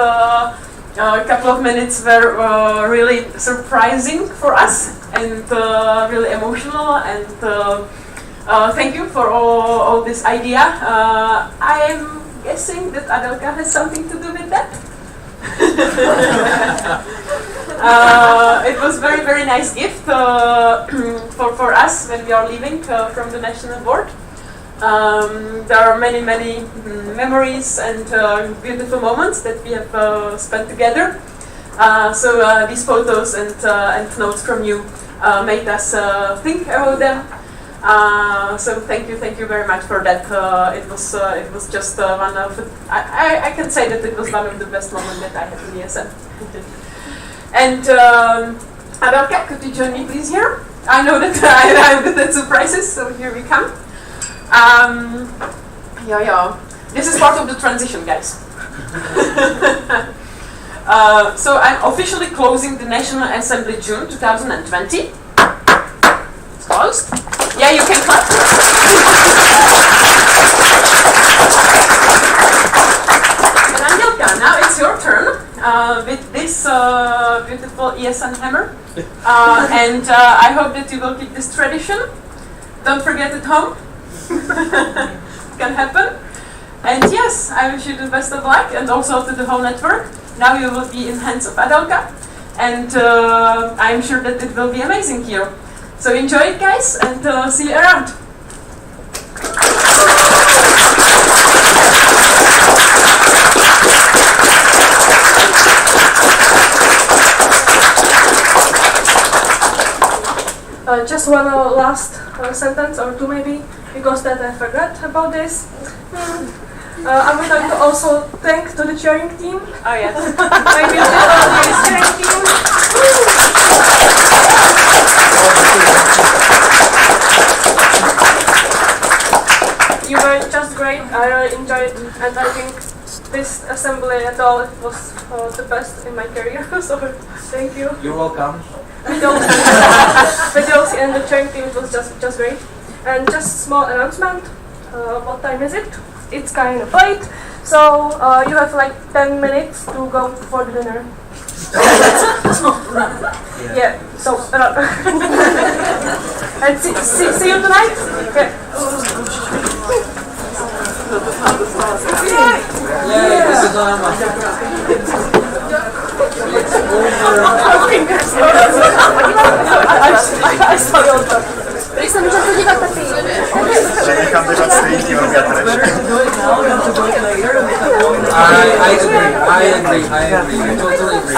couple of minutes were really surprising for us and really emotional, and thank you for all this idea. I am guessing that Adelka has something to do with that. It was very nice gift for us when we are leaving from the national board. There are many memories and beautiful moments that we have spent together. So these photos and notes from you made us think about them. So thank you very much for that. It was just one of I can say that it was one of the best moments that I had in ESN. And Adelka, could you join me please here? I know that I'm good at surprises, so here we come. Yeah. This is part of the transition, guys. So I'm officially closing the National Assembly June 2020. It's closed. Yeah, you can clap. And Angelka, now it's your turn with this beautiful ESN hammer. And I hope that you will keep this tradition. Don't forget at home. It can happen. And yes, I wish you the best of luck, and also to the whole network. Now you will be in hands of Adelka, and I'm sure that it will be amazing here. So enjoy it, guys, and see you around. Just one last sentence or two maybe, because that I forgot about this. I would like to also thank to the cheering team. Oh yes. My beautiful cheering team. You were just great. I really enjoyed it, and I think this assembly at all, it was the best in my career. So thank you. You're welcome. Videos and the cheering team, it was just great. And just small announcement. What time is it? It's kind of late, so you have like 10 minutes to go for the dinner. Yeah, so and see you tonight. Yeah, this is I saw your Když jsem se to dívat taky. Že nechám dělat stejný tím I agree. I totally agree.